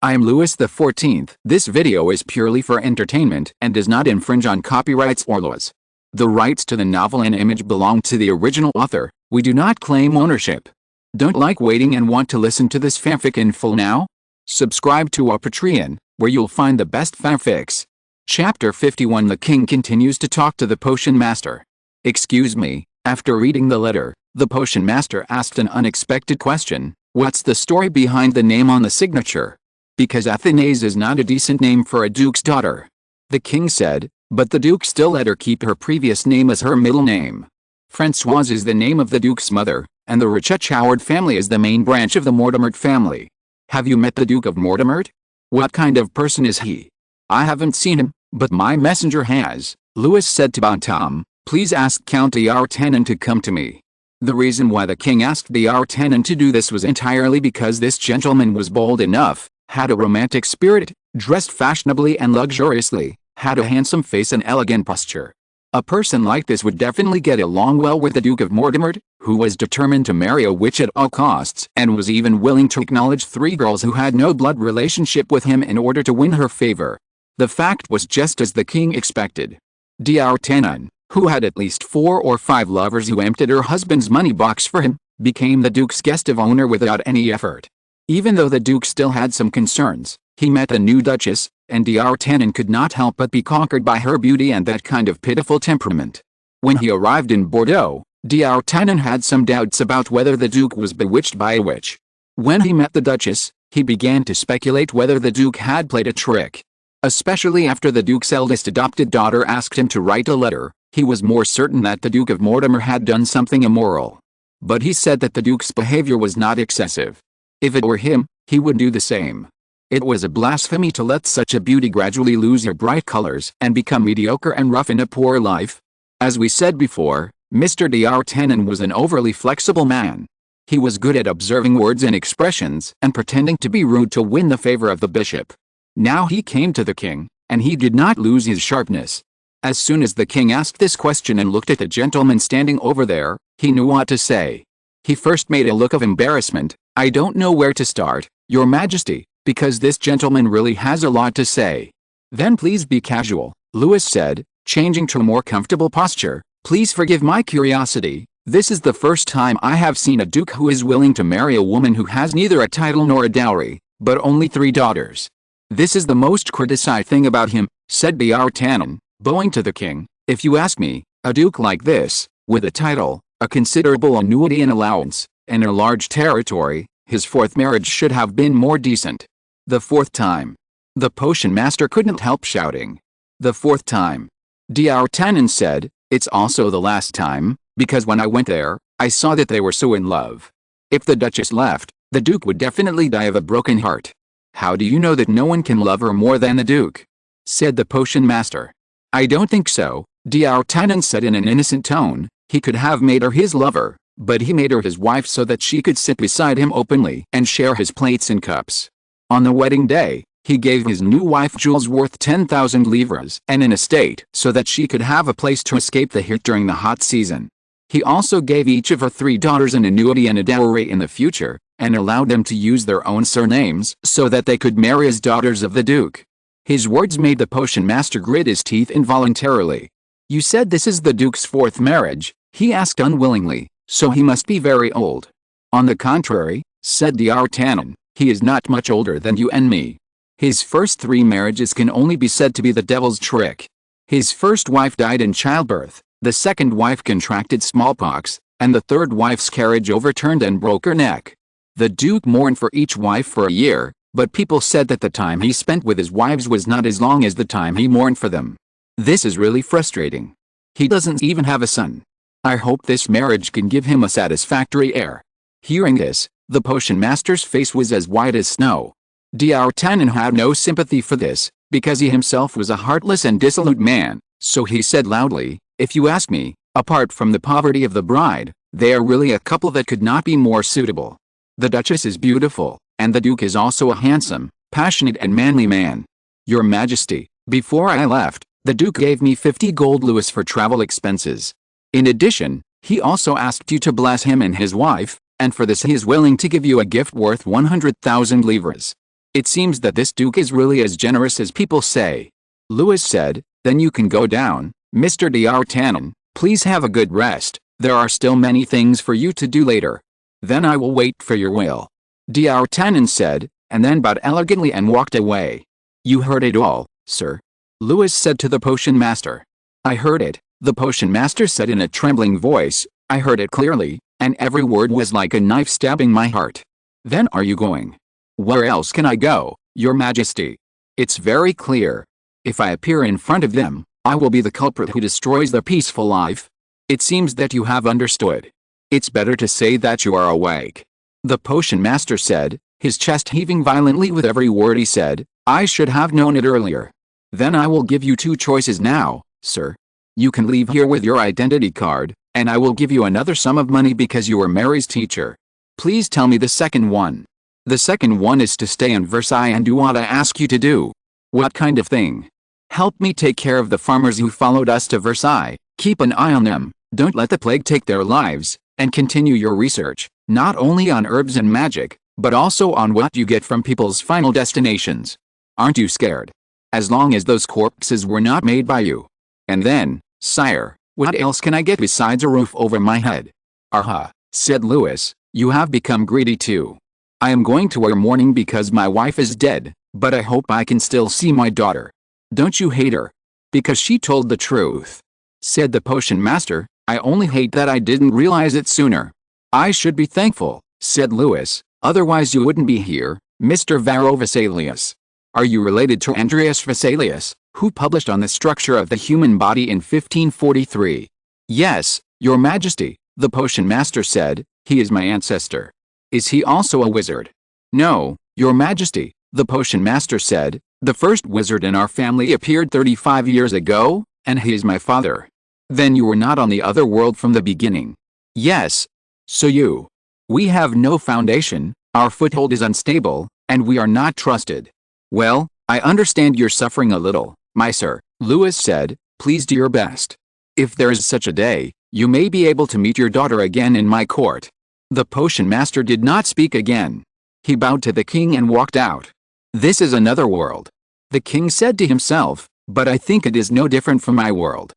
I am Louis XIV. This video is purely for entertainment and does not infringe on copyrights or laws. The rights to the novel and image belong to the original author. We do not claim ownership. Don't like waiting and want to listen to this fanfic in full now? Subscribe to our Patreon, where you'll find the best fanfics. Chapter 51. The king continues to talk to the potion master. Excuse me, after reading the letter, the potion master asked an unexpected question. What's the story behind the name on the signature? Because Athénée is not a decent name for a duke's daughter. The king said, but the duke still let her keep her previous name as her middle name. Françoise is the name of the duke's mother, and the Richet-Howard family is the main branch of the Mortemart family. Have you met the Duke of Mortemart? What kind of person is he? I haven't seen him, but my messenger has. Louis said to Bonhomme, please ask Count d'Artagnan to come to me. The reason why the king asked d'Artagnan to do this was entirely because this gentleman was bold enough, had a romantic spirit, dressed fashionably and luxuriously, had a handsome face and elegant posture. A person like this would definitely get along well with the Duke of Mortemart, who was determined to marry a witch at all costs and was even willing to acknowledge 3 girls who had no blood relationship with him in order to win her favor. The fact was just as the king expected. D'Artagnan, who had at least 4 or 5 lovers who emptied her husband's money box for him, became the duke's guest of honor without any effort. Even though the duke still had some concerns, he met the new duchess, and d'Artagnan could not help but be conquered by her beauty and that kind of pitiful temperament. When he arrived in Bordeaux, d'Artagnan had some doubts about whether the duke was bewitched by a witch. When he met the duchess, he began to speculate whether the duke had played a trick. Especially after the duke's eldest adopted daughter asked him to write a letter, he was more certain that the Duke of Mortimer had done something immoral. But he said that the duke's behavior was not excessive. If it were him, he would do the same. It was a blasphemy to let such a beauty gradually lose her bright colors and become mediocre and rough in a poor life. As we said before, Mr. d'Artagnan was an overly flexible man. He was good at observing words and expressions and pretending to be rude to win the favor of the bishop. Now he came to the king, and he did not lose his sharpness. As soon as the king asked this question and looked at the gentleman standing over there, he knew what to say. He first made a look of embarrassment. I don't know where to start, Your Majesty, because this gentleman really has a lot to say. Then please be casual, Louis said, changing to a more comfortable posture. Please forgive my curiosity. This is the first time I have seen a duke who is willing to marry a woman who has neither a title nor a dowry, but only 3 daughters. This is the most criticized thing about him, said d'Artagnan, bowing to the king. If you ask me, a duke like this, with a title, a considerable annuity and allowance, and a large territory, his 4th marriage should have been more decent. The 4th time. The potion master couldn't help shouting. The 4th time. D'Artagnan said, it's also the last time, because when I went there, I saw that they were so in love. If the duchess left, the duke would definitely die of a broken heart. How do you know that no one can love her more than the duke? Said the potion master. I don't think so, d'Artagnan said in an innocent tone. He could have made her his lover, but he made her his wife so that she could sit beside him openly and share his plates and cups. On the wedding day, he gave his new wife jewels worth 10,000 livres and an estate so that she could have a place to escape the heat during the hot season. He also gave each of her 3 daughters an annuity and a dowry in the future, and allowed them to use their own surnames so that they could marry as daughters of the duke. His words made the potion master grit his teeth involuntarily. You said this is the duke's 4th marriage, he asked unwillingly, so he must be very old. On the contrary, said d'Artagnan, he is not much older than you and me. His first 3 marriages can only be said to be the devil's trick. His first wife died in childbirth, the second wife contracted smallpox, and the third wife's carriage overturned and broke her neck. The duke mourned for each wife for a year, but people said that the time he spent with his wives was not as long as the time he mourned for them. This is really frustrating. He doesn't even have a son. I hope this marriage can give him a satisfactory heir. Hearing this, the potion master's face was as white as snow. D'Artagnan had no sympathy for this, because he himself was a heartless and dissolute man, so he said loudly, if you ask me, apart from the poverty of the bride, they are really a couple that could not be more suitable. The duchess is beautiful, and the duke is also a handsome, passionate and manly man. Your Majesty, before I left, the duke gave me 50 gold louis for travel expenses. In addition, he also asked you to bless him and his wife, and for this he is willing to give you a gift worth 100,000 livres. It seems that this duke is really as generous as people say. Louis said, then you can go down, Mr. D'Artagnan, please have a good rest, there are still many things for you to do later. Then I will wait for your will. D'Artagnan said, and then bowed elegantly and walked away. You heard it all, sir? Louis said to the potion master. I heard it, the potion master said in a trembling voice, I heard it clearly, and every word was like a knife stabbing my heart. Then are you going? Where else can I go, your majesty? It's very clear. If I appear in front of them, I will be the culprit who destroys their peaceful life. It seems that you have understood. It's better to say that you are awake. The potion master said, his chest heaving violently with every word he said, I should have known it earlier. Then I will give you two choices now, sir. You can leave here with your identity card, and I will give you another sum of money because you were Mary's teacher. Please tell me the second one. The second one is to stay in Versailles and do what I ask you to do. What kind of thing? Help me take care of the farmers who followed us to Versailles, keep an eye on them, don't let the plague take their lives, and continue your research, not only on herbs and magic, but also on what you get from people's final destinations. Aren't you scared? As long as those corpses were not made by you. And then, sire, what else can I get besides a roof over my head? Aha, said Louis, you have become greedy too. I am going to wear mourning because my wife is dead, but I hope I can still see my daughter. Don't you hate her? Because she told the truth. Said the potion master, I only hate that I didn't realize it sooner. I should be thankful, said Louis, otherwise you wouldn't be here, Mr. Varro Vesalius. Are you related to Andreas Vesalius, who published on the structure of the human body in 1543? Yes, your majesty, the potion master said, he is my ancestor. Is he also a wizard? No, your majesty, the potion master said, the first wizard in our family appeared 35 years ago, and he is my father. Then you were not on the other world from the beginning. Yes. So we have no foundation, our foothold is unstable, and we are not trusted. Well, I understand you're suffering a little, my sir, Louis said, please do your best. If there is such a day, you may be able to meet your daughter again in my court. The potion master did not speak again. He bowed to the king and walked out. This is another world. The king said to himself, but I think it is no different from my world.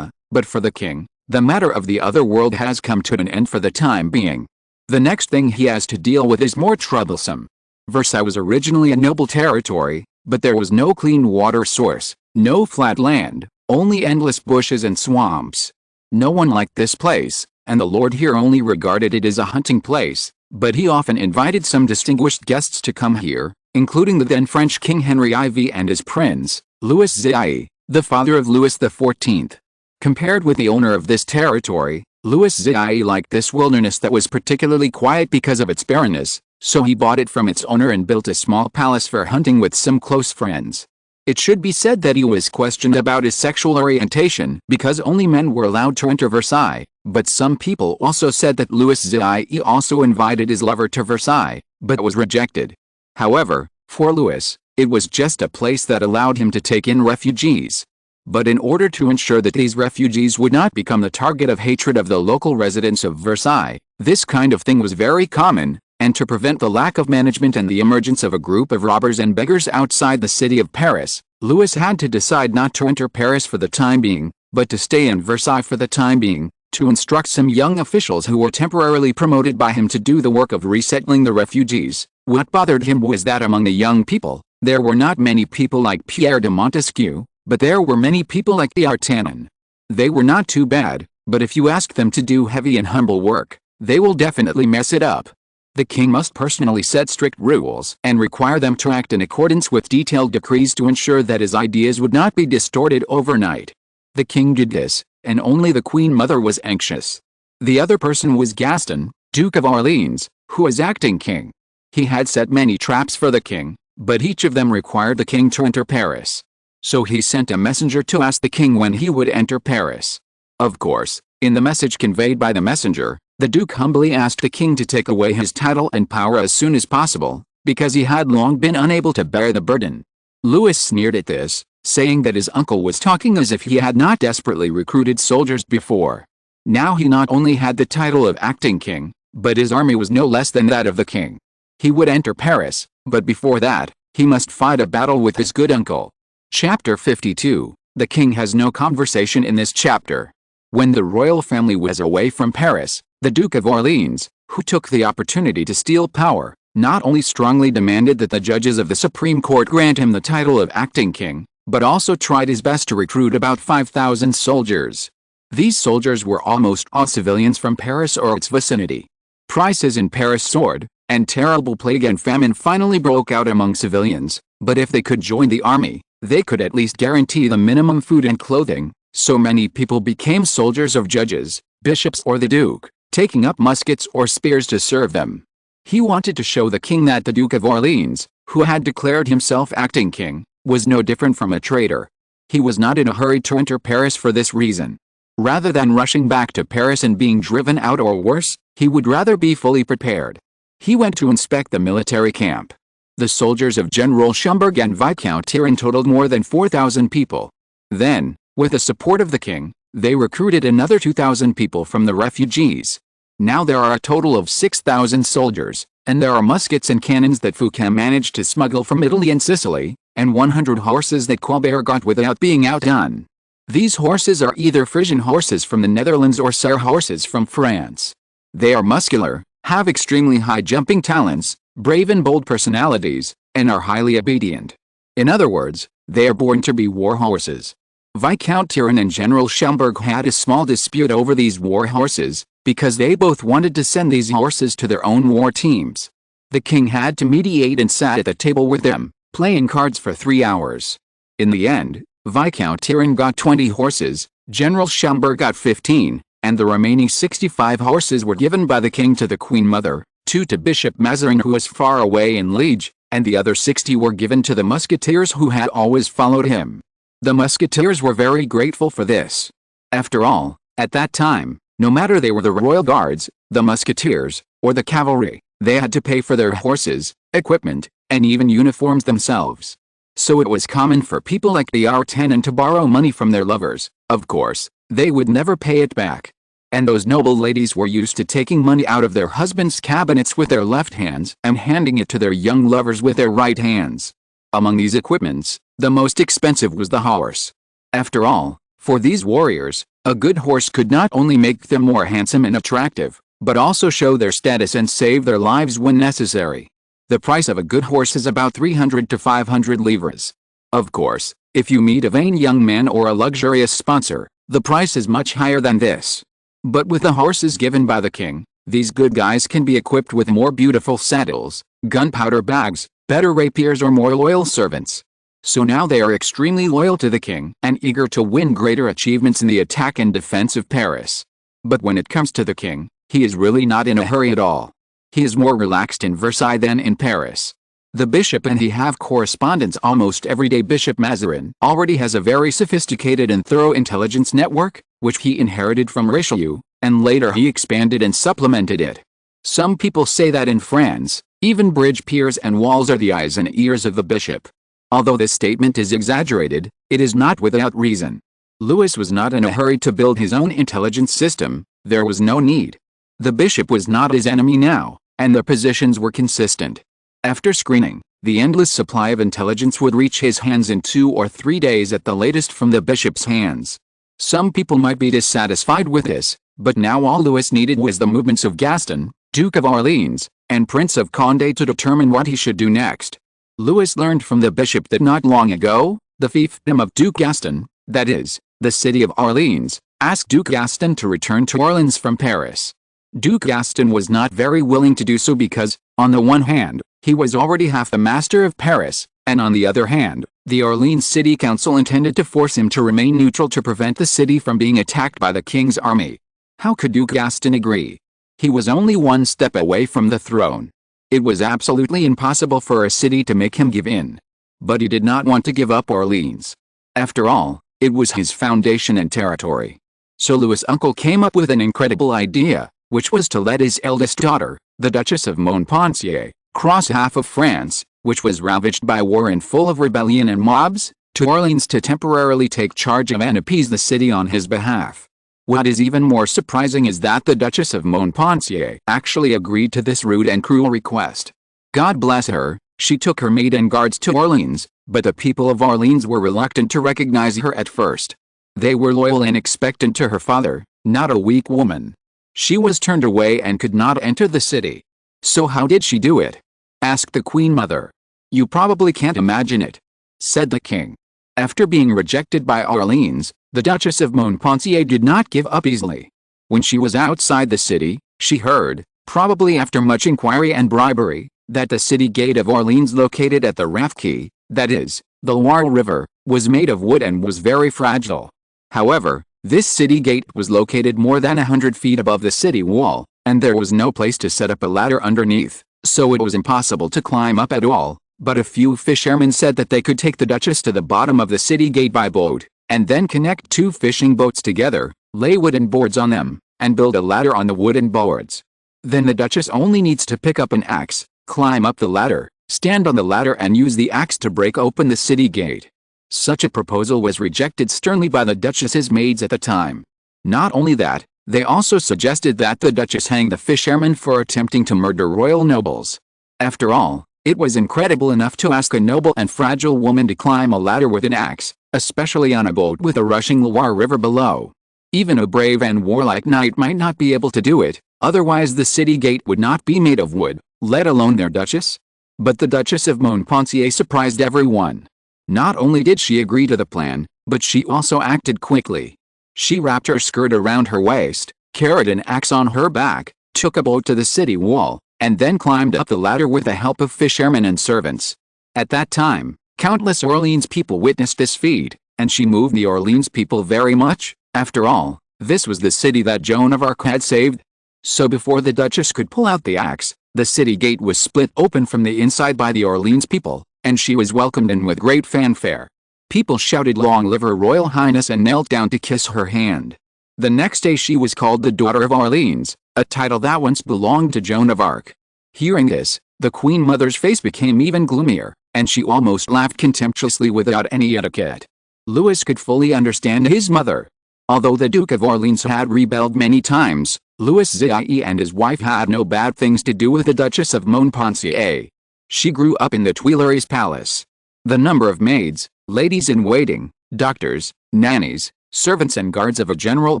But for the king, the matter of the other world has come to an end for the time being. The next thing he has to deal with is more troublesome. Versailles was originally a noble territory, but there was no clean water source, no flat land, only endless bushes and swamps. No one liked this place, and the lord here only regarded it as a hunting place, but he often invited some distinguished guests to come here, including the then French King Henry IV and his prince, Louis XIV, the father of Louis XIV. Compared with the owner of this territory, Louis XIV liked this wilderness that was particularly quiet because of its barrenness, so he bought it from its owner and built a small palace for hunting with some close friends. It should be said that he was questioned about his sexual orientation because only men were allowed to enter Versailles, but some people also said that Louis XIV also invited his lover to Versailles, but was rejected. However, for Louis, it was just a place that allowed him to take in refugees. But in order to ensure that these refugees would not become the target of hatred of the local residents of Versailles, this kind of thing was very common, and to prevent the lack of management and the emergence of a group of robbers and beggars outside the city of Paris, Louis had to decide not to enter Paris for the time being, but to stay in Versailles for the time being, to instruct some young officials who were temporarily promoted by him to do the work of resettling the refugees. What bothered him was that among the young people, there were not many people like Pierre de Montesquieu, but there were many people like D'Artagnan. They were not too bad, but if you ask them to do heavy and humble work, they will definitely mess it up. The king must personally set strict rules and require them to act in accordance with detailed decrees to ensure that his ideas would not be distorted overnight. The king did this, and only the queen mother was anxious. The other person was Gaston, Duke of Orleans, who was acting king. He had set many traps for the king, but each of them required the king to enter Paris. So he sent a messenger to ask the king when he would enter Paris. Of course, in the message conveyed by the messenger, the duke humbly asked the king to take away his title and power as soon as possible, because he had long been unable to bear the burden. Louis sneered at this, saying that his uncle was talking as if he had not desperately recruited soldiers before. Now he not only had the title of acting king, but his army was no less than that of the king. He would enter Paris, But before that, he must fight a battle with his good uncle. Chapter 52. The king has no conversation in this chapter. When the royal family was away from Paris, the Duke of Orleans, who took the opportunity to steal power, not only strongly demanded that the judges of the Supreme Court grant him the title of acting king, but also tried his best to recruit about 5,000 soldiers. These soldiers were almost all civilians from Paris or its vicinity. Prices in Paris soared, and terrible plague and famine finally broke out among civilians, but if they could join the army, they could at least guarantee the minimum food and clothing, so many people became soldiers of judges, bishops or the duke, taking up muskets or spears to serve them. He wanted to show the king that the Duke of Orleans, who had declared himself acting king, was no different from a traitor. He was not in a hurry to enter Paris for this reason. Rather than rushing back to Paris and being driven out or worse, he would rather be fully prepared. He went to inspect the military camp. The soldiers of General Schomberg and Viscount Turenne totaled more than 4,000 people. Then, with the support of the king, they recruited another 2,000 people from the refugees. Now there are a total of 6,000 soldiers, and there are muskets and cannons that Fouquet managed to smuggle from Italy and Sicily, and 100 horses that Colbert got without being outdone. These horses are either Frisian horses from the Netherlands or Sarre horses from France. They are muscular, have extremely high jumping talents, brave and bold personalities, and are highly obedient. In other words, they are born to be war horses. Viscount Turenne and General Schomberg had a small dispute over these war horses, because they both wanted to send these horses to their own war teams. The king had to mediate and sat at the table with them, playing cards for 3 hours. In the end, Viscount Turenne got 20 horses, General Schomberg got 15, and the remaining 65 horses were given by the king to the Queen Mother, 2 to Bishop Mazarin who was far away in Liege, and the other 60 were given to the musketeers who had always followed him. The musketeers were very grateful for this. After all, at that time, no matter they were the royal guards, the musketeers, or the cavalry, they had to pay for their horses, equipment, and even uniforms themselves. So it was common for people like the D'Artagnan to borrow money from their lovers. Of course, they would never pay it back. And those noble ladies were used to taking money out of their husbands' cabinets with their left hands and handing it to their young lovers with their right hands. Among these equipments, the most expensive was the horse. After all, for these warriors, a good horse could not only make them more handsome and attractive, but also show their status and save their lives when necessary. The price of a good horse is about 300 to 500 livres. Of course, if you meet a vain young man or a luxurious sponsor, the price is much higher than this. But with the horses given by the king, these good guys can be equipped with more beautiful saddles, gunpowder bags, better rapiers or more loyal servants. So now they are extremely loyal to the king and eager to win greater achievements in the attack and defense of Paris. But when it comes to the king, he is really not in a hurry at all. He is more relaxed in Versailles than in Paris. The bishop and he have correspondence almost every day. Bishop Mazarin already has a very sophisticated and thorough intelligence network, which he inherited from Richelieu, and later he expanded and supplemented it. Some people say that in France, even bridge piers and walls are the eyes and ears of the bishop. Although this statement is exaggerated, it is not without reason. Louis was not in a hurry to build his own intelligence system, there was no need. The bishop was not his enemy now, and their positions were consistent. After screening, the endless supply of intelligence would reach his hands in 2 or 3 days at the latest from the bishop's hands. Some people might be dissatisfied with this, but now all Louis needed was the movements of Gaston, Duke of Orleans, and Prince of Condé to determine what he should do next. Louis learned from the bishop that not long ago, the fiefdom of Duke Gaston, that is, the city of Orleans, asked Duke Gaston to return to Orleans from Paris. Duke Gaston was not very willing to do so because, on the one hand, he was already half the master of Paris, and on the other hand, the Orleans City Council intended to force him to remain neutral to prevent the city from being attacked by the king's army. How could Duke Gaston agree? He was only one step away from the throne. It was absolutely impossible for a city to make him give in. But he did not want to give up Orleans. After all, it was his foundation and territory. So Louis' uncle came up with an incredible idea, which was to let his eldest daughter, the Duchess of Montpensier, cross half of France, which was ravaged by war and full of rebellion and mobs, to Orleans to temporarily take charge of and appease the city on his behalf. What is even more surprising is that the Duchess of Montpensier actually agreed to this rude and cruel request. God bless her, She took her maid and guards to Orleans, but the people of Orleans were reluctant to recognize her at first. They were loyal and expectant to her father, not a weak woman. She was turned away and could not enter the city. So how did she do it? Asked the Queen Mother. You probably can't imagine it, said the king. After being rejected by Orleans, the Duchess of Montpensier did not give up easily. When she was outside the city, she heard, probably after much inquiry and bribery, that the city gate of Orleans located at the Raft Quay, that is, the Loire River, was made of wood and was very fragile. However, this city gate was located more than 100 feet above the city wall, and there was no place to set up a ladder underneath, so it was impossible to climb up at all. But a few fishermen said that they could take the Duchess to the bottom of the city gate by boat, and then connect two fishing boats together, lay wooden boards on them, and build a ladder on the wooden boards. Then the Duchess only needs to pick up an axe, climb up the ladder, stand on the ladder and use the axe to break open the city gate. Such a proposal was rejected sternly by the Duchess's maids at the time. Not only that, they also suggested that the Duchess hang the fishermen for attempting to murder royal nobles. After all, it was incredible enough to ask a noble and fragile woman to climb a ladder with an axe, especially on a boat with a rushing Loire River below. Even a brave and warlike knight might not be able to do it, otherwise the city gate would not be made of wood, let alone their Duchess. But the Duchess of Montpensier surprised everyone. Not only did she agree to the plan, but she also acted quickly. She wrapped her skirt around her waist, carried an axe on her back, took a boat to the city wall, and then climbed up the ladder with the help of fishermen and servants. At that time, countless Orleans people witnessed this feat, and she moved the Orleans people very much. After all, this was the city that Joan of Arc had saved. So before the Duchess could pull out the axe, the city gate was split open from the inside by the Orleans people, and she was welcomed in with great fanfare. People shouted "Long live her Royal Highness" and knelt down to kiss her hand. The next day she was called the Daughter of Orleans, a title that once belonged to Joan of Arc. Hearing this, the Queen Mother's face became even gloomier, and she almost laughed contemptuously without any etiquette. Louis could fully understand his mother. Although the Duke of Orleans had rebelled many times, Louis XIV and his wife had no bad things to do with the Duchess of Montpensier. She grew up in the Tuileries Palace. The number of maids, ladies-in-waiting, doctors, nannies, servants and guards of a general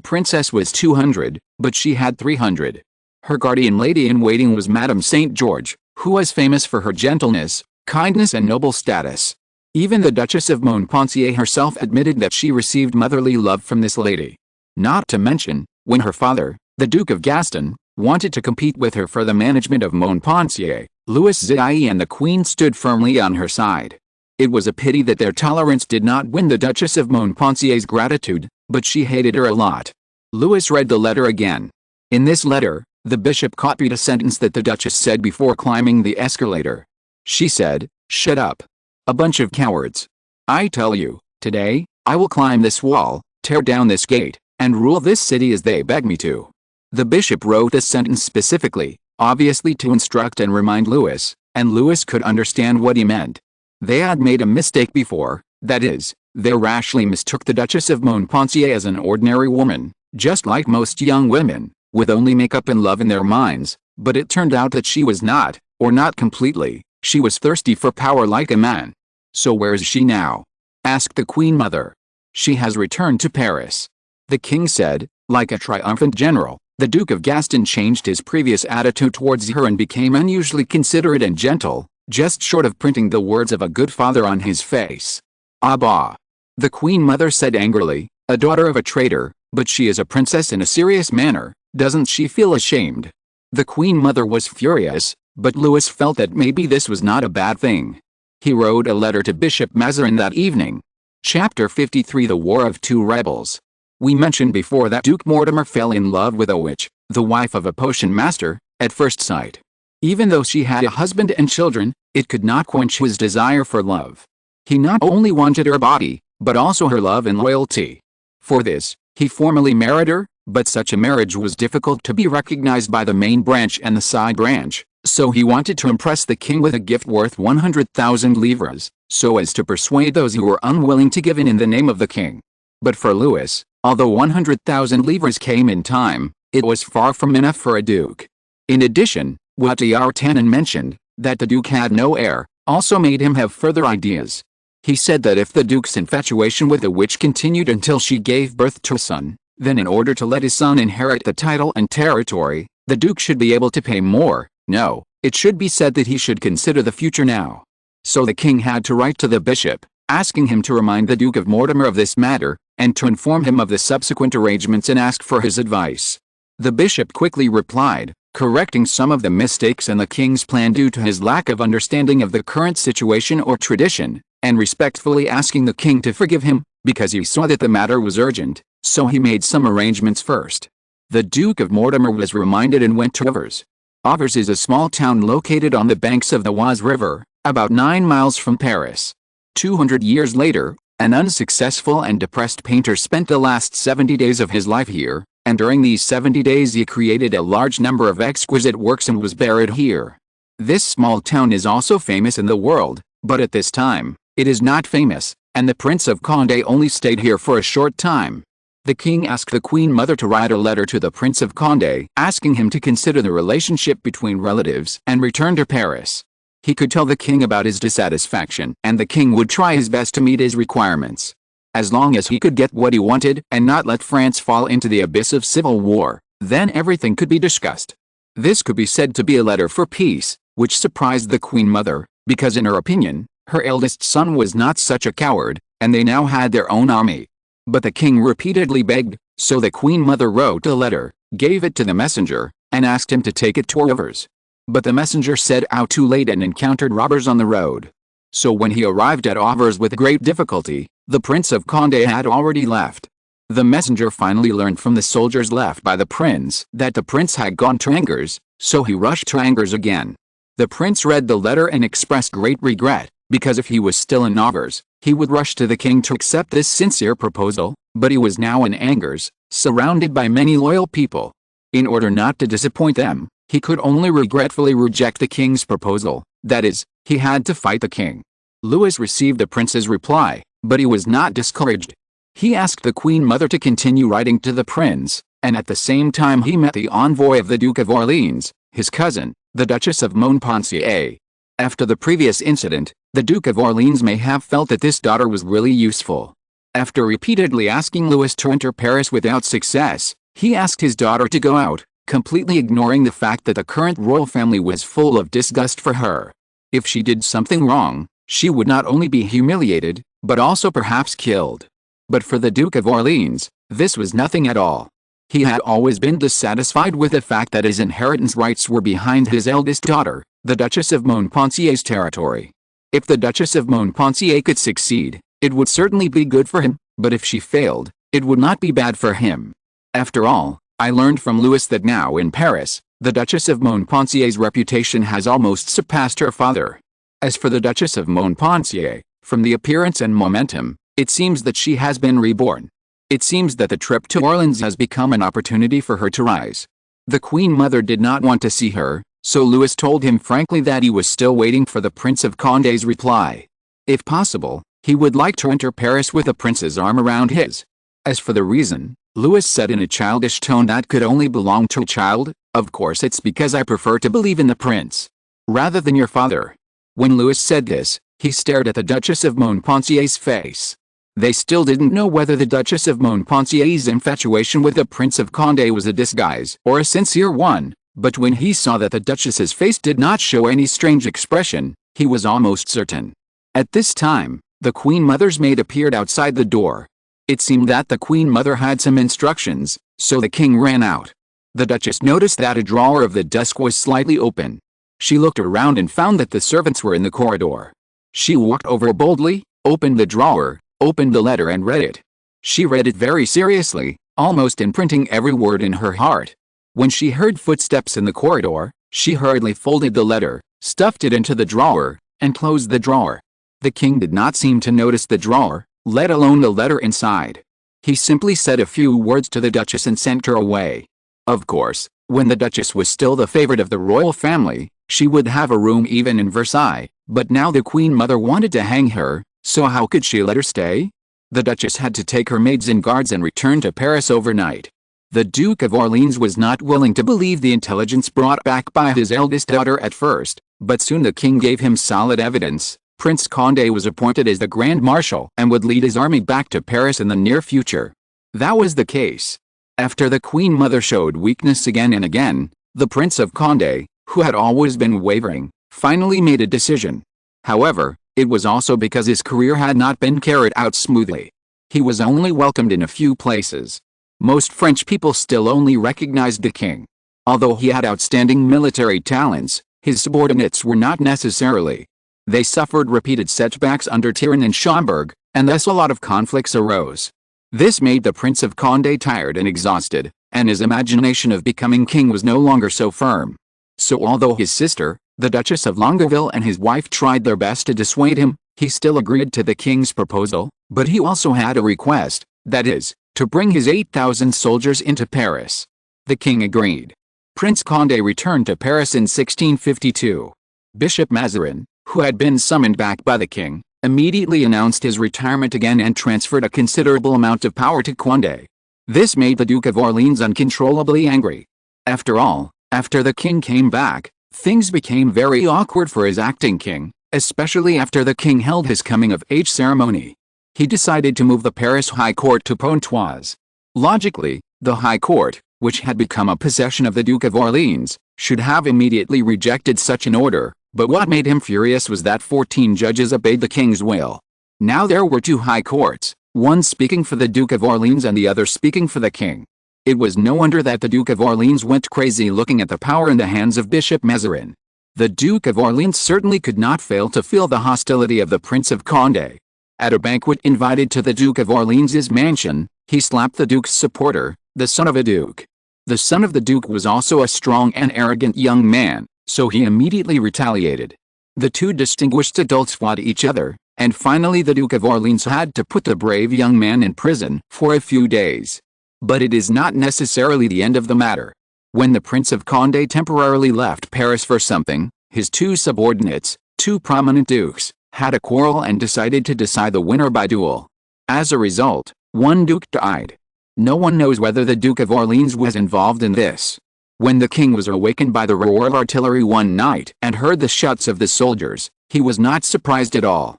princess was 200, but she had 300. Her guardian lady-in-waiting was Madame St. George, who was famous for her gentleness, kindness and noble status. Even the Duchess of Montpensier herself admitted that she received motherly love from this lady. Not to mention, when her father, the Duke of Gaston, wanted to compete with her for the management of Montpensier, Louis XIV and the Queen stood firmly on her side. It was a pity that their tolerance did not win the Duchess of Montpensier's gratitude, but she hated her a lot. Louis read the letter again. In this letter, the bishop copied a sentence that the Duchess said before climbing the escalator. She said, "Shut up. A bunch of cowards. I tell you, today, I will climb this wall, tear down this gate, and rule this city as they beg me to." The bishop wrote this sentence specifically, obviously to instruct and remind Louis, and Louis could understand what he meant. They had made a mistake before, that is, they rashly mistook the Duchess of Montpensier as an ordinary woman, just like most young women, with only makeup and love in their minds, but it turned out that she was not, or not completely. She was thirsty for power like a man. "So where is she now?" asked the Queen Mother. "She has returned to Paris." The king said. Like a triumphant general, the Duke of Gaston changed his previous attitude towards her and became unusually considerate and gentle, just short of printing the words of a good father on his face. "Ah bah!" the Queen Mother said angrily, "a daughter of a traitor, but she is a princess in a serious manner, doesn't she feel ashamed?" The Queen Mother was furious, but Louis felt that maybe this was not a bad thing. He wrote a letter to Bishop Mazarin that evening. Chapter 53 The War of Two Rebels. We mentioned before that Duke Mortimer fell in love with a witch, the wife of a potion master, at first sight. Even though she had a husband and children, it could not quench his desire for love. He not only wanted her body, but also her love and loyalty. For this, he formally married her, but such a marriage was difficult to be recognized by the main branch and the side branch, so he wanted to impress the king with a gift worth 100,000 livres, so as to persuade those who were unwilling to give in the name of the king. But for Louis, although 100,000 livres came in time, it was far from enough for a duke. In addition, what D'Artagnan mentioned, that the duke had no heir, also made him have further ideas. He said that if the Duke's infatuation with the witch continued until she gave birth to a son, then in order to let his son inherit the title and territory, the Duke should be able to pay more. No, it should be said that he should consider the future now. So the king had to write to the bishop, asking him to remind the Duke of Mortimer of this matter, and to inform him of the subsequent arrangements and ask for his advice. The bishop quickly replied, correcting some of the mistakes in the king's plan due to his lack of understanding of the current situation or tradition, and respectfully asking the king to forgive him, because he saw that the matter was urgent, so he made some arrangements first. The Duke of Mortimer was reminded and went to Auvers. Auvers is a small town located on the banks of the Oise River, about 9 miles from Paris. 200 years later, an unsuccessful and depressed painter spent the last 70 days of his life here, and during these 70 days he created a large number of exquisite works and was buried here. This small town is also famous in the world, but at this time, it is not famous, and the Prince of Condé only stayed here for a short time. The king asked the Queen Mother to write a letter to the Prince of Condé, asking him to consider the relationship between relatives and return to Paris. He could tell the king about his dissatisfaction, and the king would try his best to meet his requirements. As long as he could get what he wanted and not let France fall into the abyss of civil war, then everything could be discussed. This could be said to be a letter for peace, which surprised the Queen Mother, because in her opinion, her eldest son was not such a coward, and they now had their own army. But the king repeatedly begged, so the Queen Mother wrote a letter, gave it to the messenger, and asked him to take it to Auvers. But the messenger set out too late and encountered robbers on the road. So when he arrived at Auvers with great difficulty, the Prince of Condé had already left. The messenger finally learned from the soldiers left by the prince that the prince had gone to Angers, so he rushed to Angers again. The prince read the letter and expressed great regret, because if he was still in Auvers, he would rush to the king to accept this sincere proposal, but he was now in Angers, surrounded by many loyal people. In order not to disappoint them, he could only regretfully reject the king's proposal, that is, he had to fight the king. Louis received the prince's reply, but he was not discouraged. He asked the Queen Mother to continue writing to the prince, and at the same time he met the envoy of the Duke of Orleans, his cousin, the Duchess of Montpensier. After the previous incident, the Duke of Orleans may have felt that this daughter was really useful. After repeatedly asking Louis to enter Paris without success, he asked his daughter to go out, completely ignoring the fact that the current royal family was full of disgust for her. If she did something wrong, she would not only be humiliated, but also perhaps killed. But for the Duke of Orleans, this was nothing at all. He had always been dissatisfied with the fact that his inheritance rights were behind his eldest daughter, the Duchess of Montpensier's territory. If the Duchess of Montpensier could succeed, it would certainly be good for him, but if she failed, it would not be bad for him. After all, I learned from Louis that now in Paris, the Duchess of Montpensier's reputation has almost surpassed her father. As for the Duchess of Montpensier, from the appearance and momentum, it seems that she has been reborn. It seems that the trip to Orleans has become an opportunity for her to rise. The Queen Mother did not want to see her, so Louis told him frankly that he was still waiting for the Prince of Condé's reply. If possible, he would like to enter Paris with the prince's arm around his. As for the reason, Louis said in a childish tone that could only belong to a child, "Of course it's because I prefer to believe in the prince, rather than your father." When Louis said this, he stared at the Duchess of Montpensier's face. They still didn't know whether the Duchess of Montpensier's infatuation with the Prince of Condé was a disguise or a sincere one, but when he saw that the Duchess's face did not show any strange expression, he was almost certain. At this time, the Queen Mother's maid appeared outside the door. It seemed that the Queen Mother had some instructions, so the king ran out. The Duchess noticed that a drawer of the desk was slightly open. She looked around and found that the servants were in the corridor. She walked over boldly, opened the drawer, opened the letter and read it. She read it very seriously, almost imprinting every word in her heart. When she heard footsteps in the corridor, she hurriedly folded the letter, stuffed it into the drawer, and closed the drawer. The king did not seem to notice the drawer, let alone the letter inside. He simply said a few words to the Duchess and sent her away. Of course, when the Duchess was still the favorite of the royal family, she would have a room even in Versailles, but now the Queen Mother wanted to hang her, so how could she let her stay? The Duchess had to take her maids and guards and return to Paris overnight. The Duke of Orleans was not willing to believe the intelligence brought back by his eldest daughter at first, But soon the king gave him solid evidence. Prince Condé was appointed as the Grand Marshal and would lead his army back to Paris in the near future. That was the case. After the Queen Mother showed weakness again and again, the Prince of Condé, who had always been wavering, finally made a decision. However, it was also because his career had not been carried out smoothly. He was only welcomed in a few places. Most French people still only recognized the king. Although he had outstanding military talents, his subordinates were not necessarily. They suffered repeated setbacks under Turenne and Schomberg, and thus a lot of conflicts arose. This made the Prince of Condé tired and exhausted, and his imagination of becoming king was no longer so firm. So although his sister, the Duchess of Longueville, and his wife tried their best to dissuade him, he still agreed to the king's proposal, but he also had a request, that is, to bring his 8,000 soldiers into Paris. The king agreed. Prince Condé returned to Paris in 1652. Bishop Mazarin, who had been summoned back by the king, immediately announced his retirement again and transferred a considerable amount of power to Condé. This made the Duke of Orleans uncontrollably angry. After all, after the king came back, things became very awkward for his acting king, especially after the king held his coming-of-age ceremony. He decided to move the Paris High Court to Pontoise. Logically, the High Court, which had become a possession of the Duke of Orleans, should have immediately rejected such an order, but what made him furious was that 14 judges obeyed the king's will. Now there were two high courts, one speaking for the Duke of Orleans and the other speaking for the king. It was no wonder that the Duke of Orleans went crazy looking at the power in the hands of Bishop Mazarin. The Duke of Orleans certainly could not fail to feel the hostility of the Prince of Condé. At a banquet invited to the Duke of Orleans's mansion, he slapped the Duke's supporter, the son of a duke. The son of the Duke was also a strong and arrogant young man, so he immediately retaliated. The two distinguished adults fought each other, and finally the Duke of Orleans had to put the brave young man in prison for a few days. But it is not necessarily the end of the matter. When the Prince of Condé temporarily left Paris for something, his two subordinates, two prominent dukes, had a quarrel and decided to decide the winner by duel. As a result, one duke died. No one knows whether the Duke of Orleans was involved in this. When the king was awakened by the roar of artillery one night and heard the shouts of the soldiers, he was not surprised at all.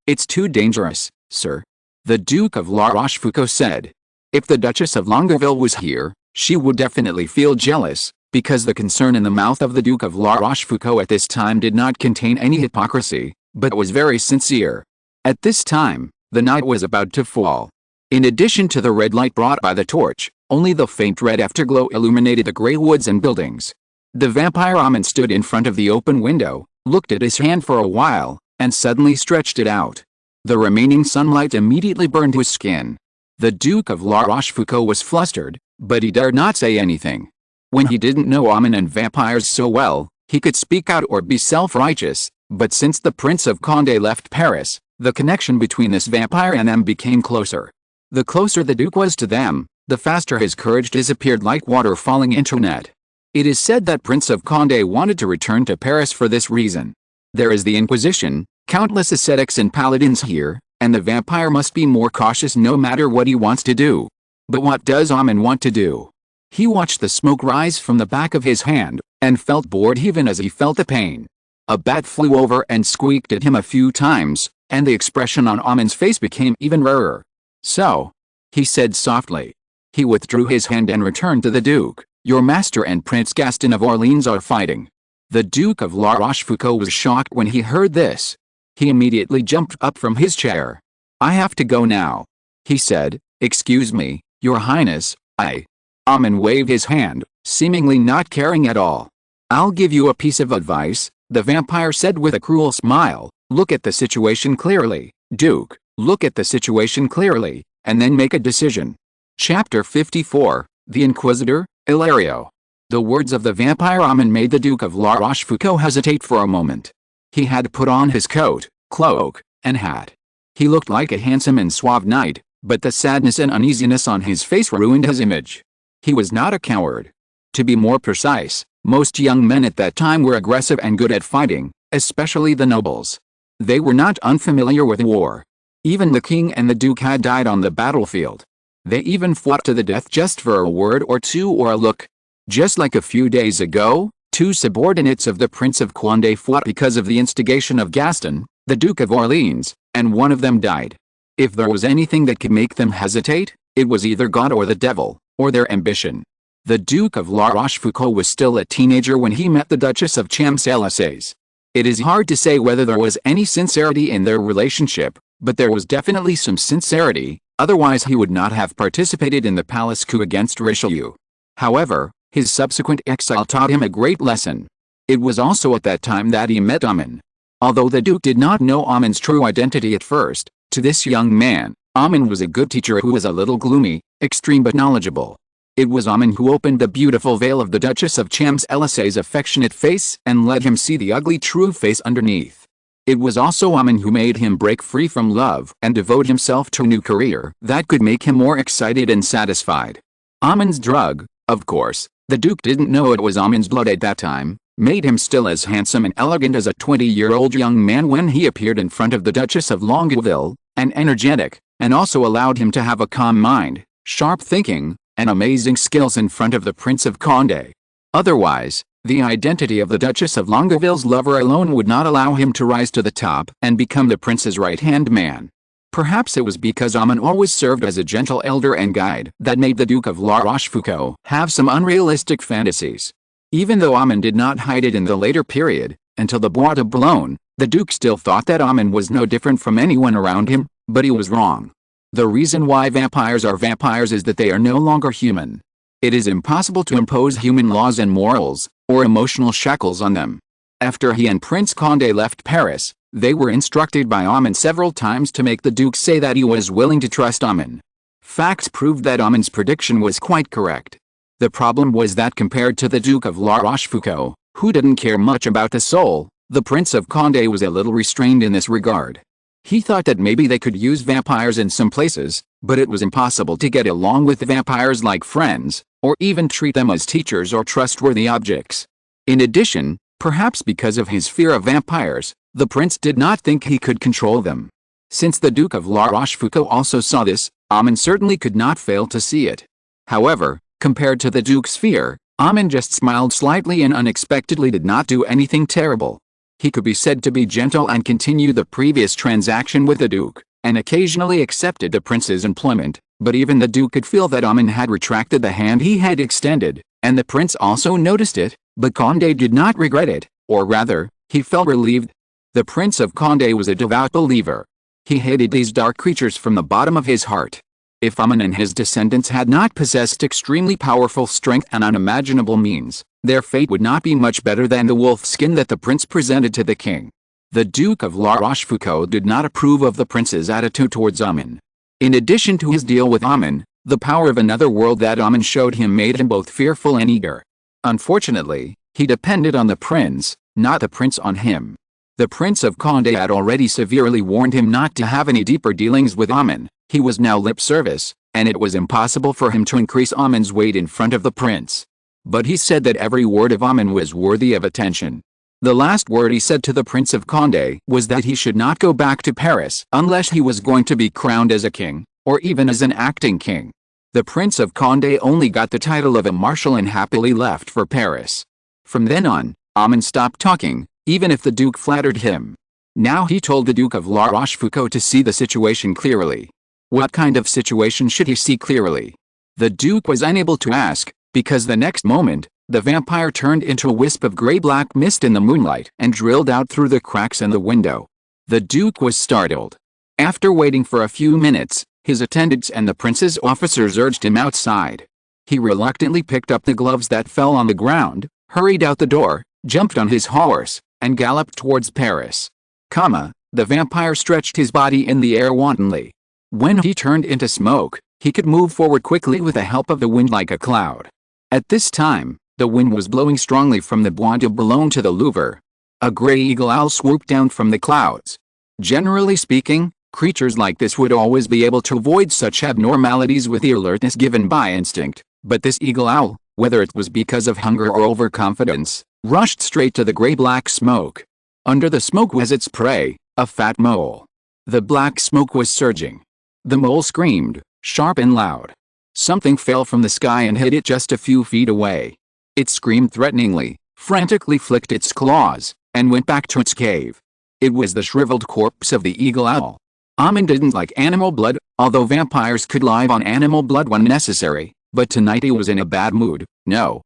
It's too dangerous, sir," the Duke of La Rochefoucauld said. If the Duchess of Longueville was here, she would definitely feel jealous, because the concern in the mouth of the Duke of La Rochefoucauld at this time did not contain any hypocrisy, but was very sincere. At this time, the night was about to fall. In addition to the red light brought by the torch, only the faint red afterglow illuminated the grey woods and buildings. The vampire Amin stood in front of the open window, looked at his hand for a while, and suddenly stretched it out. The remaining sunlight immediately burned his skin. The Duke of La Rochefoucauld was flustered, but he dared not say anything. When he didn't know Amin and vampires so well, he could speak out or be self-righteous, but since the Prince of Condé left Paris, the connection between this vampire and them became closer. The closer the Duke was to them, the faster his courage disappeared like water falling into a net. It is said that Prince of Condé wanted to return to Paris for this reason. There is the Inquisition, countless ascetics and paladins here, and the vampire must be more cautious no matter what he wants to do. But what does Amin want to do? He watched the smoke rise from the back of his hand, and felt bored even as he felt the pain. A bat flew over and squeaked at him a few times, and the expression on Amin's face became even rarer. "So," he said softly. He withdrew his hand and returned to the Duke. "Your master and Prince Gaston of Orleans are fighting." The Duke of La Rochefoucauld was shocked when he heard this. He immediately jumped up from his chair. "I have to go now," he said. "Excuse me, Your Highness, I..." Amin waved his hand, seemingly not caring at all. "I'll give you a piece of advice," the vampire said with a cruel smile. "Look at the situation clearly, Duke, look at the situation clearly, and then make a decision." Chapter 54, The Inquisitor, Ilario. The words of the vampire Amin made the Duke of La Rochefoucauld hesitate for a moment. He had put on his coat, cloak, and hat. He looked like a handsome and suave knight, but the sadness and uneasiness on his face ruined his image. He was not a coward. To be more precise, most young men at that time were aggressive and good at fighting, especially the nobles. They were not unfamiliar with war. Even the king and the duke had died on the battlefield. They even fought to the death just for a word or two or a look. Just like a few days ago, Two subordinates of the Prince of Condé fought because of the instigation of Gaston, the Duke of Orleans, and one of them died. If there was anything that could make them hesitate, it was either God or the devil, or their ambition. The Duke of La Rochefoucauld was still a teenager when he met the Duchess of Champs-Élysées. It is hard to say whether there was any sincerity in their relationship, but there was definitely some sincerity, otherwise he would not have participated in the palace coup against Richelieu. However, his subsequent exile taught him a great lesson. It was also at that time that he met Armand. Although the Duke did not know Armand's true identity at first, to this young man, Armand was a good teacher who was a little gloomy, extreme but knowledgeable. It was Armand who opened the beautiful veil of the Duchess of Champs-Élysées' affectionate face and let him see the ugly true face underneath. It was also Armand who made him break free from love and devote himself to a new career that could make him more excited and satisfied. Armand's drug, of course, the Duke didn't know it was Armand's blood at that time, made him still as handsome and elegant as a 20-year-old young man when he appeared in front of the Duchess of Longueville, and energetic, and also allowed him to have a calm mind, sharp thinking, and amazing skills in front of the Prince of Condé. Otherwise, the identity of the Duchess of Longueville's lover alone would not allow him to rise to the top and become the prince's right-hand man. Perhaps it was because Armand always served as a gentle elder and guide that made the Duke of La Rochefoucauld have some unrealistic fantasies. Even though Armand did not hide it in the later period, until the Bois de Boulogne, the Duke still thought that Armand was no different from anyone around him, but he was wrong. The reason why vampires are vampires is that they are no longer human. It is impossible to impose human laws and morals, or emotional shackles on them. After he and Prince Condé left Paris, they were instructed by Armand several times to make the Duke say that he was willing to trust Armand. Facts proved that Armand's prediction was quite correct. The problem was that compared to the Duke of La Rochefoucauld, who didn't care much about the soul, the Prince of Condé was a little restrained in this regard. He thought that maybe they could use vampires in some places, but it was impossible to get along with vampires like friends, or even treat them as teachers or trustworthy objects. In addition, perhaps because of his fear of vampires, the prince did not think he could control them. Since the Duke of La Rochefoucauld also saw this, Armand certainly could not fail to see it. However, compared to the Duke's fear, Armand just smiled slightly and unexpectedly did not do anything terrible. He could be said to be gentle and continue the previous transaction with the Duke, and occasionally accepted the prince's employment, but even the Duke could feel that Armand had retracted the hand he had extended, and the prince also noticed it, but Condé did not regret it, or rather, he felt relieved. The Prince of Condé was a devout believer. He hated these dark creatures from the bottom of his heart. If Armand and his descendants had not possessed extremely powerful strength and unimaginable means, their fate would not be much better than the wolf skin that the prince presented to the king. The Duke of La Rochefoucauld did not approve of the prince's attitude towards Armand. In addition to his deal with Armand, the power of another world that Armand showed him made him both fearful and eager. Unfortunately, he depended on the prince, not the prince on him. The Prince of Condé had already severely warned him not to have any deeper dealings with Armand. He was now lip service, and it was impossible for him to increase Armand's weight in front of the prince. But he said that every word of Armand was worthy of attention. The last word he said to the Prince of Condé was that he should not go back to Paris unless he was going to be crowned as a king, or even as an acting king. The Prince of Condé only got the title of a marshal and happily left for Paris. From then on, Armand stopped talking, even if the Duke flattered him. Now he told the Duke of La Rochefoucauld to see the situation clearly. What kind of situation should he see clearly? The Duke was unable to ask, because the next moment, the vampire turned into a wisp of gray-black mist in the moonlight and drilled out through the cracks in the window. The Duke was startled. After waiting for a few minutes, his attendants and the prince's officers urged him outside. He reluctantly picked up the gloves that fell on the ground, hurried out the door, jumped on his horse, and galloped towards Paris. The vampire stretched his body in the air wantonly. When he turned into smoke, he could move forward quickly with the help of the wind like a cloud. At this time, the wind was blowing strongly from the Bois de Boulogne to the Louvre. A gray eagle owl swooped down from the clouds. Generally speaking, creatures like this would always be able to avoid such abnormalities with the alertness given by instinct, but this eagle owl, whether it was because of hunger or overconfidence, rushed straight to the gray-black smoke. Under the smoke was its prey, a fat mole. The black smoke was surging. The mole screamed, sharp and loud. Something fell from the sky and hit it just a few feet away. It screamed threateningly, frantically flicked its claws, and went back to its cave. It was the shriveled corpse of the eagle owl. Amin didn't like animal blood, although vampires could live on animal blood when necessary, but tonight he was in a bad mood. No,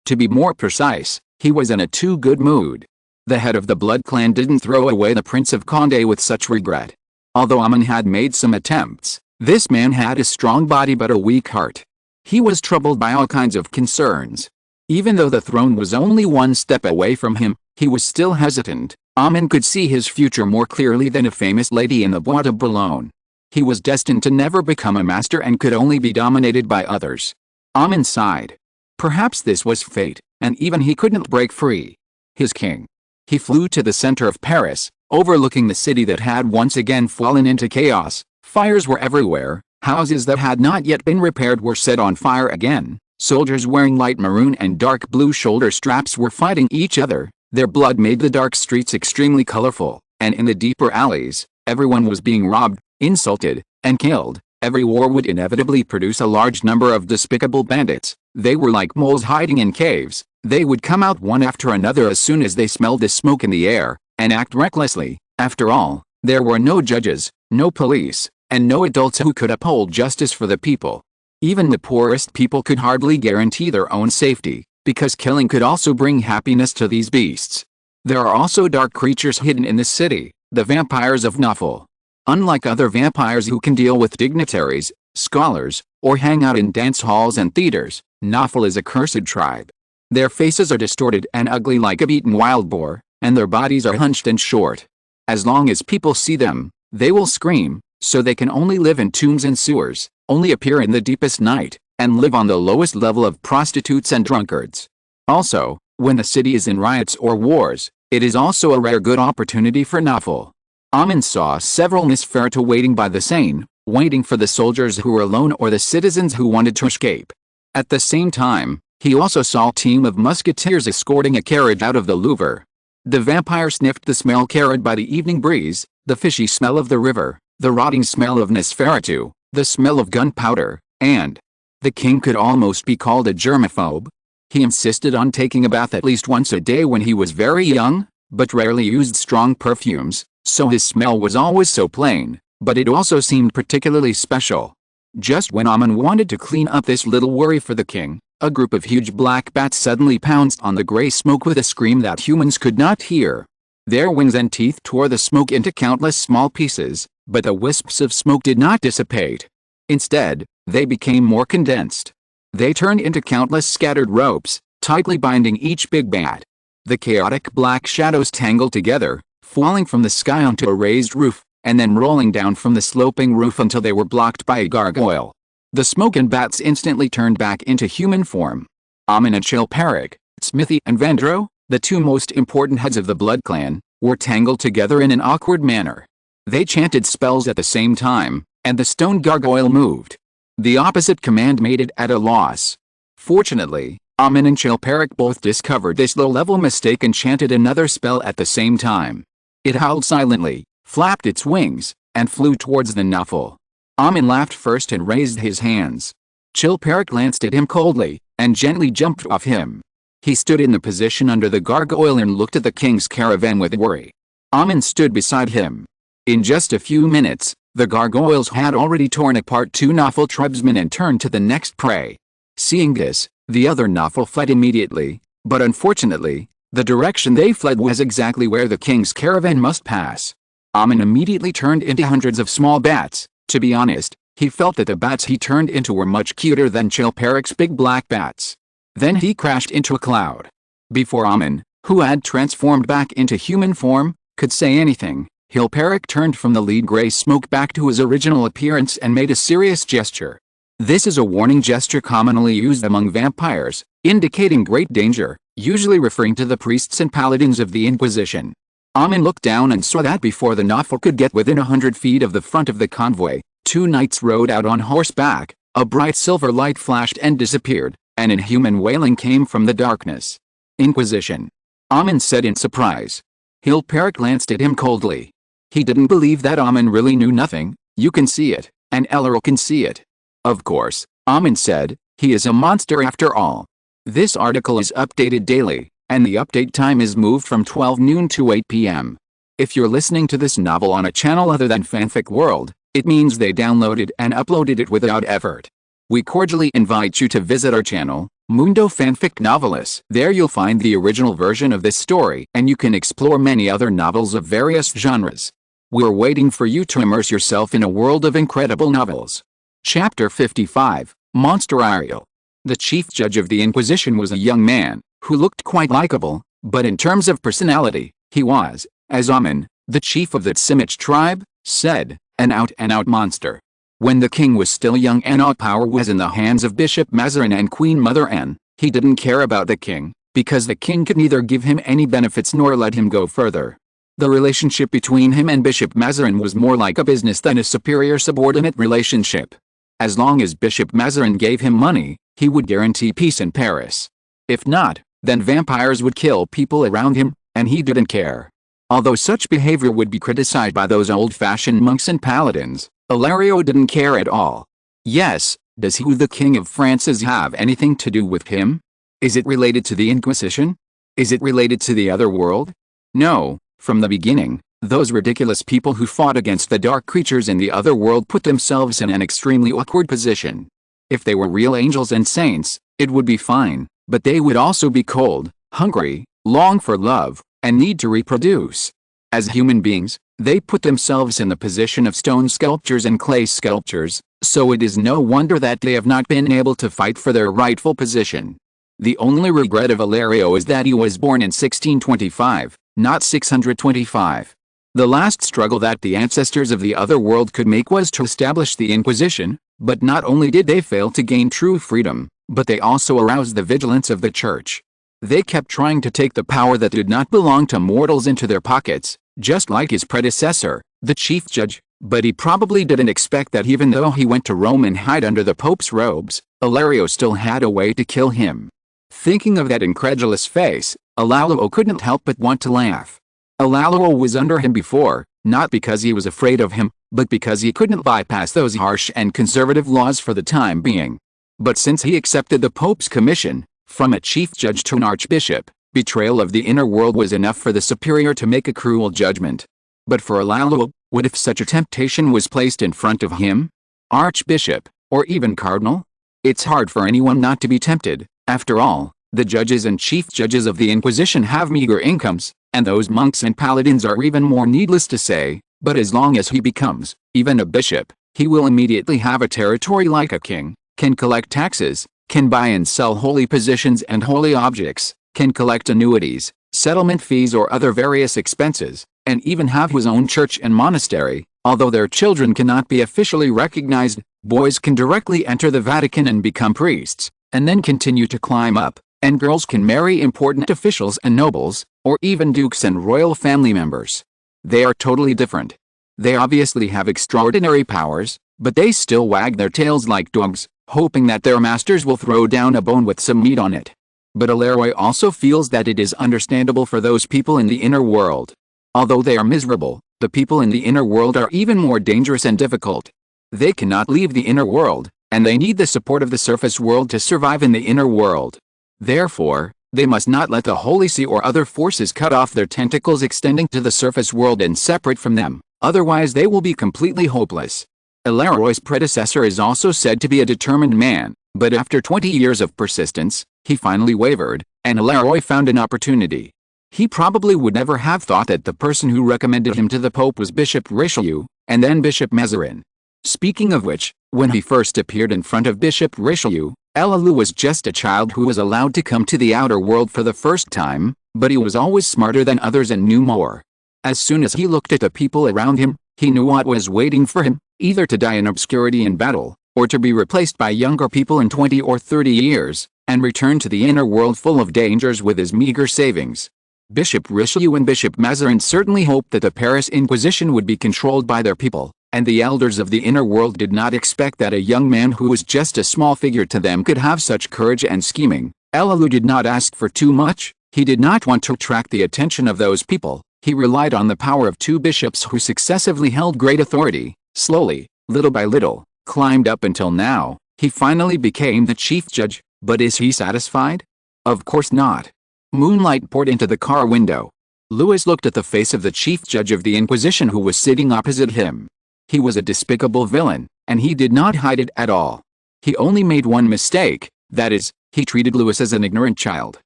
to be more precise, he was in a too good mood. The head of the Blood clan didn't throw away the Prince of Condé with such regret. Although Amin had made some attempts, this man had a strong body but a weak heart. He was troubled by all kinds of concerns. Even though the throne was only one step away from him, he was still hesitant. Amin could see his future more clearly than a famous lady in the Bois de Boulogne. He was destined to never become a master and could only be dominated by others. Amin sighed. Perhaps this was fate, and even he couldn't break free. His king. He flew to the center of Paris, overlooking the city that had once again fallen into chaos. Fires were everywhere, houses that had not yet been repaired were set on fire again, soldiers wearing light maroon and dark blue shoulder straps were fighting each other, their blood made the dark streets extremely colorful, and in the deeper alleys, everyone was being robbed, insulted, and killed. Every war would inevitably produce a large number of despicable bandits. They were like moles hiding in caves. They would come out one after another as soon as they smelled the smoke in the air, and act recklessly. After all, there were no judges, no police, and no adults who could uphold justice for the people. Even the poorest people could hardly guarantee their own safety, because killing could also bring happiness to these beasts. There are also dark creatures hidden in this city, the vampires of Naufle. Unlike other vampires who can deal with dignitaries, scholars, or hang out in dance halls and theaters, Naufle is a cursed tribe. Their faces are distorted and ugly like a beaten wild boar, and their bodies are hunched and short. As long as people see them, they will scream, so they can only live in tombs and sewers, only appear in the deepest night, and live on the lowest level of prostitutes and drunkards. Also, when the city is in riots or wars, it is also a rare good opportunity for Naufle. Amin saw several Nosferatu waiting by the Seine, waiting for the soldiers who were alone or the citizens who wanted to escape. At the same time, he also saw a team of musketeers escorting a carriage out of the Louvre. The vampire sniffed the smell carried by the evening breeze, the fishy smell of the river, the rotting smell of Nosferatu, the smell of gunpowder, and the king could almost be called a germaphobe. He insisted on taking a bath at least once a day when he was very young, but rarely used strong perfumes, so his smell was always so plain, but it also seemed particularly special. Just when Amin wanted to clean up this little worry for the king, a group of huge black bats suddenly pounced on the gray smoke with a scream that humans could not hear. Their wings and teeth tore the smoke into countless small pieces, but the wisps of smoke did not dissipate. Instead, they became more condensed. They turned into countless scattered ropes, tightly binding each big bat. The chaotic black shadows tangled together, falling from the sky onto a raised roof, and then rolling down from the sloping roof until they were blocked by a gargoyle. The smoke and bats instantly turned back into human form. Amin and Chilperic, Smithy and Vendro, the two most important heads of the Blood clan, were tangled together in an awkward manner. They chanted spells at the same time, and the stone gargoyle moved. The opposite command made it at a loss. Fortunately, Amin and Chilperic both discovered this low-level mistake and chanted another spell at the same time. It howled silently, flapped its wings, and flew towards the Naufle. Amin laughed first and raised his hands. Chilperic glanced at him coldly, and gently jumped off him. He stood in the position under the gargoyle and looked at the king's caravan with worry. Amin stood beside him. In just a few minutes, the gargoyles had already torn apart two Naufle tribesmen and turned to the next prey. Seeing this, the other Naufle fled immediately, but unfortunately, the direction they fled was exactly where the king's caravan must pass. Amin immediately turned into hundreds of small bats. To be honest, he felt that the bats he turned into were much cuter than Chilperic's big black bats. Then he crashed into a cloud. Before Amin, who had transformed back into human form, could say anything, Chilperic turned from the lead gray smoke back to his original appearance and made a serious gesture. This is a warning gesture commonly used among vampires, indicating great danger, usually referring to the priests and paladins of the Inquisition. Amin looked down and saw that before the Naufle could get within 100 feet of the front of the convoy, two knights rode out on horseback, a bright silver light flashed and disappeared, and inhuman wailing came from the darkness. Inquisition, Amin said in surprise. Chilperic glanced at him coldly. He didn't believe that Amin really knew nothing. You can see it, and Elro can see it. Of course, Amin said, he is a monster after all. This article is updated daily, and the update time is moved from 12 noon to 8 p.m. If you're listening to this novel on a channel other than Fanfic World, it means they downloaded and uploaded it without effort. We cordially invite you to visit our channel, Mundo Fanfic Novelis. There you'll find the original version of this story, and you can explore many other novels of various genres. We're waiting for you to immerse yourself in a world of incredible novels. Chapter 55, Monsterario. The chief judge of the Inquisition was a young man, who looked quite likable, but in terms of personality, he was, as Amun, the chief of the Tsimich tribe, said, an out-and-out monster. When the king was still young and all power was in the hands of Bishop Mazarin and Queen Mother Anne, he didn't care about the king, because the king could neither give him any benefits nor let him go further. The relationship between him and Bishop Mazarin was more like a business than a superior-subordinate relationship. As long as Bishop Mazarin gave him money, he would guarantee peace in Paris. If not, then vampires would kill people around him, and he didn't care. Although such behavior would be criticized by those old-fashioned monks and paladins, Ilario didn't care at all. Yes, does he, the King of France, have anything to do with him? Is it related to the Inquisition? Is it related to the other world? No, from the beginning, those ridiculous people who fought against the dark creatures in the other world put themselves in an extremely awkward position. If they were real angels and saints, it would be fine, but they would also be cold, hungry, long for love, and need to reproduce. As human beings, they put themselves in the position of stone sculptures and clay sculptures, so it is no wonder that they have not been able to fight for their rightful position. The only regret of Ilario is that he was born in 1625, not 625. The last struggle that the ancestors of the other world could make was to establish the Inquisition, but not only did they fail to gain true freedom, but they also aroused the vigilance of the Church. They kept trying to take the power that did not belong to mortals into their pockets, just like his predecessor, the chief judge, but he probably didn't expect that even though he went to Rome and hid under the Pope's robes, Ilario still had a way to kill him. Thinking of that incredulous face, Ilario couldn't help but want to laugh. Ilario was under him before, not because he was afraid of him, but because he couldn't bypass those harsh and conservative laws for the time being. But since he accepted the Pope's commission, from a chief judge to an archbishop, betrayal of the inner world was enough for the superior to make a cruel judgment. But for Ilario, what if such a temptation was placed in front of him? Archbishop, or even cardinal? It's hard for anyone not to be tempted. After all, the judges and chief judges of the Inquisition have meager incomes, and those monks and paladins are even more, needless to say, but as long as he becomes, even a bishop, he will immediately have a territory like a king, can collect taxes, can buy and sell holy positions and holy objects, can collect annuities, settlement fees or other various expenses, and even have his own church and monastery. Although their children cannot be officially recognized, boys can directly enter the Vatican and become priests, and then continue to climb up, and girls can marry important officials and nobles, or even dukes and royal family members. They are totally different. They obviously have extraordinary powers, but they still wag their tails like dogs, hoping that their masters will throw down a bone with some meat on it. But Ilario also feels that it is understandable for those people in the inner world. Although they are miserable, the people in the inner world are even more dangerous and difficult. They cannot leave the inner world, and they need the support of the surface world to survive in the inner world. Therefore, they must not let the Holy See or other forces cut off their tentacles extending to the surface world and separate from them, otherwise they will be completely hopeless. Ilario's predecessor is also said to be a determined man, but after 20 years of persistence, he finally wavered, and Ilario found an opportunity. He probably would never have thought that the person who recommended him to the Pope was Bishop Richelieu, and then Bishop Mazarin. Speaking of which, when he first appeared in front of Bishop Richelieu, Ilario was just a child who was allowed to come to the outer world for the first time, but he was always smarter than others and knew more. As soon as he looked at the people around him, he knew what was waiting for him, either to die in obscurity in battle, or to be replaced by younger people in 20 or 30 years, and return to the inner world full of dangers with his meager savings. Bishop Richelieu and Bishop Mazarin certainly hoped that the Paris Inquisition would be controlled by their people, and the elders of the inner world did not expect that a young man who was just a small figure to them could have such courage and scheming. Ilario did not ask for too much. He did not want to attract the attention of those people. He relied on the power of two bishops who successively held great authority. Slowly, little by little, climbed up until now, he finally became the chief judge. But is he satisfied? Of course not. Moonlight poured into the car window. Louis looked at the face of the chief judge of the Inquisition who was sitting opposite him. He was a despicable villain, and he did not hide it at all. He only made one mistake, that is, he treated Louis as an ignorant child.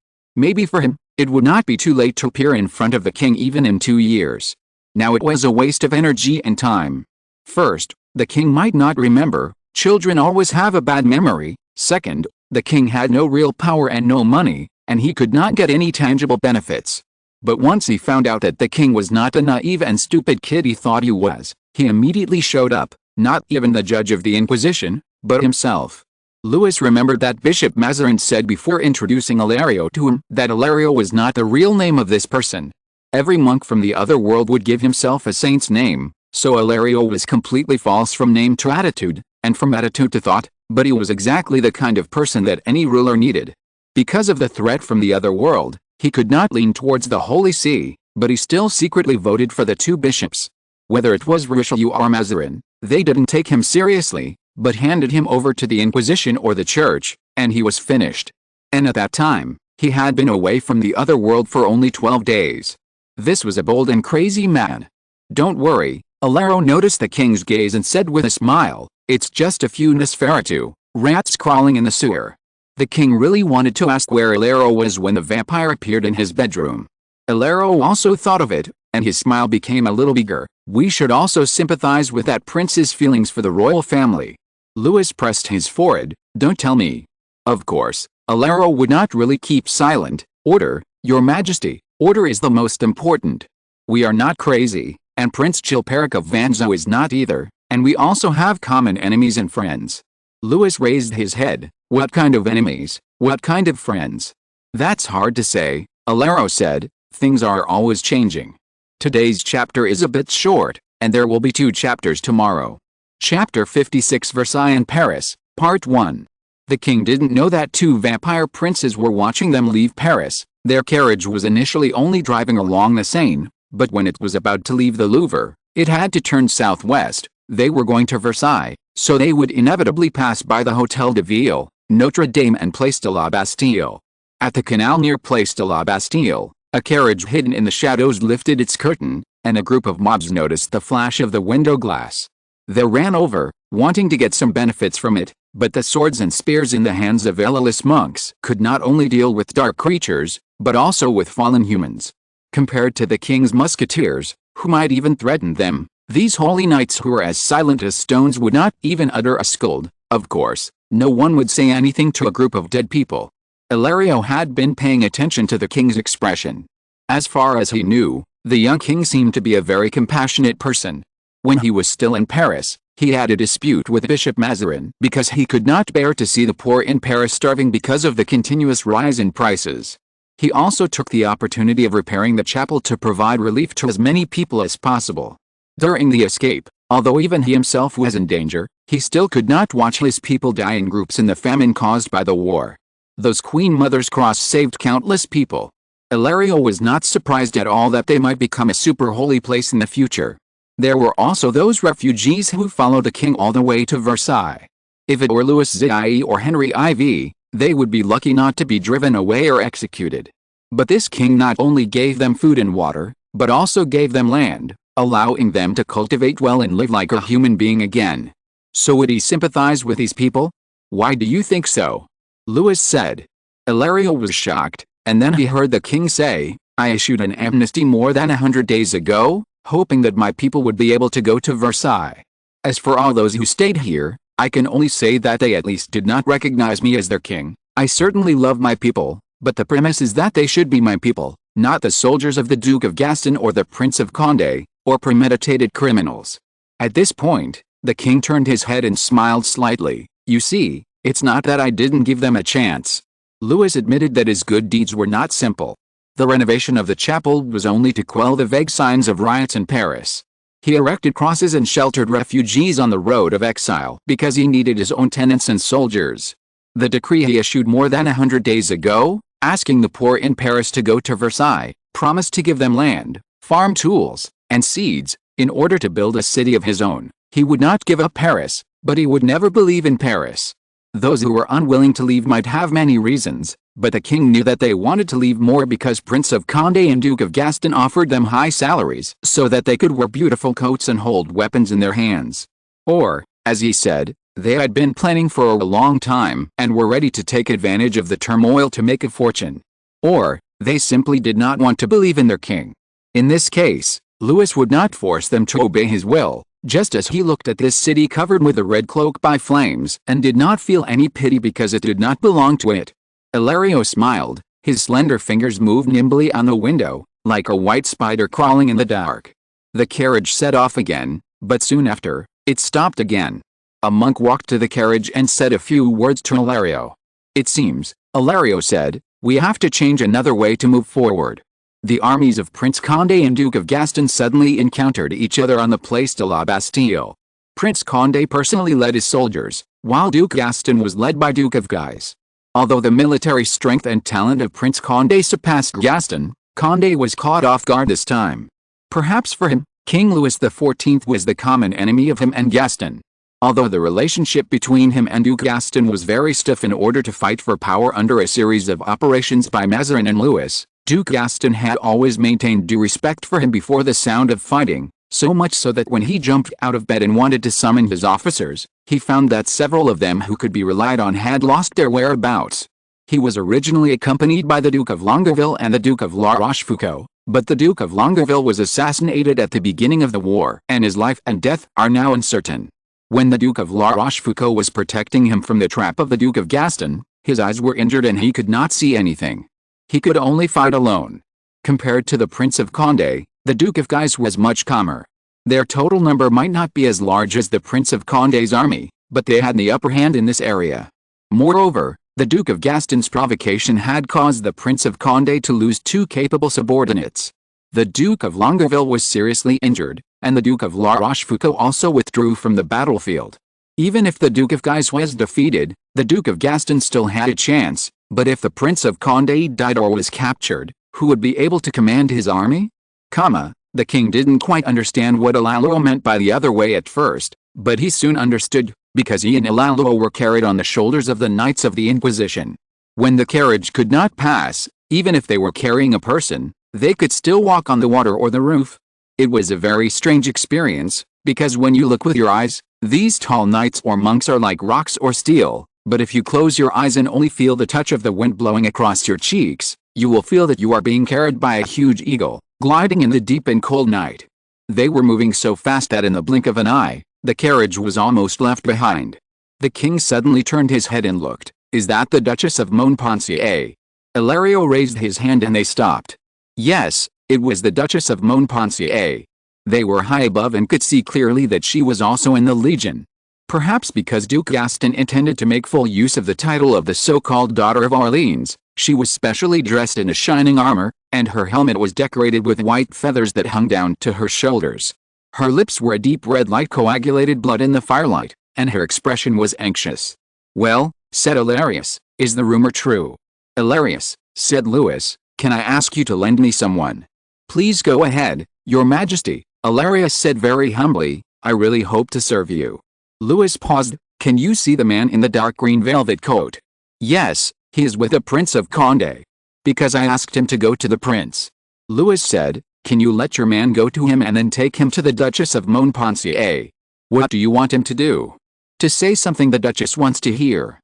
Maybe for him, it would not be too late to appear in front of the king even in 2 years. Now it was a waste of energy and time. First, the king might not remember. Children always have a bad memory. Second, the king had no real power and no money, and he could not get any tangible benefits. But once he found out that the king was not the naive and stupid kid he thought he was, he immediately showed up, not even the judge of the Inquisition, but himself. Louis remembered that Bishop Mazarin said before introducing Ilario to him that Ilario was not the real name of this person. Every monk from the other world would give himself a saint's name, so Ilario was completely false from name to attitude, and from attitude to thought, but he was exactly the kind of person that any ruler needed. Because of the threat from the other world, he could not lean towards the Holy See, but he still secretly voted for the 2 bishops. Whether it was Richelieu or Mazarin, they didn't take him seriously, but handed him over to the Inquisition or the Church, and he was finished. And at that time, he had been away from the other world for only 12 days. This was a bold and crazy man. Don't worry, Ilario noticed the king's gaze and said with a smile, it's just a few Nosferatu, rats crawling in the sewer. The king really wanted to ask where Ilario was when the vampire appeared in his bedroom. Ilario also thought of it, and his smile became a little bigger. We should also sympathize with that prince's feelings for the royal family. Louis pressed his forehead. Don't tell me. Of course, Ilario would not really keep silent. Order, Your Majesty, order is the most important. We are not crazy, and Prince Chilperic of Vanzo is not either, and we also have common enemies and friends. Louis raised his head. What kind of enemies? What kind of friends? That's hard to say, Ilario said. Things are always changing. Today's chapter is a bit short, and there will be 2 chapters tomorrow. Chapter 56 Versailles and Paris, Part 1. The king didn't know that 2 vampire princes were watching them leave Paris. Their carriage was initially only driving along the Seine, but when it was about to leave the Louvre, it had to turn southwest. They were going to Versailles, so they would inevitably pass by the Hôtel de Ville, Notre Dame and Place de la Bastille. At the canal near Place de la Bastille, a carriage hidden in the shadows lifted its curtain, and a group of mobs noticed the flash of the window glass. They ran over, wanting to get some benefits from it, but the swords and spears in the hands of villaless monks could not only deal with dark creatures, but also with fallen humans. Compared to the king's musketeers, who might even threaten them, these holy knights who were as silent as stones would not even utter a scold. Of course, no one would say anything to a group of dead people. Ilario had been paying attention to the king's expression. As far as he knew, the young king seemed to be a very compassionate person. When he was still in Paris, he had a dispute with Bishop Mazarin because he could not bear to see the poor in Paris starving because of the continuous rise in prices. He also took the opportunity of repairing the chapel to provide relief to as many people as possible. During the escape, although even he himself was in danger, he still could not watch his people die in groups in the famine caused by the war. Those Queen Mother's cross saved countless people. Ilario was not surprised at all that they might become a super holy place in the future. There were also those refugees who followed the king all the way to Versailles. If it were Louis XIV or Henry IV, they would be lucky not to be driven away or executed. But this king not only gave them food and water, but also gave them land, allowing them to cultivate well and live like a human being again. So would he sympathize with these people? Why do you think so? Louis said. Ilario was shocked, and then he heard the king say, I issued an amnesty more than 100 days ago, hoping that my people would be able to go to Versailles. As for all those who stayed here, I can only say that they at least did not recognize me as their king. I certainly love my people, but the premise is that they should be my people, not the soldiers of the Duke of Gaston or the Prince of Condé, or premeditated criminals. At this point, the king turned his head and smiled slightly. You see, it's not that I didn't give them a chance. Louis admitted that his good deeds were not simple. The renovation of the chapel was only to quell the vague signs of riots in Paris. He erected crosses and sheltered refugees on the road of exile because he needed his own tenants and soldiers. The decree he issued more than 100 days ago, asking the poor in Paris to go to Versailles, promised to give them land, farm tools, and seeds, in order to build a city of his own. He would not give up Paris, but he would never believe in Paris. Those who were unwilling to leave might have many reasons, but the king knew that they wanted to leave more because Prince of Condé and Duke of Gaston offered them high salaries so that they could wear beautiful coats and hold weapons in their hands. Or, as he said, they had been planning for a long time and were ready to take advantage of the turmoil to make a fortune. Or, they simply did not want to believe in their king. In this case, Louis would not force them to obey his will, just as he looked at this city covered with a red cloak by flames and did not feel any pity because it did not belong to it. Hilario smiled, his slender fingers moved nimbly on the window, like a white spider crawling in the dark. The carriage set off again, but soon after, it stopped again. A monk walked to the carriage and said a few words to Hilario. "It seems," Hilario said, "we have to change another way to move forward." The armies of Prince Condé and Duke of Gaston suddenly encountered each other on the Place de la Bastille. Prince Condé personally led his soldiers, while Duke Gaston was led by Duke of Guise. Although the military strength and talent of Prince Condé surpassed Gaston, Condé was caught off guard this time. Perhaps for him, King Louis XIV was the common enemy of him and Gaston. Although the relationship between him and Duke Gaston was very stiff in order to fight for power under a series of operations by Mazarin and Louis, Duke Gaston had always maintained due respect for him before the sound of fighting, so much so that when he jumped out of bed and wanted to summon his officers, he found that several of them who could be relied on had lost their whereabouts. He was originally accompanied by the Duke of Longueville and the Duke of La Rochefoucauld, but the Duke of Longueville was assassinated at the beginning of the war and his life and death are now uncertain. When the Duke of La Rochefoucauld was protecting him from the trap of the Duke of Gaston, his eyes were injured and he could not see anything. He could only fight alone. Compared to the Prince of Condé, the Duke of Guise was much calmer. Their total number might not be as large as the Prince of Condé's army, but they had the upper hand in this area. Moreover, the Duke of Gaston's provocation had caused the Prince of Condé to lose two capable subordinates. The Duke of Longueville was seriously injured, and the Duke of La Rochefoucauld also withdrew from the battlefield. Even if the Duke of Guise was defeated, the Duke of Gaston still had a chance, but if the Prince of Condé died or was captured, who would be able to command his army? The king didn't quite understand what Hilario meant by the other way at first, but he soon understood, because he and Hilario were carried on the shoulders of the Knights of the Inquisition. When the carriage could not pass, even if they were carrying a person, they could still walk on the water or the roof. It was a very strange experience, because when you look with your eyes, these tall knights or monks are like rocks or steel, but if you close your eyes and only feel the touch of the wind blowing across your cheeks, you will feel that you are being carried by a huge eagle, gliding in the deep and cold night. They were moving so fast that in the blink of an eye, the carriage was almost left behind. The king suddenly turned his head and looked. "Is that the Duchess of Montpensier?" Hilario raised his hand and they stopped. Yes, it was the Duchess of Montpensier. They were high above and could see clearly that she was also in the Legion. Perhaps because Duke Gaston intended to make full use of the title of the so-called Daughter of Orleans, she was specially dressed in a shining armor, and her helmet was decorated with white feathers that hung down to her shoulders. Her lips were a deep red like coagulated blood in the firelight, and her expression was anxious. "Well," said Hilarius, "is the rumor true?" "Hilarius," said Louis, "can I ask you to lend me someone?" "Please go ahead, Your Majesty," Hilarius said very humbly, "I really hope to serve you." Louis paused. "Can you see the man in the dark green velvet coat?" "Yes, he is with the Prince of Condé." "Because I asked him to go to the prince." Louis said, "Can you let your man go to him and then take him to the Duchess of Montpensier?" "What do you want him to do?" "To say something the Duchess wants to hear.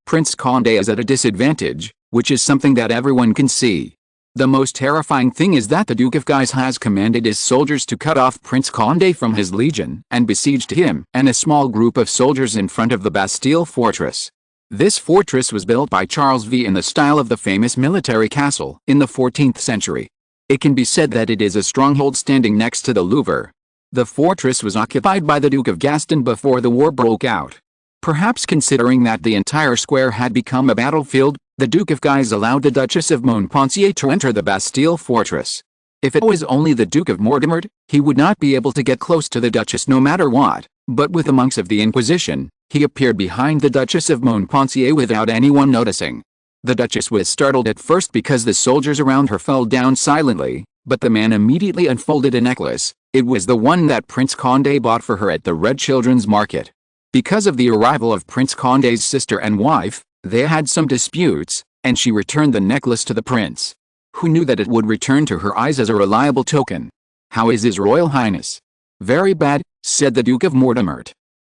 Prince Condé is at a disadvantage, which is something that everyone can see. The most terrifying thing is that the Duke of Guise has commanded his soldiers to cut off Prince Condé from his legion and besieged him and a small group of soldiers in front of the Bastille fortress. This fortress was built by Charles V in the style of the famous military castle in the 14th century. It can be said that it is a stronghold standing next to the Louvre. The fortress was occupied by the Duke of Gaston before the war broke out. Perhaps considering that the entire square had become a battlefield, the Duke of Guise allowed the Duchess of Montpensier to enter the Bastille fortress. If it was only the Duke of Mortemart, he would not be able to get close to the Duchess no matter what, but with the monks of the Inquisition, he appeared behind the Duchess of Montpensier without anyone noticing. The Duchess was startled at first because the soldiers around her fell down silently, but the man immediately unfolded a necklace. It was the one that Prince Condé bought for her at the Red Children's Market. Because of the arrival of Prince Condé's sister and wife, they had some disputes, and she returned the necklace to the prince, who knew that it would return to her eyes as a reliable token. "How is His Royal Highness?" "Very bad," said the Duke of Mortimer.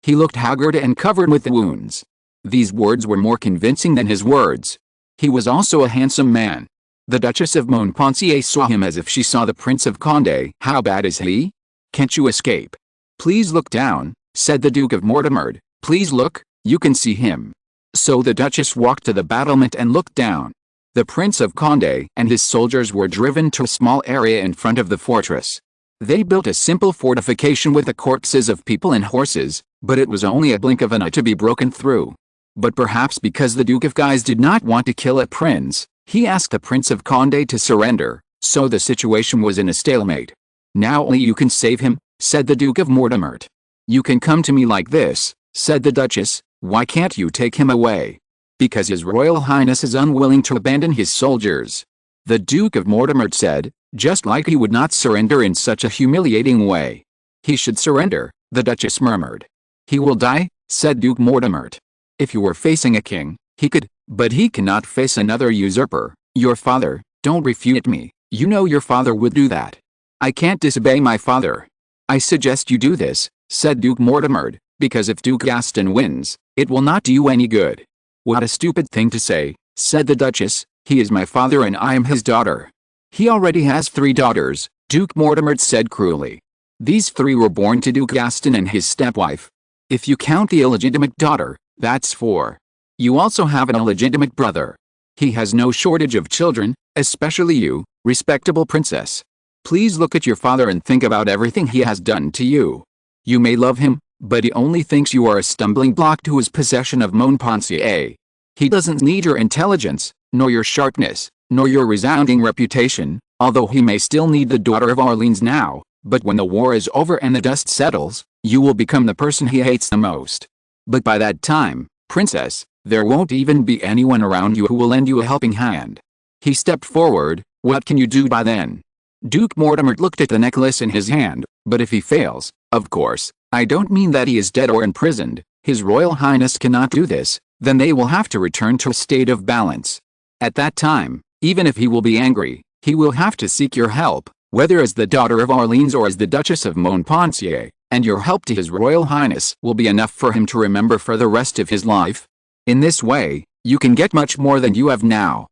He looked haggard and covered with wounds. These words were more convincing than his words. He was also a handsome man. The Duchess of Montpensier saw him as if she saw the Prince of Condé. "How bad is he? Can't you escape?" "Please look down," said the Duke of Mortimer. "Please look, you can see him." So the Duchess walked to the battlement and looked down. The Prince of Condé and his soldiers were driven to a small area in front of the fortress. They built a simple fortification with the corpses of people and horses, but it was only a blink of an eye to be broken through. But perhaps because the Duke of Guise did not want to kill a prince, he asked the Prince of Condé to surrender, so the situation was in a stalemate. "Now only you can save him," said the Duke of Mortimer. "You can come to me like this," said the Duchess. "Why can't you take him away?" "Because His Royal Highness is unwilling to abandon his soldiers," the Duke of Mortimer said, just like he would not surrender in such a humiliating way. "He should surrender," the Duchess murmured. "He will die," said Duke Mortimer. "If you were facing a king, he could, but he cannot face another usurper. Your father." "Don't refute me, you know your father would do that." "I can't disobey my father." "I suggest you do this," said Duke Mortimer, "because if Duke Gaston wins, it will not do you any good." "What a stupid thing to say," said the Duchess. "He is my father and I am his daughter." "He already has 3 daughters," Duke Mortimer said cruelly. "These 3 were born to Duke Gaston and his stepwife. If you count the illegitimate daughter, that's 4. You also have an illegitimate brother. He has no shortage of children, especially you, respectable princess. Please look at your father and think about everything he has done to you. You may love him, but he only thinks you are a stumbling block to his possession of Montpensier. He doesn't need your intelligence, nor your sharpness, nor your resounding reputation, although he may still need the daughter of Orleans now, but when the war is over and the dust settles, you will become the person he hates the most. But by that time, princess, there won't even be anyone around you who will lend you a helping hand." He stepped forward. "What can you do by then?" Duke Mortimer looked at the necklace in his hand. "But if he fails, of course, I don't mean that he is dead or imprisoned, His Royal Highness cannot do this, then they will have to return to a state of balance. At that time, even if he will be angry, he will have to seek your help, whether as the daughter of Orleans or as the Duchess of Montpensier, and your help to His Royal Highness will be enough for him to remember for the rest of his life. In this way, you can get much more than you have now.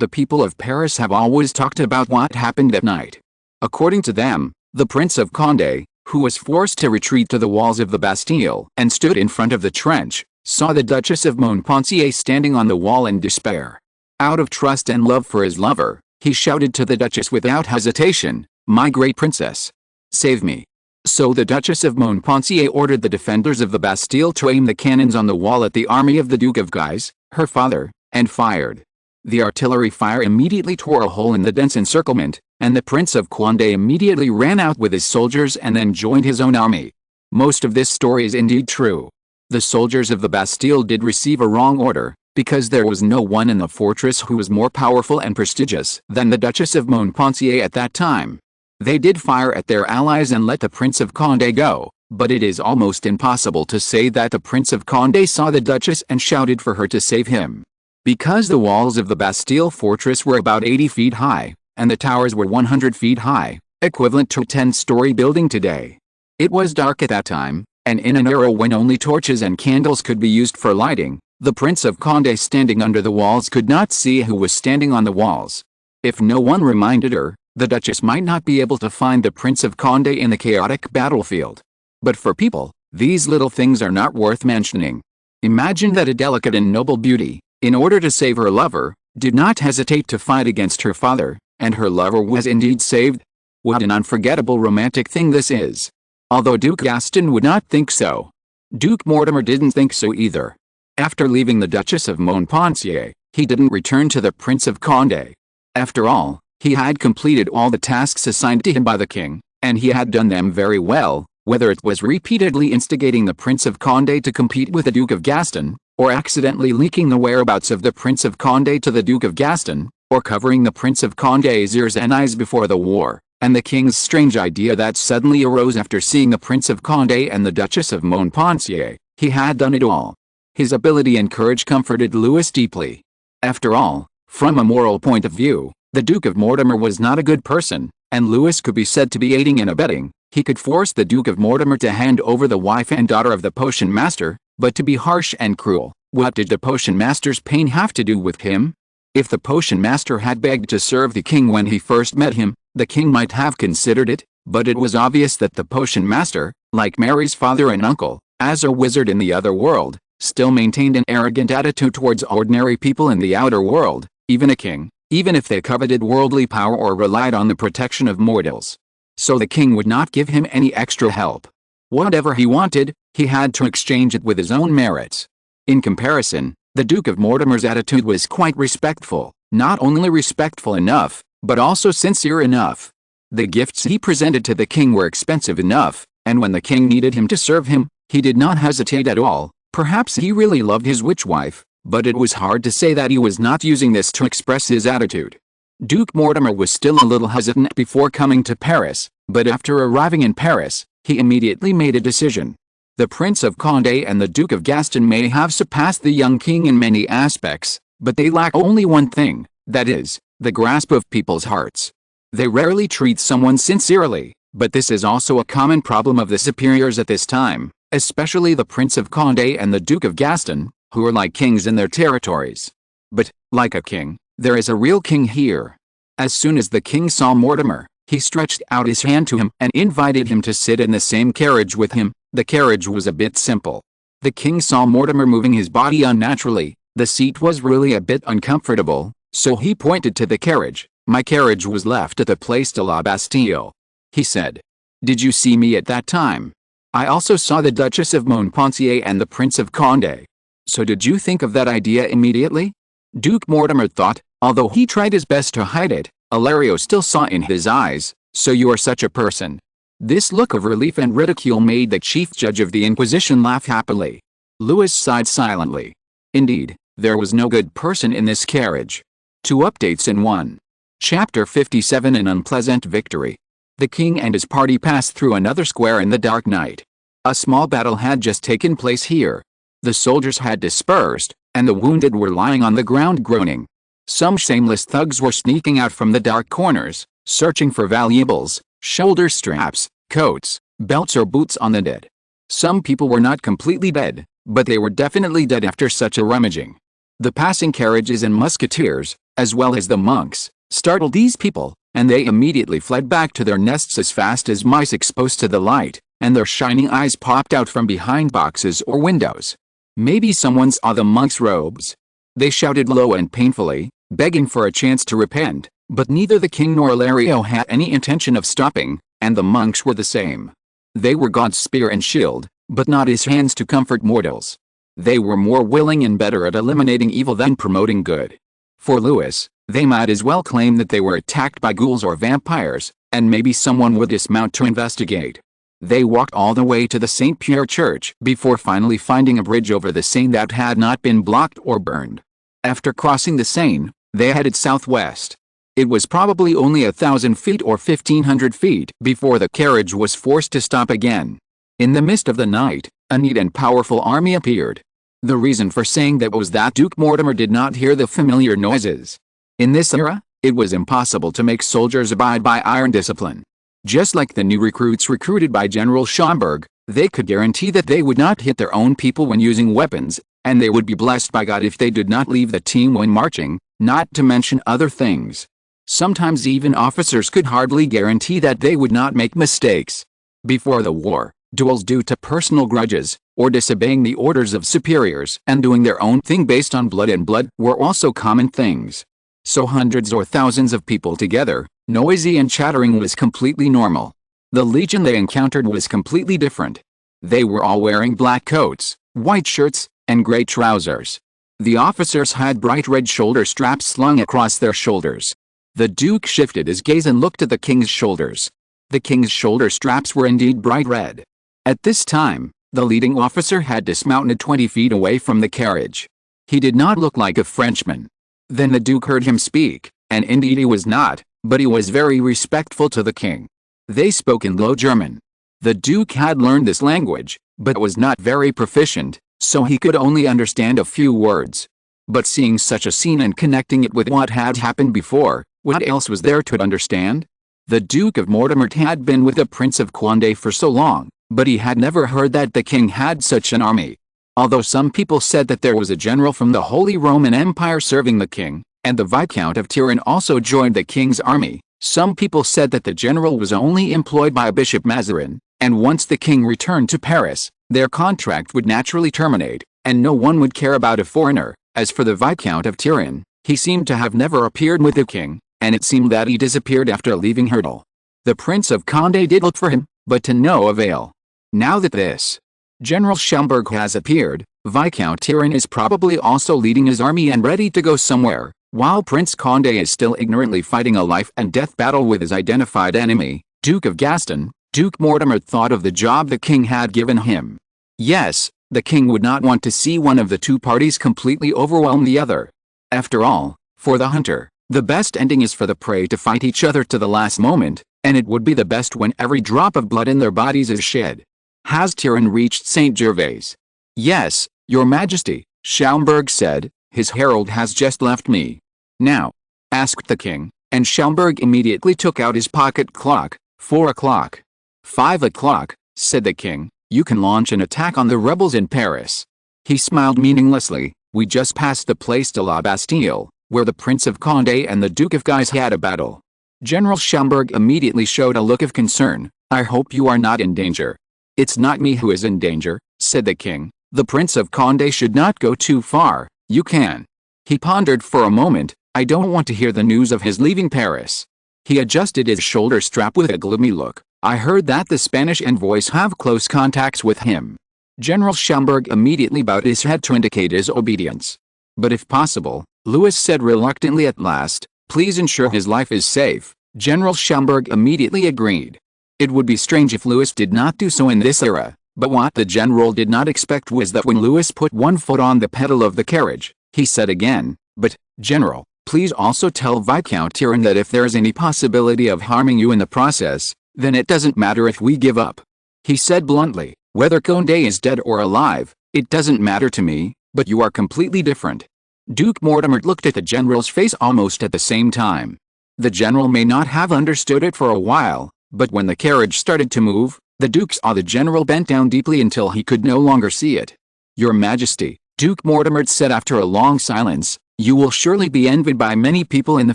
The people of Paris have always talked about what happened that night. According to them, the Prince of Condé, who was forced to retreat to the walls of the Bastille and stood in front of the trench, saw the Duchess of Montpensier standing on the wall in despair. Out of trust and love for his lover, he shouted to the Duchess without hesitation, "My great princess, save me." So the Duchess of Montpensier ordered the defenders of the Bastille to aim the cannons on the wall at the army of the Duke of Guise, her father, and fired. The artillery fire immediately tore a hole in the dense encirclement, and the Prince of Condé immediately ran out with his soldiers and then joined his own army. Most of this story is indeed true. The soldiers of the Bastille did receive a wrong order, because there was no one in the fortress who was more powerful and prestigious than the Duchess of Montpensier at that time. They did fire at their allies and let the Prince of Condé go, but it is almost impossible to say that the Prince of Condé saw the Duchess and shouted for her to save him. Because the walls of the Bastille fortress were about 80 feet high, and the towers were 100 feet high, equivalent to a 10-story building today. It was dark at that time, and in an era when only torches and candles could be used for lighting, the Prince of Condé standing under the walls could not see who was standing on the walls. If no one reminded her, the Duchess might not be able to find the Prince of Condé in the chaotic battlefield. But for people, these little things are not worth mentioning. Imagine that a delicate and noble beauty, in order to save her lover, did not hesitate to fight against her father, and her lover was indeed saved. What an unforgettable romantic thing this is. Although Duke Gaston would not think so. Duke Mortimer didn't think so either. After leaving the Duchess of Montpensier, he didn't return to the Prince of Condé. After all, he had completed all the tasks assigned to him by the king, and he had done them very well, whether it was repeatedly instigating the Prince of Condé to compete with the Duke of Gaston, or accidentally leaking the whereabouts of the Prince of Condé to the Duke of Gaston, or covering the Prince of Condé's ears and eyes before the war. and the king's strange idea that suddenly arose after seeing the Prince of Condé and the Duchess of Montpensier. He had done it all. His ability and courage comforted Louis deeply. After all, from a moral point of view, the Duke of Mortimer was not a good person, and Louis could be said to be aiding and abetting. He could force the Duke of Mortimer to hand over the wife and daughter of the potion master, but to be harsh and cruel. What did the potion master's pain have to do with him? If the potion master had begged to serve the king when he first met him, the king might have considered it, but it was obvious that the potion master, like Mary's father and uncle, as a wizard in the other world, still maintained an arrogant attitude towards ordinary people in the outer world, even a king, even if they coveted worldly power or relied on the protection of mortals. So the king would not give him any extra help. Whatever he wanted, he had to exchange it with his own merits. In comparison, the Duke of Mortimer's attitude was quite respectful, not only respectful enough, but also sincere enough. The gifts he presented to the king were expensive enough, and when the king needed him to serve him, he did not hesitate at all. Perhaps he really loved his witch wife, but it was hard to say that he was not using this to express his attitude. Duke Mortimer was still a little hesitant before coming to Paris, but after arriving in Paris, he immediately made a decision. The Prince of Condé and the Duke of Gaston may have surpassed the young king in many aspects, but they lack only one thing, that is, the grasp of people's hearts. They rarely treat someone sincerely, but this is also a common problem of the superiors at this time, especially the Prince of Condé and the Duke of Gaston, who are like kings in their territories. But, like a king, there is a real king here. As soon as the king saw Mortimer, he stretched out his hand to him and invited him to sit in the same carriage with him. The carriage was a bit simple. The king saw Mortimer moving his body unnaturally. The seat was really a bit uncomfortable, so he pointed to the carriage. "My carriage was left at the Place de la Bastille," he said. "Did you see me at that time? I also saw the Duchess of Montpensier and the Prince of Condé. So did you think of that idea immediately?" Duke Mortimer thought, although he tried his best to hide it. Alario still saw in his eyes, "So you are such a person." This look of relief and ridicule made the chief judge of the Inquisition laugh happily. Louis sighed silently. Indeed, there was no good person in this carriage. 2 updates in 1. Chapter 57 An Unpleasant Victory. The king and his party passed through another square in the dark night. A small battle had just taken place here. The soldiers had dispersed, and the wounded were lying on the ground groaning. Some shameless thugs were sneaking out from the dark corners, searching for valuables, shoulder straps, coats, belts or boots on the dead. Some people were not completely dead, but they were definitely dead after such a rummaging. The passing carriages and musketeers, as well as the monks, startled these people, and they immediately fled back to their nests as fast as mice exposed to the light, and their shining eyes popped out from behind boxes or windows. Maybe someone saw the monks' robes. They shouted low and painfully, begging for a chance to repent, but neither the king nor Alario had any intention of stopping, and the monks were the same. They were God's spear and shield, but not his hands to comfort mortals. They were more willing and better at eliminating evil than promoting good. For Louis, they might as well claim that they were attacked by ghouls or vampires, and maybe someone would dismount to investigate. They walked all the way to the St. Pierre Church before finally finding a bridge over the Seine that had not been blocked or burned. After crossing the Seine, they headed southwest. It was probably only 1,000 feet or 1,500 feet before the carriage was forced to stop again. In the mist of the night, a neat and powerful army appeared. The reason for saying that was that Duke Mortimer did not hear the familiar noises. In this era, it was impossible to make soldiers abide by iron discipline. Just like the new recruits recruited by General Schomberg, they could guarantee that they would not hit their own people when using weapons, and they would be blessed by God if they did not leave the team when marching, not to mention other things. Sometimes even officers could hardly guarantee that they would not make mistakes. Before the war, duels due to personal grudges, or disobeying the orders of superiors and doing their own thing based on blood and blood were also common things. So hundreds or thousands of people together, noisy and chattering was completely normal. The legion they encountered was completely different. They were all wearing black coats, white shirts, and gray trousers. The officers had bright red shoulder straps slung across their shoulders. The Duke shifted his gaze and looked at the king's shoulders. The king's shoulder straps were indeed bright red. At this time, the leading officer had dismounted 20 feet away from the carriage. He did not look like a Frenchman. Then the Duke heard him speak, and indeed he was not. but he was very respectful to the king. They spoke in Low German. The Duke had learned this language, but was not very proficient, so he could only understand a few words. But seeing such a scene and connecting it with what had happened before, what else was there to understand? The Duke of Mortimer had been with the Prince of Condé for so long, but he had never heard that the king had such an army. Although some people said that there was a general from the Holy Roman Empire serving the king, and the Viscount of Turin also joined the king's army, some people said that the general was only employed by Bishop Mazarin, and once the king returned to Paris, their contract would naturally terminate, and no one would care about a foreigner. As for the Viscount of Turin, he seemed to have never appeared with the king, and it seemed that he disappeared after leaving Hurdle. The Prince of Condé did look for him, but to no avail. Now that this General Schomberg has appeared, Viscount Turin is probably also leading his army and ready to go somewhere, while Prince Condé is still ignorantly fighting a life-and-death battle with his identified enemy, Duke of Gaston. Duke Mortimer thought of the job the king had given him. Yes, the king would not want to see one of the two parties completely overwhelm the other. After all, for the hunter, the best ending is for the prey to fight each other to the last moment, and it would be the best when every drop of blood in their bodies is shed. Has Turin reached St. Gervais? Yes, your majesty, Schomberg said, his herald has just left me. Now? Asked the king, and Schomberg immediately took out his pocket clock. 4 o'clock. 5 o'clock, said the king, you can launch an attack on the rebels in Paris. He smiled meaninglessly. We just passed the Place de la Bastille, where the Prince of Condé and the Duke of Guise had a battle. General Schomberg immediately showed a look of concern. I hope you are not in danger. It's not me who is in danger, said the king. The Prince of Condé should not go too far. You can. He pondered for a moment. I don't want to hear the news of his leaving Paris. He adjusted his shoulder strap with a gloomy look. I heard that the Spanish envoys have close contacts with him. General Schomberg immediately bowed his head to indicate his obedience. But if possible, Louis said reluctantly at last, please ensure his life is safe. General Schomberg immediately agreed. It would be strange if Louis did not do so in this era, but what the general did not expect was that when Louis put one foot on the pedal of the carriage, he said again, but, General, please also tell Viscount Turin that if there is any possibility of harming you in the process, then it doesn't matter if we give up. He said bluntly, whether Condé is dead or alive, it doesn't matter to me, but you are completely different. Duke Mortimer looked at the general's face almost at the same time. The general may not have understood it for a while, but when the carriage started to move, the Duke saw the general bent down deeply until he could no longer see it. Your Majesty, Duke Mortimer said after a long silence, you will surely be envied by many people in the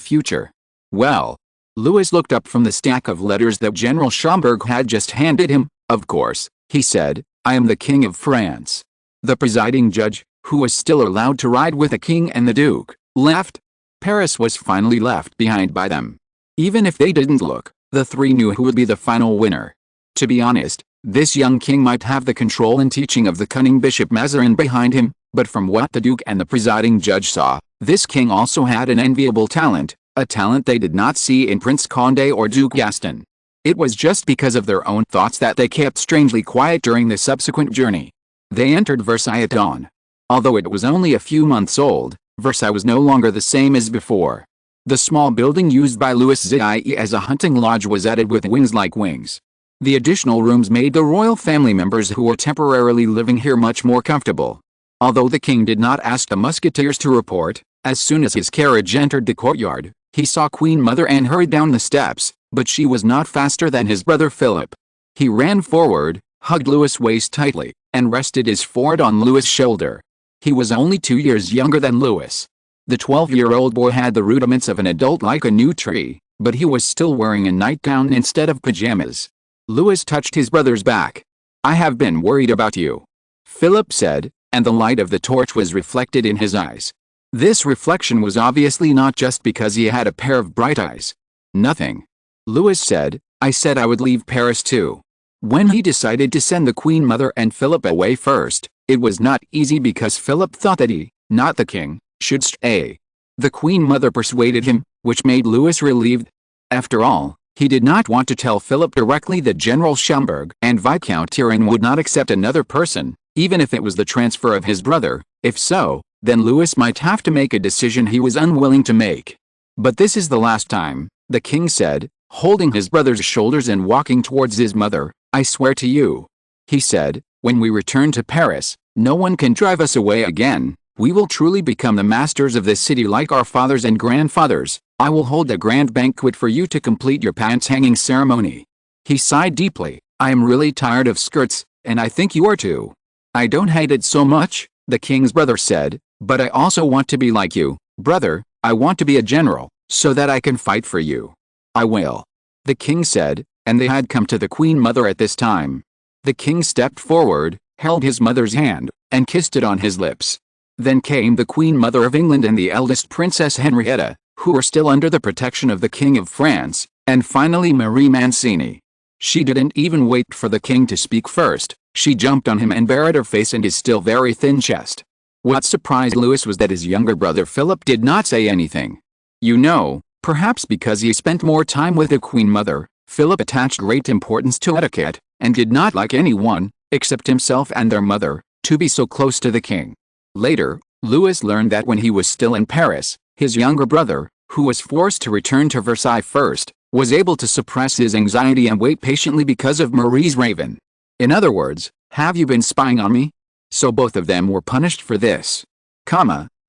future. Well, Louis looked up from the stack of letters that General Schomberg had just handed him. Of course, he said, I am the King of France. The presiding judge, who was still allowed to ride with the king and the Duke, left. Paris was finally left behind by them. Even if they didn't look, the three knew who would be the final winner. To be honest, this young king might have the control and teaching of the cunning Bishop Mazarin behind him, but from what the Duke and the presiding judge saw, this king also had an enviable talent, a talent they did not see in Prince Condé or Duke Gaston. It was just because of their own thoughts that they kept strangely quiet during the subsequent journey. They entered Versailles at dawn. Although it was only a few months old, Versailles was no longer the same as before. The small building used by Louis XIV as a hunting lodge was added with wings like wings. The additional rooms made the royal family members who were temporarily living here much more comfortable. Although the king did not ask the musketeers to report, as soon as his carriage entered the courtyard, he saw Queen Mother Anne hurry down the steps, but she was not faster than his brother Philip. He ran forward, hugged Louis' waist tightly, and rested his forehead on Louis' shoulder. He was only 2 years younger than Louis. The 12-year-old boy had the rudiments of an adult like a new tree, but he was still wearing a nightgown instead of pajamas. Louis touched his brother's back. I have been worried about you, Philip said, and the light of the torch was reflected in his eyes. This reflection was obviously not just because he had a pair of bright eyes. Nothing. Louis said, I said I would leave Paris too. When he decided to send the Queen Mother and Philip away first, it was not easy because Philip thought that he, not the king, should stay. The Queen Mother persuaded him, which made Louis relieved. After all, he did not want to tell Philip directly that General Schomberg and Viscount Turin would not accept another person, even if it was the transfer of his brother. If so, then Louis might have to make a decision he was unwilling to make. But this is the last time, The king said, holding his brother's shoulders and walking towards his mother. I swear to you, he said, when we return to Paris, no one can drive us away again. We will truly become the masters of this city like our fathers and grandfathers. I will hold a grand banquet for you to complete your pants-hanging ceremony. He sighed deeply. I am really tired of skirts, and I think you are too. I don't hate it so much, the king's brother said, but I also want to be like you, brother. I want to be a general, so that I can fight for you. I will, the king said, and they had come to the queen mother at this time. The king stepped forward, held his mother's hand, and kissed it on his lips. Then came the Queen Mother of England and the eldest Princess Henrietta, who were still under the protection of the King of France, and finally Marie Mancini. She didn't even wait for the king to speak first. She jumped on him and bared her face and his still very thin chest. What surprised Louis was that his younger brother Philip did not say anything. You know, perhaps because he spent more time with the Queen Mother, Philip attached great importance to etiquette, and did not like anyone, except himself and their mother, to be so close to the king. Later, Louis learned that when he was still in Paris, his younger brother, who was forced to return to Versailles first, was able to suppress his anxiety and wait patiently because of Marie's raven. In other words, have you been spying on me? So both of them were punished for this.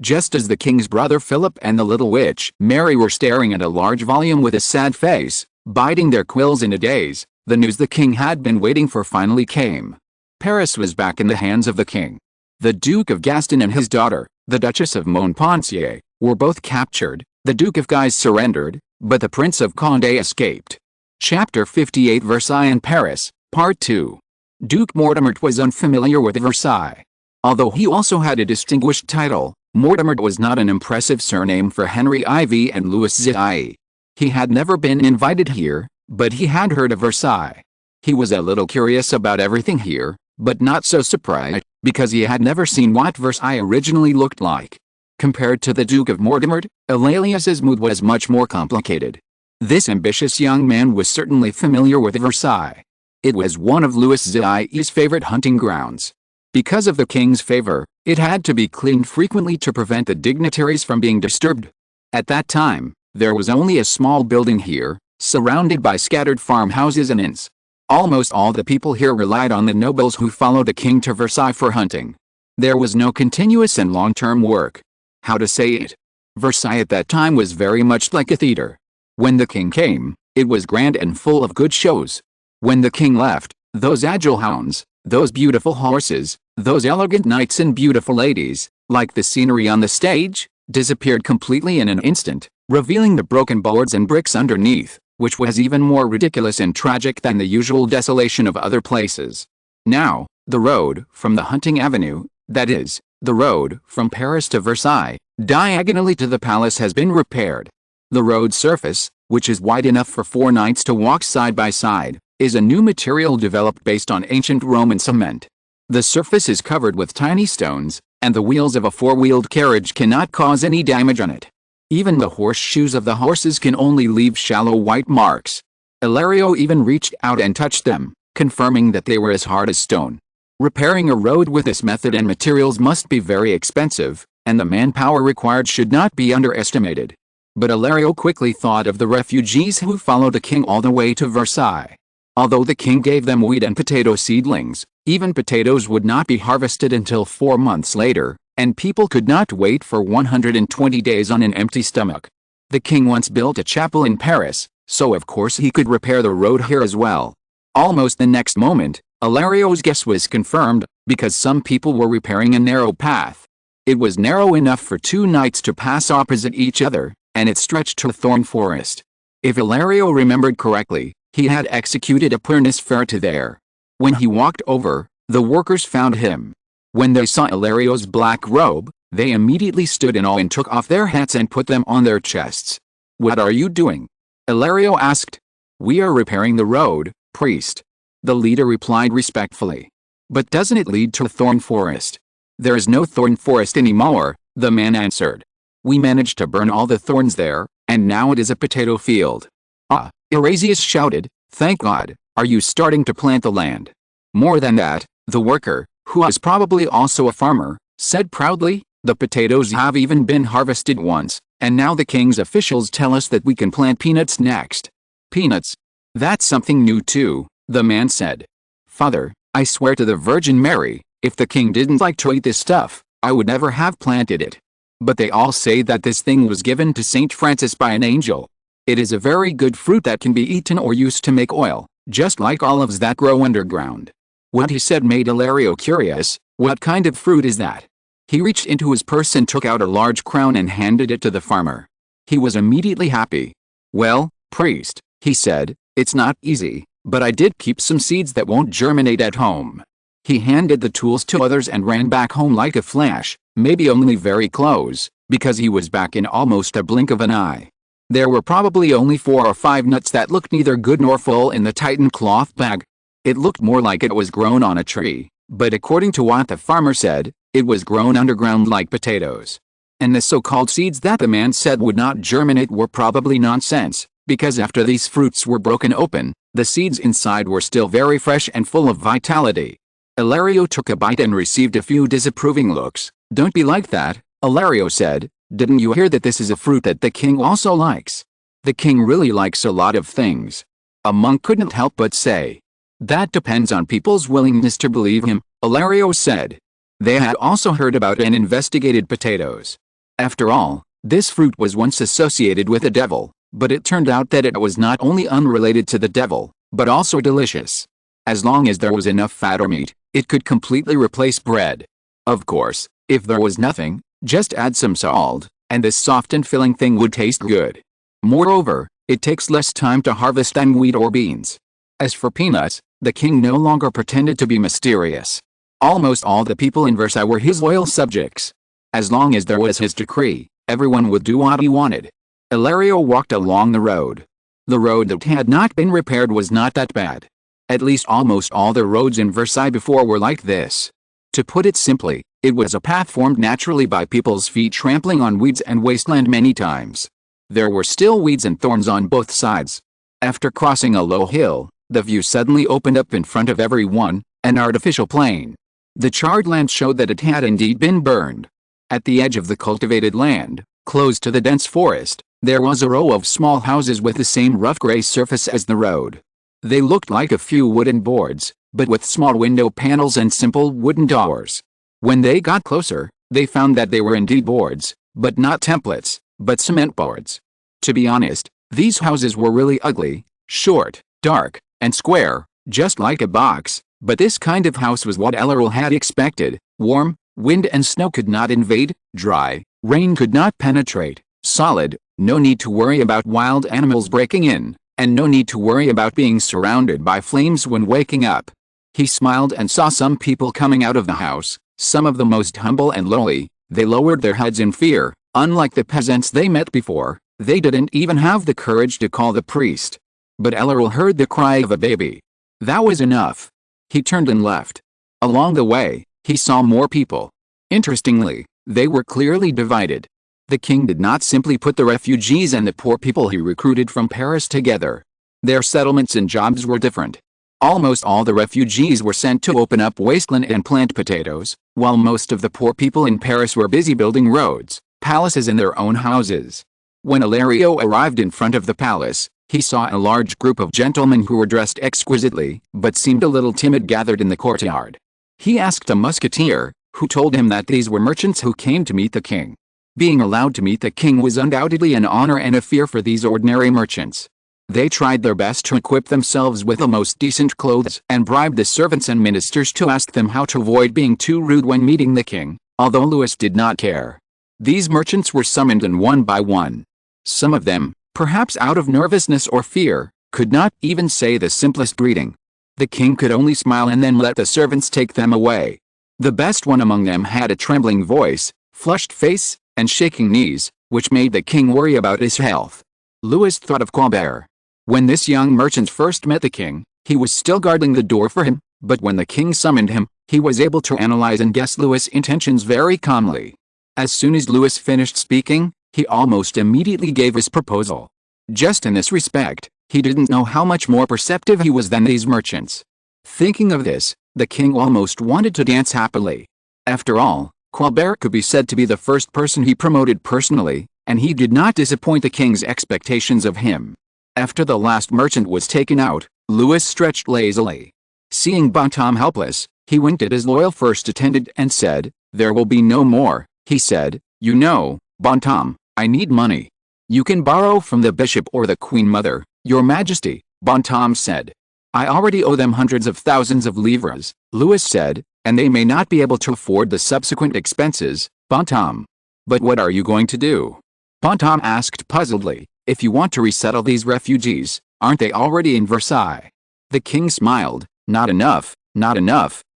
Just as the king's brother Philip and the little witch Mary were staring at a large volume with a sad face, biting their quills in a daze, the news the king had been waiting for finally came. Paris was back in the hands of the king. The Duke of Gaston and his daughter, the Duchess of Montpensier, were both captured. The Duke of Guise surrendered, but the Prince of Condé escaped. Chapter 58 Versailles and Paris, Part 2. Duke Mortimer was unfamiliar with Versailles. Although he also had a distinguished title, Mortimer was not an impressive surname for Henry IV and Louis XIV. He had never been invited here, but he had heard of Versailles. He was a little curious about everything here, but not so surprised, because he had never seen what Versailles originally looked like. Compared to the Duke of Mortimer, Eulalius's mood was much more complicated. This ambitious young man was certainly familiar with Versailles. It was one of Louis XIV's favorite hunting grounds. Because of the king's favor, it had to be cleaned frequently to prevent the dignitaries from being disturbed. At that time, there was only a small building here, surrounded by scattered farmhouses and inns. Almost all the people here relied on the nobles who followed the king to Versailles for hunting. There was no continuous and long-term work. How to say it? Versailles at that time was very much like a theater. When the king came, it was grand and full of good shows. When the king left, those agile hounds, those beautiful horses, those elegant knights and beautiful ladies, like the scenery on the stage, disappeared completely in an instant, revealing the broken boards and bricks underneath, which was even more ridiculous and tragic than the usual desolation of other places. Now, the road from the hunting avenue, that is, the road from Paris to Versailles, diagonally to the palace has been repaired. The road surface, which is wide enough for 4 knights to walk side by side, is a new material developed based on ancient Roman cement. The surface is covered with tiny stones, and the wheels of a 4-wheeled carriage cannot cause any damage on it. Even the horseshoes of the horses can only leave shallow white marks. Ilario even reached out and touched them, confirming that they were as hard as stone. Repairing a road with this method and materials must be very expensive, and the manpower required should not be underestimated. But Ilario quickly thought of the refugees who followed the king all the way to Versailles. Although the king gave them wheat and potato seedlings, even potatoes would not be harvested until 4 months later, and people could not wait for 120 days on an empty stomach. The king once built a chapel in Paris, so of course he could repair the road here as well. Almost the next moment, Ilario's guess was confirmed, because some people were repairing a narrow path. It was narrow enough for 2 knights to pass opposite each other, and it stretched to a thorn forest. If Ilario remembered correctly, he had executed a pernis ferita there. When he walked over, the workers found him. When they saw Ilario's black robe, they immediately stood in awe and took off their hats and put them on their chests. "What are you doing?" Ilario asked. "We are repairing the road, priest." The leader replied respectfully. "But doesn't it lead to a thorn forest?" "There is no thorn forest anymore," the man answered. "We managed to burn all the thorns there, and now it is a potato field." "Ah," Erasius shouted, "thank God, are you starting to plant the land?" "More than that," the worker, who was probably also a farmer, said proudly, "the potatoes have even been harvested once, And now the king's officials tell us that we can plant peanuts next. Peanuts? That's something new too, the man said. Father, I swear to the Virgin Mary, if the king didn't like to eat this stuff, I would never have planted it. But they all say that this thing was given to Saint Francis by an angel. It is a very good fruit that can be eaten or used to make oil, just like olives that grow underground. What he said made Ilario curious. What kind of fruit is that? He reached into his purse and took out a large crown and handed it to the farmer. He was immediately happy. Well, priest, he said, it's not easy, but I did keep some seeds that won't germinate at home. He handed the tools to others and ran back home like a flash, maybe only very close, because he was back in almost a blink of an eye. There were probably only 4 or 5 nuts that looked neither good nor full in the tightened cloth bag. It looked more like it was grown on a tree, but according to what the farmer said, it was grown underground like potatoes. And the so-called seeds that the man said would not germinate were probably nonsense, because after these fruits were broken open, the seeds inside were still very fresh and full of vitality. Ilario took a bite and received a few disapproving looks. Don't be like that, Ilario said. Didn't you hear that this is a fruit that the king also likes? The king really likes a lot of things. A monk couldn't help but say. That depends on people's willingness to believe him, Ilario said. They had also heard about and investigated potatoes. After all, this fruit was once associated with the devil, but it turned out that it was not only unrelated to the devil, but also delicious. As long as there was enough fat or meat, it could completely replace bread. Of course, if there was nothing, just add some salt, and this soft and filling thing would taste good. Moreover, it takes less time to harvest than wheat or beans. As for peanuts, the king no longer pretended to be mysterious. Almost all the people in Versailles were his loyal subjects. As long as there was his decree, everyone would do what he wanted. Ilario walked along the road. The road that had not been repaired was not that bad. At least almost all the roads in Versailles before were like this. To put it simply, it was a path formed naturally by people's feet trampling on weeds and wasteland many times. There were still weeds and thorns on both sides. After crossing a low hill, the view suddenly opened up in front of everyone, an artificial plain. The charred land showed that it had indeed been burned. At the edge of the cultivated land, close to the dense forest, there was a row of small houses with the same rough gray surface as the road. They looked like a few wooden boards, but with small window panels and simple wooden doors. When they got closer, they found that they were indeed boards, but not templates, but cement boards. To be honest, these houses were really ugly, short, dark, and square, just like a box, but this kind of house was what Ilario had expected. Warm, wind and snow could not invade, dry, rain could not penetrate, solid, no need to worry about wild animals breaking in, and no need to worry about being surrounded by flames when waking up. He smiled and saw some people coming out of the house, some of the most humble and lowly. They lowered their heads in fear. Unlike the peasants they met before, they didn't even have the courage to call the priest. But Ilario heard the cry of a baby. That was enough. He turned and left. Along the way, he saw more people. Interestingly, they were clearly divided. The king did not simply put the refugees and the poor people he recruited from Paris together. Their settlements and jobs were different. Almost all the refugees were sent to open up wasteland and plant potatoes, while most of the poor people in Paris were busy building roads, palaces and their own houses. When Ilario arrived in front of the palace, he saw a large group of gentlemen who were dressed exquisitely, but seemed a little timid gathered in the courtyard. He asked a musketeer, who told him that these were merchants who came to meet the king. Being allowed to meet the king was undoubtedly an honor and a fear for these ordinary merchants. They tried their best to equip themselves with the most decent clothes and bribed the servants and ministers to ask them how to avoid being too rude when meeting the king, although Louis did not care. These merchants were summoned and one by one. Some of them, perhaps out of nervousness or fear, could not even say the simplest greeting. The king could only smile and then let the servants take them away. The best one among them had a trembling voice, flushed face, and shaking knees, which made the king worry about his health. Louis thought of Colbert. When this young merchant first met the king, he was still guarding the door for him, but when the king summoned him, he was able to analyze and guess Louis' intentions very calmly. As soon as Louis finished speaking, he almost immediately gave his proposal. Just in this respect, he didn't know how much more perceptive he was than these merchants. Thinking of this, the king almost wanted to dance happily. After all, Colbert could be said to be the first person he promoted personally, and he did not disappoint the king's expectations of him. After the last merchant was taken out, Louis stretched lazily. Seeing Bonhomme helpless, he winked at his loyal first attendant and said, "There will be no more," he said. "You know, Bonhomme, I need money." "You can borrow from the bishop or the Queen Mother, your majesty," Bonhomme said. "I already owe them hundreds of thousands of livres," Louis said, "and they may not be able to afford the subsequent expenses, Bonhomme." "But what are you going to do?" Bonhomme asked puzzledly. "If you want to resettle these refugees, aren't they already in Versailles?" The king smiled. "Not enough,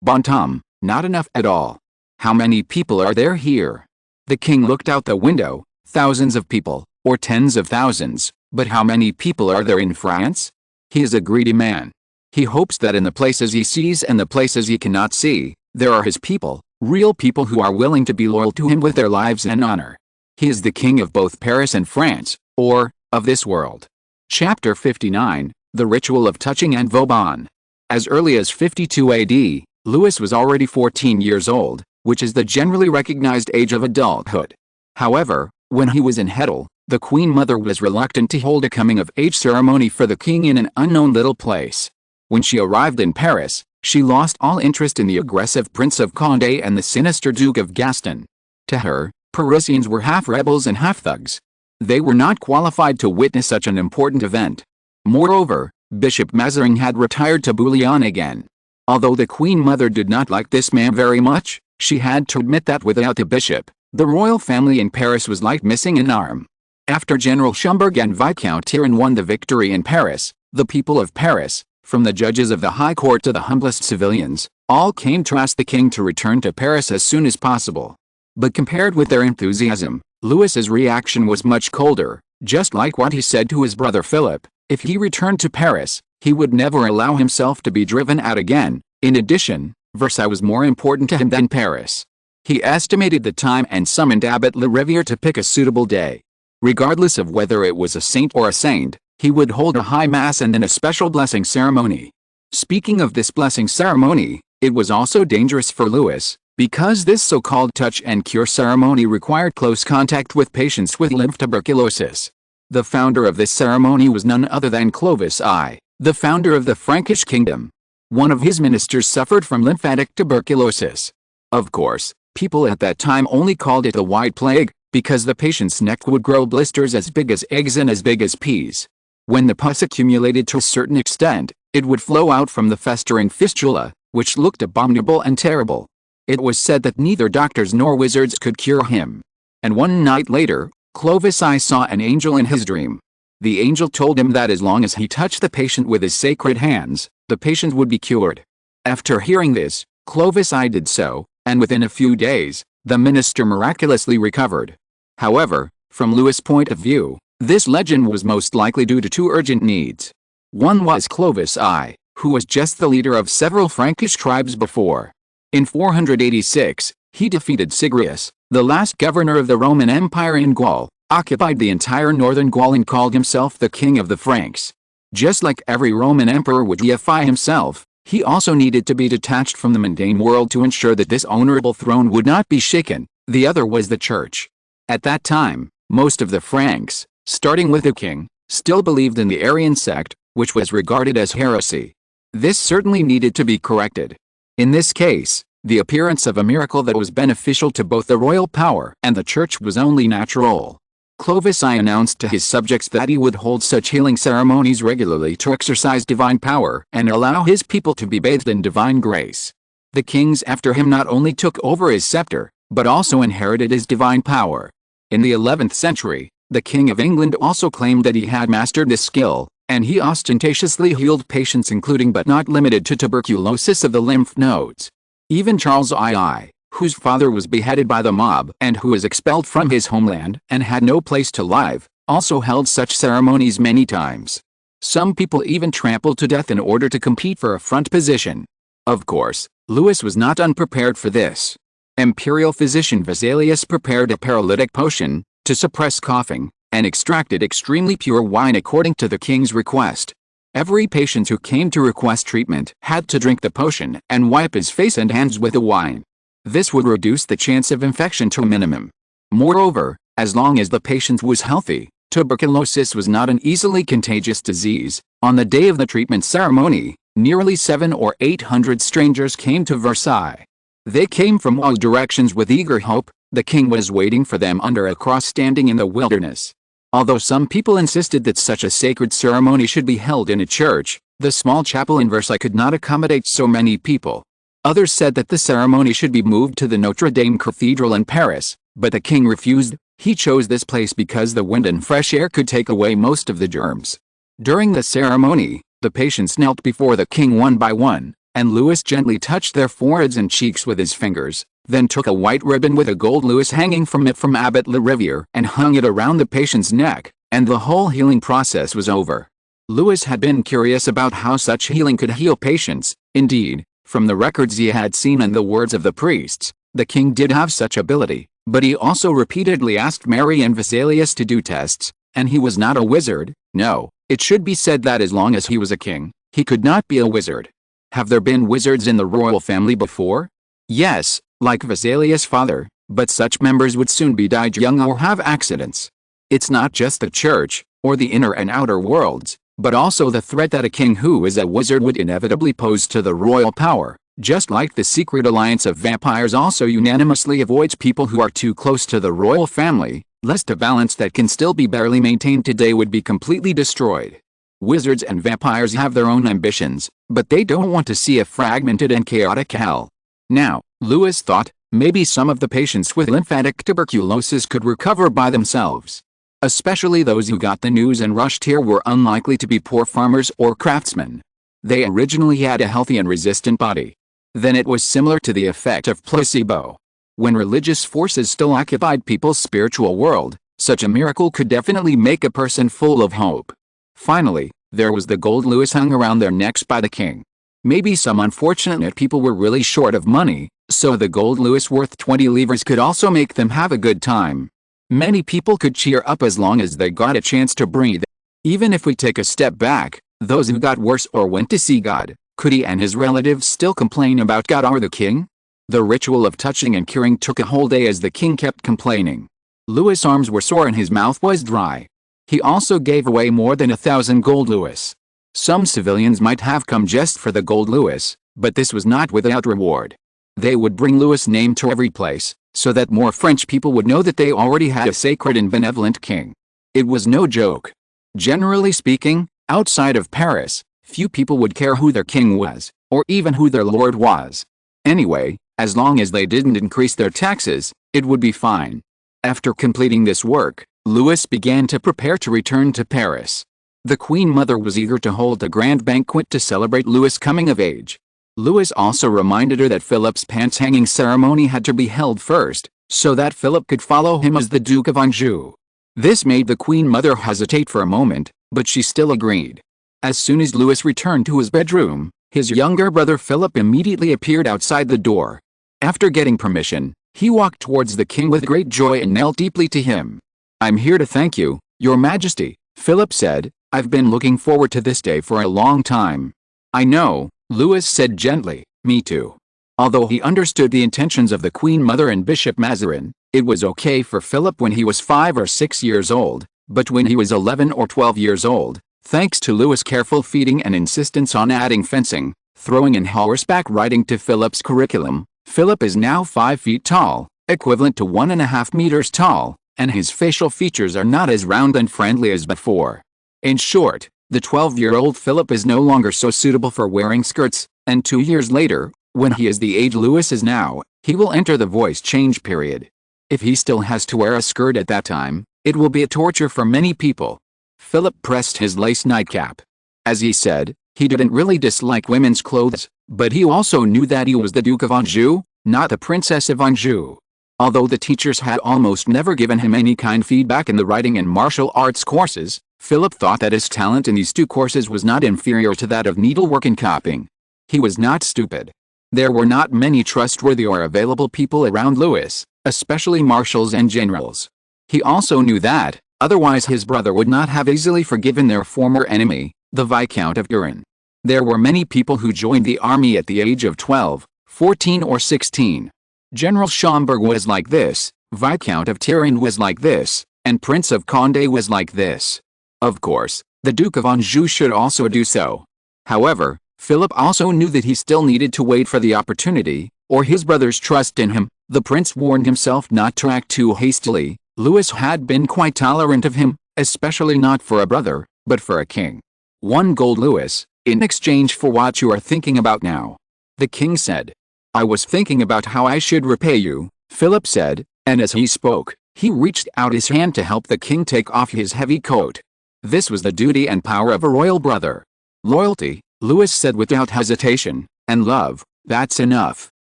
Bonhomme, not enough at all." "How many people are there here?" The king looked out the window. "Thousands of people, or tens of thousands, but how many people are there in France?" He is a greedy man. He hopes that in the places he sees and the places he cannot see, there are his people, real people who are willing to be loyal to him with their lives and honor. He is the king of both Paris and France, or, of this world. Chapter 59, The Ritual of Touching and Vauban. As early as 52 AD, Louis was already 14 years old, which is the generally recognized age of adulthood. However, when he was in Hettel, the Queen Mother was reluctant to hold a coming-of-age ceremony for the king in an unknown little place. When she arrived in Paris, she lost all interest in the aggressive Prince of Condé and the sinister Duke of Gaston. To her, Parisians were half rebels and half thugs. They were not qualified to witness such an important event. Moreover, Bishop Mazarin had retired to Bouillon again. Although the Queen Mother did not like this man very much, she had to admit that without the bishop, the royal family in Paris was like missing an arm. After General Schomberg and Viscount Turenne won the victory in Paris, the people of Paris, from the judges of the High Court to the humblest civilians, all came to ask the king to return to Paris as soon as possible. But compared with their enthusiasm, Louis's reaction was much colder, just like what he said to his brother Philip. If he returned to Paris, he would never allow himself to be driven out again. In addition, Versailles was more important to him than Paris. He estimated the time and summoned Abbot Le Riviere to pick a suitable day. Regardless of whether it was a saint or a saint, he would hold a high mass and then a special blessing ceremony. Speaking of this blessing ceremony, it was also dangerous for Louis, because this so-called touch and cure ceremony required close contact with patients with lymph tuberculosis. The founder of this ceremony was none other than Clovis I, the founder of the Frankish kingdom. One of his ministers suffered from lymphatic tuberculosis. Of course, people at that time only called it the White Plague, because the patient's neck would grow blisters as big as eggs and as big as peas. When the pus accumulated to a certain extent, it would flow out from the festering fistula, which looked abominable and terrible. It was said that neither doctors nor wizards could cure him. And one night later, Clovis I saw an angel in his dream. The angel told him that as long as he touched the patient with his sacred hands, the patient would be cured. After hearing this, Clovis I did so, and within a few days, the minister miraculously recovered. However, from Louis' point of view, this legend was most likely due to two urgent needs. One was Clovis I, who was just the leader of several Frankish tribes before. In 486, he defeated Sigrius, the last governor of the Roman Empire in Gaul, occupied the entire northern Gaul and called himself the King of the Franks. Just like every Roman emperor would deify himself, he also needed to be detached from the mundane world to ensure that this honorable throne would not be shaken. The other was the church. At that time, most of the Franks, starting with the king, still believed in the Arian sect, which was regarded as heresy. This certainly needed to be corrected. In this case, the appearance of a miracle that was beneficial to both the royal power and the church was only natural. Clovis I announced to his subjects that he would hold such healing ceremonies regularly to exercise divine power and allow his people to be bathed in divine grace. The kings after him not only took over his scepter, but also inherited his divine power. In the 11th century, the King of England also claimed that he had mastered this skill, and he ostentatiously healed patients including but not limited to tuberculosis of the lymph nodes. Even Charles II, whose father was beheaded by the mob and who was expelled from his homeland and had no place to live, also held such ceremonies many times. Some people even trampled to death in order to compete for a front position. Of course, Louis was not unprepared for this. Imperial physician Vesalius prepared a paralytic potion to suppress coughing, and extracted extremely pure wine according to the king's request. Every patient who came to request treatment had to drink the potion and wipe his face and hands with the wine. This would reduce the chance of infection to a minimum. Moreover, As long as the patient was healthy, tuberculosis was not an easily contagious disease. On the day of the treatment ceremony, nearly 700 or 800 strangers came to Versailles. They came from all directions with eager hope. The king was waiting for them under a cross standing in the wilderness. Although some people insisted that such a sacred ceremony should be held in a church, the small chapel in Versailles could not accommodate so many people. Others said that the ceremony should be moved to the Notre Dame Cathedral in Paris, but the king refused. He chose this place because the wind and fresh air could take away most of the germs. During the ceremony, the patients knelt before the king one by one, and Louis gently touched their foreheads and cheeks with his fingers, then took a white ribbon with a gold Louis hanging from it from Abbot Le Riviere and hung it around the patient's neck, and the whole healing process was over. Louis had been curious about how such healing could heal patients. Indeed, from the records he had seen and the words of the priests, the king did have such ability, but he also repeatedly asked Mary and Vesalius to do tests, and he was not a wizard. No, it should be said that as long as he was a king, he could not be a wizard. Have there been wizards in the royal family before? Yes, like Vesalius' father, but such members would soon be died young or have accidents. It's not just the church, or the inner and outer worlds, but also the threat that a king who is a wizard would inevitably pose to the royal power, just like the secret alliance of vampires also unanimously avoids people who are too close to the royal family, lest a balance that can still be barely maintained today would be completely destroyed. Wizards and vampires have their own ambitions, but they don't want to see a fragmented and chaotic hell. Now, Louis thought, maybe some of the patients with lymphatic tuberculosis could recover by themselves. Especially those who got the news and rushed here were unlikely to be poor farmers or craftsmen. They originally had a healthy and resistant body. Then it was similar to the effect of placebo. When religious forces still occupied people's spiritual world, such a miracle could definitely make a person full of hope. Finally, there was the gold Louis hung around their necks by the king. Maybe some unfortunate people were really short of money, so the gold Louis worth 20 livres could also make them have a good time. Many people could cheer up as long as they got a chance to breathe. Even if we take a step back, those who got worse or went to see God, could he and his relatives still complain about God or the king? The ritual of touching and curing took a whole day as the king kept complaining. Louis' arms were sore and his mouth was dry. He also gave away more than 1,000 gold Louis. Some civilians might have come just for the gold Louis, but this was not without reward. They would bring Louis' name to every place, so that more French people would know that they already had a sacred and benevolent king. It was no joke. Generally speaking, outside of Paris, few people would care who their king was, or even who their lord was. Anyway, as long as they didn't increase their taxes, it would be fine. After completing this work, Louis began to prepare to return to Paris. The Queen Mother was eager to hold a grand banquet to celebrate Louis' coming of age. Louis also reminded her that Philip's pants-hanging ceremony had to be held first, so that Philip could follow him as the Duke of Anjou. This made the Queen Mother hesitate for a moment, but she still agreed. As soon as Louis returned to his bedroom, his younger brother Philip immediately appeared outside the door. After getting permission, he walked towards the king with great joy and knelt deeply to him. "I'm here to thank you, Your Majesty," Philip said. "I've been looking forward to this day for a long time." "I know," Louis said gently, "me too." Although he understood the intentions of the Queen Mother and Bishop Mazarin, it was okay for Philip when he was 5 or 6 years old, but when he was 11 or 12 years old, thanks to Louis' careful feeding and insistence on adding fencing, throwing and horseback riding to Philip's curriculum, Philip is now 5 feet tall, equivalent to 1.5 meters tall, and his facial features are not as round and friendly as before. In short, the 12-year-old Philip is no longer so suitable for wearing skirts, and 2 years later, when he is the age Louis is now, he will enter the voice change period. If he still has to wear a skirt at that time, it will be a torture for many people. Philip pressed his lace nightcap. As he said, he didn't really dislike women's clothes, but he also knew that he was the Duke of Anjou, not the Princess of Anjou. Although the teachers had almost never given him any kind feedback in the writing and martial arts courses, Philip thought that his talent in these two courses was not inferior to that of needlework and copying. He was not stupid. There were not many trustworthy or available people around Louis, especially marshals and generals. He also knew that, otherwise his brother would not have easily forgiven their former enemy, the Viscount of Guerin. There were many people who joined the army at the age of 12, 14 or 16. General Schomberg was like this. Viscount of Turenne was like this, and Prince of Condé was like this. Of course, the Duke of Anjou should also do so. However, Philip also knew that he still needed to wait for the opportunity, or his brother's trust in him. The prince warned himself not to act too hastily. Louis had been quite tolerant of him, especially not for a brother, but for a king. 1 gold Louis, in exchange for what you are thinking about now. The king said. I was thinking about how I should repay you, Philip said, and as he spoke, he reached out his hand to help the king take off his heavy coat. This was the duty and power of a royal brother. Loyalty, Louis said without hesitation, and love, that's enough.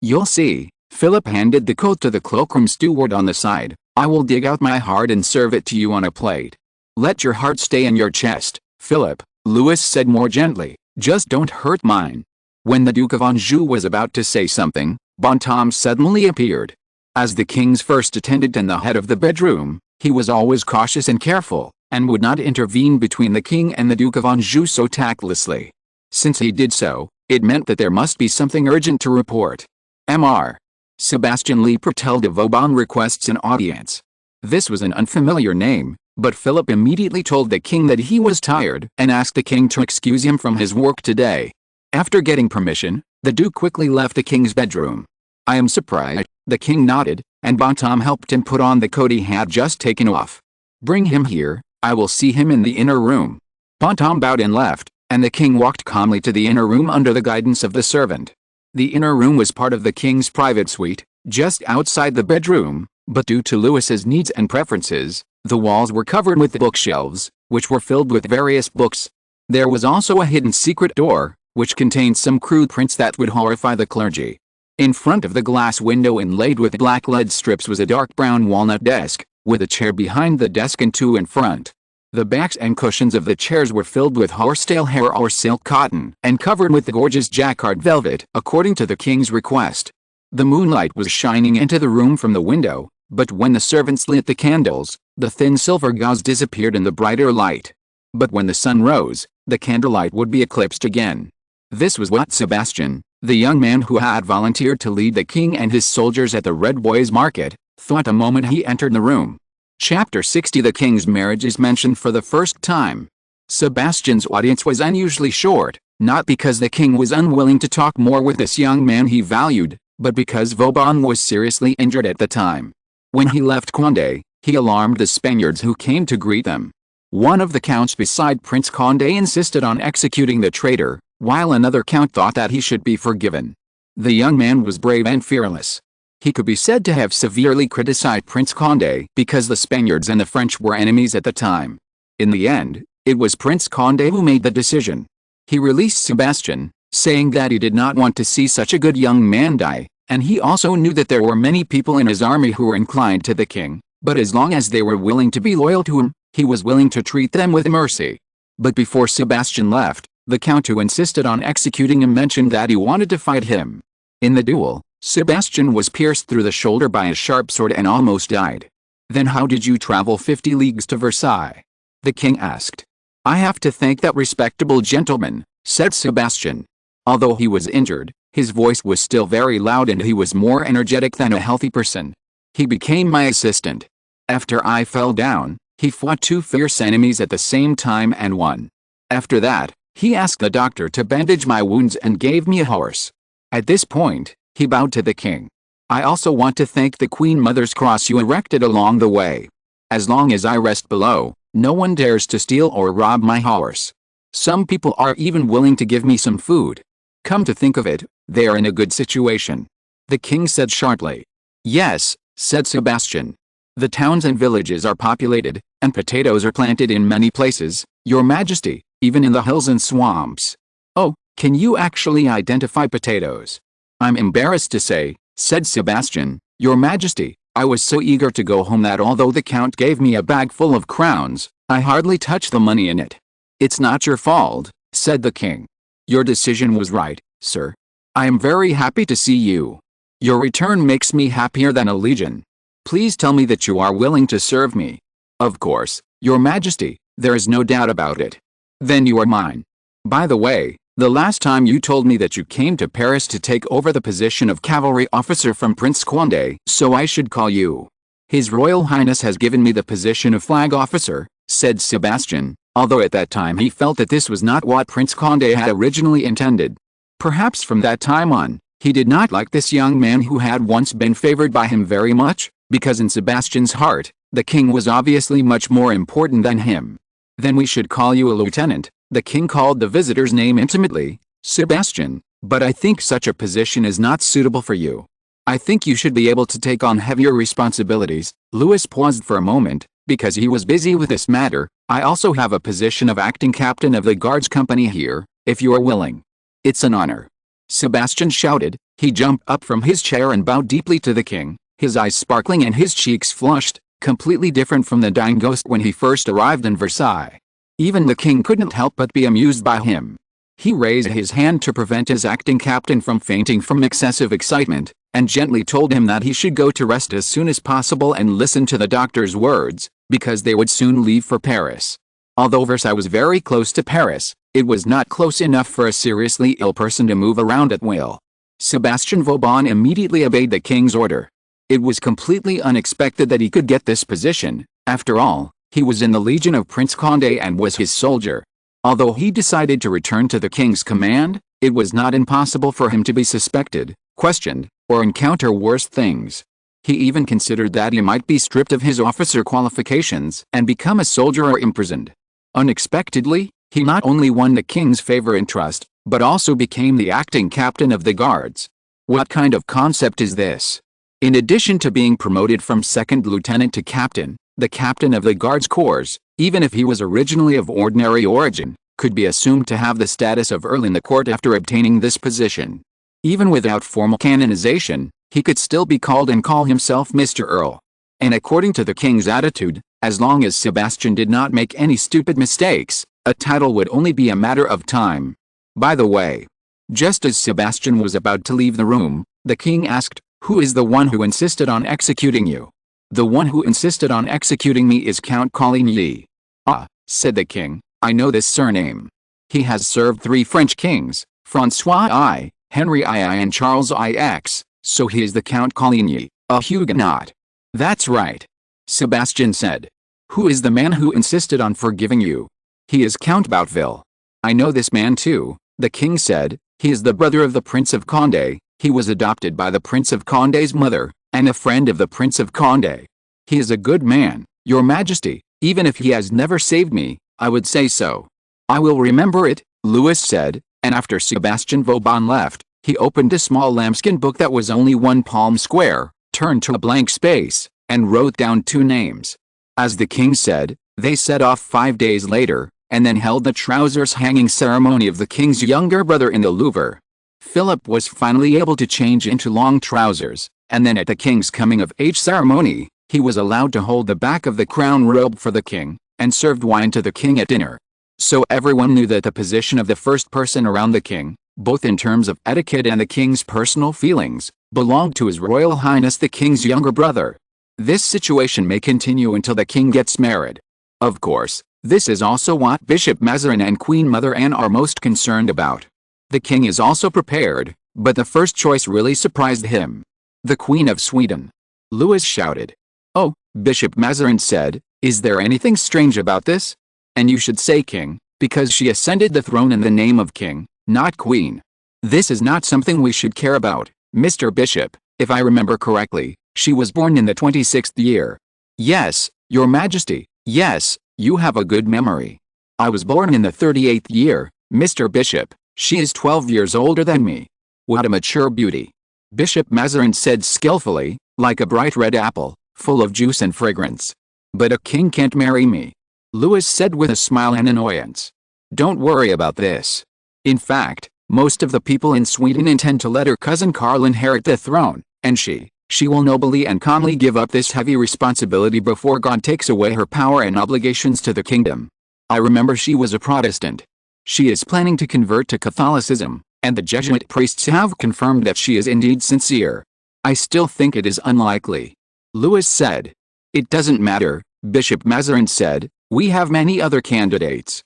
You'll see. Philip handed the coat to the cloakroom steward on the side. I will dig out my heart and serve it to you on a plate. Let your heart stay in your chest, Philip, Louis said more gently, just don't hurt mine. When the Duke of Anjou was about to say something, Bontemps suddenly appeared. As the king's first attendant and the head of the bedroom, he was always cautious and careful, and would not intervene between the king and the Duke of Anjou so tactlessly. Since he did so, it meant that there must be something urgent to report. Mr. Sebastien Le Pretel de Vauban requests an audience. This was an unfamiliar name, but Philip immediately told the king that he was tired and asked the king to excuse him from his work today. After getting permission, the duke quickly left the king's bedroom. I am surprised, the king nodded, and Bontemps helped him put on the coat he had just taken off. Bring him here, I will see him in the inner room. Bontemps bowed and left, and the king walked calmly to the inner room under the guidance of the servant. The inner room was part of the king's private suite, just outside the bedroom, but due to Louis's needs and preferences, the walls were covered with bookshelves, which were filled with various books. There was also a hidden secret door, which contained some crude prints that would horrify the clergy. In front of the glass window inlaid with black lead strips was a dark brown walnut desk, with a chair behind the desk and 2 in front. The backs and cushions of the chairs were filled with horsetail hair or silk cotton and covered with the gorgeous jacquard velvet, according to the king's request. The moonlight was shining into the room from the window, but when the servants lit the candles, the thin silver gauze disappeared in the brighter light. But when the sun rose, the candlelight would be eclipsed again. This was what Sebastien, the young man who had volunteered to lead the king and his soldiers at the Red Boys Market, thought the moment he entered the room. Chapter 60. The king's marriage is mentioned for the first time. Sebastian's audience was unusually short, not because the king was unwilling to talk more with this young man he valued, but because Vauban was seriously injured at the time. When he left Condé, he alarmed the Spaniards who came to greet them. One of the counts beside Prince Condé insisted on executing the traitor, while another count thought that he should be forgiven. The young man was brave and fearless. He could be said to have severely criticized Prince Condé because the Spaniards and the French were enemies at the time. In the end, it was Prince Condé who made the decision. He released Sebastien, saying that he did not want to see such a good young man die, and he also knew that there were many people in his army who were inclined to the king, but as long as they were willing to be loyal to him, he was willing to treat them with mercy. But before Sebastien left, the count who insisted on executing him mentioned that he wanted to fight him. In the duel, Sebastien was pierced through the shoulder by a sharp sword and almost died. Then how did you travel 50 leagues to Versailles? The king asked. I have to thank that respectable gentleman, said Sebastien. Although he was injured, his voice was still very loud and he was more energetic than a healthy person. He became my assistant. After I fell down, he fought 2 fierce enemies at the same time and won. After that, he asked the doctor to bandage my wounds and gave me a horse. At this point, he bowed to the king. I also want to thank the Queen Mother's cross you erected along the way. As long as I rest below, no one dares to steal or rob my horse. Some people are even willing to give me some food. Come to think of it, they are in a good situation. The king said sharply. Yes, said Sebastien. The towns and villages are populated, and potatoes are planted in many places, Your Majesty, even in the hills and swamps. Oh, can you actually identify potatoes? I'm embarrassed to say, said Sebastien, Your Majesty, I was so eager to go home that although the count gave me a bag full of crowns, I hardly touched the money in it. It's not your fault, said the king. Your decision was right, sir. I am very happy to see you. Your return makes me happier than a legion. Please tell me that you are willing to serve me. Of course, Your Majesty, there is no doubt about it. Then you are mine. By the way, the last time you told me that you came to Paris to take over the position of cavalry officer from Prince Condé, so I should call you His Royal Highness has given me the position of flag officer, said Sebastian, although at that time he felt that this was not what Prince Condé had originally intended. Perhaps from that time on, he did not like this young man who had once been favored by him very much, because in Sebastian's heart, the king was obviously much more important than him. Then we should call you a lieutenant, the king called the visitor's name intimately, Sebastian, but I think such a position is not suitable for you. I think you should be able to take on heavier responsibilities. Louis paused for a moment, because he was busy with this matter. I also have a position of acting captain of the guards company here, if you are willing. It's an honor. Sebastian shouted. He jumped up from his chair and bowed deeply to the king, his eyes sparkling and his cheeks flushed, completely different from the dying ghost when he first arrived in Versailles. Even the king couldn't help but be amused by him. He raised his hand to prevent his acting captain from fainting from excessive excitement, and gently told him that he should go to rest as soon as possible and listen to the doctor's words, because they would soon leave for Paris. Although Versailles was very close to Paris, it was not close enough for a seriously ill person to move around at will. Sebastian Vauban immediately obeyed the king's order. It was completely unexpected that he could get this position. After all, he was in the Legion of Prince Condé and was his soldier. Although he decided to return to the king's command, it was not impossible for him to be suspected, questioned, or encounter worse things. He even considered that he might be stripped of his officer qualifications and become a soldier or imprisoned. Unexpectedly, he not only won the king's favor and trust, but also became the acting captain of the guards. What kind of concept is this? In addition to being promoted from second lieutenant to captain, the captain of the guards corps, even if he was originally of ordinary origin, could be assumed to have the status of earl in the court after obtaining this position. Even without formal canonization, he could still be called and call himself Mr. Earl. And according to the king's attitude, as long as Sebastian did not make any stupid mistakes, a title would only be a matter of time. By the way, just as Sebastian was about to leave the room, the king asked, "Who is the one who insisted on executing you?" "The one who insisted on executing me is Count Coligny." "Ah," said the king, "I know this surname. He has served 3 French kings, François I, Henry II and Charles IX, so he is the Count Coligny, a Huguenot." "That's right," Sebastian said. "Who is the man who insisted on forgiving you?" "He is Count Bouteville." "I know this man too," the king said. "He is the brother of the Prince of Condé. He was adopted by the Prince of Condé's mother, and a friend of the Prince of Condé. He is a good man, Your Majesty. Even if he has never saved me, I would say so." "I will remember it," Louis said, and after Sebastian Vauban left, he opened a small lambskin book that was only 1 palm square, turned to a blank space, and wrote down 2 names. As the king said, they set off 5 days later, and then held the trousers hanging ceremony of the king's younger brother in the Louvre. Philip was finally able to change into long trousers, and then at the king's coming-of-age ceremony, he was allowed to hold the back of the crown robe for the king, and served wine to the king at dinner. So everyone knew that the position of the first person around the king, both in terms of etiquette and the king's personal feelings, belonged to His Royal Highness the king's younger brother. This situation may continue until the king gets married. Of course, this is also what Bishop Mazarin and Queen Mother Anne are most concerned about. The king is also prepared, but the first choice really surprised him. The Queen of Sweden. Louis shouted. "Oh," Bishop Mazarin said, "is there anything strange about this? And you should say king, because she ascended the throne in the name of king, not queen. This is not something we should care about, Mr. Bishop. If I remember correctly, she was born in the 26th year." "Yes, Your Majesty, yes, you have a good memory. I was born in the 38th year, Mr. Bishop. She is 12 years older than me." "What a mature beauty," Bishop Mazarin said skillfully, "like a bright red apple, full of juice and fragrance." "But a king can't marry me," Louis said with a smile and annoyance. "Don't worry about this. In fact, most of the people in Sweden intend to let her cousin Karl inherit the throne, and she will nobly and calmly give up this heavy responsibility before God takes away her power and obligations to the kingdom. I remember she was a Protestant. She is planning to convert to Catholicism, and the Jesuit priests have confirmed that she is indeed sincere. I still think it is unlikely," Louis said. "It doesn't matter," Bishop Mazarin said, "we have many other candidates."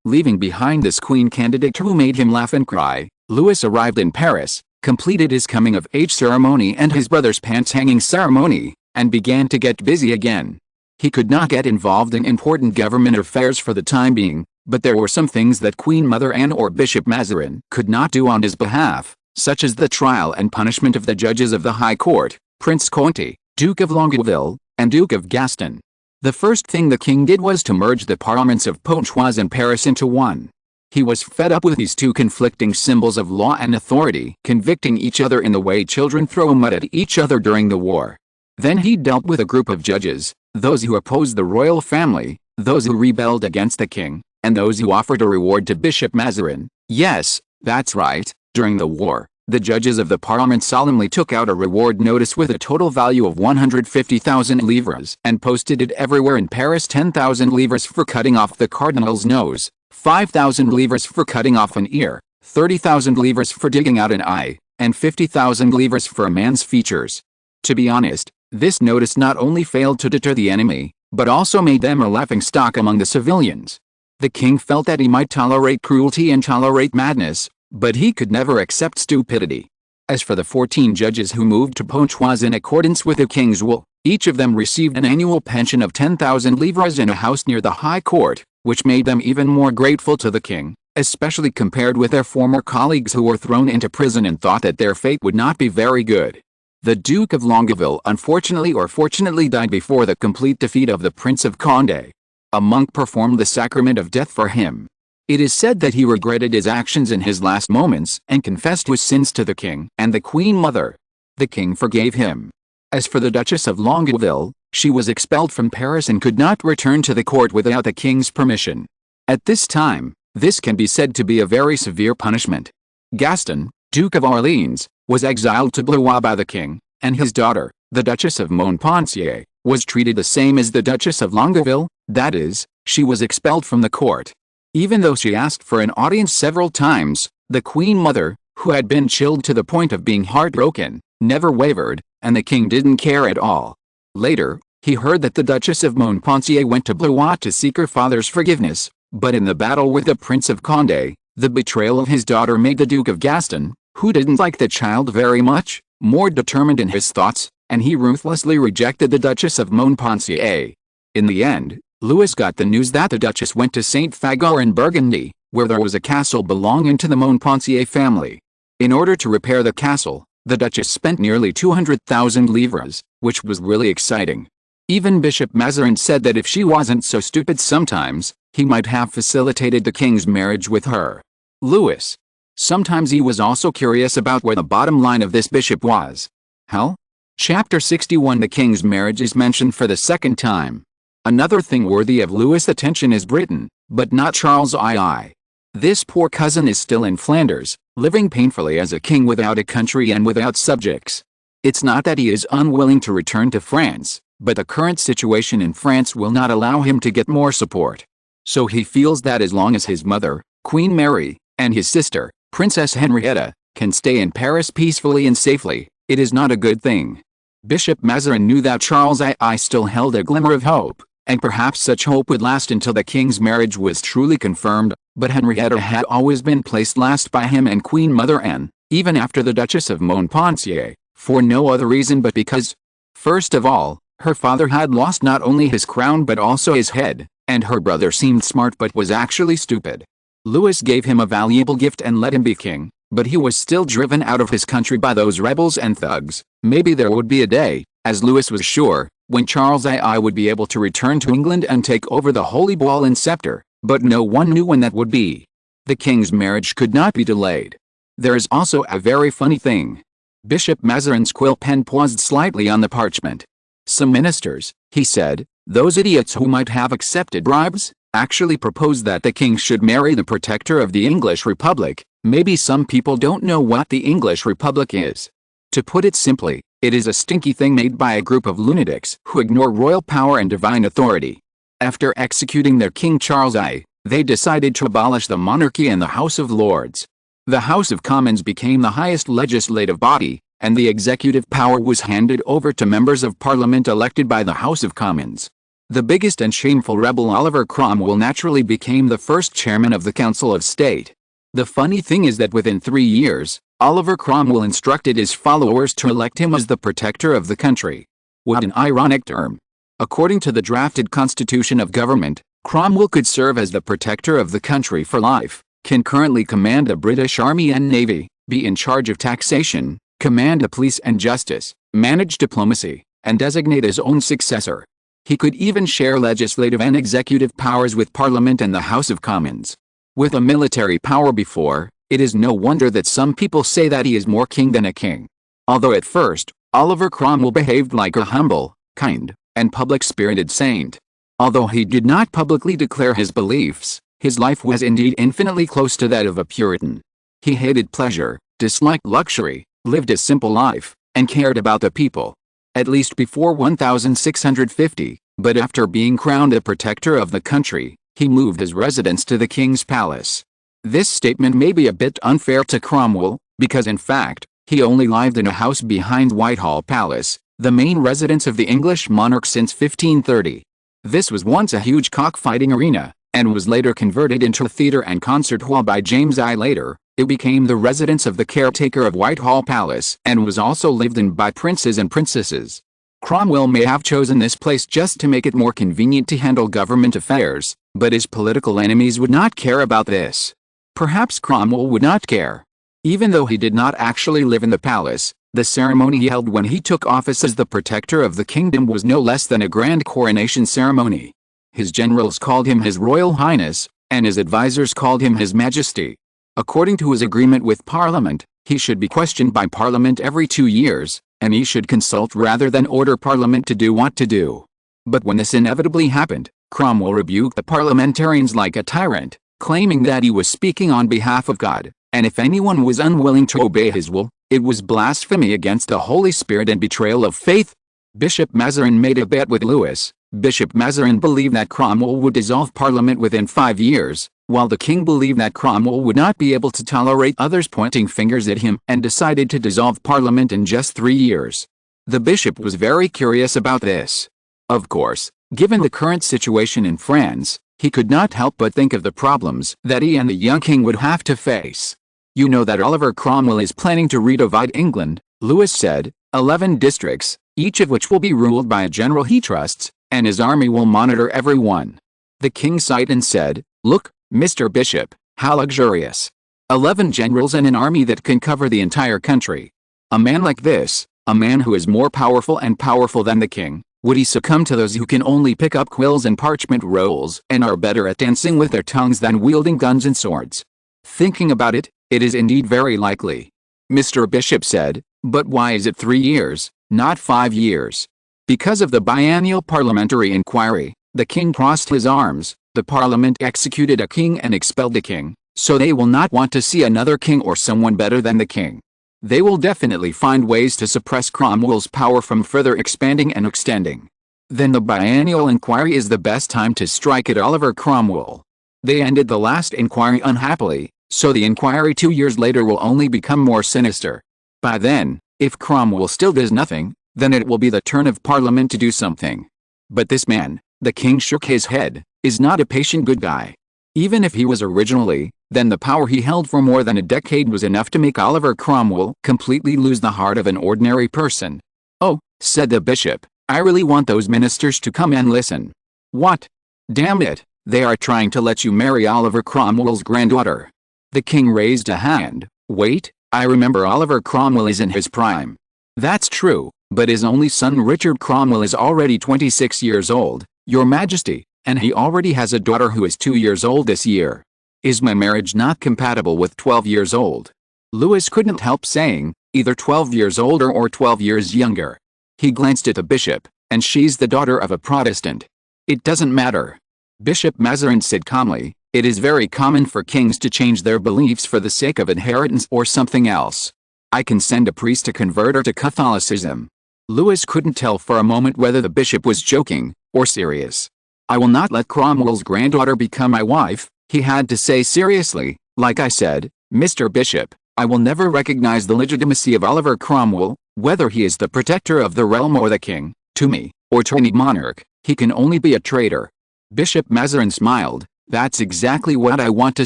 Leaving behind this queen candidate who made him laugh and cry, Louis arrived in Paris, completed his coming-of-age ceremony and his brother's pants-hanging ceremony, and began to get busy again. He could not get involved in important government affairs for the time being, but there were some things that Queen Mother Anne or Bishop Mazarin could not do on his behalf, such as the trial and punishment of the judges of the High Court, Prince Conti, Duke of Longueville, and Duke of Gaston. The first thing the king did was to merge the parliaments of Pontoise and Paris into one. He was fed up with these two conflicting symbols of law and authority, convicting each other in the way children throw mud at each other during the war. Then he dealt with a group of judges, those who opposed the royal family, those who rebelled against the king, and those who offered a reward to Bishop Mazarin. Yes, that's right, during the war, the judges of the parliament solemnly took out a reward notice with a total value of 150,000 livres and posted it everywhere in Paris. 10,000 livres for cutting off the cardinal's nose, 5,000 livres for cutting off an ear, 30,000 livres for digging out an eye, and 50,000 livres for a man's features. To be honest, this notice not only failed to deter the enemy, but also made them a laughingstock among the civilians. The king felt that he might tolerate cruelty and tolerate madness, but he could never accept stupidity. As for the 14 judges who moved to Pontoise in accordance with the king's will, each of them received an annual pension of 10,000 livres in a house near the High Court, which made them even more grateful to the king, especially compared with their former colleagues who were thrown into prison and thought that their fate would not be very good. The Duke of Longueville unfortunately or fortunately died before the complete defeat of the Prince of Condé. A monk performed the sacrament of death for him. It is said that he regretted his actions in his last moments and confessed his sins to the king and the Queen Mother. The king forgave him. As for the Duchess of Longueville, she was expelled from Paris and could not return to the court without the king's permission. At this time, this can be said to be a very severe punishment. Gaston, Duke of Orleans, was exiled to Blois by the king, and his daughter, the Duchess of Montpensier, was treated the same as the Duchess of Longueville, that is, she was expelled from the court. Even though she asked for an audience several times, the Queen Mother, who had been chilled to the point of being heartbroken, never wavered, and the king didn't care at all. Later, he heard that the Duchess of Montpensier went to Blois to seek her father's forgiveness, but in the battle with the Prince of Condé, the betrayal of his daughter made the Duke of Gaston, who didn't like the child very much, more determined in his thoughts, and he ruthlessly rejected the Duchess of Montpensier. In the end, Louis got the news that the Duchess went to Saint Fagor in Burgundy, where there was a castle belonging to the Montpensier family. In order to repair the castle, the Duchess spent nearly 200,000 livres, which was really exciting. Even Bishop Mazarin said that if she wasn't so stupid sometimes, he might have facilitated the king's marriage with her. Louis. Sometimes he was also curious about where the bottom line of this bishop was. Hell? Chapter 61. The king's marriage is mentioned for the second time. Another thing worthy of Louis' attention is Britain, but not Charles II. This poor cousin is still in Flanders, living painfully as a king without a country and without subjects. It's not that he is unwilling to return to France, but the current situation in France will not allow him to get more support. So he feels that as long as his mother, Queen Mary, and his sister, Princess Henrietta, can stay in Paris peacefully and safely, it is not a good thing. Bishop Mazarin knew that Charles II still held a glimmer of hope, and perhaps such hope would last until the king's marriage was truly confirmed, but Henrietta had always been placed last by him and Queen Mother Anne, even after the Duchess of Montpensier, for no other reason but because, first of all, her father had lost not only his crown but also his head, and her brother seemed smart but was actually stupid. Louis gave him a valuable gift and let him be king, but he was still driven out of his country by those rebels and thugs. Maybe there would be a day, as Louis was sure, when Charles II would be able to return to England and take over the holy ball and scepter, but no one knew when that would be. The king's marriage could not be delayed. There is also a very funny thing. Bishop Mazarin's quill pen paused slightly on the parchment. Some ministers, he said, those idiots who might have accepted bribes, actually proposed that the king should marry the protector of the English Republic. Maybe some people don't know what the English Republic is. To put it simply, it is a stinky thing made by a group of lunatics who ignore royal power and divine authority. After executing their King Charles I, they decided to abolish the monarchy and the House of Lords. The House of Commons became the highest legislative body, and the executive power was handed over to members of Parliament elected by the House of Commons. The biggest and shameful rebel Oliver Cromwell naturally became the first chairman of the Council of State. The funny thing is that within 3 years, Oliver Cromwell instructed his followers to elect him as the protector of the country. What an ironic term. According to the drafted Constitution of Government, Cromwell could serve as the protector of the country for life, can currently command a British Army and Navy, be in charge of taxation, command a police and justice, manage diplomacy, and designate his own successor. He could even share legislative and executive powers with Parliament and the House of Commons. With a military power before, it is no wonder that some people say that he is more king than a king. Although at first, Oliver Cromwell behaved like a humble, kind, and public-spirited saint. Although he did not publicly declare his beliefs, his life was indeed infinitely close to that of a Puritan. He hated pleasure, disliked luxury, lived a simple life, and cared about the people. At least before 1650, but after being crowned a protector of the country, he moved his residence to the King's Palace. This statement may be a bit unfair to Cromwell, because in fact, he only lived in a house behind Whitehall Palace, the main residence of the English monarch since 1530. This was once a huge cockfighting arena, and was later converted into a theatre and concert hall by James I. Later, it became the residence of the caretaker of Whitehall Palace and was also lived in by princes and princesses. Cromwell may have chosen this place just to make it more convenient to handle government affairs, but his political enemies would not care about this. Perhaps Cromwell would not care. Even though he did not actually live in the palace, the ceremony he held when he took office as the protector of the kingdom was no less than a grand coronation ceremony. His generals called him His Royal Highness, and his advisors called him His Majesty. According to his agreement with Parliament, he should be questioned by Parliament every 2 years, and he should consult rather than order Parliament to do what to do. But when this inevitably happened, Cromwell rebuked the parliamentarians like a tyrant, claiming that he was speaking on behalf of God, and if anyone was unwilling to obey his will, it was blasphemy against the Holy Spirit and betrayal of faith. Bishop Mazarin made a bet with Louis. Bishop Mazarin believed that Cromwell would dissolve Parliament within 5 years, while the king believed that Cromwell would not be able to tolerate others pointing fingers at him and decided to dissolve Parliament in just 3 years. The bishop was very curious about this. Of course, given the current situation in France, he could not help but think of the problems that he and the young king would have to face. You know that Oliver Cromwell is planning to redivide England, Louis said, 11 districts, each of which will be ruled by a general he trusts, and his army will monitor every one. The king sighed and said, "Look, Mr. Bishop, how luxurious. 11 generals and an army that can cover the entire country. A man like this, a man who is more powerful than the king, would he succumb to those who can only pick up quills and parchment rolls and are better at dancing with their tongues than wielding guns and swords? Thinking about it, it is indeed very likely." Mr. Bishop said, "But why is it 3 years, not 5 years?" Because of the biennial parliamentary inquiry, the king crossed his arms, the parliament executed a king and expelled a king, so they will not want to see another king or someone better than the king. They will definitely find ways to suppress Cromwell's power from further expanding and extending. Then the biennial inquiry is the best time to strike at Oliver Cromwell. They ended the last inquiry unhappily, so the inquiry 2 years later will only become more sinister. By then, if Cromwell still does nothing, then it will be the turn of Parliament to do something. But this man, the king shook his head, is not a patient good guy. Even if he was originally, then the power he held for more than a decade was enough to make Oliver Cromwell completely lose the heart of an ordinary person. "Oh," said the bishop, "I really want those ministers to come and listen." "What? Damn it, they are trying to let you marry Oliver Cromwell's granddaughter." The king raised a hand. "Wait, I remember Oliver Cromwell is in his prime." "That's true, but his only son Richard Cromwell is already 26 years old, Your Majesty, and he already has a daughter who is 2 years old this year. Is my marriage not compatible with 12 years old?" Louis couldn't help saying, "Either 12 years older or 12 years younger." He glanced at the bishop, "And she's the daughter of a Protestant." "It doesn't matter." Bishop Mazarin said calmly, "It is very common for kings to change their beliefs for the sake of inheritance or something else. I can send a priest to convert her to Catholicism." Louis couldn't tell for a moment whether the bishop was joking or serious. "I will not let Cromwell's granddaughter become my wife," he had to say seriously. "Like I said, Mr. Bishop, I will never recognize the legitimacy of Oliver Cromwell, whether he is the protector of the realm or the king. To me, or to any monarch, he can only be a traitor." Bishop Mazarin smiled. "That's exactly what I want to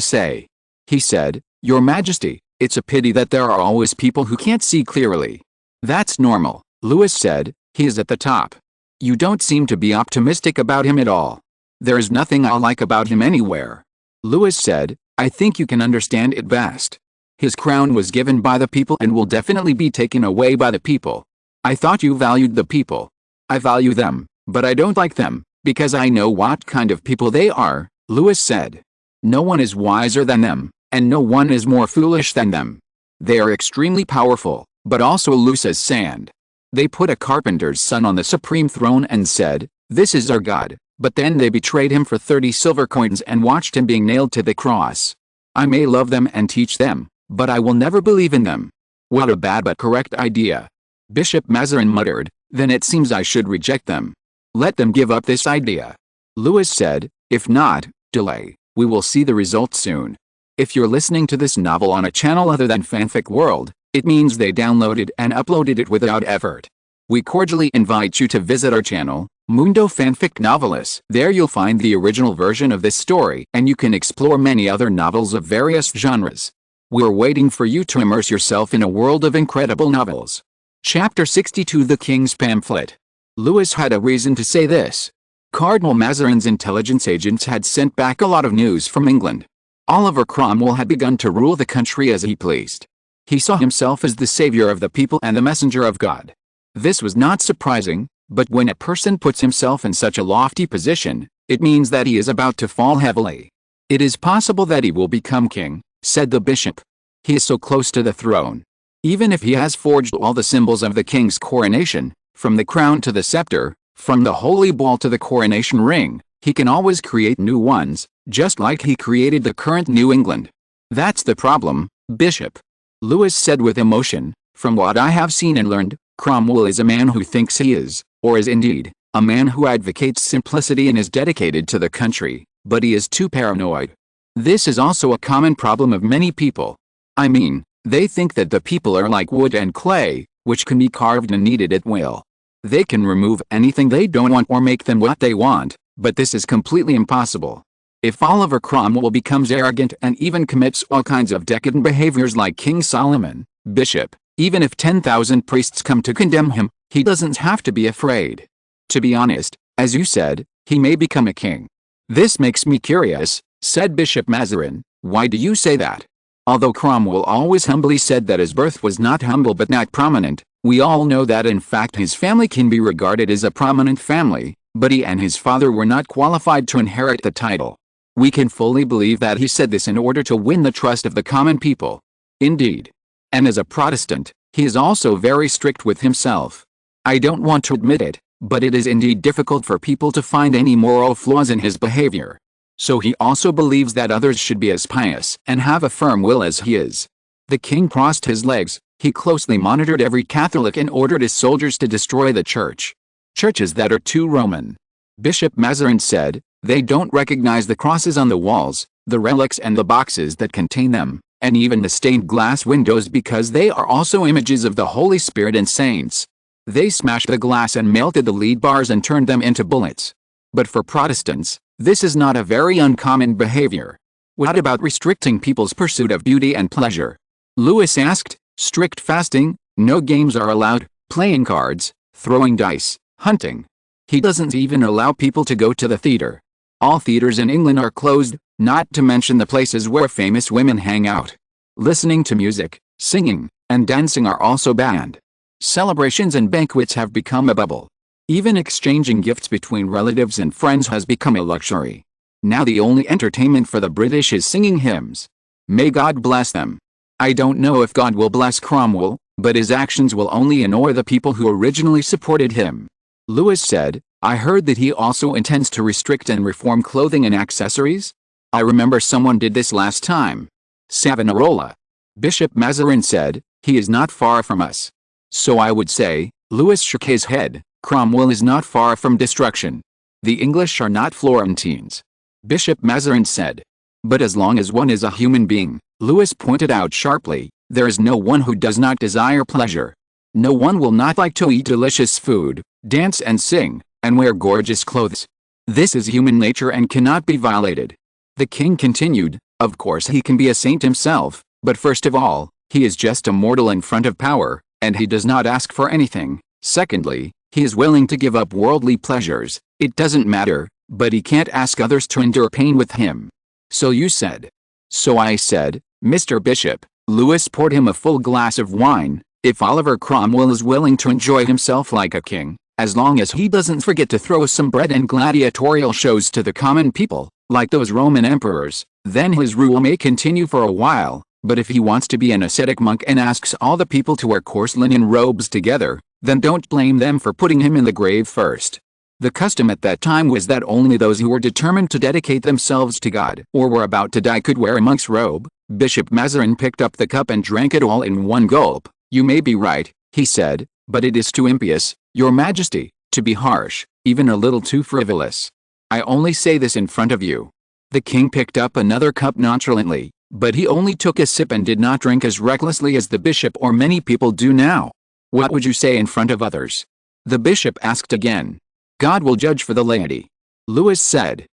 say." He said, "Your Majesty, it's a pity that there are always people who can't see clearly." "That's normal," Louis said, He is at the top. You don't seem to be optimistic about him at all. There is nothing I like about him anywhere. Louis said, I think you can understand it best. His crown was given by the people and will definitely be taken away by the people. I thought you valued the people. I value them, but I don't like them, because I know what kind of people they are, Louis said. No one is wiser than them, and no one is more foolish than them. They are extremely powerful, but also loose as sand. They put a carpenter's son on the supreme throne and said, this is our God, but then they betrayed him for 30 silver coins and watched him being nailed to the cross. I may love them and teach them, but I will never believe in them. What a bad but correct idea. Bishop Mazarin muttered, then it seems I should reject them. Let them give up this idea. Louis said, if not, delay. We will see the results soon. If you're listening to this novel on a channel other than Fanfic World, it means they downloaded and uploaded it without effort. We cordially invite you to visit our channel, Mundo Fanfic Novelis. There you'll find the original version of this story, and you can explore many other novels of various genres. We're waiting for you to immerse yourself in a world of incredible novels. Chapter 62 The King's Pamphlet. Louis had a reason to say this. Cardinal Mazarin's intelligence agents had sent back a lot of news from England. Oliver Cromwell had begun to rule the country as he pleased. He saw himself as the savior of the people and the messenger of God. This was not surprising, but when a person puts himself in such a lofty position, it means that he is about to fall heavily. It is possible that he will become king, said the bishop. He is so close to the throne. Even if he has forged all the symbols of the king's coronation, from the crown to the scepter, from the holy ball to the coronation ring, he can always create new ones, just like he created the current New England. That's the problem, Bishop. Louis said with emotion, from what I have seen and learned, Cromwell is a man who thinks he is, or is indeed, a man who advocates simplicity and is dedicated to the country, but he is too paranoid. This is also a common problem of many people. I mean, they think that the people are like wood and clay, which can be carved and kneaded at will. They can remove anything they don't want or make them what they want, but this is completely impossible. If Oliver Cromwell becomes arrogant and even commits all kinds of decadent behaviors like King Solomon, Bishop, even if 10,000 priests come to condemn him, he doesn't have to be afraid. To be honest, as you said, he may become a king. This makes me curious, said Bishop Mazarin. Why do you say that? Although Cromwell always humbly said that his birth was not humble but not prominent, we all know that in fact his family can be regarded as a prominent family, but he and his father were not qualified to inherit the title. We can fully believe that he said this in order to win the trust of the common people. Indeed. And as a Protestant, he is also very strict with himself. I don't want to admit it, but it is indeed difficult for people to find any moral flaws in his behavior. So he also believes that others should be as pious and have a firm will as he is. The king crossed his legs. He closely monitored every Catholic and ordered his soldiers to destroy the church. Churches that are too Roman. Bishop Mazarin said, they don't recognize the crosses on the walls, the relics and the boxes that contain them, and even the stained glass windows because they are also images of the Holy Spirit and saints. They smashed the glass and melted the lead bars and turned them into bullets. But for Protestants, this is not a very uncommon behavior. What about restricting people's pursuit of beauty and pleasure? Louis asked. Strict fasting, no games are allowed, playing cards, throwing dice, hunting. He doesn't even allow people to go to the theater. All theaters in England are closed, not to mention the places where famous women hang out. Listening to music, singing, and dancing are also banned. Celebrations and banquets have become a bubble. Even exchanging gifts between relatives and friends has become a luxury. Now the only entertainment for the British is singing hymns. May God bless them. I don't know if God will bless Cromwell, but his actions will only annoy the people who originally supported him. Louis said, I heard that he also intends to restrict and reform clothing and accessories. I remember someone did this last time. Savonarola. Bishop Mazarin said, he is not far from us. So I would say, Louis shook his head, Cromwell is not far from destruction. The English are not Florentines. Bishop Mazarin said. But as long as one is a human being, Louis pointed out sharply, there is no one who does not desire pleasure. No one will not like to eat delicious food, dance and sing, and wear gorgeous clothes. This is human nature and cannot be violated. The king continued, of course he can be a saint himself, but first of all, he is just a mortal in front of power, and he does not ask for anything. Secondly, He is willing to give up worldly pleasures, it doesn't matter, but he can't ask others to endure pain with him. So you said. So I said, Mr. Bishop. Louis poured him a full glass of wine. If Oliver Cromwell is willing to enjoy himself like a king, as long as he doesn't forget to throw some bread and gladiatorial shows to the common people, like those Roman emperors, then his rule may continue for a while. But if he wants to be an ascetic monk and asks all the people to wear coarse linen robes together, then don't blame them for putting him in the grave first. The custom at that time was that only those who were determined to dedicate themselves to God or were about to die could wear a monk's robe. Bishop Mazarin picked up the cup and drank it all in one gulp. You may be right, he said, but it is too impious, Your Majesty, to be harsh, even a little too frivolous. I only say this in front of you. The king picked up another cup nonchalantly, but he only took a sip and did not drink as recklessly as the bishop or many people do now. What would you say in front of others? The bishop asked again. God will judge for the laity. Louis said.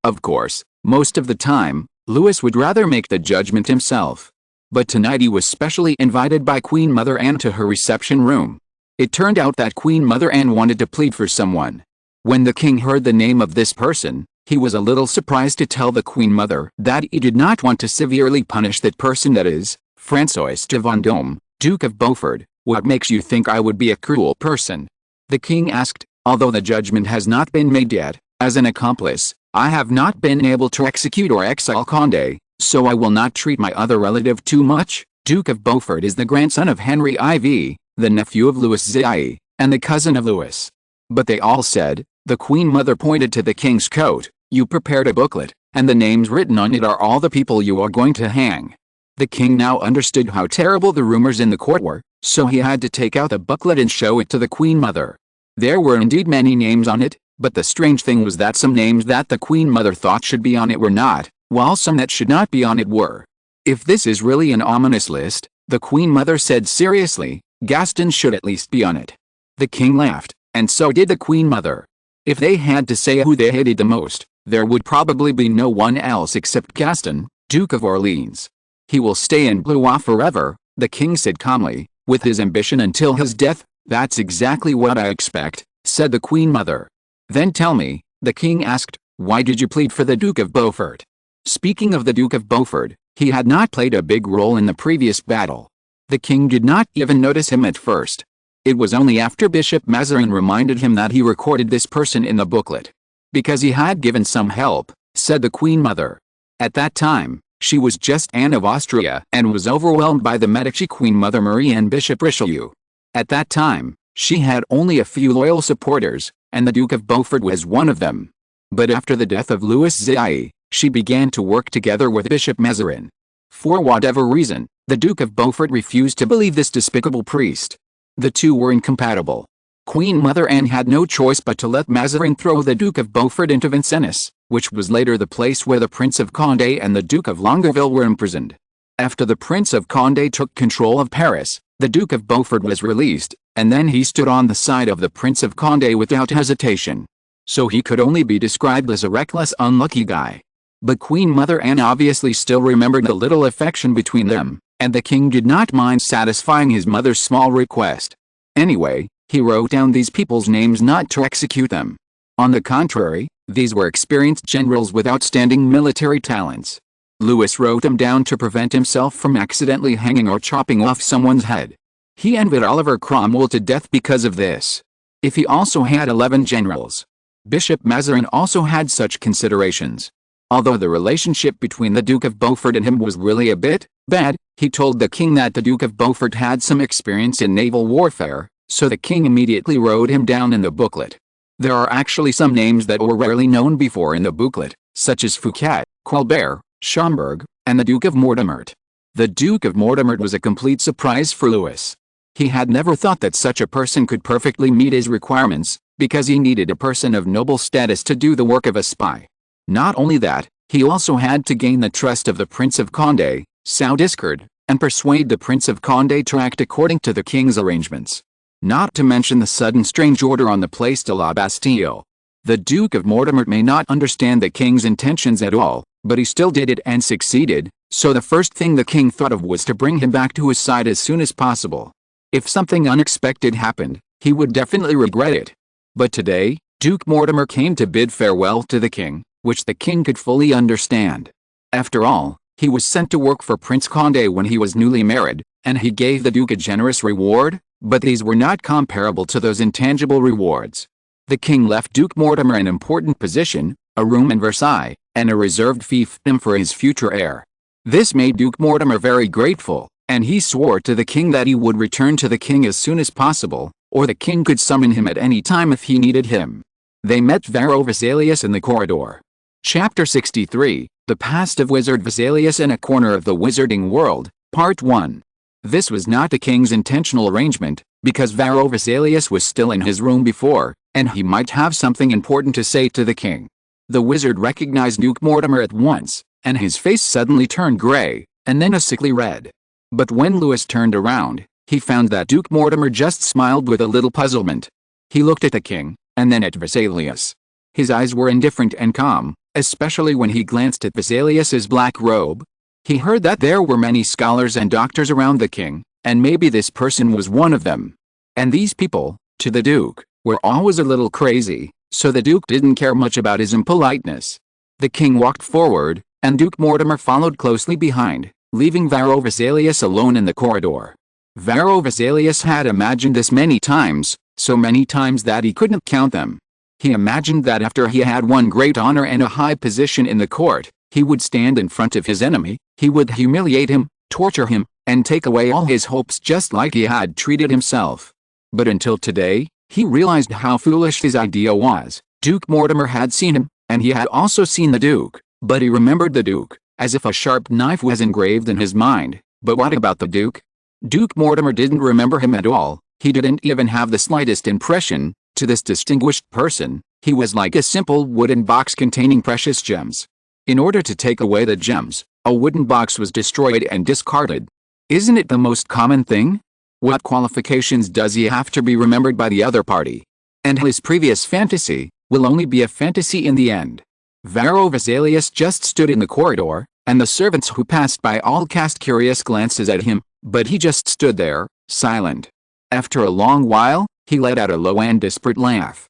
Of course, most of the time, Louis would rather make the judgment himself. But tonight he was specially invited by Queen Mother Anne to her reception room. It turned out that Queen Mother Anne wanted to plead for someone. When the king heard the name of this person, he was a little surprised to tell the Queen Mother that he did not want to severely punish that person, that is, François de Vendôme, Duke of Beaufort. What makes you think I would be a cruel person? The king asked, although the judgment has not been made yet. As an accomplice, I have not been able to execute or exile Condé, so I will not treat my other relative too much. Duke of Beaufort is the grandson of Henry IV, the nephew of Louis XIV, and the cousin of Louis. But they all said, the Queen Mother pointed to the king's coat, you prepared a booklet, and the names written on it are all the people you are going to hang. The king now understood how terrible the rumors in the court were, so he had to take out the booklet and show it to the Queen Mother. There were indeed many names on it, but the strange thing was that some names that the Queen Mother thought should be on it were not, while some that should not be on it were. If this is really an ominous list, the Queen Mother said seriously, Gaston should at least be on it. The king laughed, and so did the Queen Mother. If they had to say who they hated the most, there would probably be no one else except Gaston, Duke of Orleans. He will stay in Blois forever, the king said calmly, with his ambition until his death. That's exactly what I expect, said the Queen Mother. Then tell me, the king asked, why did you plead for the Duke of Beaufort? Speaking of the Duke of Beaufort, he had not played a big role in the previous battle. The king did not even notice him at first. It was only after Bishop Mazarin reminded him that he recorded this person in the booklet. Because he had given some help, said the Queen Mother. At that time, she was just Anne of Austria and was overwhelmed by the Medici Queen Mother Marie and Bishop Richelieu. At that time, she had only a few loyal supporters, and the Duke of Beaufort was one of them. But after the death of Louis XIV, she began to work together with Bishop Mazarin. For whatever reason, the Duke of Beaufort refused to believe this despicable priest. The two were incompatible. Queen Mother Anne had no choice but to let Mazarin throw the Duke of Beaufort into Vincennes, which was later the place where the Prince of Condé and the Duke of Longueville were imprisoned. After the Prince of Condé took control of Paris, the Duke of Beaufort was released, and then he stood on the side of the Prince of Condé without hesitation. So he could only be described as a reckless, unlucky guy. But Queen Mother Anne obviously still remembered the little affection between them, and the king did not mind satisfying his mother's small request. Anyway, he wrote down these people's names not to execute them. On the contrary, these were experienced generals with outstanding military talents. Louis wrote them down to prevent himself from accidentally hanging or chopping off someone's head. He envied Oliver Cromwell to death because of this. If he also had 11 generals. Bishop Mazarin also had such considerations. Although the relationship between the Duke of Beaufort and him was really a bit bad, he told the king that the Duke of Beaufort had some experience in naval warfare, so the king immediately wrote him down in the booklet. There are actually some names that were rarely known before in the booklet, such as Fouquet, Colbert, Schomberg, and the Duke of Mortemart. The Duke of Mortemart was a complete surprise for Louis. He had never thought that such a person could perfectly meet his requirements, because he needed a person of noble status to do the work of a spy. Not only that, he also had to gain the trust of the Prince of Condé, sow discord, and persuade the Prince of Condé to act according to the king's arrangements. Not to mention the sudden strange order on the Place de la Bastille. The Duke of Mortemart may not understand the king's intentions at all, but he still did it and succeeded, so the first thing the king thought of was to bring him back to his side as soon as possible. If something unexpected happened, he would definitely regret it. But today, Duke Mortimer came to bid farewell to the king, which the king could fully understand. After all, he was sent to work for Prince Condé when he was newly married, and he gave the Duke a generous reward, but these were not comparable to those intangible rewards. The king left Duke Mortimer an important position, a room in Versailles, and a reserved fiefdom for his future heir. This made Duke Mortimer very grateful, and he swore to the king that he would return to the king as soon as possible, or the king could summon him at any time if he needed him. They met Varro Vesalius in the corridor. Chapter 63, The Past of Wizard Vesalius in a Corner of the Wizarding World, Part 1. This was not the king's intentional arrangement, because Varro Vesalius was still in his room before, and he might have something important to say to the king. The wizard recognized Duke Mortimer at once, and his face suddenly turned gray, and then a sickly red. But when Louis turned around, he found that Duke Mortimer just smiled with a little puzzlement. He looked at the king, and then at Vesalius. His eyes were indifferent and calm, especially when he glanced at Vesalius's black robe. He heard that there were many scholars and doctors around the king, and maybe this person was one of them. And these people, to the Duke, were always a little crazy, so the Duke didn't care much about his impoliteness. The king walked forward, and Duke Mortimer followed closely behind, leaving Varro Vesalius alone in the corridor. Varro Vesalius had imagined this many times, so many times that he couldn't count them. He imagined that after he had won great honor and a high position in the court, he would stand in front of his enemy, he would humiliate him, torture him, and take away all his hopes just like he had treated himself. But until today, he realized how foolish his idea was. Duke Mortimer had seen him, and he had also seen the Duke, but he remembered the Duke, as if a sharp knife was engraved in his mind. But what about the Duke? Duke Mortimer didn't remember him at all. He didn't even have the slightest impression. To this distinguished person, he was like a simple wooden box containing precious gems. In order to take away the gems, a wooden box was destroyed and discarded. Isn't it the most common thing? What qualifications does he have to be remembered by the other party? And his previous fantasy will only be a fantasy in the end. Varro Vesalius just stood in the corridor, and the servants who passed by all cast curious glances at him, but he just stood there, silent. After a long while, he let out a low and desperate laugh.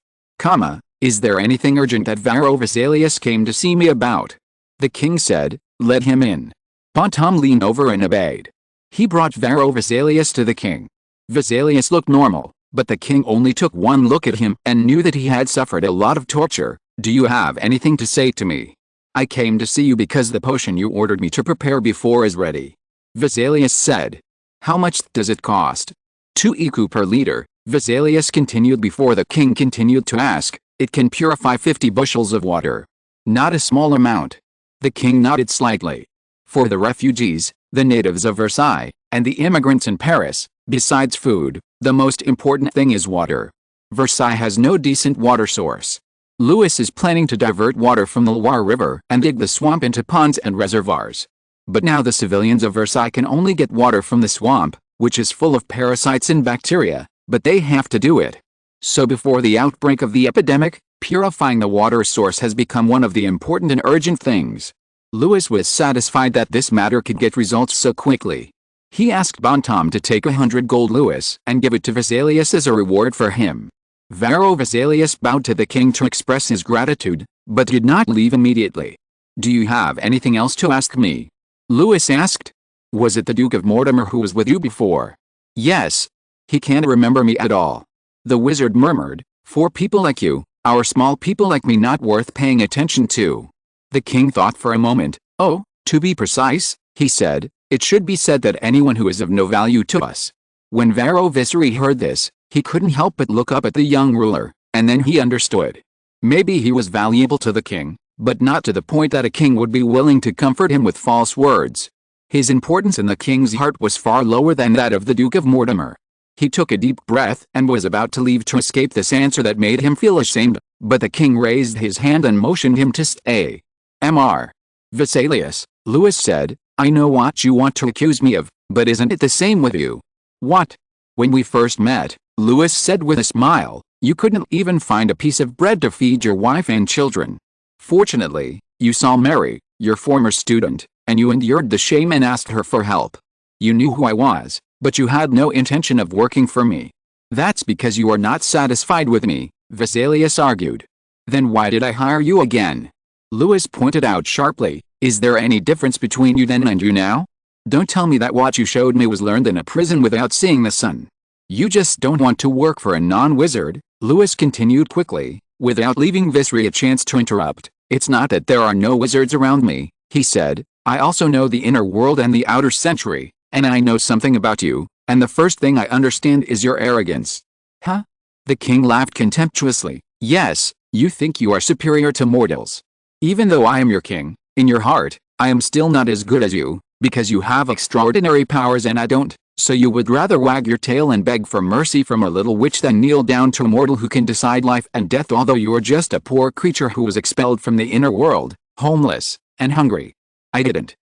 Is there anything urgent that Varro Vesalius came to see me about? The king said, let him in. Bonhomme leaned over and obeyed. He brought Varro Vesalius to the king. Vesalius looked normal, but the king only took one look at him and knew that he had suffered a lot of torture. Do you have anything to say to me? I came to see you because the potion you ordered me to prepare before is ready. Vesalius said. How much does it cost? 2 écus per liter. Vesalius continued before the king continued to ask. It can purify 50 bushels of water. Not a small amount. The king nodded slightly. For the refugees, the natives of Versailles, and the immigrants in Paris, besides food, the most important thing is water. Versailles has no decent water source. Louis is planning to divert water from the Loire River and dig the swamp into ponds and reservoirs. But now the civilians of Versailles can only get water from the swamp, which is full of parasites and bacteria, but they have to do it. So before the outbreak of the epidemic, purifying the water source has become one of the important and urgent things. Louis was satisfied that this matter could get results so quickly. He asked Bonhomme to take 100 gold louis and give it to Vesalius as a reward for him. Varro Vesalius bowed to the king to express his gratitude, but did not leave immediately. Do you have anything else to ask me? Louis asked. Was it the Duke of Mortimer who was with you before? Yes. He can't remember me at all. The wizard murmured, for people like you, our small people like me not worth paying attention to. The king thought for a moment. Oh, to be precise, he said, it should be said that anyone who is of no value to us. When Varro Vesalius heard this, he couldn't help but look up at the young ruler, and then he understood. Maybe he was valuable to the king, but not to the point that a king would be willing to comfort him with false words. His importance in the king's heart was far lower than that of the Duke of Mortimer. He took a deep breath and was about to leave to escape this answer that made him feel ashamed, but the king raised his hand and motioned him to stay. Mr. Vesalius, Louis said, I know what you want to accuse me of, but isn't it the same with you? What? When we first met, Louis said with a smile, you couldn't even find a piece of bread to feed your wife and children. Fortunately, you saw Mary, your former student, and you endured the shame and asked her for help. You knew who I was, but you had no intention of working for me. That's because you are not satisfied with me, Vesalius argued. Then why did I hire you again? Louis pointed out sharply. Is there any difference between you then and you now? Don't tell me that what you showed me was learned in a prison without seeing the sun. You just don't want to work for a non-wizard, Louis continued quickly, without leaving Visri a chance to interrupt. It's not that there are no wizards around me, he said. I also know the inner world and the outer century, and I know something about you, and the first thing I understand is your arrogance. Huh? The king laughed contemptuously. Yes, you think you are superior to mortals. Even though I am your king, in your heart, I am still not as good as you, because you have extraordinary powers and I don't, so you would rather wag your tail and beg for mercy from a little witch than kneel down to a mortal who can decide life and death, although you are just a poor creature who was expelled from the inner world, homeless, and hungry. I didn't.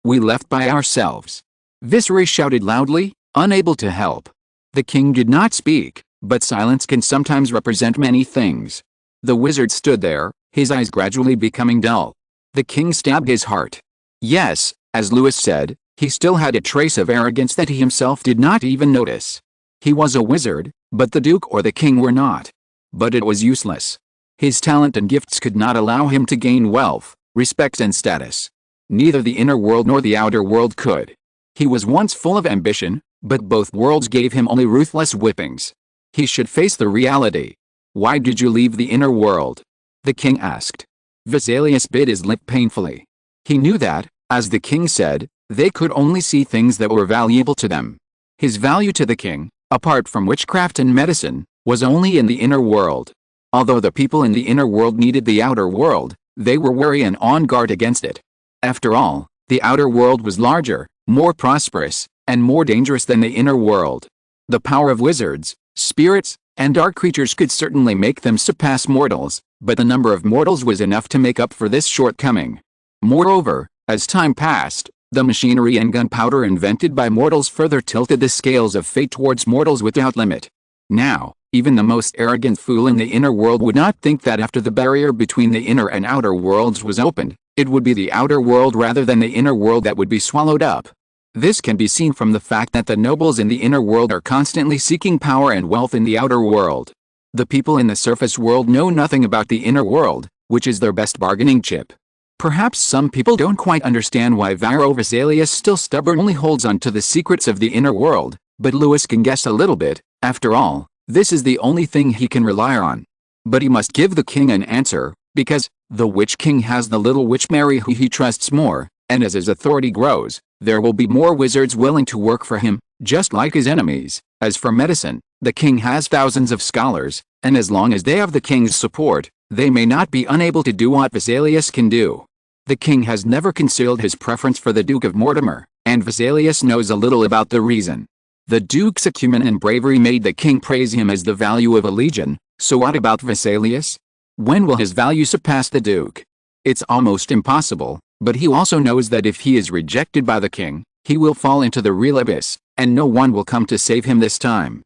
We left by ourselves. Visery shouted loudly, unable to help. The king did not speak, but silence can sometimes represent many things. The wizard stood there, his eyes gradually becoming dull. The king stabbed his heart. Yes, as Louis said, he still had a trace of arrogance that he himself did not even notice. He was a wizard, but the duke or the king were not. But it was useless. His talent and gifts could not allow him to gain wealth, respect and status. Neither the inner world nor the outer world could. He was once full of ambition, but both worlds gave him only ruthless whippings. He should face the reality. Why did you leave the inner world? The king asked. Vesalius bit his lip painfully. He knew that, as the king said, they could only see things that were valuable to them. His value to the king, apart from witchcraft and medicine, was only in the inner world. Although the people in the inner world needed the outer world, they were wary and on guard against it. After all, the outer world was larger, more prosperous, and more dangerous than the inner world. The power of wizards, spirits, and dark creatures could certainly make them surpass mortals, but the number of mortals was enough to make up for this shortcoming. Moreover, as time passed, the machinery and gunpowder invented by mortals further tilted the scales of fate towards mortals without limit. Now, even the most arrogant fool in the inner world would not think that after the barrier between the inner and outer worlds was opened, it would be the outer world rather than the inner world that would be swallowed up. This can be seen from the fact that the nobles in the inner world are constantly seeking power and wealth in the outer world. The people in the surface world know nothing about the inner world, which is their best bargaining chip. Perhaps some people don't quite understand why Vesalius still stubbornly holds on to the secrets of the inner world, but Louis can guess a little bit. After all, this is the only thing he can rely on. But he must give the king an answer, because the Witch King has the little witch Mary who he trusts more, and as his authority grows, there will be more wizards willing to work for him, just like his enemies. As for medicine, the king has thousands of scholars, and as long as they have the king's support, they may not be unable to do what Vesalius can do. The king has never concealed his preference for the Duke of Mortimer, and Vesalius knows a little about the reason. The duke's acumen and bravery made the king praise him as the value of a legion, so what about Vesalius? When will his value surpass the duke? It's almost impossible, but he also knows that if he is rejected by the king, he will fall into the real abyss, and no one will come to save him this time.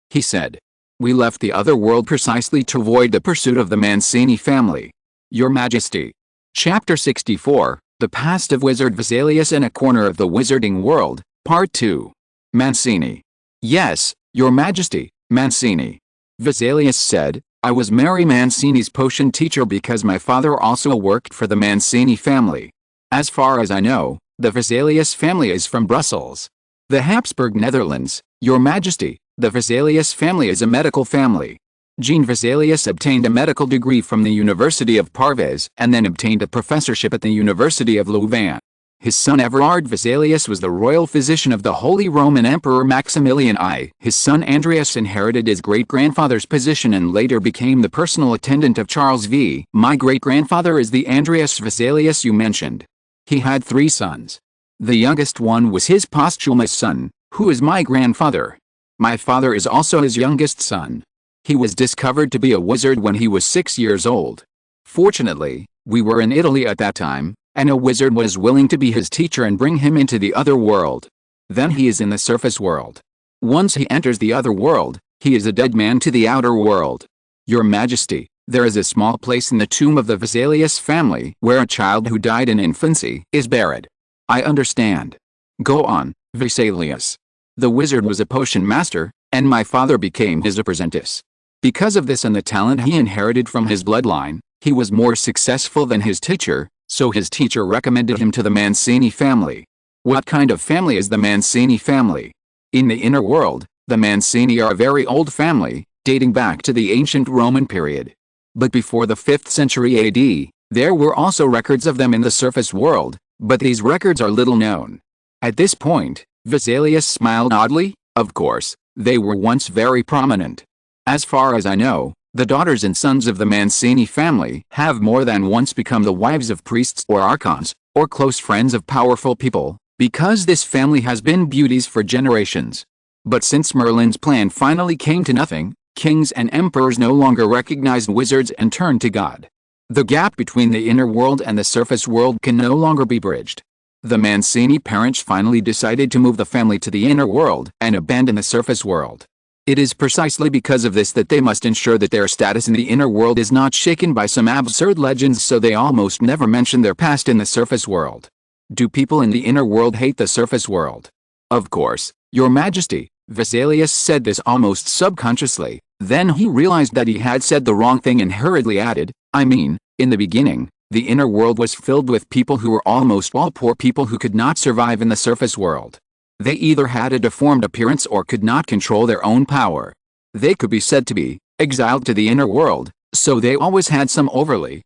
He said. We left the other world precisely to avoid the pursuit of the Mancini family. Your Majesty. Chapter 64, The Past of Wizard Vesalius in a Corner of the Wizarding World, Part 2. Mancini. Yes, Your Majesty, Mancini. Vesalius said, I was Mary Mancini's potion teacher because my father also worked for the Mancini family. As far as I know, the Vesalius family is from Brussels. The Habsburg Netherlands, Your Majesty. The Vesalius family is a medical family. Jean Vesalius obtained a medical degree from the University of Parvez and then obtained a professorship at the University of Louvain. His son Everard Vesalius was the royal physician of the Holy Roman Emperor Maximilian I. His son Andreas inherited his great-grandfather's position and later became the personal attendant of Charles V. My great-grandfather is the Andreas Vesalius you mentioned. He had 3 sons. The youngest one was his posthumous son, who is my grandfather. My father is also his youngest son. He was discovered to be a wizard when he was 6 years old. Fortunately, we were in Italy at that time, and a wizard was willing to be his teacher and bring him into the other world. Then he is in the surface world. Once he enters the other world, he is a dead man to the outer world. Your Majesty, there is a small place in the tomb of the Vesalius family where a child who died in infancy is buried. I understand. Go on, Vesalius. The wizard was a potion master, and my father became his apprentice. Because of this and the talent he inherited from his bloodline, he was more successful than his teacher, so his teacher recommended him to the Mancini family. What kind of family is the Mancini family? In the inner world, the Mancini are a very old family, dating back to the ancient Roman period. But before the 5th century AD, there were also records of them in the surface world, but these records are little known. At this point, Vesalius smiled oddly. Of course, they were once very prominent. As far as I know, the daughters and sons of the Mancini family have more than once become the wives of priests or archons, or close friends of powerful people, because this family has been beauties for generations. But since Merlin's plan finally came to nothing, kings and emperors no longer recognized wizards and turned to God. The gap between the inner world and the surface world can no longer be bridged. The Mancini parents finally decided to move the family to the inner world and abandon the surface world. It is precisely because of this that they must ensure that their status in the inner world is not shaken by some absurd legends, so they almost never mention their past in the surface world. Do people in the inner world hate the surface world? Of course, Your Majesty. Vesalius said this almost subconsciously, then he realized that he had said the wrong thing and hurriedly added, I mean, in the beginning, the inner world was filled with people who were almost all poor people who could not survive in the surface world. They either had a deformed appearance or could not control their own power. They could be said to be exiled to the inner world, so they always had some overly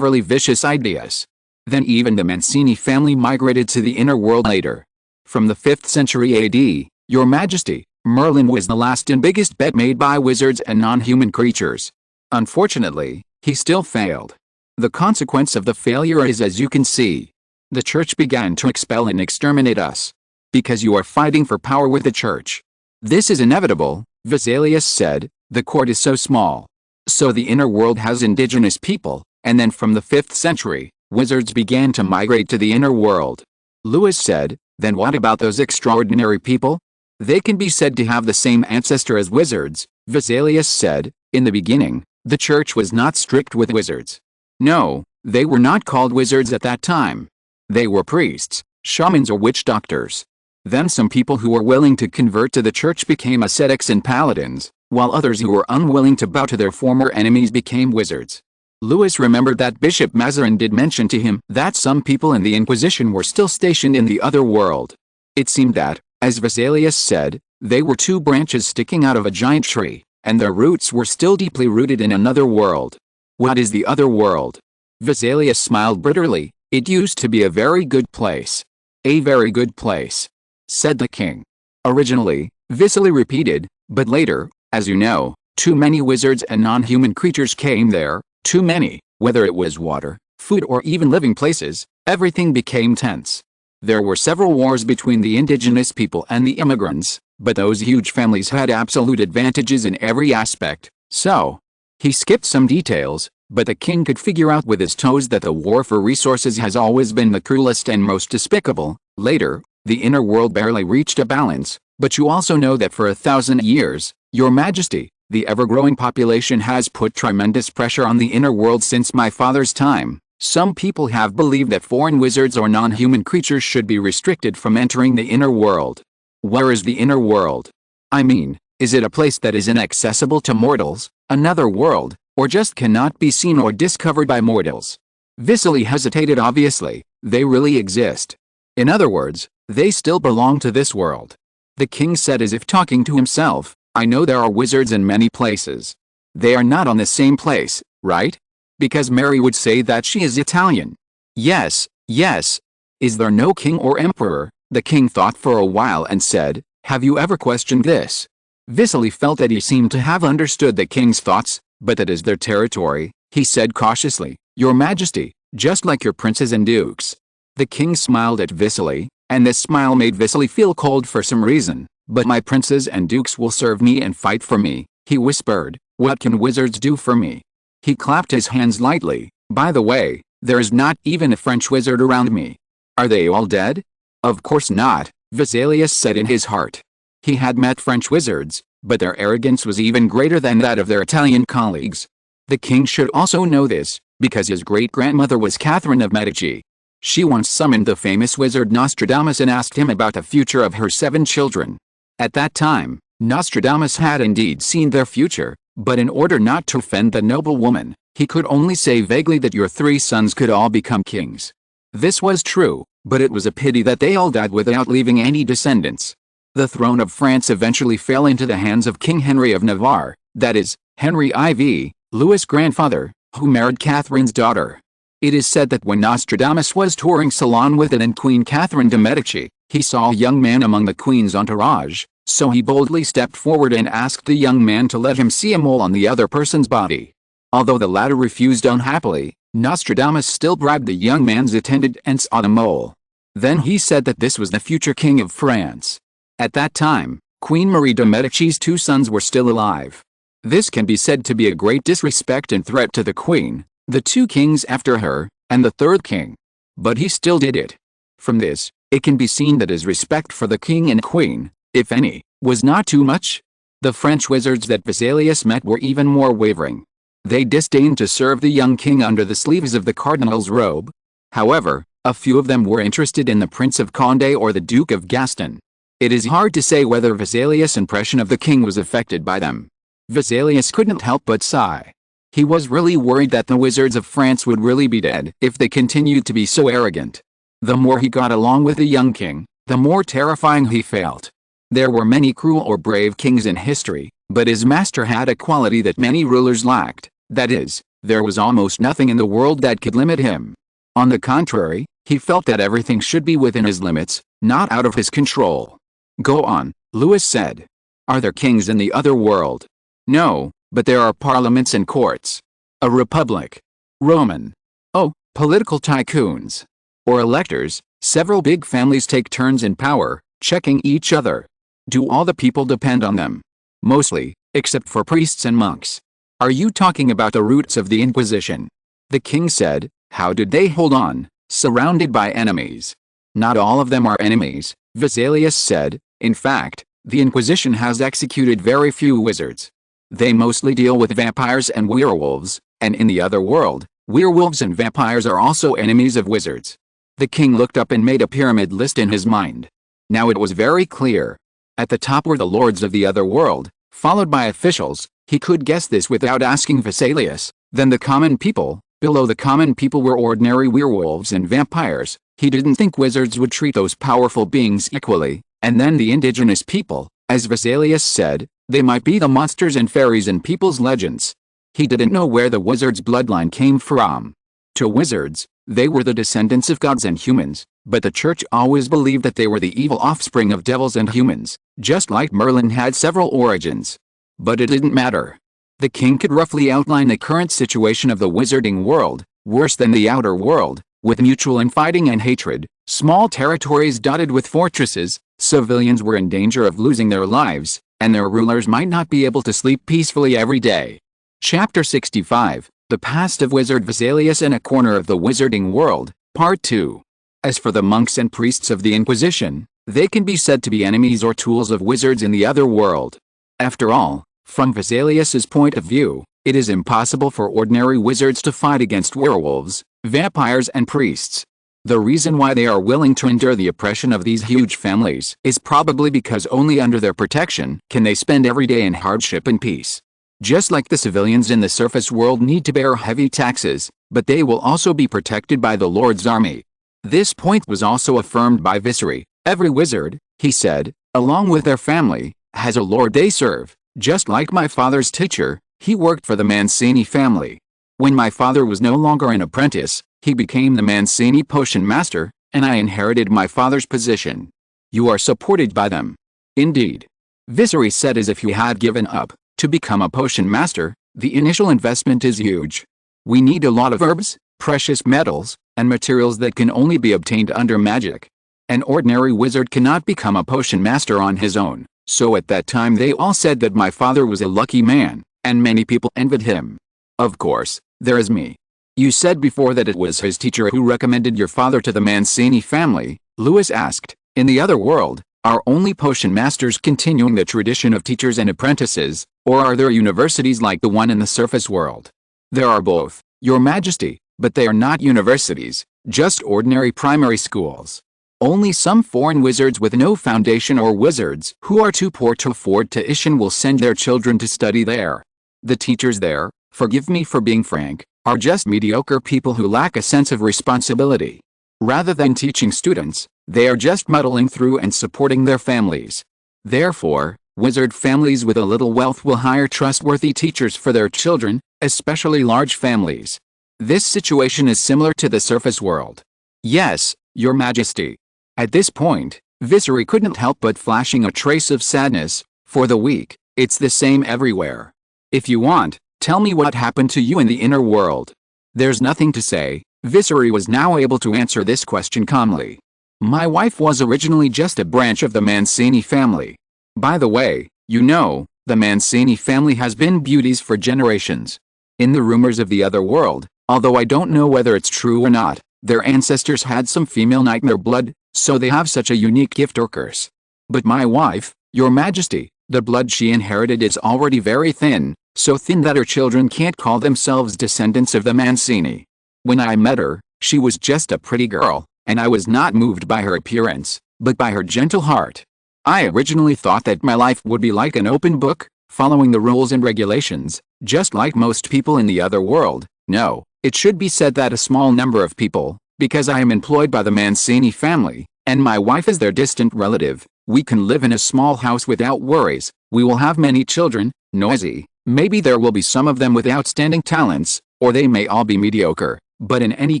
vicious ideas. Then even the Mancini family migrated to the inner world later. From the 5th century AD, Your Majesty, Merlin was the last and biggest bet made by wizards and non-human creatures. Unfortunately, he still failed. The consequence of the failure is, as you can see, the church began to expel and exterminate us. Because you are fighting for power with the church. This is inevitable, Vesalius said, the court is so small. So the inner world has indigenous people, and then from the 5th century, wizards began to migrate to the inner world. Louis said, then what about those extraordinary people? They can be said to have the same ancestor as wizards, Vesalius said. In the beginning, the church was not strict with wizards. No, they were not called wizards at that time. They were priests, shamans or witch doctors. Then some people who were willing to convert to the church became ascetics and paladins, while others who were unwilling to bow to their former enemies became wizards. Louis remembered that Bishop Mazarin did mention to him that some people in the Inquisition were still stationed in the other world. It seemed that, as Vesalius said, they were two branches sticking out of a giant tree, and their roots were still deeply rooted in another world. What is the other world? Vesalius smiled bitterly. It used to be a very good place. A very good place, said the king. Originally, Vesali repeated, but later, as you know, too many wizards and non-human creatures came there, too many, whether it was water, food or even living places, everything became tense. There were several wars between the indigenous people and the immigrants, but those huge families had absolute advantages in every aspect, so. He skipped some details, but the king could figure out with his toes that the war for resources has always been the cruelest and most despicable. Later, the inner world barely reached a balance, but you also know that for 1,000 years, Your Majesty, the ever-growing population has put tremendous pressure on the inner world since my father's time. Some people have believed that foreign wizards or non-human creatures should be restricted from entering the inner world. Where is the inner world? I mean, is it a place that is inaccessible to mortals, another world, or just cannot be seen or discovered by mortals? Vesali hesitated. Obviously, they really exist. In other words, they still belong to this world. The king said as if talking to himself, I know there are wizards in many places. They are not on the same place, right? Because Mary would say that she is Italian. Yes, yes. Is there no king or emperor? The king thought for a while and said, have you ever questioned this? Vesali felt that he seemed to have understood the king's thoughts, but that is their territory, he said cautiously, Your Majesty, just like your princes and dukes. The king smiled at Vesali, and this smile made Vesali feel cold for some reason. But my princes and dukes will serve me and fight for me, he whispered. What can wizards do for me? He clapped his hands lightly. By the way, there is not even a French wizard around me. Are they all dead? Of course not, Vesalius said in his heart. He had met French wizards, but their arrogance was even greater than that of their Italian colleagues. The king should also know this, because his great-grandmother was Catherine of Medici. She once summoned the famous wizard Nostradamus and asked him about the future of her 7 children. At that time, Nostradamus had indeed seen their future, but in order not to offend the noble woman, he could only say vaguely that your 3 sons could all become kings. This was true, but it was a pity that they all died without leaving any descendants. The throne of France eventually fell into the hands of King Henry of Navarre, that is, Henry IV, Louis' grandfather, who married Catherine's daughter. It is said that when Nostradamus was touring Ceylon with it and Queen Catherine de' Medici, he saw a young man among the Queen's entourage, so he boldly stepped forward and asked the young man to let him see a mole on the other person's body. Although the latter refused unhappily, Nostradamus still bribed the young man's attendant and saw the mole. Then he said that this was the future king of France. At that time, Queen Marie de' Medici's 2 sons were still alive. This can be said to be a great disrespect and threat to the Queen, the 2 kings after her, and the 3rd king. But he still did it. From this, it can be seen that his respect for the king and queen, if any, was not too much. The French wizards that Vesalius met were even more wavering. They disdained to serve the young king under the sleeves of the cardinal's robe. However, a few of them were interested in the Prince of Condé or the Duke of Gaston. It is hard to say whether Vesalius' impression of the king was affected by them. Vesalius couldn't help but sigh. He was really worried that the wizards of France would really be dead if they continued to be so arrogant. The more he got along with the young king, the more terrifying he felt. There were many cruel or brave kings in history, but his master had a quality that many rulers lacked. That is, there was almost nothing in the world that could limit him. On the contrary, he felt that everything should be within his limits, not out of his control. Go on, Louis said. Are there kings in the other world? No, but there are parliaments and courts. A republic. Roman. Oh, political tycoons. Or electors, several big families take turns in power, checking each other. Do all the people depend on them? Mostly, except for priests and monks. Are you talking about the roots of the Inquisition? The king said. How did they hold on, surrounded by enemies? Not all of them are enemies, Vesalius said. In fact, the Inquisition has executed very few wizards. They mostly deal with vampires and werewolves, and in the other world, werewolves and vampires are also enemies of wizards. The king looked up and made a pyramid list in his mind. Now it was very clear. At the top were the lords of the other world, followed by officials. He could guess this without asking Vesalius. Then the common people. Below the common people were ordinary werewolves and vampires. He didn't think wizards would treat those powerful beings equally. And then the indigenous people, as Vesalius said, they might be the monsters and fairies in people's legends. He didn't know where the wizard's bloodline came from. To wizards, they were the descendants of gods and humans, but the church always believed that they were the evil offspring of devils and humans, just like Merlin had several origins. But it didn't matter. The king could roughly outline the current situation of the wizarding world, worse than the outer world, with mutual infighting and hatred, small territories dotted with fortresses, civilians were in danger of losing their lives, and their rulers might not be able to sleep peacefully every day. Chapter 65, The Past of Wizard Vesalius in a Corner of the Wizarding World, Part 2. As for the monks and priests of the Inquisition, they can be said to be enemies or tools of wizards in the other world. After all, from Vesalius's point of view, it is impossible for ordinary wizards to fight against werewolves, vampires and priests. The reason why they are willing to endure the oppression of these huge families is probably because only under their protection can they spend every day in hardship and peace. Just like the civilians in the surface world need to bear heavy taxes, but they will also be protected by the Lord's army. This point was also affirmed by Vicery. Every wizard, he said, along with their family, has a lord they serve. Just like my father's teacher, he worked for the Mancini family. When my father was no longer an apprentice, he became the Mancini potion master, and I inherited my father's position. You are supported by them. Indeed. Vicery said as if he had given up. To become a potion master, the initial investment is huge. We need a lot of herbs, precious metals, and materials that can only be obtained under magic. An ordinary wizard cannot become a potion master on his own. So at that time they all said that my father was a lucky man, and many people envied him. Of course, there is me. You said before that it was his teacher who recommended your father to the Mancini family, Louis asked. In the other world, are only potion masters continuing the tradition of teachers and apprentices, or are there universities like the one in the surface world? There are both, Your Majesty, but they are not universities, just ordinary primary schools. Only some foreign wizards with no foundation or wizards who are too poor to afford tuition will send their children to study there. The teachers there, forgive me for being frank, are just mediocre people who lack a sense of responsibility. Rather than teaching students, they are just muddling through and supporting their families. Therefore, wizard families with a little wealth will hire trustworthy teachers for their children, especially large families. This situation is similar to the surface world. Yes, Your Majesty. At this point, Visery couldn't help but flashing a trace of sadness. For the weak, it's the same everywhere. If you want, tell me what happened to you in the inner world. There's nothing to say. Visery was now able to answer this question calmly. My wife was originally just a branch of the Mancini family. By the way, you know, the Mancini family has been beauties for generations. In the rumors of the other world, although I don't know whether it's true or not, their ancestors had some female nightmare blood, so they have such a unique gift or curse. But my wife, Your Majesty, the blood she inherited is already very thin, so thin that her children can't call themselves descendants of the Mancini. When I met her, she was just a pretty girl, and I was not moved by her appearance, but by her gentle heart. I originally thought that my life would be like an open book, following the rules and regulations, just like most people in the other world. No, it should be said that a small number of people, because I am employed by the Mancini family, and my wife is their distant relative, we can live in a small house without worries. We will have many children, noisy, maybe there will be some of them with outstanding talents, or they may all be mediocre, but in any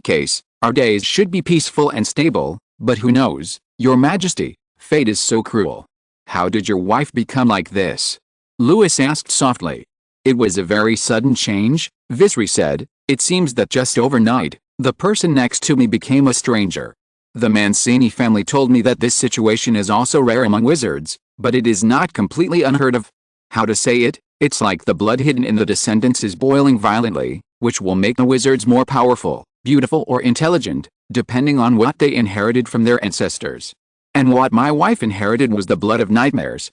case, our days should be peaceful and stable. But who knows, Your Majesty, fate is so cruel. How did your wife become like this? Louis asked softly. It was a very sudden change, Visery said. It seems that just overnight, the person next to me became a stranger. The Mancini family told me that this situation is also rare among wizards, but it is not completely unheard of. How to say it? It's like the blood hidden in the descendants is boiling violently, which will make the wizards more powerful, beautiful or intelligent, depending on what they inherited from their ancestors. And what my wife inherited was the blood of nightmares.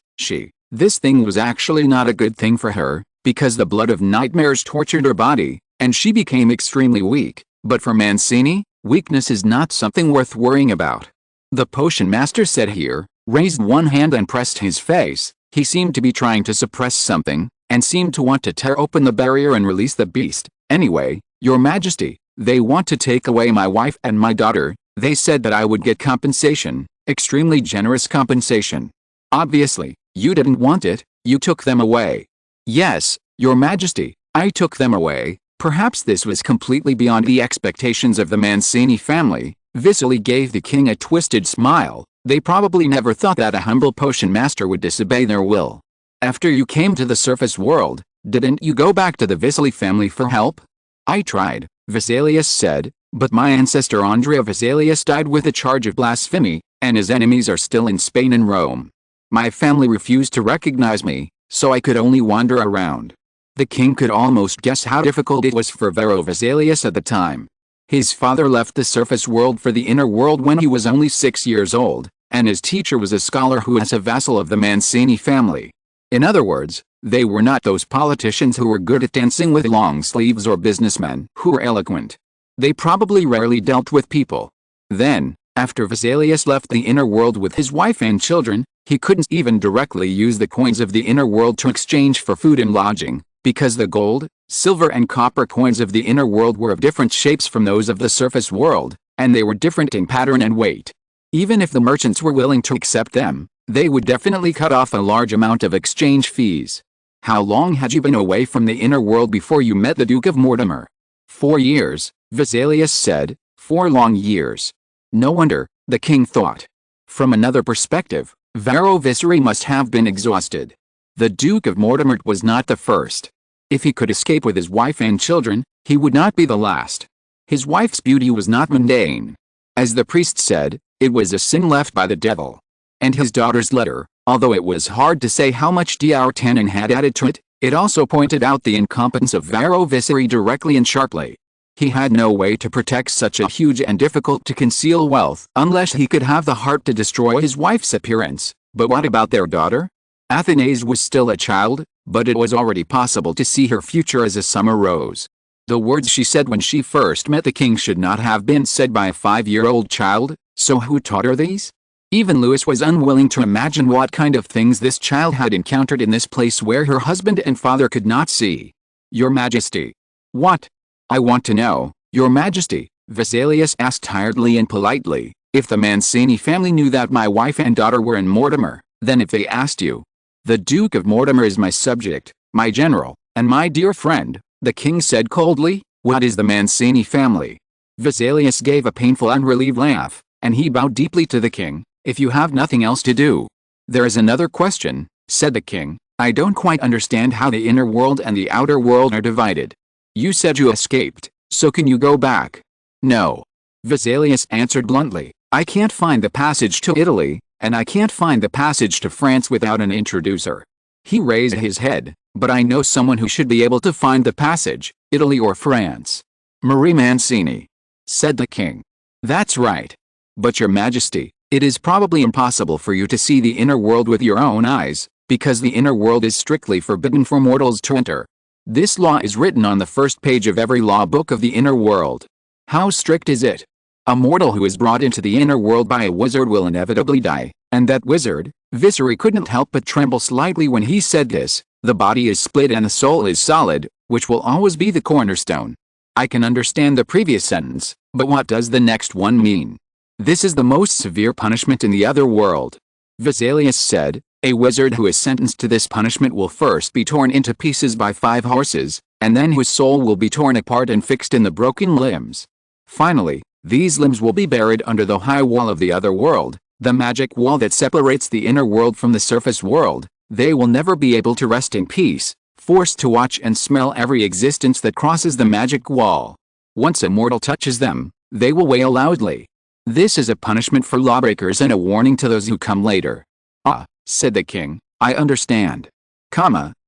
This thing was actually not a good thing for her, because the blood of nightmares tortured her body, and she became extremely weak. But for Mancini, weakness is not something worth worrying about. The potion master said here, raised one hand and pressed his face. He seemed to be trying to suppress something, and seemed to want to tear open the barrier and release the beast. Anyway, Your Majesty, they want to take away my wife and my daughter. They said that I would get compensation, extremely generous compensation. Obviously, you didn't want it, you took them away. Yes, Your Majesty, I took them away. Perhaps this was completely beyond the expectations of the Mancini family. Visery gave the king a twisted smile. They probably never thought that a humble potion master would disobey their will. After you came to the surface world, didn't you go back to the Visery family for help? I tried, Vesalius said, but my ancestor Andrea Vesalius died with a charge of blasphemy, and his enemies are still in Spain and Rome. My family refused to recognize me, so I could only wander around. The king could almost guess how difficult it was for Vero Vesalius at the time. His father left the surface world for the inner world when he was only 6 years old, and his teacher was a scholar who was a vassal of the Mancini family. In other words, they were not those politicians who were good at dancing with long sleeves or businessmen who were eloquent. They probably rarely dealt with people. Then, after Vesalius left the inner world with his wife and children, he couldn't even directly use the coins of the inner world to exchange for food and lodging, because the gold, silver and copper coins of the inner world were of different shapes from those of the surface world, and they were different in pattern and weight. Even if the merchants were willing to accept them, they would definitely cut off a large amount of exchange fees. How long had you been away from the inner world before you met the Duke of Mortimer? 4 years, Vesalius said. 4 long years. No wonder, the king thought. From another perspective, Vero Visery must have been exhausted. The Duke of Mortimer was not the first. If he could escape with his wife and children, he would not be the last. His wife's beauty was not mundane. As the priest said, it was a sin left by the devil. And his daughter's letter, although it was hard to say how much D'Artagnan had added to it, it also pointed out the incompetence of Vero Visery directly and sharply. He had no way to protect such a huge and difficult to conceal wealth unless he could have the heart to destroy his wife's appearance. But what about their daughter? Athanase was still a child, but it was already possible to see her future as a summer rose. The words she said when she first met the king should not have been said by a 5-year-old child. So who taught her these? Even Louis was unwilling to imagine what kind of things this child had encountered in this place where her husband and father could not see. Your Majesty. What? I want to know, Your Majesty, Vesalius asked tiredly and politely, if the Mancini family knew that my wife and daughter were in Mortimer, then if they asked you. The Duke of Mortimer is my subject, my general, and my dear friend, the king said coldly. What is the Mancini family? Vesalius gave a painful unrelieved laugh, and he bowed deeply to the king. If you have nothing else to do. There is another question, said the king. I don't quite understand how the inner world and the outer world are divided. You said you escaped, so can you go back? No. Vesalius answered bluntly. I can't find the passage to Italy, and I can't find the passage to France without an introducer. He raised his head, but I know someone who should be able to find the passage, Italy or France. Marie Mancini, said the king. That's right. But Your Majesty, it is probably impossible for you to see the inner world with your own eyes, because the inner world is strictly forbidden for mortals to enter. This law is written on the first page of every law book of the inner world. How strict is it? A mortal who is brought into the inner world by a wizard will inevitably die, and that wizard, Viceroy couldn't help but tremble slightly when he said this. The body is split and the soul is solid, which will always be the cornerstone. I can understand the previous sentence, but what does the next one mean? This is the most severe punishment in the other world. Vesalius said, a wizard who is sentenced to this punishment will first be torn into pieces by 5 horses, and then his soul will be torn apart and fixed in the broken limbs. Finally, these limbs will be buried under the high wall of the other world, the magic wall that separates the inner world from the surface world. They will never be able to rest in peace, forced to watch and smell every existence that crosses the magic wall. Once a mortal touches them, they will wail loudly. This is a punishment for lawbreakers and a warning to those who come later. Ah, said the king, I understand.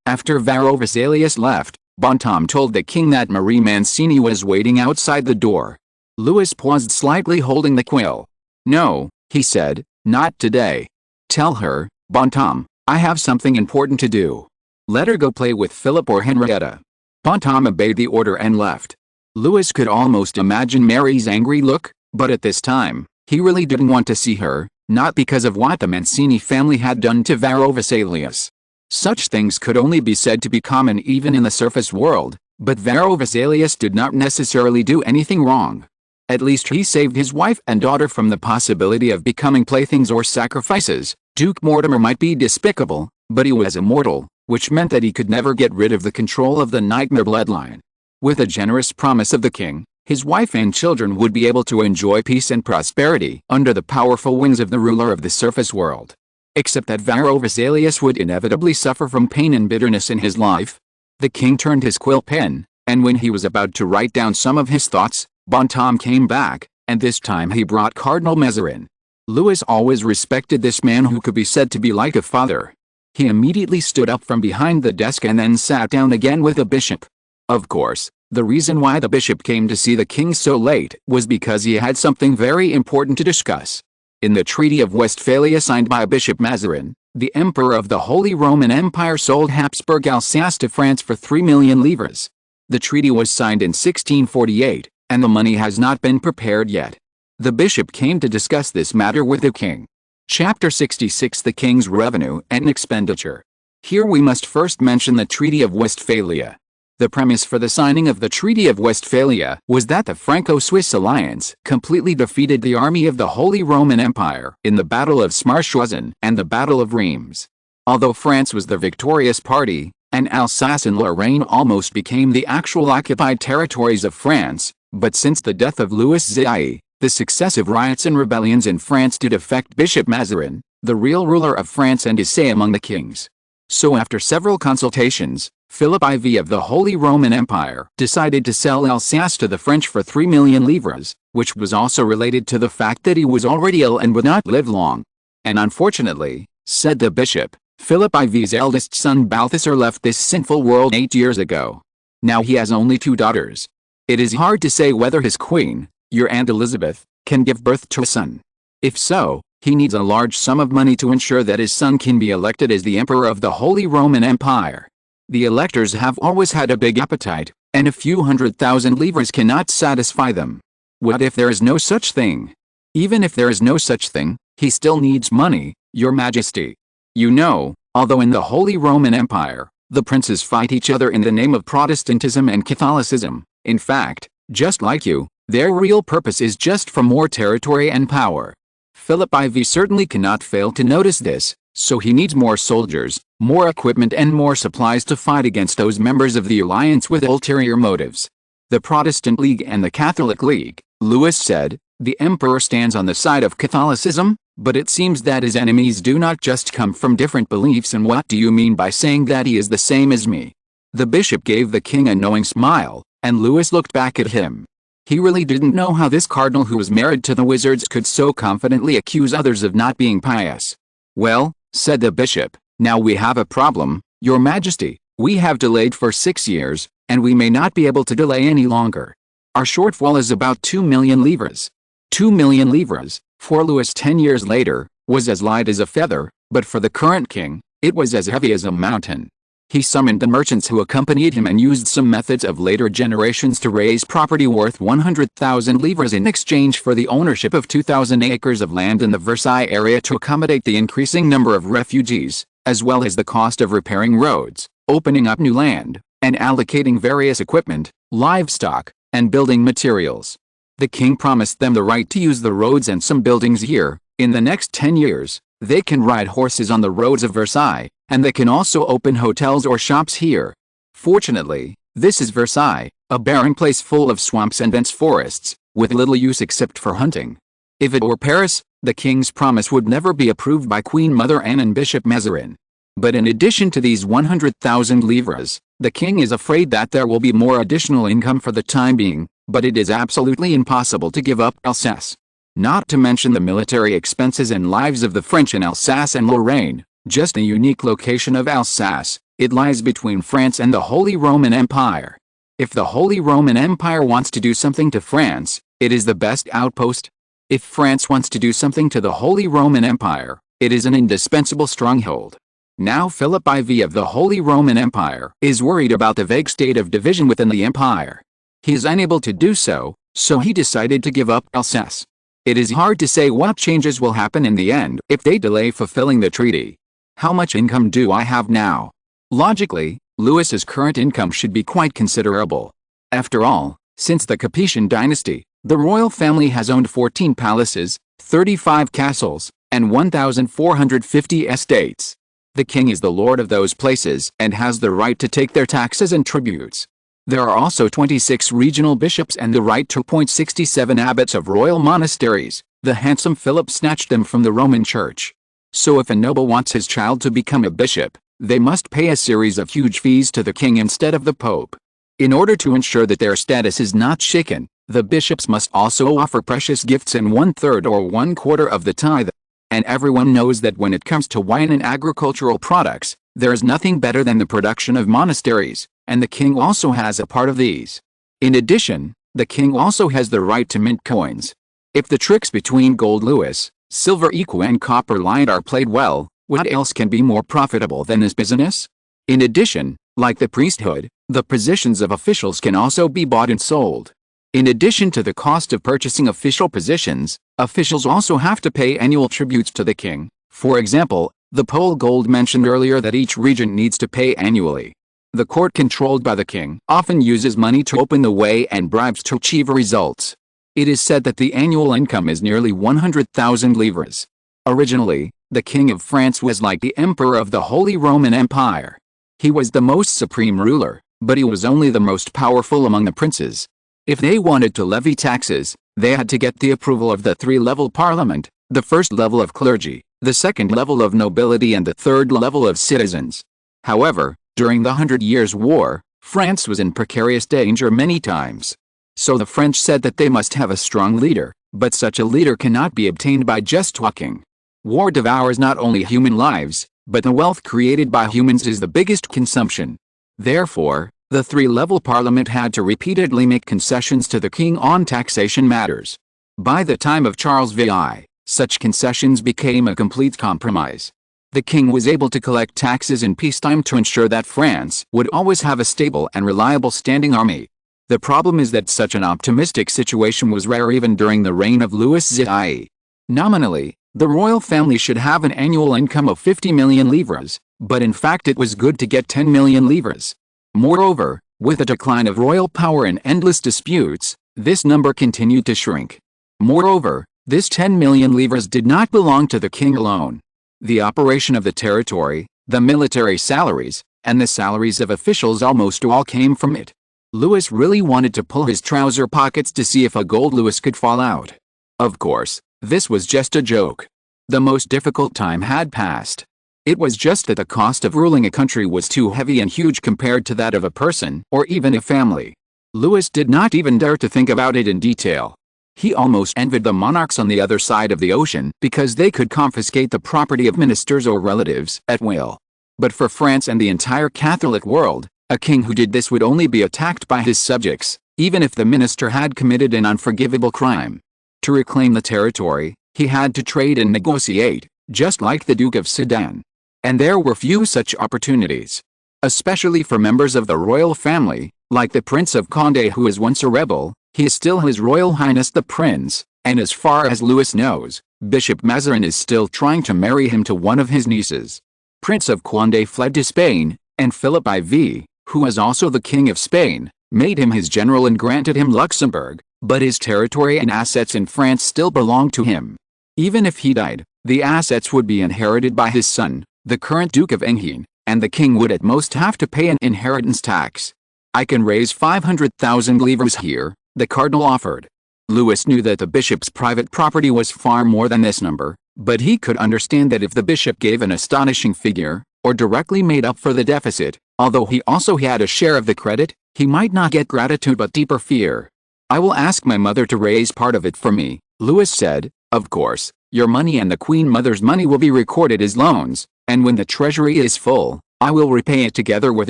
After Varro Vesalius left, Bontemps told the king that Marie Mancini was waiting outside the door. Louis paused slightly holding the quill. No, he said, not today. Tell her, Bontemps, I have something important to do. Let her go play with Philip or Henrietta. Bontemps obeyed the order and left. Louis could almost imagine Mary's angry look. But at this time, he really didn't want to see her, not because of what the Mancini family had done to Varro Vesalius. Such things could only be said to be common even in the surface world, but Varro Vesalius did not necessarily do anything wrong. At least he saved his wife and daughter from the possibility of becoming playthings or sacrifices. Duke Mortimer might be despicable, but he was immortal, which meant that he could never get rid of the control of the nightmare bloodline. With a generous promise of the king, his wife and children would be able to enjoy peace and prosperity under the powerful wings of the ruler of the surface world. Except that Varro Vesalius would inevitably suffer from pain and bitterness in his life. The king turned his quill pen, and when he was about to write down some of his thoughts, Bontemps came back, and this time he brought Cardinal Mazarin. Louis always respected this man who could be said to be like a father. He immediately stood up from behind the desk and then sat down again with the bishop. Of course, the reason why the bishop came to see the king so late was because he had something very important to discuss. In the Treaty of Westphalia signed by Bishop Mazarin, the Emperor of the Holy Roman Empire sold Habsburg Alsace to France for 3 million livres. The treaty was signed in 1648, and the money has not been prepared yet. The bishop came to discuss this matter with the king. Chapter 66 The King's Revenue and Expenditure. Here we must first mention the Treaty of Westphalia. The premise for the signing of the Treaty of Westphalia was that the Franco-Swiss alliance completely defeated the army of the Holy Roman Empire in the Battle of Smartschweizen and the Battle of Reims. Although France was the victorious party, and Alsace and Lorraine almost became the actual occupied territories of France, but since the death of Louis XIV, the successive riots and rebellions in France did affect Bishop Mazarin, the real ruler of France and his say among the kings. So after several consultations, Philip IV of the Holy Roman Empire decided to sell Alsace to the French for 3 million livres, which was also related to the fact that he was already ill and would not live long. And unfortunately, said the bishop, Philip IV's eldest son Balthasar left this sinful world 8 years ago. Now he has only 2 daughters. It is hard to say whether his queen, your Aunt Elizabeth, can give birth to a son. If so, he needs a large sum of money to ensure that his son can be elected as the Emperor of the Holy Roman Empire. The electors have always had a big appetite, and a few 100,000 livres cannot satisfy them. What if there is no such thing? Even if there is no such thing, he still needs money, Your Majesty. You know, although in the Holy Roman Empire, the princes fight each other in the name of Protestantism and Catholicism, in fact, just like you, their real purpose is just for more territory and power. Philip IV certainly cannot fail to notice this, so he needs more soldiers, more equipment and more supplies to fight against those members of the alliance with ulterior motives. The Protestant League and the Catholic League, Louis said, the emperor stands on the side of Catholicism, but it seems that his enemies do not just come from different beliefs. And what do you mean by saying that he is the same as me? The bishop gave the king a knowing smile, and Louis looked back at him. He really didn't know how this cardinal who was married to the wizards could so confidently accuse others of not being pious. Well, said the bishop, now we have a problem, Your Majesty. We have delayed for 6 years, and we may not be able to delay any longer. Our shortfall is about 2 million livres. 2 million livres, for Louis 10 years later, was as light as a feather, but for the current king, it was as heavy as a mountain. He summoned the merchants who accompanied him and used some methods of later generations to raise property worth 100,000 livres in exchange for the ownership of 2,000 acres of land in the Versailles area to accommodate the increasing number of refugees, as well as the cost of repairing roads, opening up new land, and allocating various equipment, livestock, and building materials. The king promised them the right to use the roads and some buildings here. In the next 10 years, they can ride horses on the roads of Versailles, and they can also open hotels or shops here. Fortunately, this is Versailles, a barren place full of swamps and dense forests, with little use except for hunting. If it were Paris, the king's promise would never be approved by Queen Mother Anne and Bishop Mazarin. But in addition to these 100,000 livres, the king is afraid that there will be more additional income for the time being, but it is absolutely impossible to give up Alsace. Not to mention the military expenses and lives of the French in Alsace and Lorraine. Just a unique location of Alsace, it lies between France and the Holy Roman Empire. If the Holy Roman Empire wants to do something to France, it is the best outpost. If France wants to do something to the Holy Roman Empire, it is an indispensable stronghold. Now Philip IV of the Holy Roman Empire is worried about the vague state of division within the empire. He is unable to do so, so he decided to give up Alsace. It is hard to say what changes will happen in the end if they delay fulfilling the treaty. How much income do I have now? Logically, Louis's current income should be quite considerable. After all, since the Capetian dynasty, the royal family has owned 14 palaces, 35 castles, and 1,450 estates. The king is the lord of those places and has the right to take their taxes and tributes. There are also 26 regional bishops and the right to appoint 67 abbots of royal monasteries. The handsome Philip snatched them from the Roman Church. So if a noble wants his child to become a bishop, they must pay a series of huge fees to the king instead of the pope. In order to ensure that their status is not shaken, the bishops must also offer precious gifts in 1/3 or 1/4 of the tithe. And everyone knows that when it comes to wine and agricultural products, there is nothing better than the production of monasteries, and the king also has a part of these. In addition, the king also has the right to mint coins. If the tricks between gold Louis, silver ecu and copper lion are played well, what else can be more profitable than this business? In addition, like the priesthood, the positions of officials can also be bought and sold. In addition to the cost of purchasing official positions, officials also have to pay annual tributes to the king. For example, the poll gold mentioned earlier that each regent needs to pay annually. The court controlled by the king often uses money to open the way and bribes to achieve results. It is said that the annual income is nearly 100,000 livres. Originally, the King of France was like the Emperor of the Holy Roman Empire. He was the most supreme ruler, but he was only the most powerful among the princes. If they wanted to levy taxes, they had to get the approval of the three-level parliament, the first level of clergy, the second level of nobility and the third level of citizens. However, during the 100 Years' War, France was in precarious danger many times. So the French said that they must have a strong leader, but such a leader cannot be obtained by just talking. War devours not only human lives, but the wealth created by humans is the biggest consumption. Therefore, the three-level parliament had to repeatedly make concessions to the king on taxation matters. By the time of Charles VI, such concessions became a complete compromise. The king was able to collect taxes in peacetime to ensure that France would always have a stable and reliable standing army. The problem is that such an optimistic situation was rare even during the reign of Louis XIV. Nominally, the royal family should have an annual income of 50 million livres, but in fact it was good to get 10 million livres. Moreover, with the decline of royal power and endless disputes, this number continued to shrink. Moreover, this 10 million livres did not belong to the king alone. The operation of the territory, the military salaries, and the salaries of officials almost all came from it. Louis really wanted to pull his trouser pockets to see if a gold Louis could fall out. Of course, this was just a joke. The most difficult time had passed. It was just that the cost of ruling a country was too heavy and huge compared to that of a person or even a family. Louis did not even dare to think about it in detail. He almost envied the monarchs on the other side of the ocean because they could confiscate the property of ministers or relatives at will. But for France and the entire Catholic world, a king who did this would only be attacked by his subjects, even if the minister had committed an unforgivable crime. To reclaim the territory, he had to trade and negotiate, just like the Duke of Sedan. And there were few such opportunities. Especially for members of the royal family, like the Prince of Condé who was once a rebel, he is still His Royal Highness the Prince, and as far as Louis knows, Bishop Mazarin is still trying to marry him to one of his nieces. Prince of Condé fled to Spain, and Philip IV, who was also the King of Spain, made him his general and granted him Luxembourg, but his territory and assets in France still belonged to him. Even if he died, the assets would be inherited by his son, the current Duke of Enghien, and the king would at most have to pay an inheritance tax. I can raise 500,000 livres here, the cardinal offered. Louis knew that the bishop's private property was far more than this number, but he could understand that if the bishop gave an astonishing figure, or directly made up for the deficit, although he also had a share of the credit, he might not get gratitude but deeper fear. I will ask my mother to raise part of it for me, Louis said. Of course, your money and the Queen Mother's money will be recorded as loans, and when the treasury is full, I will repay it together with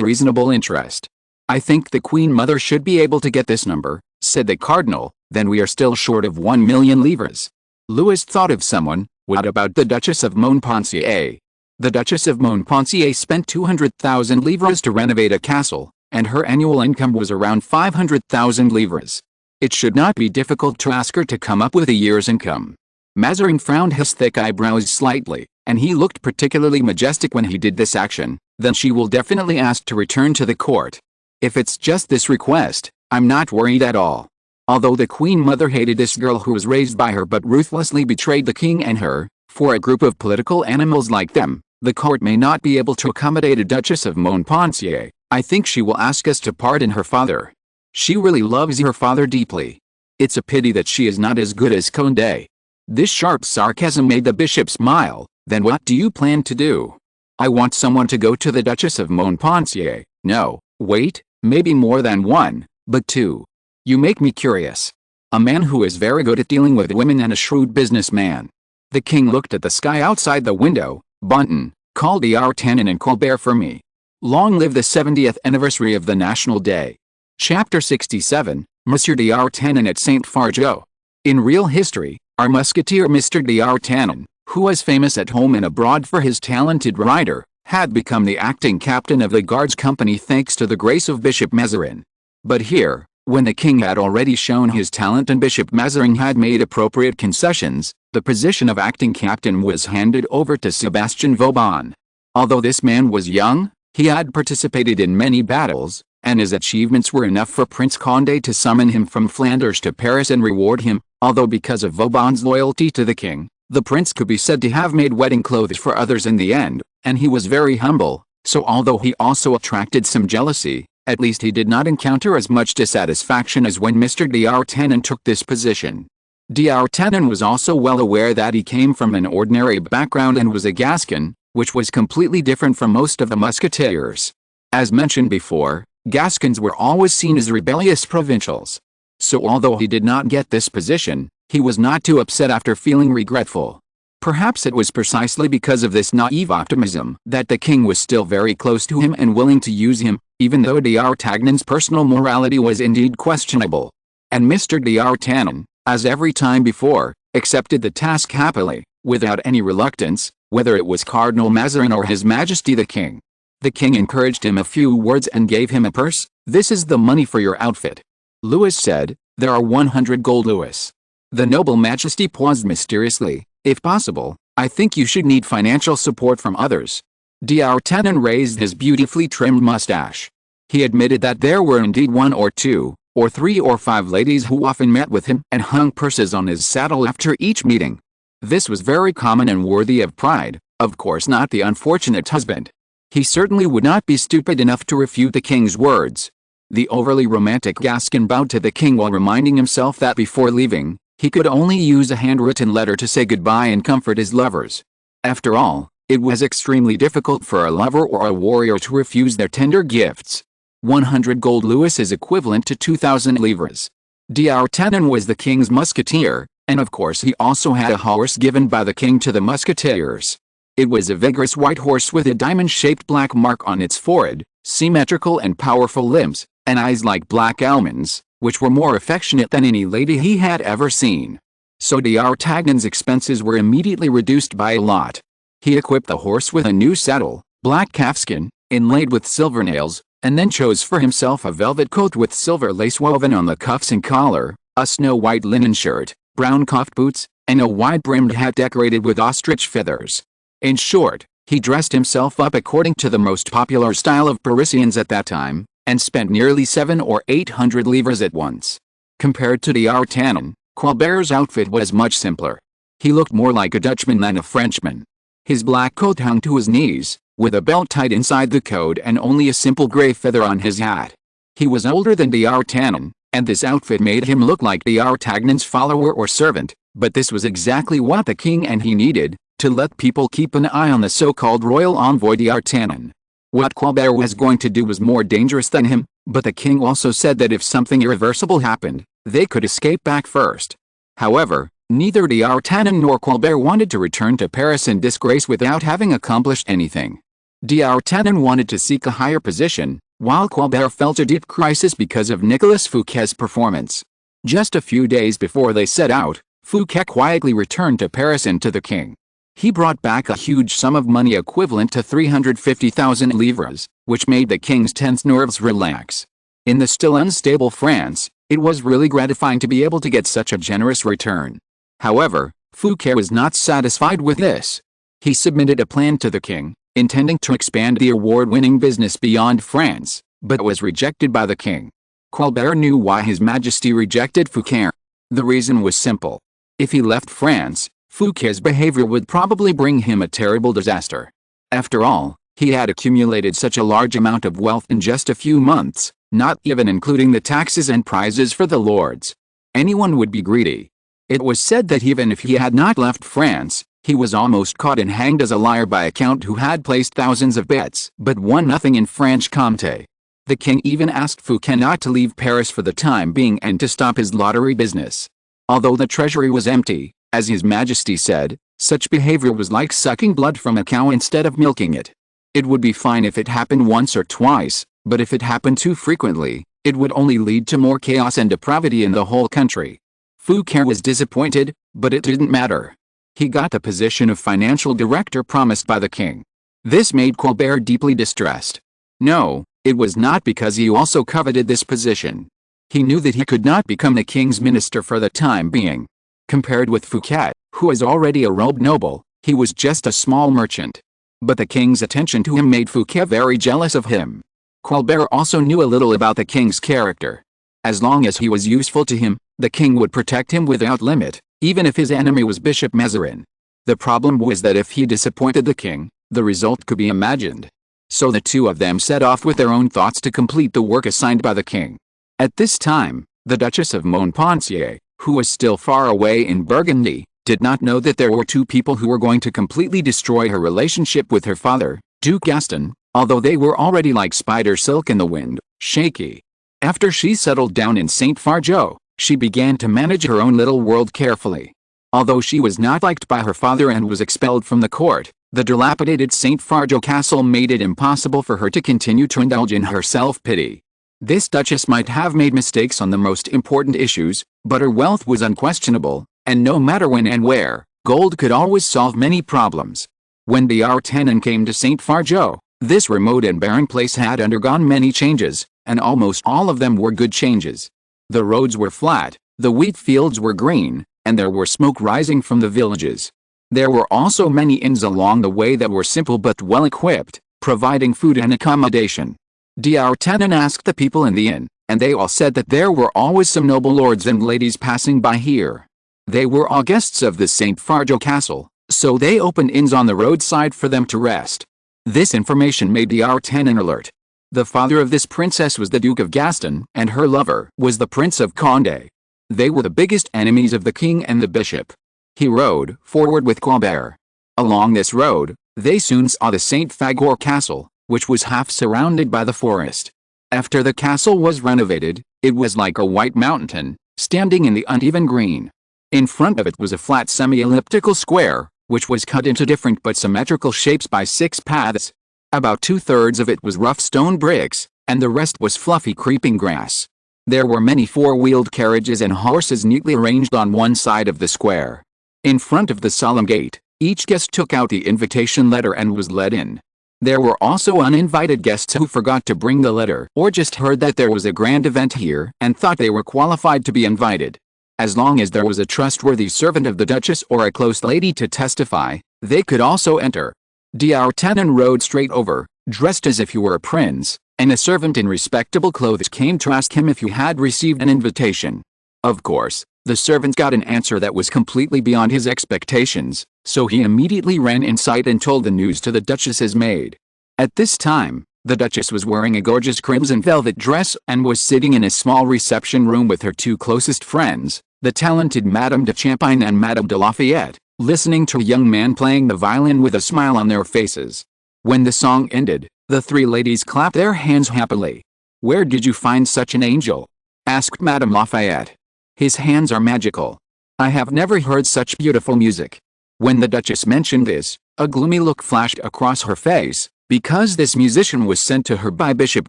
reasonable interest. I think the Queen Mother should be able to get this number, said the cardinal. Then we are still short of 1 million livres. Louis thought of someone. What about the Duchess of Montpensier? The Duchess of Montpensier spent 200,000 livres to renovate a castle, and her annual income was around 500,000 livres. It should not be difficult to ask her to come up with a year's income. Mazarin frowned his thick eyebrows slightly, and he looked particularly majestic when he did this action. Then she will definitely ask to return to the court. If it's just this request, I'm not worried at all. Although the Queen Mother hated this girl who was raised by her but ruthlessly betrayed the king and her, for a group of political animals like them, the court may not be able to accommodate a Duchess of Montpensier. I think she will ask us to pardon her father. She really loves her father deeply. It's a pity that she is not as good as Condé. This sharp sarcasm made the bishop smile. Then what do you plan to do? I want someone to go to the Duchess of Montpensier. No, wait, maybe more than one, but two. You make me curious. A man who is very good at dealing with women and a shrewd businessman. The king looked at the sky outside the window. Bunton, call D'Artagnan and Colbert for me. Long live the 70th anniversary of the National Day. Chapter 67, Monsieur D'Artagnan at Saint Fargeau. In real history, our musketeer Mr. D'Artagnan, who was famous at home and abroad for his talented rider, had become the acting captain of the Guards Company thanks to the grace of Bishop Mazarin. But here, when the king had already shown his talent and Bishop Mazarin had made appropriate concessions, the position of acting captain was handed over to Sebastian Vauban. Although this man was young, he had participated in many battles, and his achievements were enough for Prince Condé to summon him from Flanders to Paris and reward him. Although because of Vauban's loyalty to the king, the prince could be said to have made wedding clothes for others in the end, and he was very humble, so although he also attracted some jealousy, at least he did not encounter as much dissatisfaction as when Mr. D'Artagnan took this position. D'Artagnan was also well aware that he came from an ordinary background and was a Gascon, which was completely different from most of the musketeers. As mentioned before, Gascons were always seen as rebellious provincials. So although he did not get this position, he was not too upset after feeling regretful. Perhaps it was precisely because of this naive optimism that the king was still very close to him and willing to use him, even though D'Artagnan's personal morality was indeed questionable. And Mr. D'Artagnan, as every time before, accepted the task happily, without any reluctance, whether it was Cardinal Mazarin or His Majesty the King. The king encouraged him a few words and gave him a purse. This is the money for your outfit. Louis said, "There are 100 gold Louis." The noble majesty paused mysteriously. "If possible, I think you should need financial support from others." D'Artagnan raised his beautifully trimmed mustache. He admitted that there were indeed 1 or 2, or 3 or 5 ladies who often met with him and hung purses on his saddle after each meeting. This was very common and worthy of pride, of course not the unfortunate husband. He certainly would not be stupid enough to refute the king's words. The overly romantic Gascon bowed to the king while reminding himself that before leaving, he could only use a handwritten letter to say goodbye and comfort his lovers. After all, it was extremely difficult for a lover or a warrior to refuse their tender gifts. 100 gold Louis is equivalent to 2,000 livres. D'Artagnan was the king's musketeer, and of course he also had a horse given by the king to the musketeers. It was a vigorous white horse with a diamond-shaped black mark on its forehead, symmetrical and powerful limbs, and eyes like black almonds, which were more affectionate than any lady he had ever seen. So D'Artagnan's expenses were immediately reduced by a lot. He equipped the horse with a new saddle, black calfskin, inlaid with silver nails, and then chose for himself a velvet coat with silver lace woven on the cuffs and collar, a snow-white linen shirt, brown cuffed boots, and a wide-brimmed hat decorated with ostrich feathers. In short, he dressed himself up according to the most popular style of Parisians at that time, and spent nearly 700 or 800 livres at once. Compared to D'Artagnan, Colbert's outfit was much simpler. He looked more like a Dutchman than a Frenchman. His black coat hung to his knees, with a belt tied inside the coat and only a simple gray feather on his hat. He was older than D'Artagnan, and this outfit made him look like D'Artagnan's follower or servant, but this was exactly what the king and he needed, to let people keep an eye on the so-called royal envoy D'Artagnan. What Colbert was going to do was more dangerous than him, but the king also said that if something irreversible happened, they could escape back first. However, neither D'Artagnan nor Colbert wanted to return to Paris in disgrace without having accomplished anything. D'Artagnan wanted to seek a higher position, while Colbert felt a deep crisis because of Nicolas Fouquet's performance. Just a few days before they set out, Fouquet quietly returned to Paris and to the king. He brought back a huge sum of money equivalent to 350,000 livres, which made the king's tense nerves relax. In the still unstable France, it was really gratifying to be able to get such a generous return. However, Fouquet was not satisfied with this. He submitted a plan to the king, intending to expand the award-winning business beyond France, but was rejected by the king. Colbert knew why His Majesty rejected Fouquet. The reason was simple. If he left France, Fouquet's behavior would probably bring him a terrible disaster. After all, he had accumulated such a large amount of wealth in just a few months, not even including the taxes and prizes for the lords. Anyone would be greedy. It was said that even if he had not left France, he was almost caught and hanged as a liar by a count who had placed thousands of bets but won nothing in Franche-Comté. The king even asked Fouquet not to leave Paris for the time being and to stop his lottery business. Although the treasury was empty, as His Majesty said, such behavior was like sucking blood from a cow instead of milking it. It would be fine if it happened once or twice, but if it happened too frequently, it would only lead to more chaos and depravity in the whole country. Fouquet was disappointed, but it didn't matter. He got the position of financial director promised by the king. This made Colbert deeply distressed. No, it was not because he also coveted this position. He knew that he could not become the king's minister for the time being. Compared with Fouquet, who was already a robed noble, he was just a small merchant. But the king's attention to him made Fouquet very jealous of him. Colbert also knew a little about the king's character. As long as he was useful to him, the king would protect him without limit, even if his enemy was Bishop Mazarin. The problem was that if he disappointed the king, the result could be imagined. So the two of them set off with their own thoughts to complete the work assigned by the king. At this time, the Duchess of Montpensier, who was still far away in Burgundy, did not know that there were two people who were going to completely destroy her relationship with her father, Duke Gaston, although they were already like spider silk in the wind, shaky. After she settled down in St. Fargeau, she began to manage her own little world carefully. Although she was not liked by her father and was expelled from the court, the dilapidated St. Fargeau castle made it impossible for her to continue to indulge in her self-pity. This duchess might have made mistakes on the most important issues, but her wealth was unquestionable, and no matter when and where, gold could always solve many problems. When D'Artagnan came to St. Fargeau, this remote and barren place had undergone many changes, and almost all of them were good changes. The roads were flat, the wheat fields were green, and there were smoke rising from the villages. There were also many inns along the way that were simple but well equipped, providing food and accommodation. D'Artagnan asked the people in the inn, and they all said that there were always some noble lords and ladies passing by here. They were all guests of the St. Fargeau castle, so they opened inns on the roadside for them to rest. This information made D'Artagnan alert. The father of this princess was the Duke of Gaston, and her lover was the Prince of Condé. They were the biggest enemies of the king and the bishop. He rode forward with Colbert. Along this road, they soon saw the St. Fargeau castle, which was half surrounded by the forest. After the castle was renovated, it was like a white mountain, standing in the uneven green. In front of it was a flat semi-elliptical square, which was cut into different but symmetrical shapes by 6 paths. About 2/3 of it was rough stone bricks, and the rest was fluffy creeping grass. There were many 4-wheeled carriages and horses neatly arranged on one side of the square. In front of the solemn gate, each guest took out the invitation letter and was let in. There were also uninvited guests who forgot to bring the letter or just heard that there was a grand event here and thought they were qualified to be invited. As long as there was a trustworthy servant of the Duchess or a close lady to testify, they could also enter. D'Artagnan rode straight over, dressed as if he were a prince, and a servant in respectable clothes came to ask him if he had received an invitation. Of course, the servant got an answer that was completely beyond his expectations, so he immediately ran inside and told the news to the Duchess's maid. At this time, the Duchess was wearing a gorgeous crimson velvet dress and was sitting in a small reception room with her 2 closest friends, the talented Madame de Champagne and Madame de Lafayette, listening to a young man playing the violin with a smile on their faces. When the song ended, the 3 ladies clapped their hands happily. "Where did you find such an angel?" asked Madame Lafayette. "His hands are magical. I have never heard such beautiful music." When the Duchess mentioned this, a gloomy look flashed across her face, because this musician was sent to her by Bishop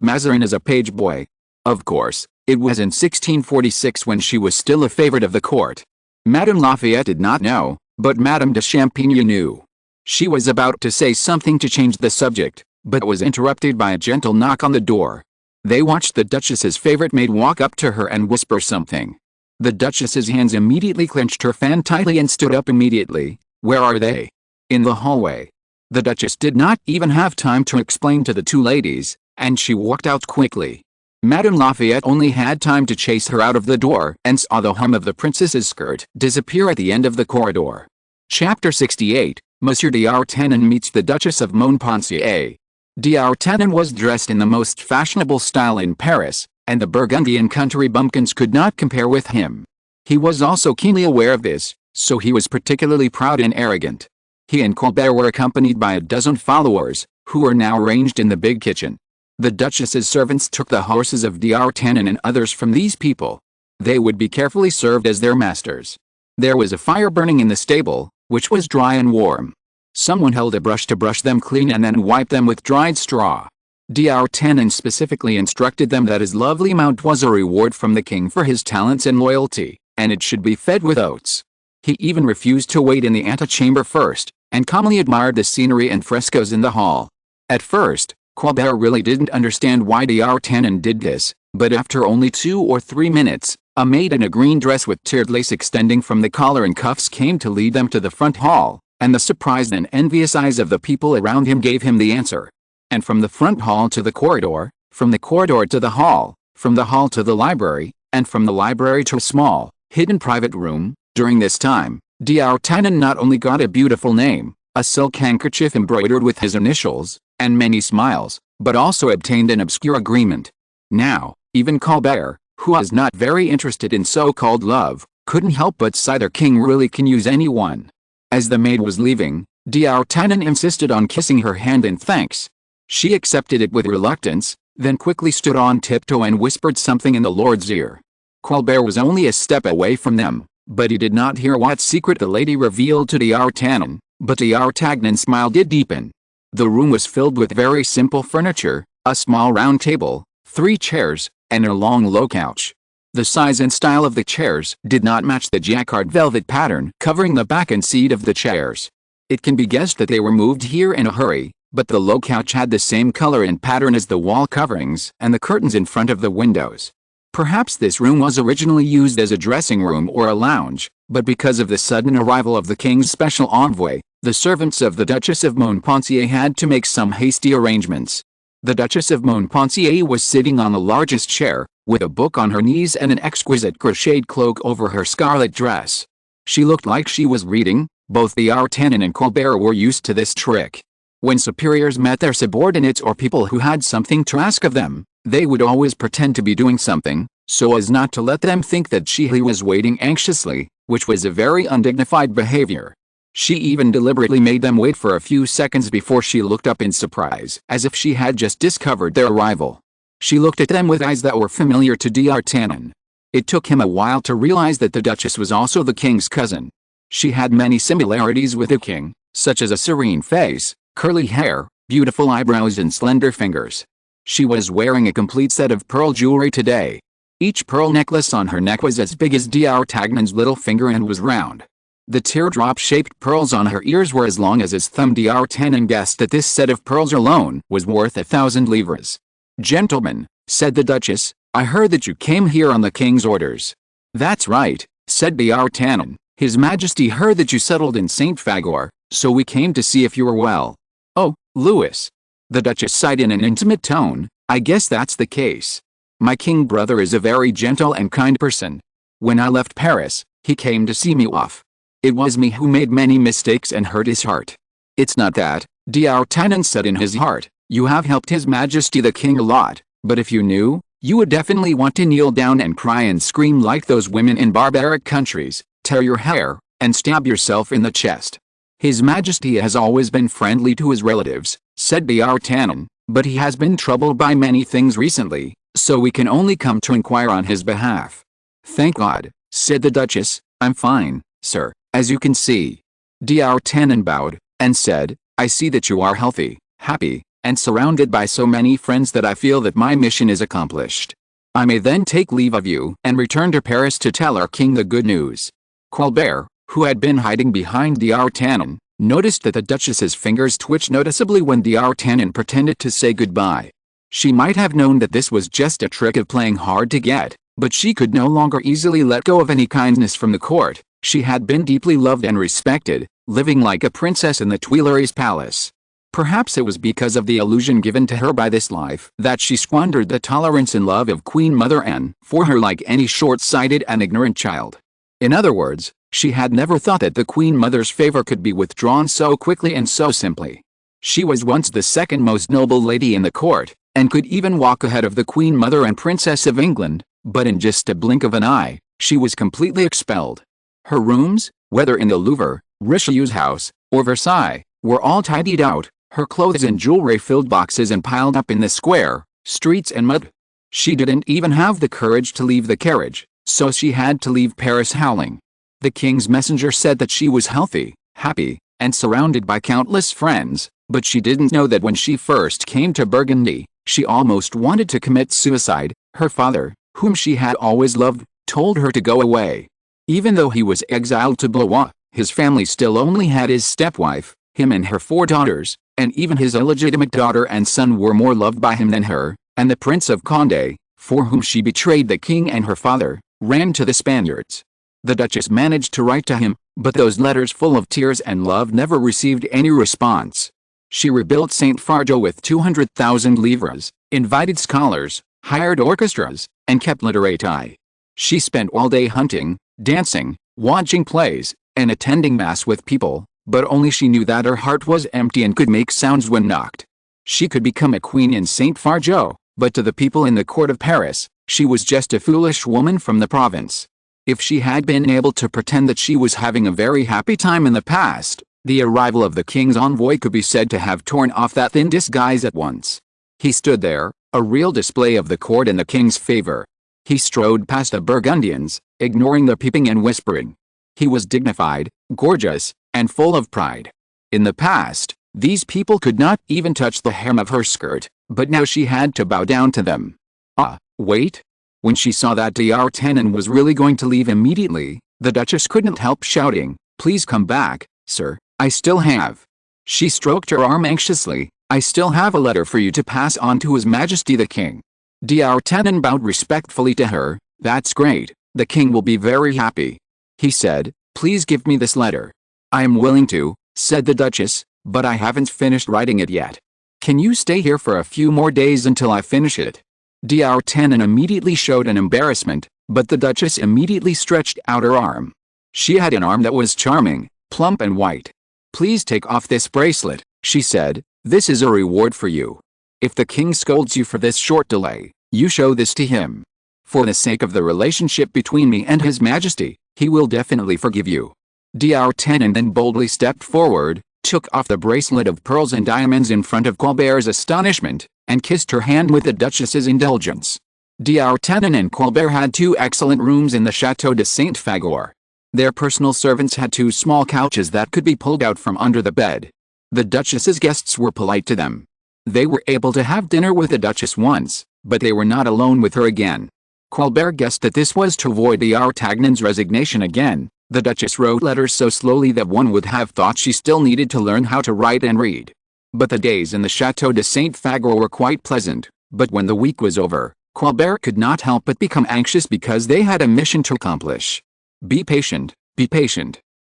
Mazarin as a page boy. Of course, it was in 1646 when she was still a favorite of the court. Madame Lafayette did not know, but Madame de Champagne knew. She was about to say something to change the subject, but was interrupted by a gentle knock on the door. They watched the Duchess's favorite maid walk up to her and whisper something. The Duchess's hands immediately clenched her fan tightly and stood up immediately. "Where are they?" "In the hallway." The Duchess did not even have time to explain to the 2 ladies, and she walked out quickly. Madame Lafayette only had time to chase her out of the door and saw the hem of the princess's skirt disappear at the end of the corridor. Chapter 68, Monsieur D'Artagnan meets the Duchess of Montpensier. D'Artagnan was dressed in the most fashionable style in Paris, and the Burgundian country bumpkins could not compare with him. He was also keenly aware of this, so he was particularly proud and arrogant. He and Colbert were accompanied by a dozen followers, who were now arranged in the big kitchen. The Duchess's servants took the horses of D'Artagnan and others from these people. They would be carefully served as their masters. There was a fire burning in the stable, which was dry and warm. Someone held a brush to brush them clean and then wipe them with dried straw. D'Artagnan specifically instructed them that his lovely mount was a reward from the king for his talents and loyalty, and it should be fed with oats. He even refused to wait in the antechamber first, and calmly admired the scenery and frescoes in the hall. At first, Colbert really didn't understand why D'Artagnan did this, but after only 2 or 3 minutes, a maid in a green dress with tiered lace extending from the collar and cuffs came to lead them to the front hall, and the surprised and envious eyes of the people around him gave him the answer. And from the front hall to the corridor, from the corridor to the hall, from the hall to the library, and from the library to a small, hidden private room, during this time, D'Artagnan not only got a beautiful name, a silk handkerchief embroidered with his initials, and many smiles, but also obtained an obscure agreement. Now, even Colbert, who was not very interested in so-called love, couldn't help but sigh, "Their king really can use anyone." As the maid was leaving, D'Artagnan insisted on kissing her hand in thanks. She accepted it with reluctance, then quickly stood on tiptoe and whispered something in the lord's ear. Colbert was only a step away from them, but he did not hear what secret the lady revealed to D'Artagnan, but D'Artagnan's smile did deepen. The room was filled with very simple furniture, a small round table, 3 chairs, and a long low couch. The size and style of the chairs did not match the jacquard velvet pattern covering the back and seat of the chairs. It can be guessed that they were moved here in a hurry, but the low couch had the same color and pattern as the wall coverings and the curtains in front of the windows. Perhaps this room was originally used as a dressing room or a lounge, but because of the sudden arrival of the king's special envoy, the servants of the Duchess of Montpensier had to make some hasty arrangements. The Duchess of Montpensier was sitting on the largest chair, with a book on her knees and an exquisite crocheted cloak over her scarlet dress. She looked like she was reading. Both D'Artagnan and Colbert were used to this trick. When superiors met their subordinates or people who had something to ask of them, they would always pretend to be doing something, so as not to let them think that he was waiting anxiously, which was a very undignified behavior. She even deliberately made them wait for a few seconds before she looked up in surprise, as if she had just discovered their arrival. She looked at them with eyes that were familiar to D'Artagnan. It took him a while to realize that the Duchess was also the king's cousin. She had many similarities with the king, such as a serene face, curly hair, beautiful eyebrows and slender fingers. She was wearing a complete set of pearl jewelry today. Each pearl necklace on her neck was as big as D'Artagnan's little finger and was round. The teardrop-shaped pearls on her ears were as long as his thumb. D'Artagnan guessed that this set of pearls alone was worth 1,000 livres. "Gentlemen," said the Duchess, "I heard that you came here on the king's orders." "That's right," said D'Artagnan. "His Majesty heard that you settled in St. Fagor, so we came to see if you were well." "Oh, Louis," the Duchess sighed in an intimate tone, "I guess that's the case. My king brother is a very gentle and kind person. When I left Paris, he came to see me off. It was me who made many mistakes and hurt his heart." "It's not that," D'Artagnan said in his heart. "You have helped His Majesty the King a lot, but if you knew, you would definitely want to kneel down and cry and scream like those women in barbaric countries, tear your hair, and stab yourself in the chest." "His Majesty has always been friendly to his relatives," said D'Artagnan, "but he has been troubled by many things recently, so we can only come to inquire on his behalf." "Thank God," said the Duchess, "I'm fine, sir, as you can see." D'Artagnan bowed, and said, "I see that you are healthy, happy, and surrounded by so many friends that I feel that my mission is accomplished. I may then take leave of you and return to Paris to tell our king the good news." Colbert, who had been hiding behind D'Artagnan, noticed that the Duchess's fingers twitched noticeably when D'Artagnan pretended to say goodbye. She might have known that this was just a trick of playing hard to get, but she could no longer easily let go of any kindness from the court. She had been deeply loved and respected, living like a princess in the Tuileries palace. Perhaps it was because of the illusion given to her by this life that she squandered the tolerance and love of Queen Mother Anne for her like any short-sighted and ignorant child. In other words, she had never thought that the Queen Mother's favor could be withdrawn so quickly and so simply. She was once the second most noble lady in the court, and could even walk ahead of the Queen Mother and Princess of England, but in just a blink of an eye, she was completely expelled. Her rooms, whether in the Louvre, Richelieu's house, or Versailles, were all tidied out, her clothes and jewelry filled boxes and piled up in the square, streets and mud. She didn't even have the courage to leave the carriage, so she had to leave Paris howling. The king's messenger said that she was healthy, happy, and surrounded by countless friends, but she didn't know that when she first came to Burgundy, she almost wanted to commit suicide. Her father, whom she had always loved, told her to go away. Even though he was exiled to Blois, his family still only had his stepwife, him and her 4 daughters, and even his illegitimate daughter and son were more loved by him than her, and the Prince of Condé, for whom she betrayed the king and her father, ran to the Spaniards. The Duchess managed to write to him, but those letters full of tears and love never received any response. She rebuilt St. Fargeau with 200,000 livres, invited scholars, hired orchestras, and kept literati. She spent all day hunting, dancing, watching plays, and attending mass with people, but only she knew that her heart was empty and could make sounds when knocked. She could become a queen in St. Fargeau, but to the people in the court of Paris, she was just a foolish woman from the province. If she had been able to pretend that she was having a very happy time in the past, the arrival of the king's envoy could be said to have torn off that thin disguise at once. He stood there, a real display of the court in the king's favor. He strode past the Burgundians, ignoring the peeping and whispering. He was dignified, gorgeous, and full of pride. In the past, these people could not even touch the hem of her skirt, but now she had to bow down to them. Ah, wait! When she saw that D'Artagnan was really going to leave immediately, the Duchess couldn't help shouting, "Please come back, sir, I still have." She stroked her arm anxiously. "I still have a letter for you to pass on to His Majesty the King." D'Artagnan bowed respectfully to her. "That's great, the king will be very happy," he said. "Please give me this letter." "I am willing to," said the Duchess, "but I haven't finished writing it yet. Can you stay here for a few more days until I finish it?" D'Artagnan immediately showed an embarrassment, but the Duchess immediately stretched out her arm. She had an arm that was charming, plump and white. "Please take off this bracelet," she said. "This is a reward for you. If the king scolds you for this short delay, you show this to him. For the sake of the relationship between me and His Majesty, he will definitely forgive you." D'Artagnan then boldly stepped forward, took off the bracelet of pearls and diamonds in front of Colbert's astonishment, and kissed her hand with the Duchess's indulgence. D'Artagnan and Colbert had 2 excellent rooms in the Château de Saint-Fagor. Their personal servants had 2 small couches that could be pulled out from under the bed. The Duchess's guests were polite to them. They were able to have dinner with the Duchess once, but they were not alone with her again. Colbert guessed that this was to avoid D'Artagnan's resignation again. The Duchess wrote letters so slowly that one would have thought she still needed to learn how to write and read. But the days in the Château de Saint-Fagor were quite pleasant, but when the week was over, Colbert could not help but become anxious because they had a mission to accomplish. Be patient,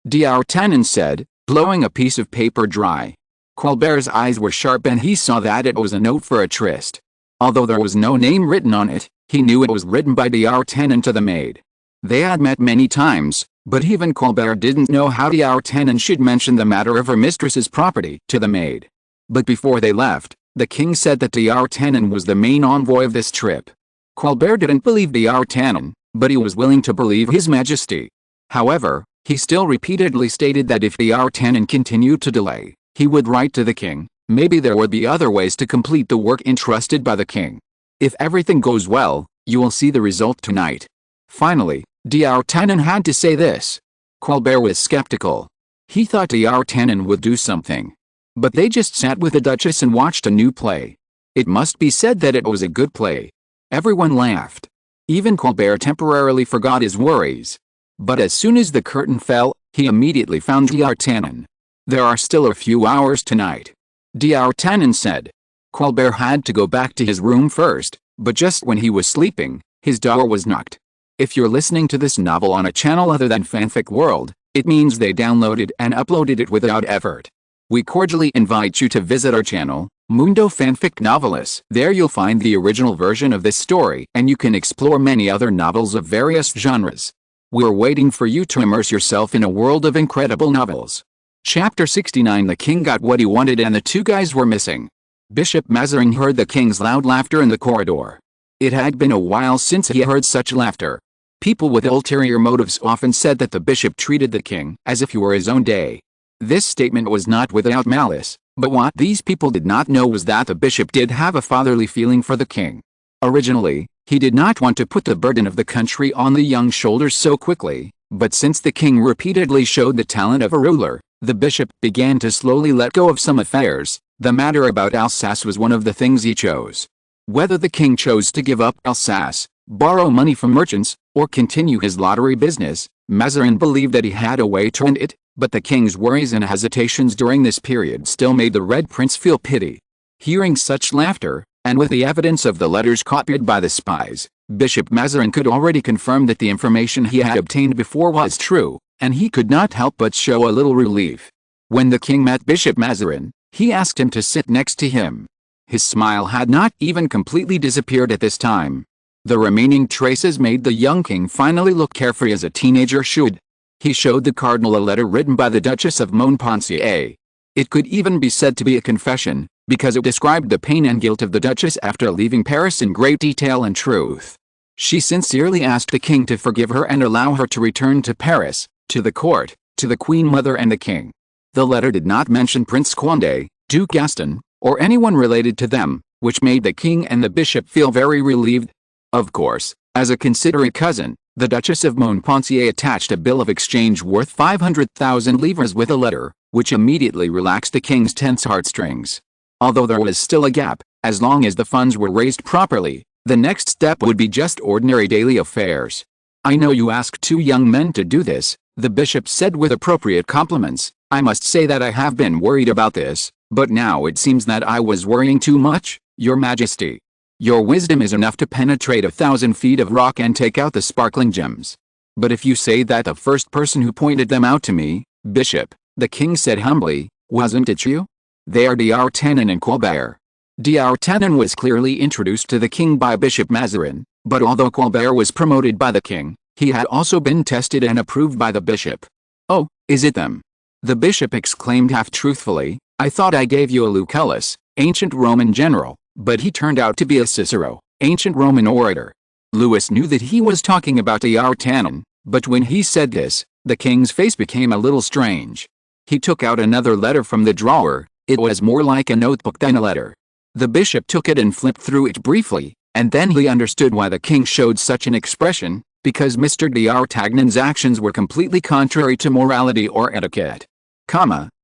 D'Artagnan said, blowing a piece of paper dry. Colbert's eyes were sharp and he saw that it was a note for a tryst. Although there was no name written on it, he knew it was written by D'Artagnan to the maid. They had met many times, but even Colbert didn't know how D'Artagnan should mention the matter of her mistress's property to the maid. But before they left, the king said that D'Artagnan was the main envoy of this trip. Colbert didn't believe D'Artagnan, but he was willing to believe His Majesty. However, he still repeatedly stated that if D'Artagnan continued to delay, he would write to the king. Maybe there would be other ways to complete the work entrusted by the king. "If everything goes well, you will see the result tonight." Finally, D'Artagnan had to say this. Colbert was skeptical. He thought D'Artagnan would do something. But they just sat with the Duchess and watched a new play. It must be said that it was a good play. Everyone laughed. Even Colbert temporarily forgot his worries. But as soon as the curtain fell, he immediately found D'Artagnan. "There are still a few hours tonight," D'Artagnan said. Colbert had to go back to his room first, but just when he was sleeping, his door was knocked. If you're listening to this novel on a channel other than Fanfic World, it means they downloaded and uploaded it without effort. We cordially invite you to visit our channel, Mundo Fanfic Novelis. There you'll find the original version of this story and you can explore many other novels of various genres. We're waiting for you to immerse yourself in a world of incredible novels. Chapter 69. The king got what he wanted and the 2 guys were missing. Bishop Mazarin heard the king's loud laughter in the corridor. It had been a while since he heard such laughter. People with ulterior motives often said that the bishop treated the king as if he were his own day. This statement was not without malice, but what these people did not know was that the bishop did have a fatherly feeling for the king. Originally, he did not want to put the burden of the country on the young shoulders so quickly, but since the king repeatedly showed the talent of a ruler, the bishop began to slowly let go of some affairs. The matter about Alsace was one of the things he chose. Whether the king chose to give up Alsace, borrow money from merchants, or continue his lottery business, Mazarin believed that he had a way to end it, but the king's worries and hesitations during this period still made the Red Prince feel pity. Hearing such laughter, and with the evidence of the letters copied by the spies, Bishop Mazarin could already confirm that the information he had obtained before was true, and he could not help but show a little relief. When the king met Bishop Mazarin, he asked him to sit next to him. His smile had not even completely disappeared at this time. The remaining traces made the young king finally look carefree as a teenager should. He showed the cardinal a letter written by the Duchess of Montpensier. It could even be said to be a confession, because it described the pain and guilt of the Duchess after leaving Paris in great detail and truth. She sincerely asked the king to forgive her and allow her to return to Paris, to the court, to the Queen Mother and the king. The letter did not mention Prince Condé, Duke Gaston, or anyone related to them, which made the king and the bishop feel very relieved. Of course, as a considerate cousin, the Duchess of Montpensier attached a bill of exchange worth 500,000 livres with a letter, which immediately relaxed the king's tense heartstrings. Although there was still a gap, as long as the funds were raised properly, the next step would be just ordinary daily affairs. "I know you asked 2 young men to do this," the bishop said with appropriate compliments. "I must say that I have been worried about this, but now it seems that I was worrying too much, Your Majesty. Your wisdom is enough to penetrate 1,000 feet of rock and take out the sparkling gems. But if you say that the first person who pointed them out to me, Bishop, the king said humbly, wasn't it you? They are D'Artagnan and Colbert. D'Artagnan was clearly introduced to the king by Bishop Mazarin, but although Colbert was promoted by the king, he had also been tested and approved by the bishop. Oh, is it them? The bishop exclaimed half-truthfully, I thought I gave you a Lucullus, ancient Roman general, but he turned out to be a Cicero, ancient Roman orator. Louis knew that he was talking about D'Artagnan, but when he said this, the king's face became a little strange. He took out another letter from the drawer. It was more like a notebook than a letter. The bishop took it and flipped through it briefly, and then he understood why the king showed such an expression, because Mr. D'Artagnan's actions were completely contrary to morality or etiquette.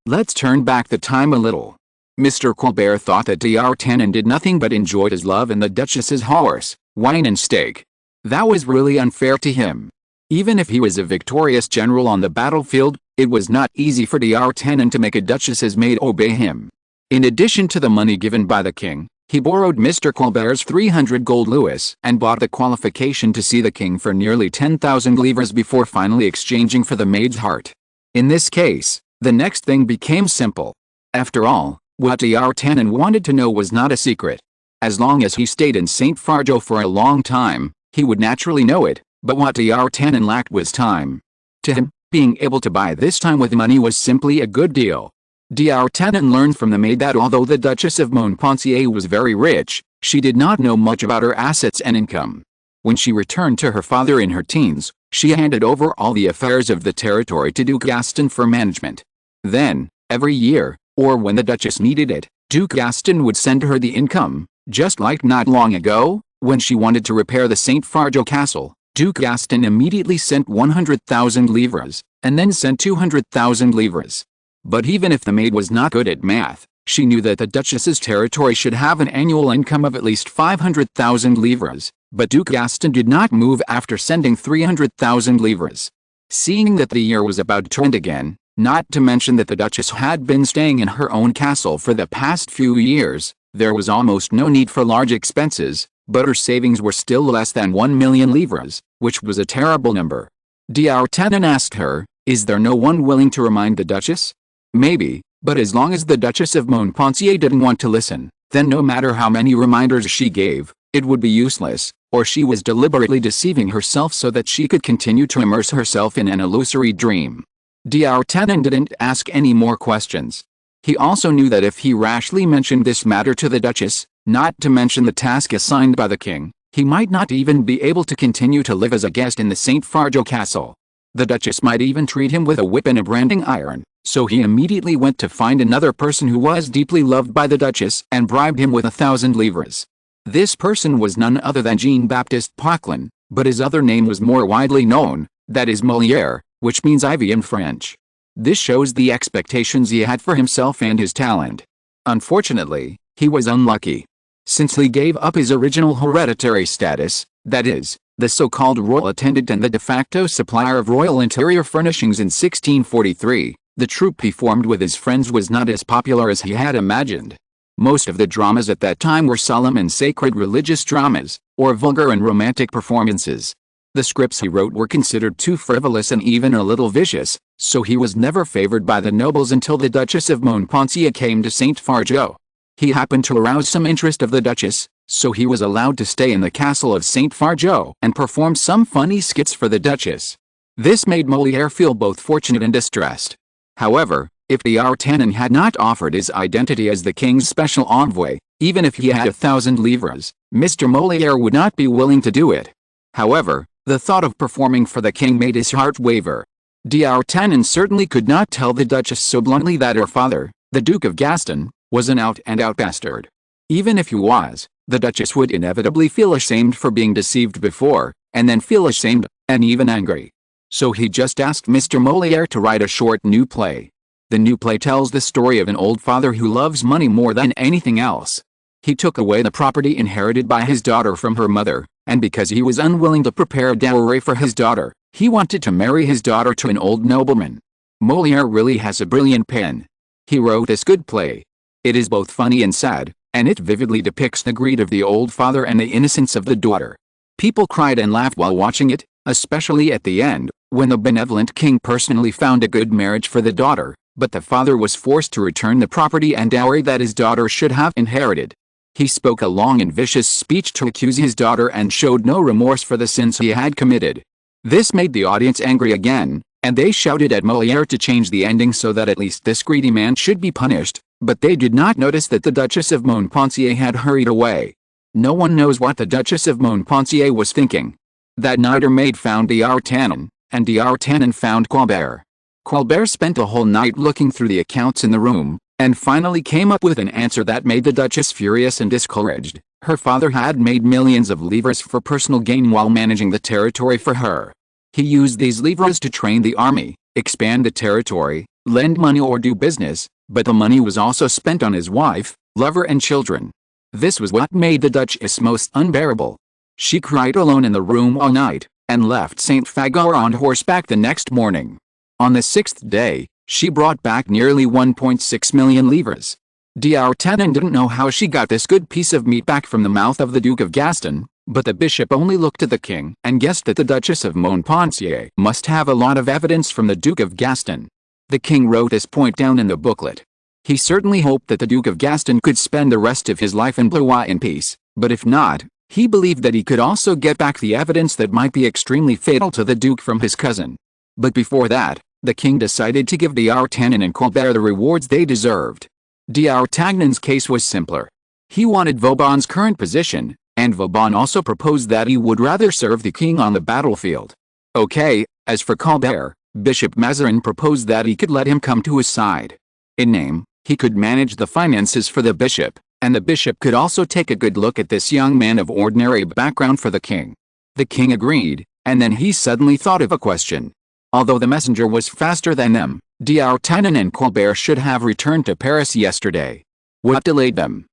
Let's turn back the time a little. Mr. Colbert thought that D'Artagnan did nothing but enjoy his love and the duchess's horse, wine and steak. That was really unfair to him. Even if he was a victorious general on the battlefield, it was not easy for D'Artagnan to make a duchess's maid obey him. In addition to the money given by the king, he borrowed Mr. Colbert's 300 gold louis and bought the qualification to see the king for nearly 10,000 livres before finally exchanging for the maid's heart. In this case, the next thing became simple. After all, what D'Artagnan wanted to know was not a secret. As long as he stayed in St. Fargeau for a long time, he would naturally know it, but what D'Artagnan lacked was time. To him, being able to buy this time with money was simply a good deal. D'Artagnan learned from the maid that although the Duchess of Montpensier was very rich, she did not know much about her assets and income. When she returned to her father in her teens, she handed over all the affairs of the territory to Duke Gaston for management. Then, every year, or when the Duchess needed it, Duke Gaston would send her the income, just like not long ago, when she wanted to repair the St. Fargeau castle. Duke Gaston immediately sent 100,000 livres, and then sent 200,000 livres. But even if the maid was not good at math, she knew that the Duchess's territory should have an annual income of at least 500,000 livres, but Duke Gaston did not move after sending 300,000 livres. Seeing that the year was about to end again, not to mention that the Duchess had been staying in her own castle for the past few years, there was almost no need for large expenses, but her savings were still less than 1,000,000 livres, which was a terrible number. D'Artagnan asked her, is there no one willing to remind the Duchess? Maybe, but as long as the Duchess of Montpensier didn't want to listen, then no matter how many reminders she gave, it would be useless, or she was deliberately deceiving herself so that she could continue to immerse herself in an illusory dream. D'Artagnan didn't ask any more questions. He also knew that if he rashly mentioned this matter to the Duchess, not to mention the task assigned by the king, he might not even be able to continue to live as a guest in the St. Fargeau castle. The Duchess might even treat him with a whip and a branding iron, so he immediately went to find another person who was deeply loved by the Duchess and bribed him with 1,000 livres. This person was none other than Jean-Baptiste Poquelin, but his other name was more widely known, that is Molière, which means ivy in French. This shows the expectations he had for himself and his talent. Unfortunately, he was unlucky. Since he gave up his original hereditary status, that is, the so-called royal attendant and the de facto supplier of royal interior furnishings in 1643, the troupe he formed with his friends was not as popular as he had imagined. Most of the dramas at that time were solemn and sacred religious dramas, or vulgar and romantic performances. The scripts he wrote were considered too frivolous and even a little vicious, so he was never favored by the nobles until the Duchess of Montpensier came to St. Fargeau. He happened to arouse some interest of the Duchess, so he was allowed to stay in the castle of St. Fargeau and perform some funny skits for the Duchess. This made Molière feel both fortunate and distressed. However, if D'Artagnan had not offered his identity as the king's special envoy, even if he had 1,000 livres, Mr. Molière would not be willing to do it. However, the thought of performing for the king made his heart waver. D'Artagnan certainly could not tell the Duchess so bluntly that her father, the Duke of Gaston, was an out-and-out bastard. Even if he was, the Duchess would inevitably feel ashamed for being deceived before, and then feel ashamed, and even angry. So he just asked Mr. Molière to write a short new play. The new play tells the story of an old father who loves money more than anything else. He took away the property inherited by his daughter from her mother, and because he was unwilling to prepare a dowry for his daughter, he wanted to marry his daughter to an old nobleman. Molière really has a brilliant pen. He wrote this good play. It is both funny and sad, and it vividly depicts the greed of the old father and the innocence of the daughter. People cried and laughed while watching it, especially at the end, when the benevolent king personally found a good marriage for the daughter, but the father was forced to return the property and dowry that his daughter should have inherited. He spoke a long and vicious speech to accuse his daughter and showed no remorse for the sins he had committed. This made the audience angry again, and they shouted at Molière to change the ending so that at least this greedy man should be punished, but they did not notice that the Duchess of Montpensier had hurried away. No one knows what the Duchess of Montpensier was thinking. That night her maid found D'Artagnan, and D'Artagnan found Colbert. Colbert spent the whole night looking through the accounts in the room, and finally came up with an answer that made the Duchess furious and discouraged. Her father had made millions of livres for personal gain while managing the territory for her. He used these livres to train the army, expand the territory, lend money or do business, but the money was also spent on his wife, lover and children. This was what made the Duchess most unbearable. She cried alone in the room all night, and left St. Fagor on horseback the next morning. On the 6th day, she brought back nearly 1.6 million livres. D'Artagnan didn't know how she got this good piece of meat back from the mouth of the Duke of Gaston, but the bishop only looked at the king and guessed that the Duchess of Montpensier must have a lot of evidence from the Duke of Gaston. The king wrote this point down in the booklet. He certainly hoped that the Duke of Gaston could spend the rest of his life in Blois in peace, but if not, he believed that he could also get back the evidence that might be extremely fatal to the Duke from his cousin. But before that, the king decided to give D'Artagnan and Colbert the rewards they deserved. D'Artagnan's case was simpler. He wanted Vauban's current position, and Vauban also proposed that he would rather serve the king on the battlefield. Okay, as for Colbert, Bishop Mazarin proposed that he could let him come to his side. In name, he could manage the finances for the bishop, and the bishop could also take a good look at this young man of ordinary background for the king. The king agreed, and then he suddenly thought of a question. Although the messenger was faster than them, D'Artagnan and Colbert should have returned to Paris yesterday. What delayed them?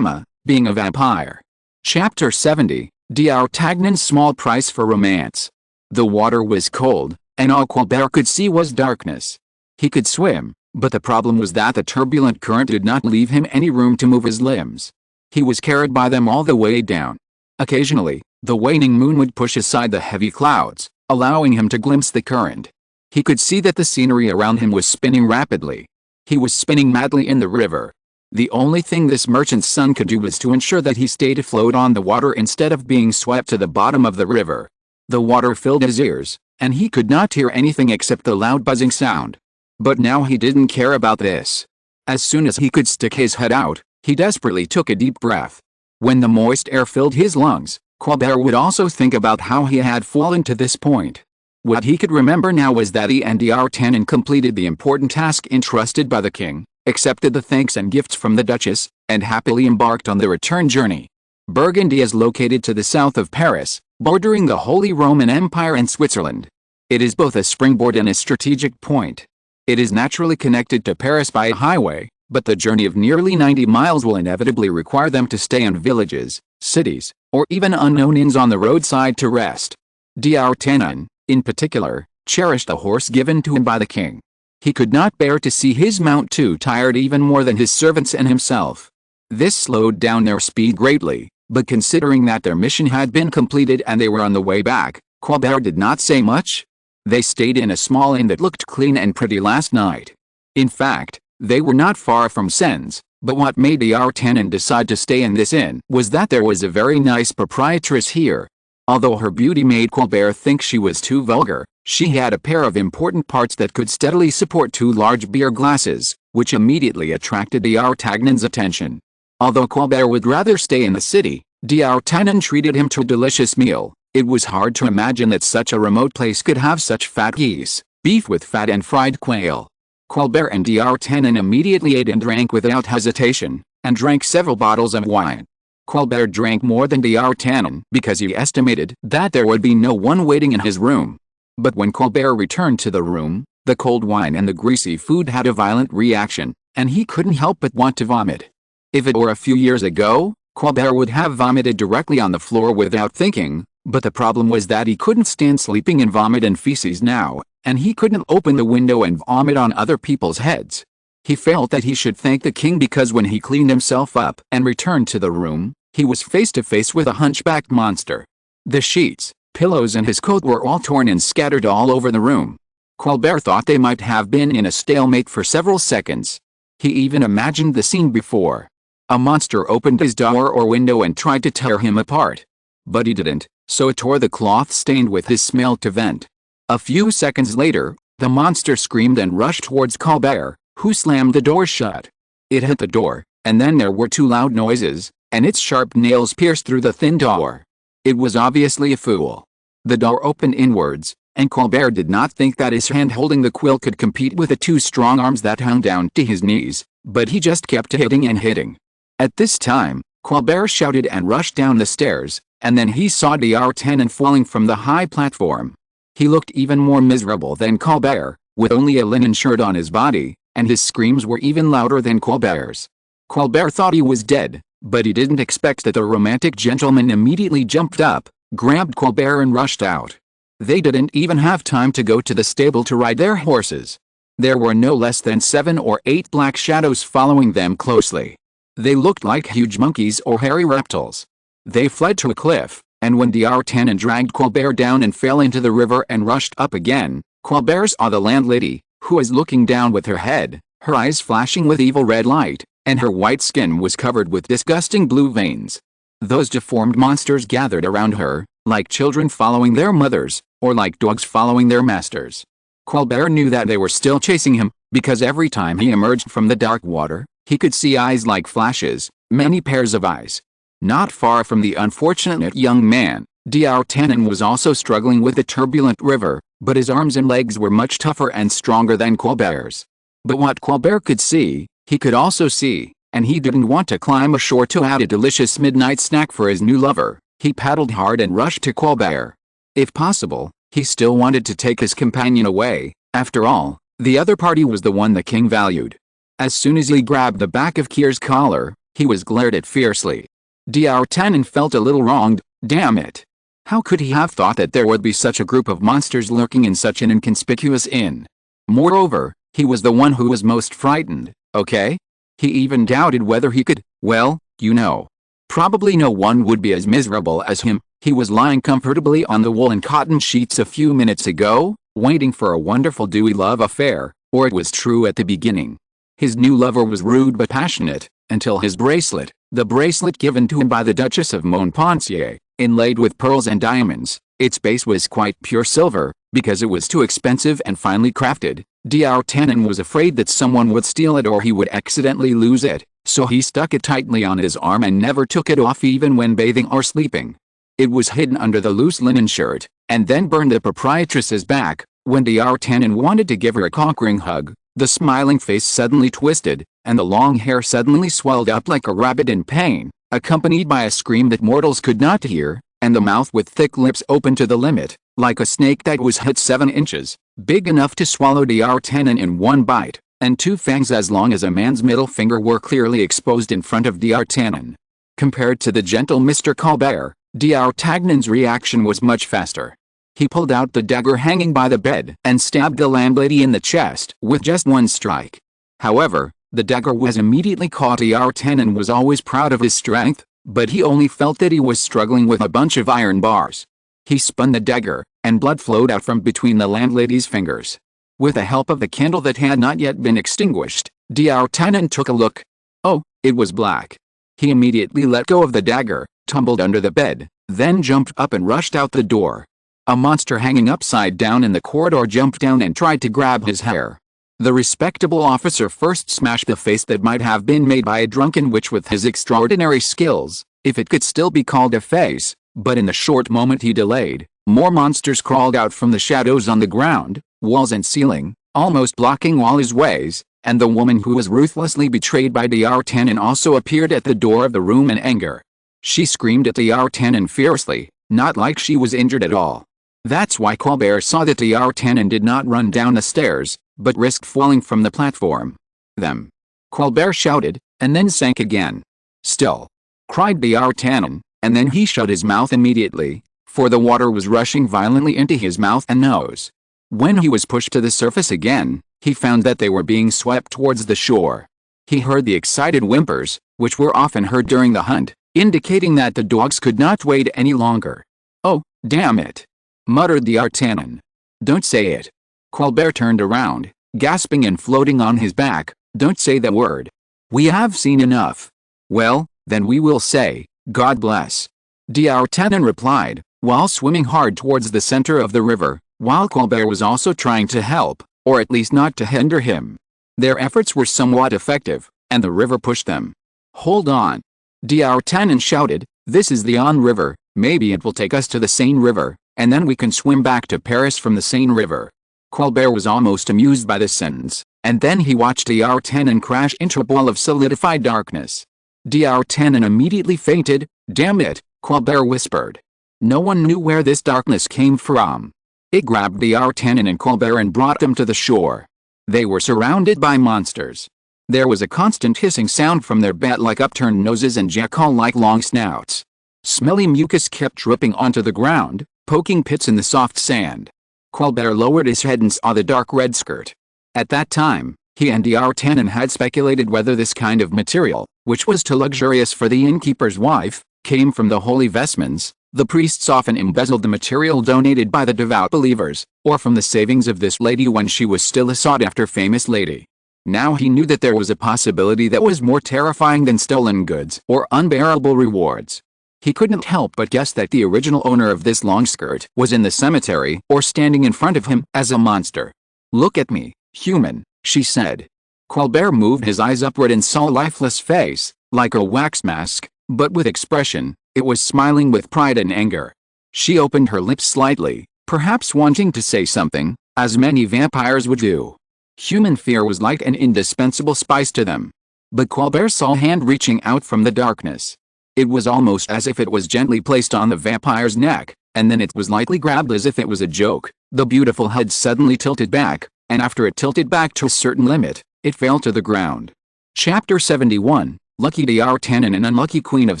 Being a vampire. Chapter 70, D'Artagnan's small price for romance. The water was cold, and all Colbert could see was darkness. He could swim, but the problem was that the turbulent current did not leave him any room to move his limbs. He was carried by them all the way down. Occasionally, the waning moon would push aside the heavy clouds, allowing him to glimpse the current. He could see that the scenery around him was spinning rapidly. He was spinning madly in the river. The only thing this merchant's son could do was to ensure that he stayed afloat on the water instead of being swept to the bottom of the river. The water filled his ears, and he could not hear anything except the loud buzzing sound. But now he didn't care about this. As soon as he could stick his head out, he desperately took a deep breath. When the moist air filled his lungs, Colbert would also think about how he had fallen to this point. What he could remember now was that he and D'Artagnan completed the important task entrusted by the king, accepted the thanks and gifts from the Duchess, and happily embarked on the return journey. Burgundy is located to the south of Paris, bordering the Holy Roman Empire and Switzerland. It is both a springboard and a strategic point. It is naturally connected to Paris by a highway, but the journey of nearly 90 miles will inevitably require them to stay in villages, cities, or even unknown inns on the roadside to rest. D'Artagnan, in particular, cherished the horse given to him by the king. He could not bear to see his mount too tired even more than his servants and himself. This slowed down their speed greatly, but considering that their mission had been completed and they were on the way back, Colbert did not say much. They stayed in a small inn that looked clean and pretty last night. In fact, they were not far from Sens, but what made D'Artagnan decide to stay in this inn was that there was a very nice proprietress here. Although her beauty made Colbert think she was too vulgar, she had a pair of important parts that could steadily support 2 large beer glasses, which immediately attracted D'Artagnan's attention. Although Colbert would rather stay in the city, D'Artagnan treated him to a delicious meal. It was hard to imagine that such a remote place could have such fat geese, beef with fat and fried quail. Colbert and D'Artagnan immediately ate and drank without hesitation, and drank several bottles of wine. Colbert drank more than D'Artagnan because he estimated that there would be no one waiting in his room. But when Colbert returned to the room, the cold wine and the greasy food had a violent reaction, and he couldn't help but want to vomit. If it were a few years ago, Colbert would have vomited directly on the floor without thinking, but the problem was that he couldn't stand sleeping in vomit and feces now, and he couldn't open the window and vomit on other people's heads. He felt that he should thank the king because when he cleaned himself up and returned to the room, he was face to face with a hunchbacked monster. The sheets, pillows and his coat were all torn and scattered all over the room. Colbert thought they might have been in a stalemate for several seconds. He even imagined the scene before. A monster opened his door or window and tried to tear him apart. But he didn't, so it tore the cloth stained with his smell to vent. A few seconds later, the monster screamed and rushed towards Colbert, who slammed the door shut. It hit the door, and then there were two loud noises, and its sharp nails pierced through the thin door. It was obviously a fool. The door opened inwards, and Colbert did not think that his hand holding the quill could compete with the two strong arms that hung down to his knees, but he just kept hitting and hitting. At this time, Colbert shouted and rushed down the stairs, and then he saw D'Artagnan falling from the high platform. He looked even more miserable than Colbert, with only a linen shirt on his body, and his screams were even louder than Colbert's. Colbert thought he was dead, but he didn't expect that the romantic gentleman immediately jumped up, grabbed Colbert and rushed out. They didn't even have time to go to the stable to ride their horses. There were no less than 7 or 8 black shadows following them closely. They looked like huge monkeys or hairy reptiles. They fled to a cliff, and when D'Artagnan dragged Colbert down and fell into the river and rushed up again, Colbert saw the landlady, who was looking down with her head, her eyes flashing with evil red light, and her white skin was covered with disgusting blue veins. Those deformed monsters gathered around her, like children following their mothers, or like dogs following their masters. Colbert knew that they were still chasing him, because every time he emerged from the dark water, he could see eyes like flashes, many pairs of eyes. Not far from the unfortunate young man, D'Artagnan was also struggling with the turbulent river, but his arms and legs were much tougher and stronger than Colbert's. But what Colbert could see, he could also see, and he didn't want to climb ashore to add a delicious midnight snack for his new lover. He paddled hard and rushed to Colbert. If possible, he still wanted to take his companion away. After all, the other party was the one the king valued. As soon as he grabbed the back of Kier's collar, he was glared at fiercely. D'Artagnan felt a little wronged. Damn it! How could he have thought that there would be such a group of monsters lurking in such an inconspicuous inn? Moreover, he was the one who was most frightened, okay? He even doubted whether he could, well, you know. Probably no one would be as miserable as him. He was lying comfortably on the wool and cotton sheets a few minutes ago, waiting for a wonderful dewy love affair, or it was true at the beginning. His new lover was rude but passionate, until his bracelet, the bracelet given to him by the Duchess of Montpensier, inlaid with pearls and diamonds. Its base was quite pure silver, because it was too expensive and finely crafted. D'Artagnan was afraid that someone would steal it or he would accidentally lose it, so he stuck it tightly on his arm and never took it off even when bathing or sleeping. It was hidden under the loose linen shirt, and then burned the proprietress's back. When D'Artagnan wanted to give her a conquering hug, the smiling face suddenly twisted, and the long hair suddenly swelled up like a rabbit in pain, accompanied by a scream that mortals could not hear, and the mouth with thick lips open to the limit, like a snake that was hit 7 inches, big enough to swallow D'Artagnan in one bite, and 2 fangs as long as a man's middle finger were clearly exposed in front of D'Artagnan. Compared to the gentle Mr. Colbert, D'Artagnan's reaction was much faster. He pulled out the dagger hanging by the bed and stabbed the landlady in the chest with just one strike. However, the dagger was immediately caught. D'Artagnan was always proud of his strength, but he only felt that he was struggling with a bunch of iron bars. He spun the dagger, and blood flowed out from between the landlady's fingers. With the help of the candle that had not yet been extinguished, D'Artagnan took a look. Oh, it was black. He immediately let go of the dagger, tumbled under the bed, then jumped up and rushed out the door. A monster hanging upside down in the corridor jumped down and tried to grab his hair. The respectable officer first smashed the face that might have been made by a drunken witch with his extraordinary skills, if it could still be called a face, but in the short moment he delayed, more monsters crawled out from the shadows on the ground, walls and ceiling, almost blocking all his ways, and the woman who was ruthlessly betrayed by D'Artagnan also appeared at the door of the room in anger. She screamed at D'Artagnan fiercely, not like she was injured at all. That's why Colbert saw that D'Artagnan did not run down the stairs, but risked falling from the platform. "Them!" Colbert shouted, and then sank again. "Still!" cried D'Artagnan, and then he shut his mouth immediately, for the water was rushing violently into his mouth and nose. When he was pushed to the surface again, he found that they were being swept towards the shore. He heard the excited whimpers, which were often heard during the hunt, indicating that the dogs could not wait any longer. "Oh, damn it!" muttered D'Artagnan. "Don't say it." Colbert turned around, gasping and floating on his back. "Don't say that word. We have seen enough." "Well, then we will say, God bless," D'Artagnan replied, while swimming hard towards the center of the river, while Colbert was also trying to help, or at least not to hinder him. Their efforts were somewhat effective, and the river pushed them. "Hold on!" D'Artagnan shouted. "This is the Aisne River. Maybe it will take us to the Seine River, and then we can swim back to Paris from the Seine River." Colbert was almost amused by this sentence, and then he watched D'Artagnan crash into a ball of solidified darkness. D'Artagnan immediately fainted. "Damn it," Colbert whispered. No one knew where this darkness came from. It grabbed D'Artagnan and Colbert and brought them to the shore. They were surrounded by monsters. There was a constant hissing sound from their bat-like upturned noses and jackal-like long snouts. Smelly mucus kept dripping onto the ground, poking pits in the soft sand. Colbert lowered his head and saw the dark red skirt. At that time, he and D'Artagnan had speculated whether this kind of material, which was too luxurious for the innkeeper's wife, came from the holy vestments. The priests often embezzled the material donated by the devout believers, or from the savings of this lady when she was still a sought-after famous lady. Now he knew that there was a possibility that was more terrifying than stolen goods or unbearable rewards. He couldn't help but guess that the original owner of this long skirt was in the cemetery or standing in front of him as a monster. "Look at me, human," she said. Colbert moved his eyes upward and saw a lifeless face, like a wax mask, but with expression. It was smiling with pride and anger. She opened her lips slightly, perhaps wanting to say something, as many vampires would do. Human fear was like an indispensable spice to them. But Colbert saw a hand reaching out from the darkness. It was almost as if it was gently placed on the vampire's neck, and then it was lightly grabbed as if it was a joke. The beautiful head suddenly tilted back, and after it tilted back to a certain limit, it fell to the ground. Chapter 71, Lucky D'Artagnan and Unlucky Queen of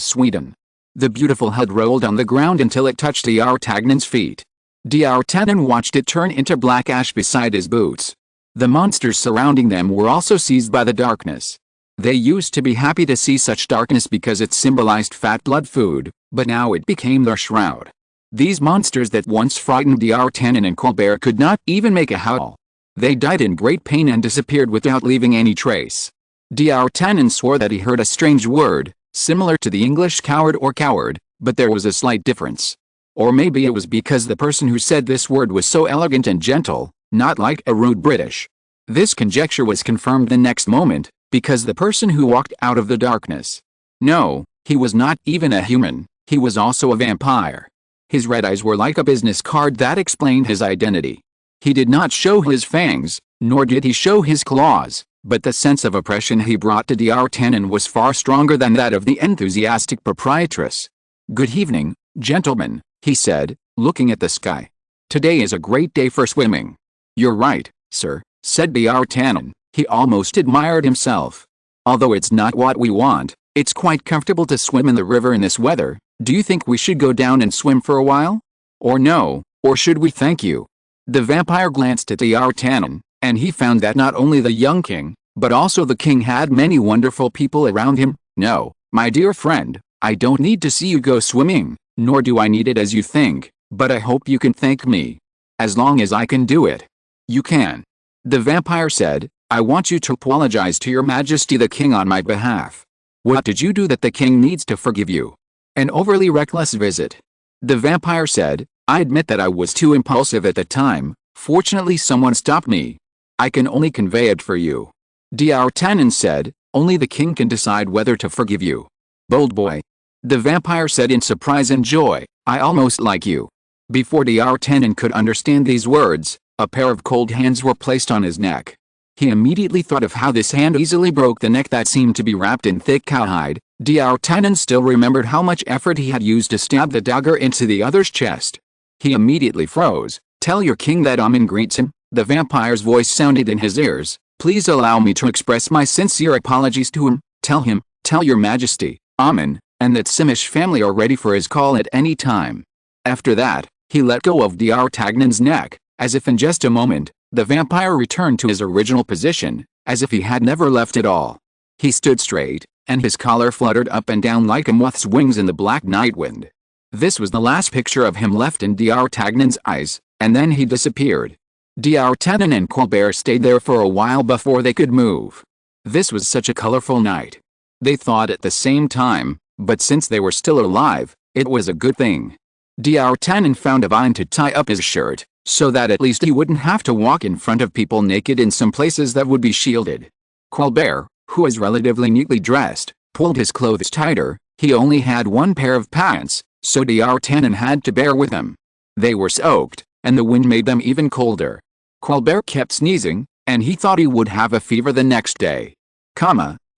Sweden. The beautiful head rolled on the ground until it touched D'Artagnan's feet. D'Artagnan watched it turn into black ash beside his boots. The monsters surrounding them were also seized by the darkness. They used to be happy to see such darkness because it symbolized fat blood food, but now it became their shroud. These monsters that once frightened D'Artagnan and Colbert could not even make a howl. They died in great pain and disappeared without leaving any trace. D'Artagnan swore that he heard a strange word, similar to the English coward or coward, but there was a slight difference. Or maybe it was because the person who said this word was so elegant and gentle, not like a rude British. This conjecture was confirmed the next moment, because the person who walked out of the darkness. No, he was not even a human, he was also a vampire. His red eyes were like a business card that explained his identity. He did not show his fangs, nor did he show his claws. But the sense of oppression he brought to D'Artagnan was far stronger than that of the enthusiastic proprietress. "Good evening, gentlemen," he said, looking at the sky. "Today is a great day for swimming." "You're right, sir," said D'Artagnan. He almost admired himself. "Although it's not what we want, it's quite comfortable to swim in the river in this weather. Do you think we should go down and swim for a while? Or no, or should we thank you?" The vampire glanced at D'Artagnan, and he found that not only the young king, but also the king had many wonderful people around him. "No, my dear friend, I don't need to see you go swimming, nor do I need it as you think, but I hope you can thank me. As long as I can do it." "You can," the vampire said. "I want you to apologize to your majesty the king on my behalf." "What did you do that the king needs to forgive you?" "An overly reckless visit," the vampire said. "I admit that I was too impulsive at the time. Fortunately someone stopped me. I can only convey it for you." D'Artagnan said, "Only the king can decide whether to forgive you." "Bold boy," the vampire said in surprise and joy. "I almost like you." Before D'Artagnan could understand these words, a pair of cold hands were placed on his neck. He immediately thought of how this hand easily broke the neck that seemed to be wrapped in thick cowhide. D'Artagnan still remembered how much effort he had used to stab the dagger into the other's chest. He immediately froze. "Tell your king that Amen greets him," the vampire's voice sounded in his ears. "Please allow me to express my sincere apologies to him. Tell your majesty, Amen, and that Simish family are ready for his call at any time." After that, he let go of D'Artagnan's neck, As if in just a moment, the vampire returned to his original position, as if he had never left at all. He stood straight, and his collar fluttered up and down like a moth's wings in the black night wind. This was the last picture of him left in D'Artagnan's eyes, and then he disappeared. D'Artagnan and Colbert stayed there for a while before they could move. This was such a colorful night. They thought at the same time, but since they were still alive, it was a good thing. D'Artagnan found a vine to tie up his shirt, so that at least he wouldn't have to walk in front of people naked in some places that would be shielded. Colbert, who was relatively neatly dressed, pulled his clothes tighter. He only had one pair of pants, so D'Artagnan had to bear with them. They were soaked, and the wind made them even colder. Colbert kept sneezing, and he thought he would have a fever the next day.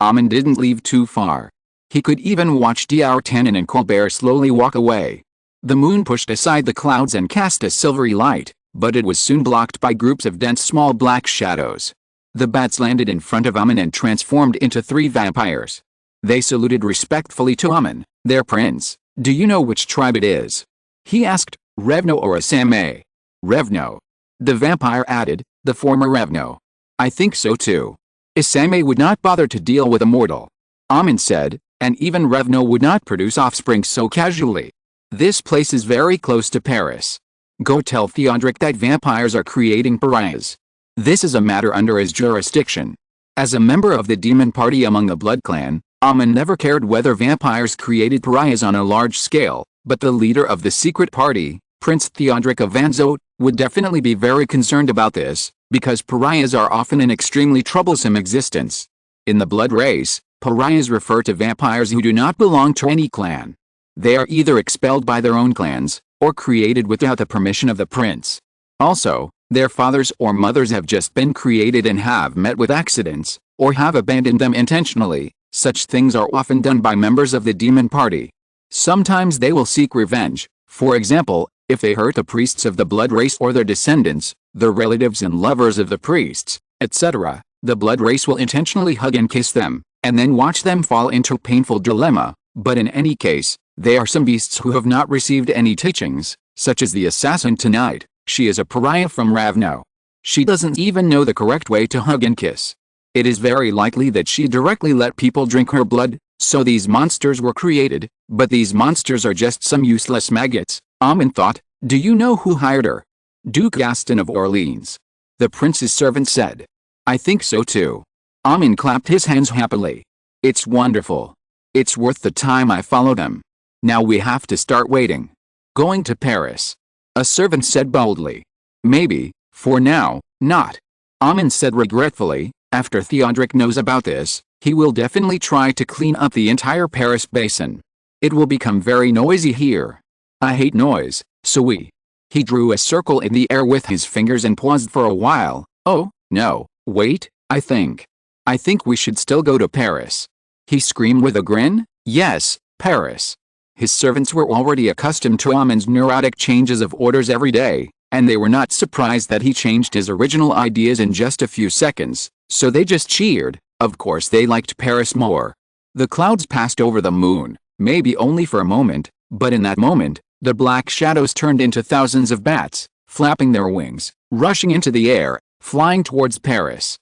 Armand didn't leave too far. He could even watch D'Artagnan and Colbert slowly walk away. The moon pushed aside the clouds and cast a silvery light, but it was soon blocked by groups of dense small black shadows. The bats landed in front of Armand and transformed into 3 vampires. They saluted respectfully to Armand, their prince. "Do you know which tribe it is?" he asked. "Revno or Asame?" "Revno." The vampire added, "The former Revno." "I think so too. Asame would not bother to deal with a mortal," Armand said, "and even Revno would not produce offspring so casually. This place is very close to Paris. Go tell Theodoric that vampires are creating pariahs. This is a matter under his jurisdiction." As a member of the demon party among the Blood Clan, Armand never cared whether vampires created pariahs on a large scale, but the leader of the secret party, Prince Theodoric of Anjou, would definitely be very concerned about this, because pariahs are often an extremely troublesome existence. In the blood race, pariahs refer to vampires who do not belong to any clan. They are either expelled by their own clans, or created without the permission of the prince. Also, their fathers or mothers have just been created and have met with accidents, or have abandoned them intentionally. Such things are often done by members of the demon party. Sometimes they will seek revenge. For example, if they hurt the priests of the blood race or their descendants, the relatives and lovers of the priests, etc., the blood race will intentionally hug and kiss them, and then watch them fall into a painful dilemma. But in any case, there are some beasts who have not received any teachings, such as the assassin tonight. She is a pariah from Ravno. She doesn't even know the correct way to hug and kiss. It is very likely that she directly let people drink her blood, so these monsters were created, but these monsters are just some useless maggots, Armand thought. "Do you know who hired her?" "Duke Gaston of Orleans," the prince's servant said. "I think so too." Armand clapped his hands happily. "It's wonderful. It's worth the time I follow them. Now we have to start waiting." "Going to Paris," a servant said boldly. "Maybe, for now, not," Armand said regretfully. "After Theodoric knows about this, he will definitely try to clean up the entire Paris basin. It will become very noisy here. I hate noise, so we..." He drew a circle in the air with his fingers and paused for a while. "Oh, no, wait, I think we should still go to Paris," he screamed with a grin. "Yes, Paris." His servants were already accustomed to Armand's neurotic changes of orders every day, and they were not surprised that he changed his original ideas in just a few seconds, so they just cheered. Of course they liked Paris more. The clouds passed over the moon, maybe only for a moment, but in that moment, the black shadows turned into thousands of bats, flapping their wings, rushing into the air, flying towards Paris.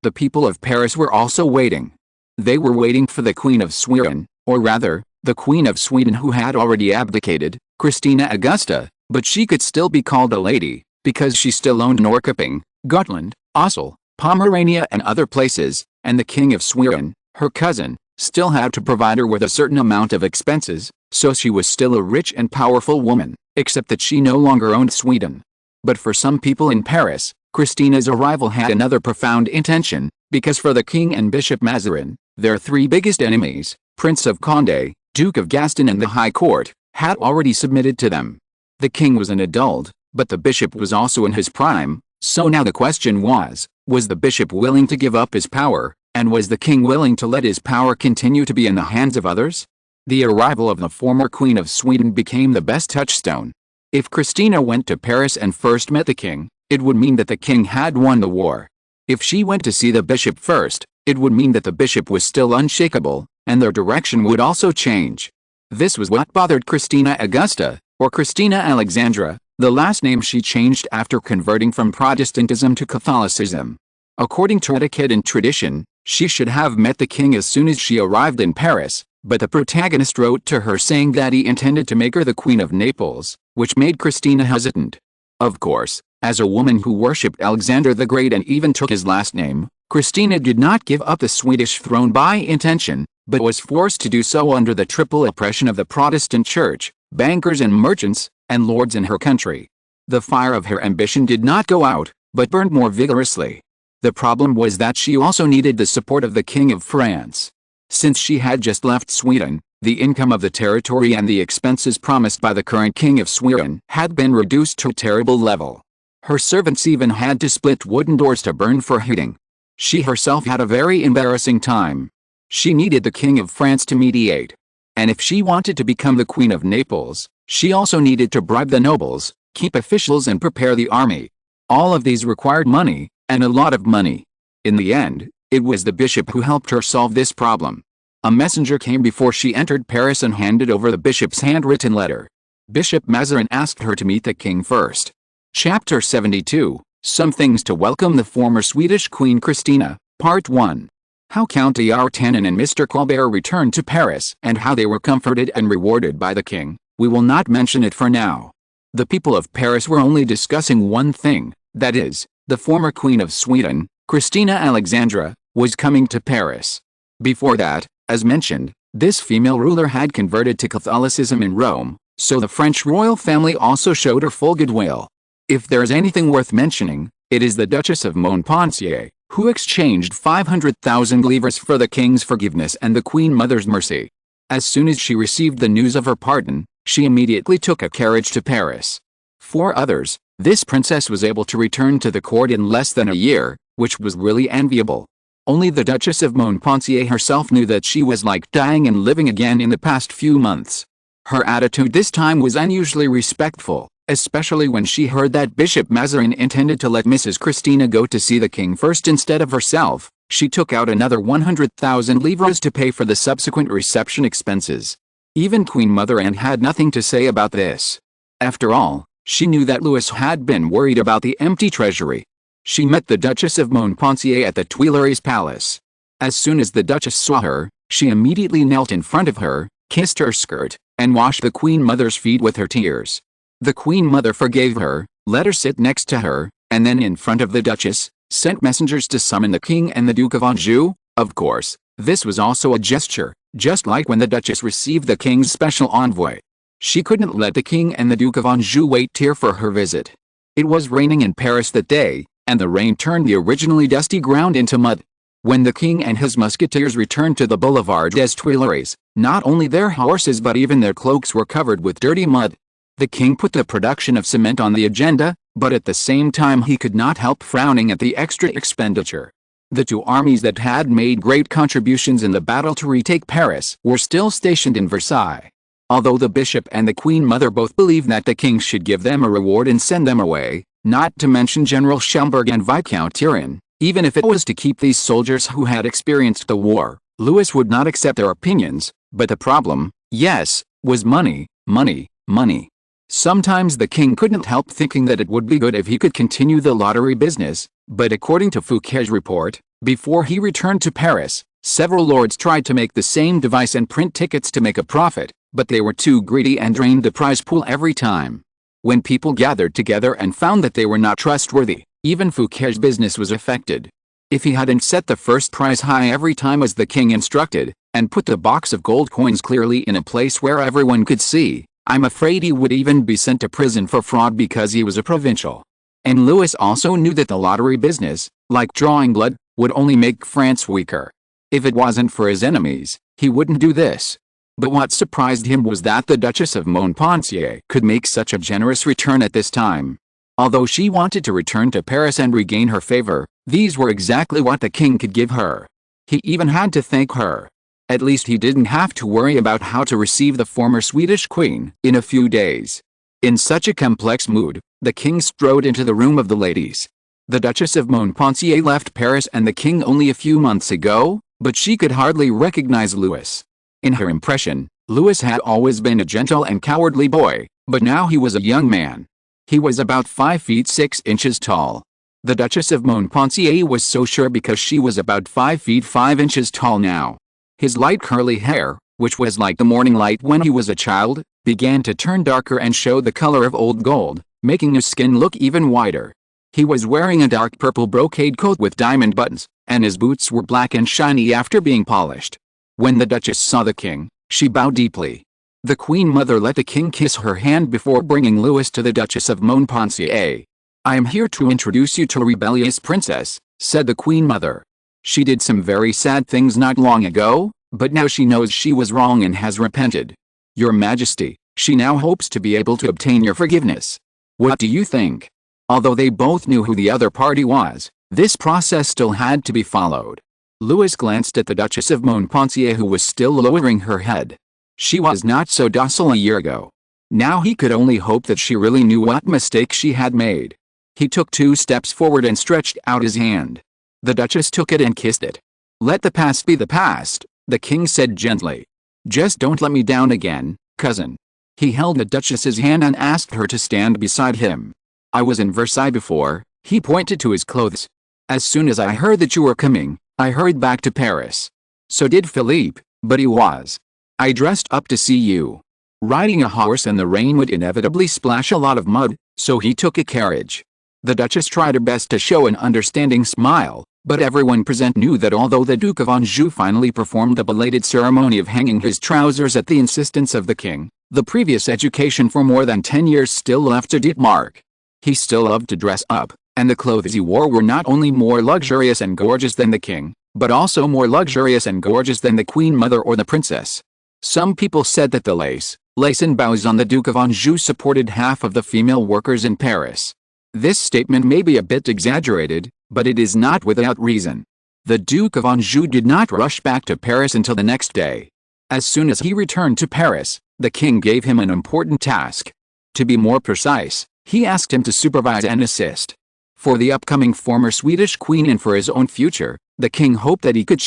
The people of Paris were also waiting. They were waiting for the Queen of Sweden, or rather, the Queen of Sweden who had already abdicated, Christina Augusta, but she could still be called a lady, because she still owned Norrköping, Gotland, Oslo, Pomerania and other places, and the King of Sweden, her cousin, still had to provide her with a certain amount of expenses, so she was still a rich and powerful woman, except that she no longer owned Sweden. But for some people in Paris, Christina's arrival had another profound intention, because for the king and Bishop Mazarin, their 3 biggest enemies, Prince of Condé, Duke of Gaston and the High Court, had already submitted to them. The king was an adult, but the bishop was also in his prime, so now the question was the bishop willing to give up his power, and was the king willing to let his power continue to be in the hands of others? The arrival of the former Queen of Sweden became the best touchstone. If Christina went to Paris and first met the king, it would mean that the king had won the war. If she went to see the bishop first, it would mean that the bishop was still unshakable, and their direction would also change. This was what bothered Christina Augusta, or Christina Alexandra, The last name she changed after converting from Protestantism to Catholicism. According to etiquette and tradition, she should have met the king as soon as she arrived in Paris, but the protagonist wrote to her saying that he intended to make her the Queen of Naples, which made Christina hesitant. Of course, as a woman who worshipped Alexander the Great and even took his last name, Christina did not give up the Swedish throne by intention, but was forced to do so under the triple oppression of the Protestant Church, bankers and merchants, and lords in her country. The fire of her ambition did not go out, but burned more vigorously. The problem was that she also needed the support of the King of France. Since she had just left Sweden, the income of the territory and the expenses promised by the current King of Sweden had been reduced to a terrible level. Her servants even had to split wooden doors to burn for heating. She herself had a very embarrassing time. She needed the King of France to mediate. And if she wanted to become the Queen of Naples, she also needed to bribe the nobles, keep officials and prepare the army. All of these required money, and a lot of money. In the end, it was the bishop who helped her solve this problem. A messenger came before she entered Paris and handed over the bishop's handwritten letter. Bishop Mazarin asked her to meet the king first. Chapter 72, Some Things to Welcome the Former Swedish Queen Christina, Part 1. How Count d'Artagnan and Mr. Colbert returned to Paris and how they were comforted and rewarded by the king. We will not mention it for now. The people of Paris were only discussing one thing, that is, the former Queen of Sweden, Christina Alexandra, was coming to Paris. Before that, as mentioned, this female ruler had converted to Catholicism in Rome, so the French royal family also showed her full goodwill. If there is anything worth mentioning, it is the Duchess of Montpensier, who exchanged 500,000 livres for the king's forgiveness and the Queen Mother's mercy. As soon as she received the news of her pardon, she immediately took a carriage to Paris. For others, this princess was able to return to the court in less than a year, which was really enviable. Only the Duchess of Montpensier herself knew that she was like dying and living again in the past few months. Her attitude this time was unusually respectful, especially when she heard that Bishop Mazarin intended to let Mrs. Christina go to see the king first instead of herself. She took out another 100,000 livres to pay for the subsequent reception expenses. Even Queen Mother Anne had nothing to say about this. After all, she knew that Louis had been worried about the empty treasury. She met the Duchess of Montpensier at the Tuileries Palace. As soon as the Duchess saw her, she immediately knelt in front of her, kissed her skirt, and washed the Queen Mother's feet with her tears. The Queen Mother forgave her, let her sit next to her, and then in front of the Duchess, sent messengers to summon the King and the Duke of Anjou. Of course, this was also a gesture, just like when the Duchess received the King's special envoy. She couldn't let the King and the Duke of Anjou wait here for her visit. It was raining in Paris that day, and the rain turned the originally dusty ground into mud. When the king and his musketeers returned to the Boulevard des Tuileries, not only their horses but even their cloaks were covered with dirty mud. The king put the production of cement on the agenda, but at the same time he could not help frowning at the extra expenditure. The two armies that had made great contributions in the battle to retake Paris were still stationed in Versailles. Although the bishop and the Queen Mother both believed that the king should give them a reward and send them away, not to mention General Schomberg and Viscount Turenne, even if it was to keep these soldiers who had experienced the war, Louis would not accept their opinions. But the problem, yes, was money, money, money. Sometimes the king couldn't help thinking that it would be good if he could continue the lottery business, but according to Fouquet's report, before he returned to Paris, several lords tried to make the same device and print tickets to make a profit, but they were too greedy and drained the prize pool every time. When people gathered together and found that they were not trustworthy, even Fouquet's business was affected. If he hadn't set the first prize high every time as the king instructed, and put the box of gold coins clearly in a place where everyone could see, I'm afraid he would even be sent to prison for fraud because he was a provincial. And Louis also knew that the lottery business, like drawing blood, would only make France weaker. If it wasn't for his enemies, he wouldn't do this. But what surprised him was that the Duchess of Montpensier could make such a generous return at this time. Although she wanted to return to Paris and regain her favor, these were exactly what the king could give her. He even had to thank her. At least he didn't have to worry about how to receive the former Swedish queen in a few days. In such a complex mood, the king strode into the room of the ladies. The Duchess of Montpensier left Paris and the king only a few months ago, but she could hardly recognize Louis. In her impression, Louis had always been a gentle and cowardly boy, but now he was a young man. He was about 5 feet 6 inches tall. The Duchess of Montpensier was so sure because she was about 5 feet 5 inches tall now. His light curly hair, which was like the morning light when he was a child, began to turn darker and show the color of old gold, making his skin look even whiter. He was wearing a dark purple brocade coat with diamond buttons, and his boots were black and shiny after being polished. When the Duchess saw the king, she bowed deeply. The Queen Mother let the king kiss her hand before bringing Louis to the Duchess of Montpensier. "I am here to introduce you to a rebellious princess," said the Queen Mother. "She did some very sad things not long ago, but now she knows she was wrong and has repented. Your Majesty, she now hopes to be able to obtain your forgiveness. What do you think?" Although they both knew who the other party was, this process still had to be followed. Louis glanced at the Duchess of Montpensier, who was still lowering her head. She was not so docile a year ago. Now he could only hope that she really knew what mistake she had made. He took 2 steps forward and stretched out his hand. The Duchess took it and kissed it. "Let the past be the past," the king said gently. "Just don't let me down again, cousin." He held the Duchess's hand and asked her to stand beside him. "I was in Versailles before," he pointed to his clothes. "As soon as I heard that you were coming, I hurried back to Paris. So did Philippe, but he was. I dressed up to see you. Riding a horse in the rain would inevitably splash a lot of mud, so he took a carriage." The Duchess tried her best to show an understanding smile, but everyone present knew that although the Duke of Anjou finally performed the belated ceremony of hanging his trousers at the insistence of the king, the previous education for more than 10 years still left a deep mark. He still loved to dress up, and the clothes he wore were not only more luxurious and gorgeous than the king, but also more luxurious and gorgeous than the Queen Mother or the princess. Some people said that the lace and bows on the Duke of Anjou supported half of the female workers in Paris. This statement may be a bit exaggerated, but it is not without reason. The Duke of Anjou did not rush back to Paris until the next day. As soon as he returned to Paris, the king gave him an important task. To be more precise, he asked him to supervise and assist. For the upcoming former Swedish queen and for his own future, the king hoped that he could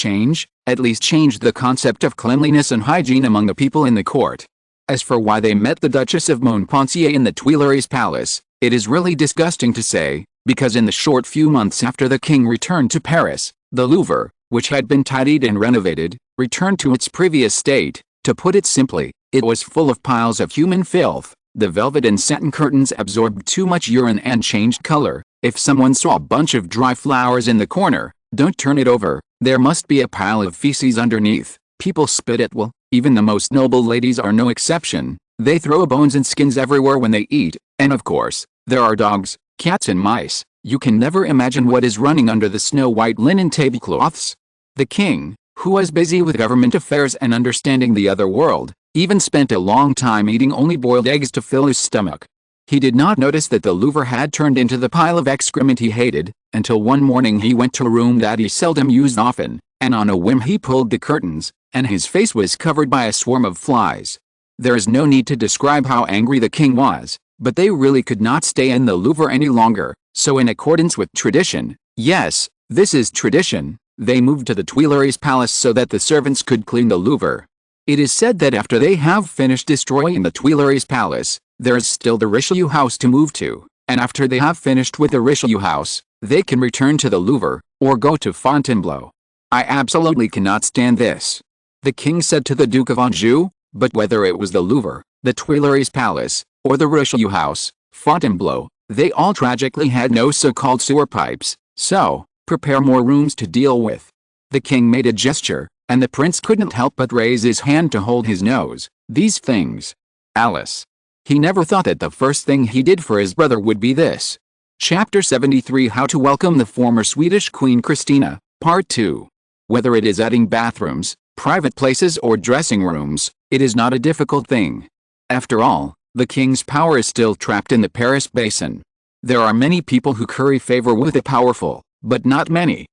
at least change the concept of cleanliness and hygiene among the people in the court. As for why they met the Duchess of Montpensier in the Tuileries Palace, it is really disgusting to say, because in the short few months after the king returned to Paris, the Louvre, which had been tidied and renovated, returned to its previous state. To put it simply, it was full of piles of human filth. The velvet and satin curtains absorbed too much urine and changed color. If someone saw a bunch of dry flowers in the corner, don't turn it over, there must be a pile of feces underneath. People spit at will, even the most noble ladies are no exception. They throw bones and skins everywhere when they eat, and of course, there are dogs, cats and mice. You can never imagine what is running under the snow-white linen tablecloths. The king, who was busy with government affairs and understanding the other world, even spent a long time eating only boiled eggs to fill his stomach. He did not notice that the Louvre had turned into the pile of excrement he hated, until one morning he went to a room that he seldom used often, and on a whim he pulled the curtains, and his face was covered by a swarm of flies. There is no need to describe how angry the king was, but they really could not stay in the Louvre any longer, so in accordance with tradition, yes, this is tradition, they moved to the Tuileries Palace so that the servants could clean the Louvre. It is said that after they have finished destroying the Tuileries Palace, there is still the Richelieu House to move to, and after they have finished with the Richelieu House, they can return to the Louvre, or go to Fontainebleau. I absolutely cannot stand this. The king said to the Duke of Anjou, but whether it was the Louvre, the Tuileries Palace, or the Richelieu House, Fontainebleau, they all tragically had no so-called sewer pipes, so, prepare more rooms to deal with. The king made a gesture, and the prince couldn't help but raise his hand to hold his nose. These things. Alice. He never thought that the first thing he did for his brother would be this. Chapter 73 How to Welcome the Former Swedish Queen Christina, Part 2. Whether it is adding bathrooms, private places or dressing rooms, it is not a difficult thing. After all, the king's power is still trapped in the Paris basin. There are many people who curry favor with the powerful, but not many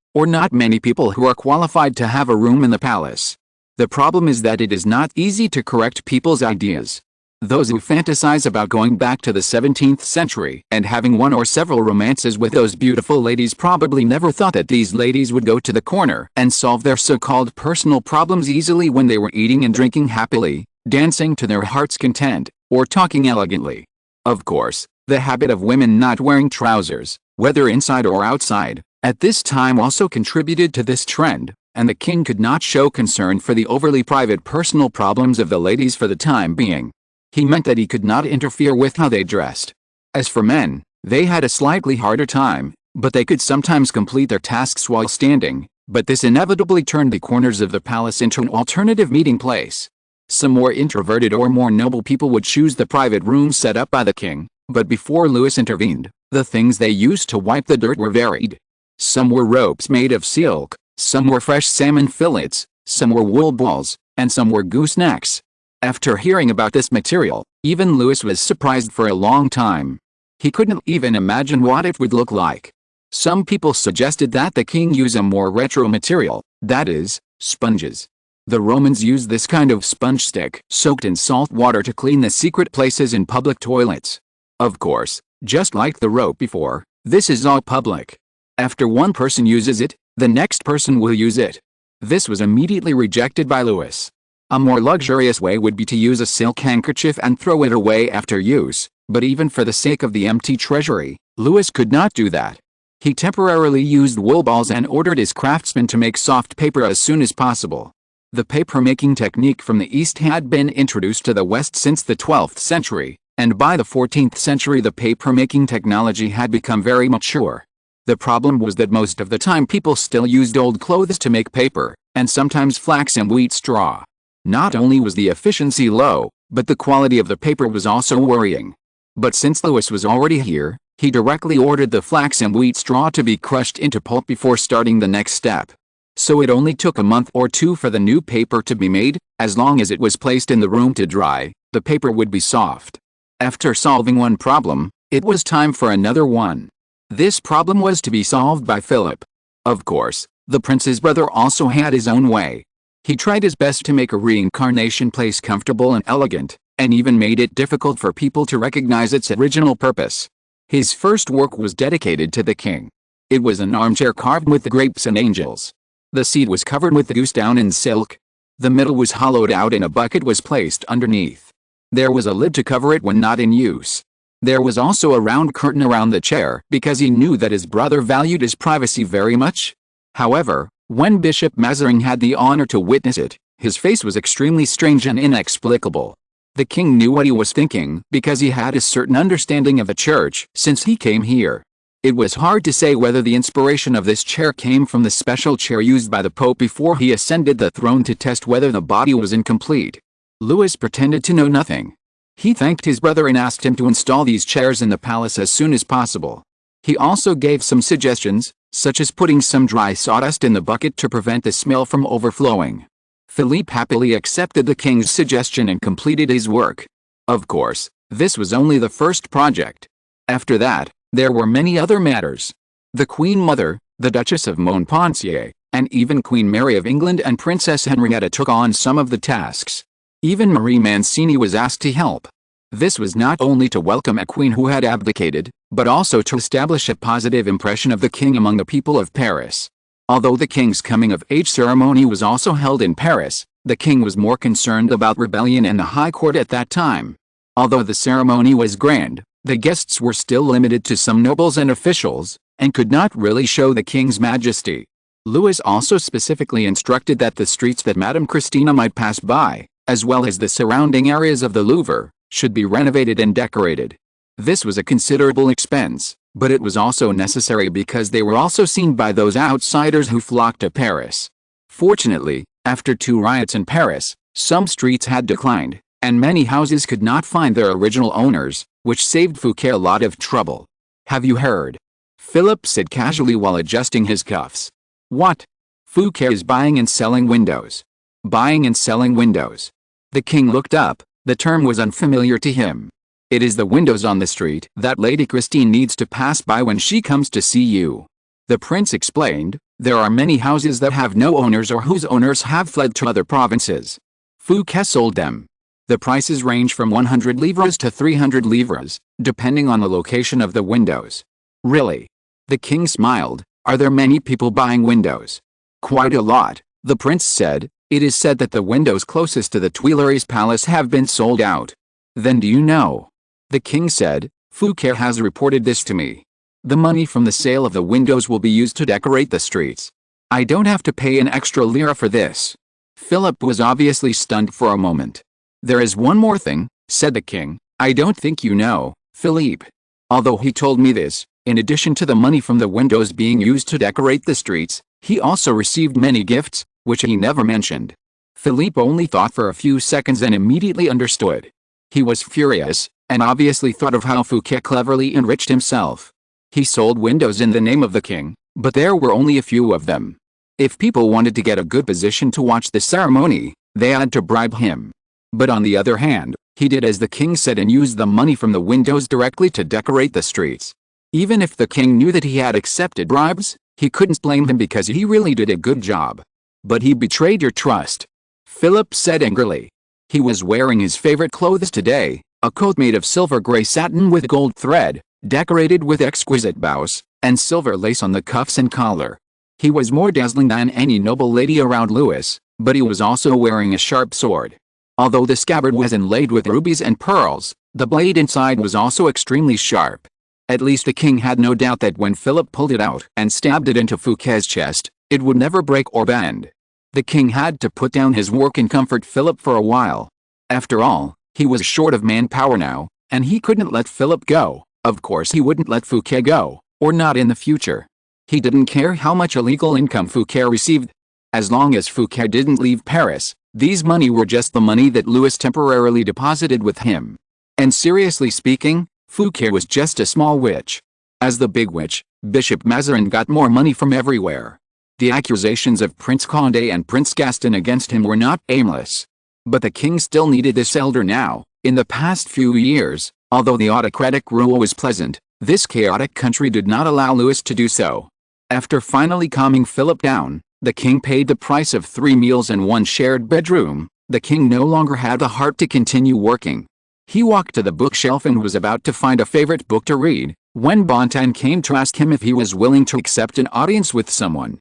people who are qualified to have a room in the palace. The problem is that it is not easy to correct people's ideas. Those who fantasize about going back to the 17th century and having one or several romances with those beautiful ladies probably never thought that these ladies would go to the corner and solve their so-called personal problems easily when they were eating and drinking happily, dancing to their heart's content, or talking elegantly. Of course, The habit of women not wearing trousers, whether inside or outside, at this time also contributed to this trend, and the king could not show concern for the overly private personal problems of the ladies for the time being. He meant that he could not interfere with how they dressed. As for men, they had a slightly harder time, but they could sometimes complete their tasks while standing, but this inevitably turned the corners of the palace into an alternative meeting place. Some more introverted or more noble people would choose the private rooms set up by the king, but before Louis intervened, the things they used to wipe the dirt were varied. Some were ropes made of silk, some were fresh salmon fillets, some were wool balls, and some were goosenecks. After hearing about this material, even Louis was surprised for a long time. He couldn't even imagine what it would look like. Some people suggested that the king use a more retro material, that is, sponges. The Romans used this kind of sponge stick soaked in salt water to clean the secret places in public toilets. Of course, just like the rope before, this is all public. After one person uses it, the next person will use it. This was immediately rejected by Louis. A more luxurious way would be to use a silk handkerchief and throw it away after use, but even for the sake of the empty treasury, Louis could not do that. He temporarily used wool balls and ordered his craftsmen to make soft paper as soon as possible. The paper-making technique from the East had been introduced to the West since the 12th century, and by the 14th century the paper-making technology had become very mature. The problem was that most of the time people still used old clothes to make paper, and sometimes flax and wheat straw. Not only was the efficiency low, but the quality of the paper was also worrying. But since Louis was already here, he directly ordered the flax and wheat straw to be crushed into pulp before starting the next step. So it only took a month or two for the new paper to be made. As long as it was placed in the room to dry, the paper would be soft. After solving one problem, it was time for another one. This problem was to be solved by Philip. Of course, the prince's brother also had his own way. He tried his best to make a reincarnation place comfortable and elegant, and even made it difficult for people to recognize its original purpose. His first work was dedicated to the king. It was an armchair carved with the grapes and angels. The seat was covered with the goose down and silk. The middle was hollowed out and a bucket was placed underneath. There was a lid to cover it when not in use. There was also a round curtain around the chair because he knew that his brother valued his privacy very much. However, when Bishop Mazarin had the honor to witness it, his face was extremely strange and inexplicable. The king knew what he was thinking because he had a certain understanding of the church since he came here. It was hard to say whether the inspiration of this chair came from the special chair used by the Pope before he ascended the throne to test whether the body was incomplete. Louis pretended to know nothing. He thanked his brother and asked him to install these chairs in the palace as soon as possible. He also gave some suggestions, such as putting some dry sawdust in the bucket to prevent the smell from overflowing. Philippe happily accepted the king's suggestion and completed his work. Of course, this was only the first project. After that, there were many other matters. The Queen Mother, the Duchess of Montpensier, and even Queen Mary of England and Princess Henrietta took on some of the tasks. Even Marie Mancini was asked to help. This was not only to welcome a queen who had abdicated, but also to establish a positive impression of the king among the people of Paris. Although the king's coming-of-age ceremony was also held in Paris, the king was more concerned about rebellion and the high court at that time. Although the ceremony was grand, the guests were still limited to some nobles and officials, and could not really show the king's majesty. Louis also specifically instructed that the streets that Madame Christina might pass by, as well as the surrounding areas of the Louvre, should be renovated and decorated. This was a considerable expense, but it was also necessary because they were also seen by those outsiders who flocked to Paris. Fortunately, after 2 riots in Paris, some streets had declined, and many houses could not find their original owners, which saved Fouquet a lot of trouble. "Have you heard?" Philip said casually while adjusting his cuffs. "What?" "Fouquet is buying and selling windows." "Buying and selling windows." The king looked up. The term was unfamiliar to him. "It is the windows on the street that Lady Christine needs to pass by when she comes to see you." The prince explained, "There are many houses that have no owners or whose owners have fled to other provinces. Fouquet sold them. The prices range from 100 livres to 300 livres, depending on the location of the windows." "Really?" The king smiled. "Are there many people buying windows?" "Quite a lot," the prince said. "It is said that the windows closest to the Tuileries Palace have been sold out." "Then do you know?" The king said, Fouquet has reported this to me. The money from the sale of the windows will be used to decorate the streets. I don't have to pay an extra lira for this." Philip was obviously stunned for a moment. "There is one more thing," said the king. "I don't think you know, Philippe. Although he told me this, in addition to the money from the windows being used to decorate the streets, he also received many gifts, which he never mentioned." Philippe only thought for a few seconds and immediately understood. He was furious, and obviously thought of how Fouquet cleverly enriched himself. He sold windows in the name of the king, but there were only a few of them. If people wanted to get a good position to watch the ceremony, they had to bribe him. But on the other hand, he did as the king said and used the money from the windows directly to decorate the streets. Even if the king knew that he had accepted bribes, he couldn't blame him because he really did a good job. "But he betrayed your trust," Philip said angrily. He was wearing his favorite clothes today, a coat made of silver gray satin with gold thread, decorated with exquisite bows, and silver lace on the cuffs and collar. He was more dazzling than any noble lady around Louis, but he was also wearing a sharp sword. Although the scabbard was inlaid with rubies and pearls, the blade inside was also extremely sharp. At least the king had no doubt that when Philip pulled it out and stabbed it into Fouquet's chest, it would never break or bend. The king had to put down his work and comfort Philip for a while. After all, he was short of manpower now, and he couldn't let Philip go. Of course he wouldn't let Fouquet go, or not in the future. He didn't care how much illegal income Fouquet received. As long as Fouquet didn't leave Paris, these money were just the money that Louis temporarily deposited with him. And seriously speaking, Fouquet was just a small witch. As the big witch, Bishop Mazarin got more money from everywhere. The accusations of Prince Condé and Prince Gaston against him were not aimless. But the king still needed this elder now. In the past few years, although the autocratic rule was pleasant, this chaotic country did not allow Louis to do so. After finally calming Philip down, the king paid the price of 3 meals and 1 shared bedroom. The king no longer had the heart to continue working. He walked to the bookshelf and was about to find a favorite book to read, when Bontin came to ask him if he was willing to accept an audience with someone.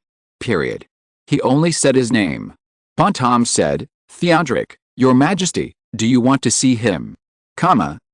He only said his name. Bontin said, "Theodoric, your majesty, do you want to see him?"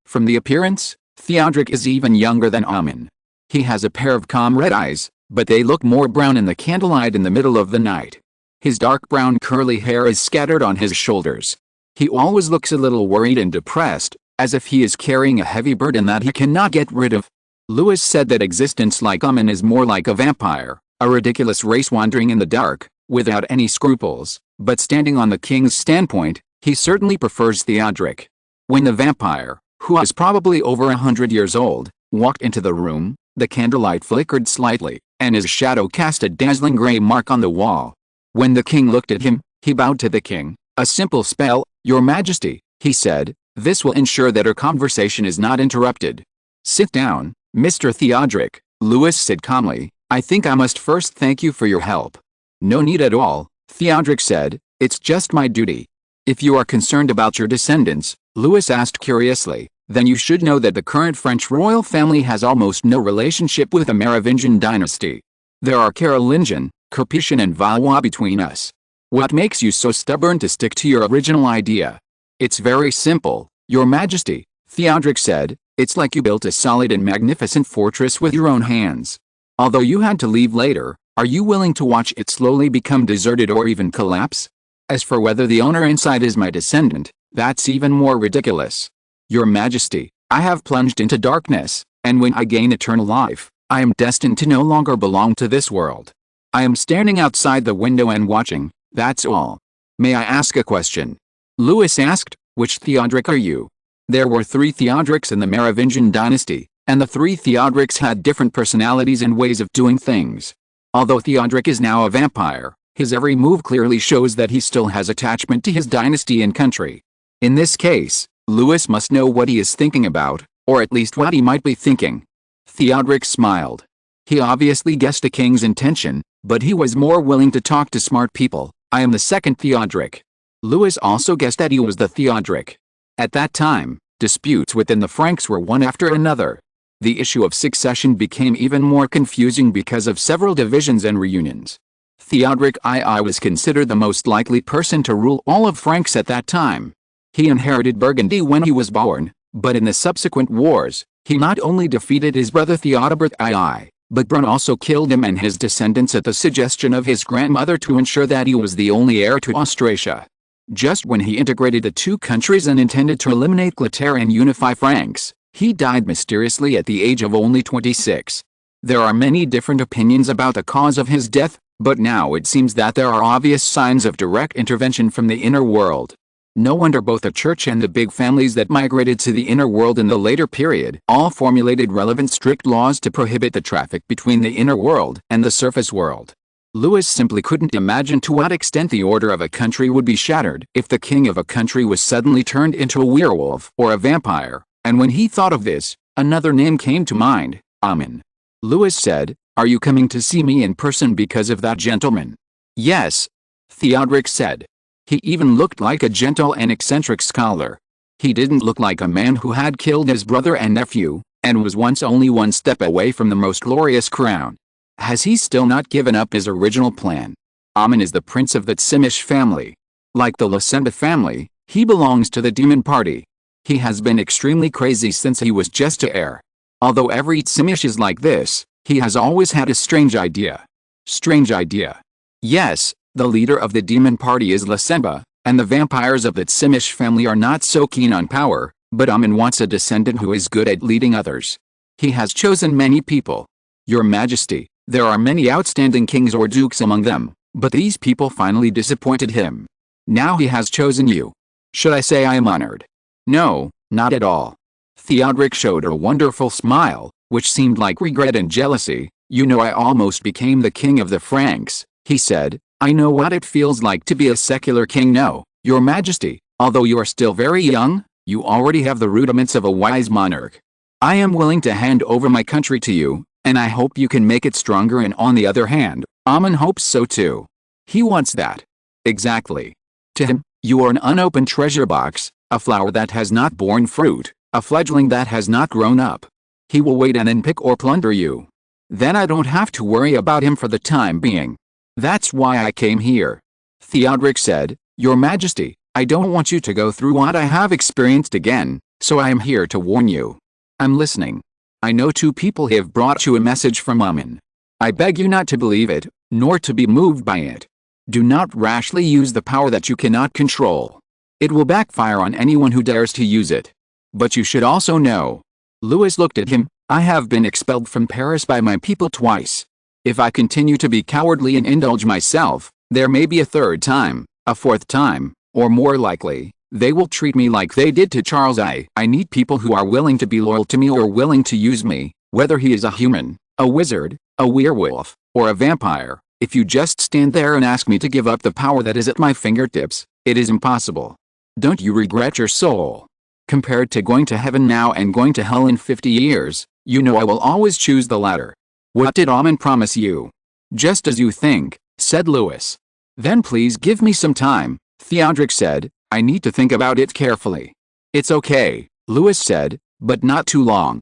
From the appearance, Theodoric is even younger than Amin. He has a pair of calm red eyes, but they look more brown in the candlelight in the middle of the night. His dark brown curly hair is scattered on his shoulders. He always looks a little worried and depressed, as if he is carrying a heavy burden that he cannot get rid of. Louis said that existence like Amin is more like a vampire, a ridiculous race wandering in the dark, without any scruples, but standing on the king's standpoint, he certainly prefers Theodoric. When the vampire, who was probably over 100 years old, walked into the room, the candlelight flickered slightly, and his shadow cast a dazzling gray mark on the wall. When the king looked at him, he bowed to the king. "A simple spell, your majesty," he said. "This will ensure that our conversation is not interrupted." "Sit down, Mr. Theodoric," Louis said calmly. "I think I must first thank you for your help." "No need at all," Theodoric said. "It's just my duty." "If you are concerned about your descendants," Louis asked curiously, "then you should know that the current French royal family has almost no relationship with the Merovingian dynasty. There are Carolingian, Capetian and Valois between us. What makes you so stubborn to stick to your original idea?" "It's very simple, your majesty," Theodoric said. "It's like you built a solid and magnificent fortress with your own hands. Although you had to leave later, are you willing to watch it slowly become deserted or even collapse? As for whether the owner inside is my descendant, that's even more ridiculous. Your majesty, I have plunged into darkness, and when I gain eternal life, I am destined to no longer belong to this world. I am standing outside the window and watching, that's all. May I ask a question?" Louis asked. "Which Theodoric are you?" There were 3 Theodorics in the Merovingian dynasty, and the 3 Theodorics had different personalities and ways of doing things. Although Theodoric is now a vampire, his every move clearly shows that he still has attachment to his dynasty and country. In this case, Louis must know what he is thinking about, or at least what he might be thinking. Theodoric smiled. He obviously guessed the king's intention, but he was more willing to talk to smart people. "I am the second Theodoric." Louis also guessed that he was the Theodoric. At that time, disputes within the Franks were one after another. The issue of succession became even more confusing because of several divisions and reunions. Theodoric II was considered the most likely person to rule all of France at that time. He inherited Burgundy when he was born, but in the subsequent wars, He not only defeated his brother Theodebert II, but Brun also killed him and his descendants at the suggestion of his grandmother to ensure that he was the only heir to Austrasia. Just when he integrated the two countries and intended to eliminate Clotaire and unify Franks, he died mysteriously at the age of only 26. There are many different opinions about the cause of his death, but now it seems that there are obvious signs of direct intervention from the inner world. No wonder both the church and the big families that migrated to the inner world in the later period all formulated relevant strict laws to prohibit the traffic between the inner world and the surface world. Louis simply couldn't imagine to what extent the order of a country would be shattered if the king of a country was suddenly turned into a werewolf or a vampire, and when he thought of this, another name came to mind, Amin. Louis said, "Are you coming to see me in person because of that gentleman?" "Yes," Theodoric said. He even looked like a gentle and eccentric scholar. He didn't look like a man who had killed his brother and nephew, and was once only one step away from the most glorious crown. Has he still not given up his original plan? Amin is the prince of the Tsimish family. Like the Lecenda family, he belongs to the demon party. He has been extremely crazy since he was just a heir. Although every Tsimish is like this, he has always had a strange idea. Strange idea. Yes, the leader of the demon party is Lecenda, and the vampires of the Tsimish family are not so keen on power, but Amin wants a descendant who is good at leading others. He has chosen many people. Your Majesty, there are many outstanding kings or dukes among them, but these people finally disappointed him. Now he has chosen you. Should I say I am honored? No, not at all. Theodoric showed a wonderful smile, which seemed like regret and jealousy. You know, I almost became the king of the Franks, he said. I know what it feels like to be a secular king. No, Your Majesty, although you are still very young, you already have the rudiments of a wise monarch. I am willing to hand over my country to you, and I hope you can make it stronger, and on the other hand, Amin hopes so too. He wants that. Exactly. To him, you are an unopened treasure box, a flower that has not borne fruit, a fledgling that has not grown up. He will wait and then pick or plunder you. Then I don't have to worry about him for the time being. That's why I came here. Theodoric said, Your Majesty, I don't want you to go through what I have experienced again, so I am here to warn you. I'm listening. I know two people have brought you a message from Amin. I beg you not to believe it, nor to be moved by it. Do not rashly use the power that you cannot control. It will backfire on anyone who dares to use it. But you should also know. Louis looked at him. I have been expelled from Paris by my people twice. If I continue to be cowardly and indulge myself, there may be a third time, a fourth time, or more likely, they will treat me like they did to Charles I. I need people who are willing to be loyal to me or willing to use me, whether he is a human, a wizard, a werewolf, or a vampire. If you just stand there and ask me to give up the power that is at my fingertips, it is impossible. Don't you regret your soul? Compared to going to heaven now and going to hell in 50 years, you know I will always choose the latter. What did Amin promise you? Just as you think, said Louis. Then please give me some time, Theodoric said. I need to think about it carefully. It's okay, Louis said, but not too long.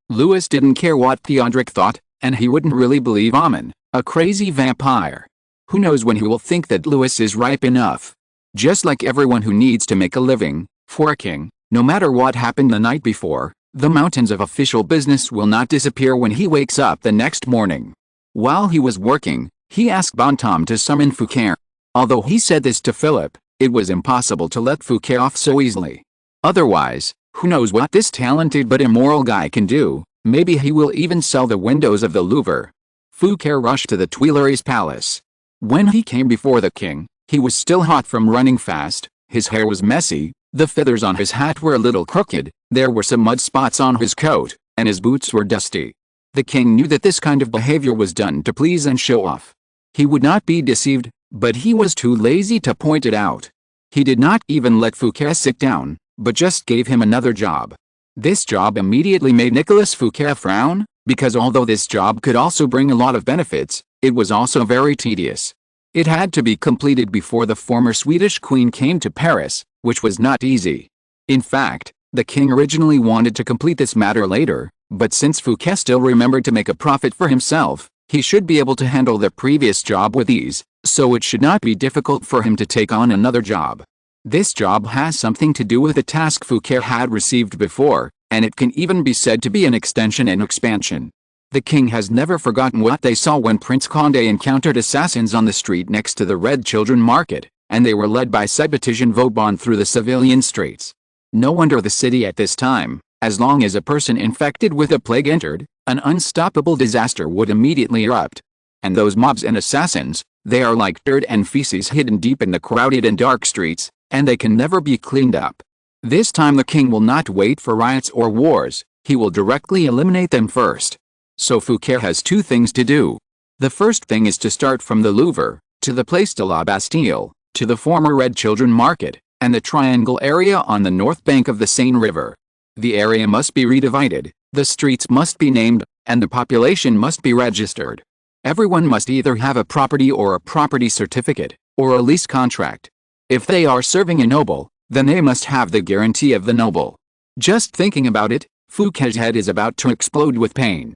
Louis didn't care what Theodoric thought, and he wouldn't really believe Amin, a crazy vampire. Who knows when he will think that Louis is ripe enough? Just like everyone who needs to make a living, for a king, no matter what happened the night before, the mountains of official business will not disappear when he wakes up the next morning. While he was working, he asked Bontemps to summon Fouquet. Although he said this to Philip, it was impossible to let Fouquet off so easily. Otherwise, who knows what this talented but immoral guy can do? Maybe he will even sell the windows of the Louvre. Fouquet rushed to the Tuileries Palace. When he came before the king, he was still hot from running fast. His hair was messy, the feathers on his hat were a little crooked, there were some mud spots on his coat, and his boots were dusty. The king knew that this kind of behavior was done to please and show off. He would not be deceived, but he was too lazy to point it out. He did not even let Fouquet sit down, but just gave him another job. This job immediately made Nicolas Fouquet frown, because although this job could also bring a lot of benefits, it was also very tedious. It had to be completed before the former Swedish queen came to Paris, which was not easy. In fact, the king originally wanted to complete this matter later, but since Fouquet still remembered to make a profit for himself, he should be able to handle the previous job with ease, so it should not be difficult for him to take on another job. This job has something to do with the task Fouquet had received before. and it can even be said to be an extension and expansion. The king has never forgotten what they saw when Prince Condé encountered assassins on the street next to the Red Children Market, and they were led by Sebastien Vauban through the civilian streets. No wonder the city at this time, as long as a person infected with a plague entered, an unstoppable disaster would immediately erupt. And those mobs and assassins, they are like dirt and feces hidden deep in the crowded and dark streets, and they can never be cleaned up. This time the king will not wait for riots or wars, he will directly eliminate them first. So Fouquet has two things to do. The first thing is to start from the Louvre, to the Place de la Bastille, to the former Red Children Market, and the Triangle area on the north bank of the Seine River. The area must be redivided, the streets must be named, and the population must be registered. Everyone must either have a property or a property certificate, or a lease contract. If they are serving a noble, then they must have the guarantee of the noble. Just thinking about it, Fouquet's head is about to explode with pain.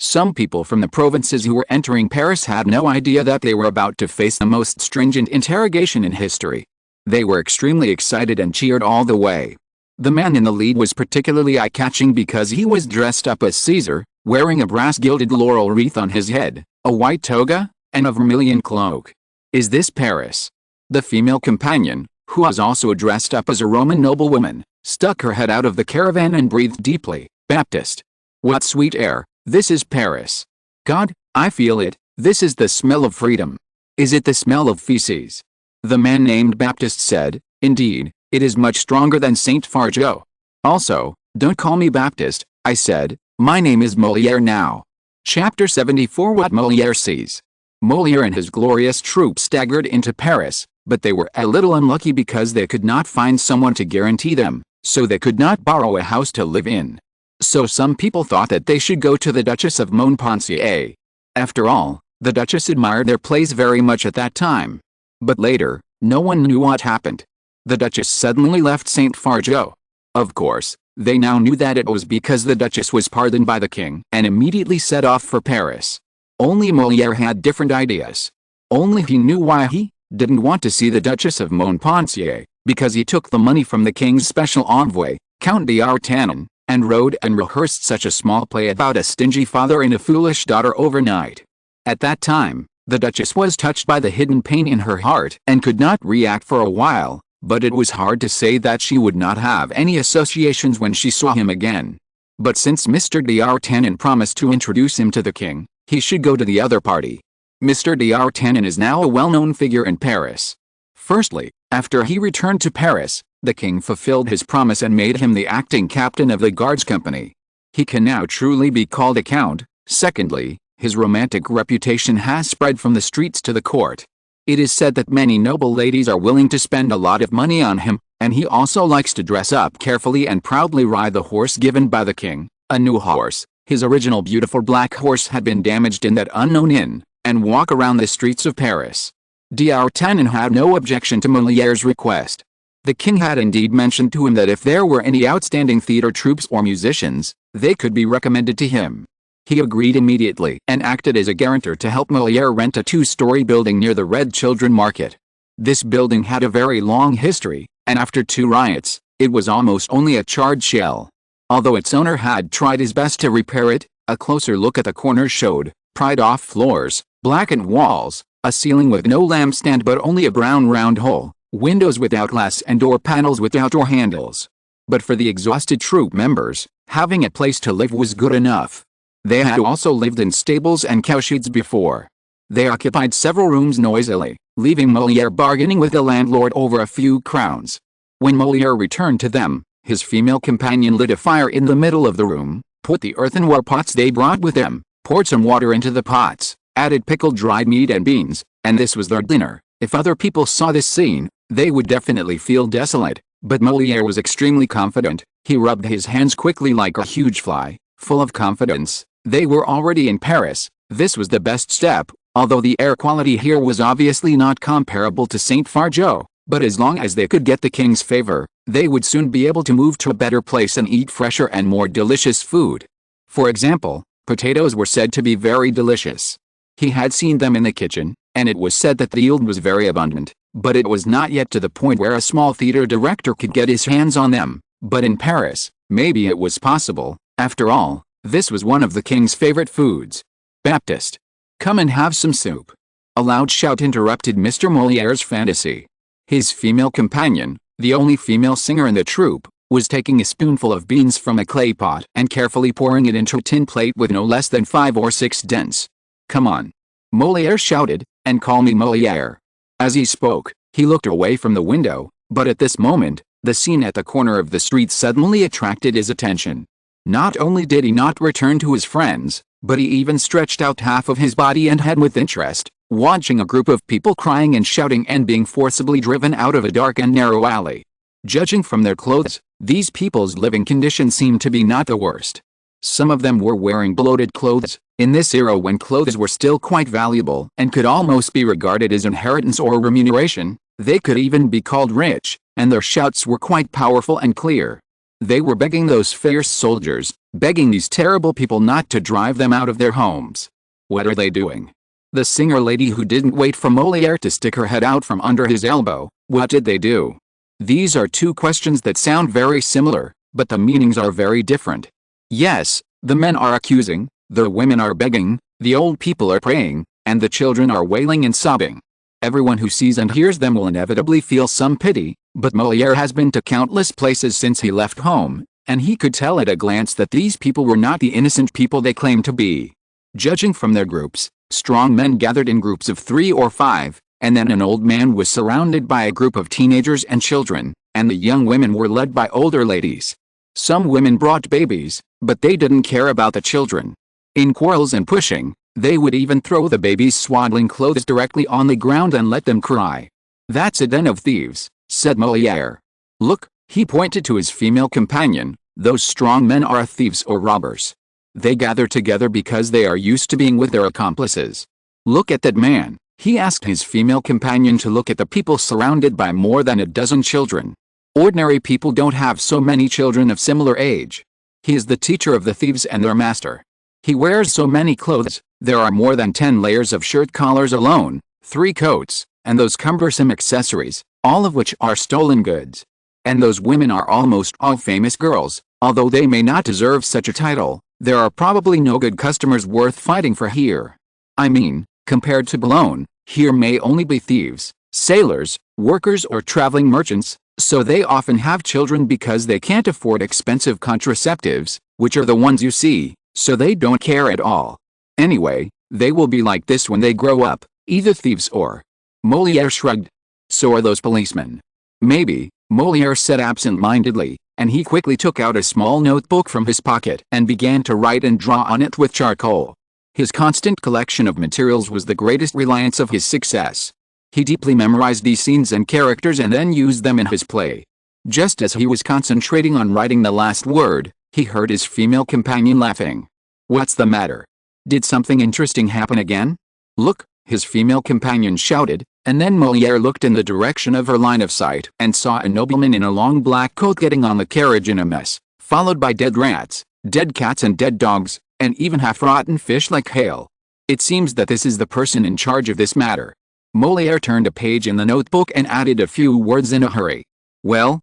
Some people from the provinces who were entering Paris had no idea that they were about to face the most stringent interrogation in history. They were extremely excited and cheered all the way. The man in the lead was particularly eye-catching because he was dressed up as Caesar, wearing a brass-gilded laurel wreath on his head, a white toga, and a vermilion cloak. Is this Paris? The female companion, who was also dressed up as a Roman noblewoman, stuck her head out of the caravan and breathed deeply. Baptiste. What sweet air, this is Paris. God, I feel it, this is the smell of freedom. Is it the smell of feces? The man named Baptiste said, indeed, it is much stronger than Saint Fargeau. Also, don't call me Baptiste, I said, my name is Molière now. Chapter 74. What Molière sees. Molière and his glorious troops staggered into Paris, but they were a little unlucky because they could not find someone to guarantee them, so they could not borrow a house to live in. So some people thought that they should go to the Duchess of Montpensier. After all, the Duchess admired their place very much at that time. But later, no one knew what happened. The Duchess suddenly left Saint Fargeau. Of course, they now knew that it was because the Duchess was pardoned by the king and immediately set off for Paris. Only Molière had different ideas. Only he knew why he didn't want to see the Duchess of Montpensier, because he took the money from the king's special envoy, Count d'Artagnan, and wrote and rehearsed such a small play about a stingy father and a foolish daughter overnight. At that time, the Duchess was touched by the hidden pain in her heart and could not react for a while, but it was hard to say that she would not have any associations when she saw him again. But since Mr. d'Artagnan promised to introduce him to the king, he should go to the other party. Mr. d'Artagnan is now a well-known figure in Paris. Firstly, after he returned to Paris, the king fulfilled his promise and made him the acting captain of the guards company. He can now truly be called a count. Secondly, his romantic reputation has spread from the streets to the court. It is said that many noble ladies are willing to spend a lot of money on him, and he also likes to dress up carefully and proudly ride the horse given by the king, a new horse. His original beautiful black horse had been damaged in that unknown inn, and walk around the streets of Paris. D'Artagnan had no objection to Molière's request. The king had indeed mentioned to him that if there were any outstanding theater troupes or musicians, they could be recommended to him. He agreed immediately and acted as a guarantor to help Molière rent a two-story building near the Red Children Market. This building had a very long history, and after 2 riots, it was almost only a charred shell. Although its owner had tried his best to repair it, a closer look at the corners showed pried-off floors, blackened walls, a ceiling with no lampstand but only a brown round hole, windows without glass and door panels without door handles. But for the exhausted troop members, having a place to live was good enough. They had also lived in stables and cowsheds before. They occupied several rooms noisily, leaving Molière bargaining with the landlord over a few crowns. When Molière returned to them, his female companion lit a fire in the middle of the room, put the earthenware pots they brought with them, poured some water into the pots, added pickled dried meat and beans, and this was their dinner. If other people saw this scene, they would definitely feel desolate, but Molière was extremely confident. He rubbed his hands quickly like a huge fly, full of confidence. They were already in Paris. This was the best step, although the air quality here was obviously not comparable to Saint Fargeau, but as long as they could get the king's favor, they would soon be able to move to a better place and eat fresher and more delicious food. For example, potatoes were said to be very delicious. He had seen them in the kitchen, and it was said that the yield was very abundant, but it was not yet to the point where a small theater director could get his hands on them. But in Paris, maybe it was possible. After all, this was one of the king's favorite foods. Baptiste, come and have some soup. A loud shout interrupted Mr. Moliere's fantasy. His female companion, the only female singer in the troupe, was taking a spoonful of beans from a clay pot and carefully pouring it into a tin plate with no less than 5 or 6 dents. Come on, Moliere shouted, and call me Moliere. As he spoke, he looked away from the window, but at this moment, the scene at the corner of the street suddenly attracted his attention. Not only did he not return to his friends, but he even stretched out half of his body and head with interest, watching a group of people crying and shouting and being forcibly driven out of a dark and narrow alley. Judging from their clothes, these people's living conditions seemed to be not the worst. Some of them were wearing bloated clothes, in this era when clothes were still quite valuable and could almost be regarded as inheritance or remuneration. They could even be called rich, and their shouts were quite powerful and clear. They were begging those fierce soldiers, begging these terrible people not to drive them out of their homes. What are they doing? The singer lady who didn't wait for Moliere to stick her head out from under his elbow, what did they do? These are two questions that sound very similar, but the meanings are very different. Yes, the men are accusing, the women are begging, the old people are praying, and the children are wailing and sobbing. Everyone who sees and hears them will inevitably feel some pity, but Moliere has been to countless places since he left home, and he could tell at a glance that these people were not the innocent people they claimed to be. Judging from their groups, strong men gathered in groups of 3 or 5, and then an old man was surrounded by a group of teenagers and children, and the young women were led by older ladies. Some women brought babies, but they didn't care about the children. In quarrels and pushing, they would even throw the babies' swaddling clothes directly on the ground and let them cry. That's a den of thieves, said Moliere. Look, he pointed to his female companion, those strong men are thieves or robbers. They gather together because they are used to being with their accomplices. Look at that man, he asked his female companion to look at the people surrounded by more than a dozen children. Ordinary people don't have so many children of similar age. He is the teacher of the thieves and their master. He wears so many clothes, there are more than 10 layers of shirt collars alone, 3 coats, and those cumbersome accessories, all of which are stolen goods. And those women are almost all famous girls, although they may not deserve such a title, there are probably no good customers worth fighting for here. I mean, compared to Boulogne, here may only be thieves, sailors, workers or traveling merchants, so they often have children because they can't afford expensive contraceptives, which are the ones you see, so they don't care at all. Anyway, they will be like this when they grow up, either thieves or... Moliere shrugged. So are those policemen. Maybe, Moliere said absent-mindedly, and he quickly took out a small notebook from his pocket and began to write and draw on it with charcoal. His constant collection of materials was the greatest reliance of his success. He deeply memorized these scenes and characters and then used them in his play. Just as he was concentrating on writing the last word, he heard his female companion laughing. What's the matter? Did something interesting happen again? Look, his female companion shouted, and then Moliere looked in the direction of her line of sight and saw a nobleman in a long black coat getting on the carriage in a mess, followed by dead rats, dead cats and dead dogs, and even half-rotten fish like hail. It seems that this is the person in charge of this matter. Moliere turned a page in the notebook and added a few words in a hurry. Well,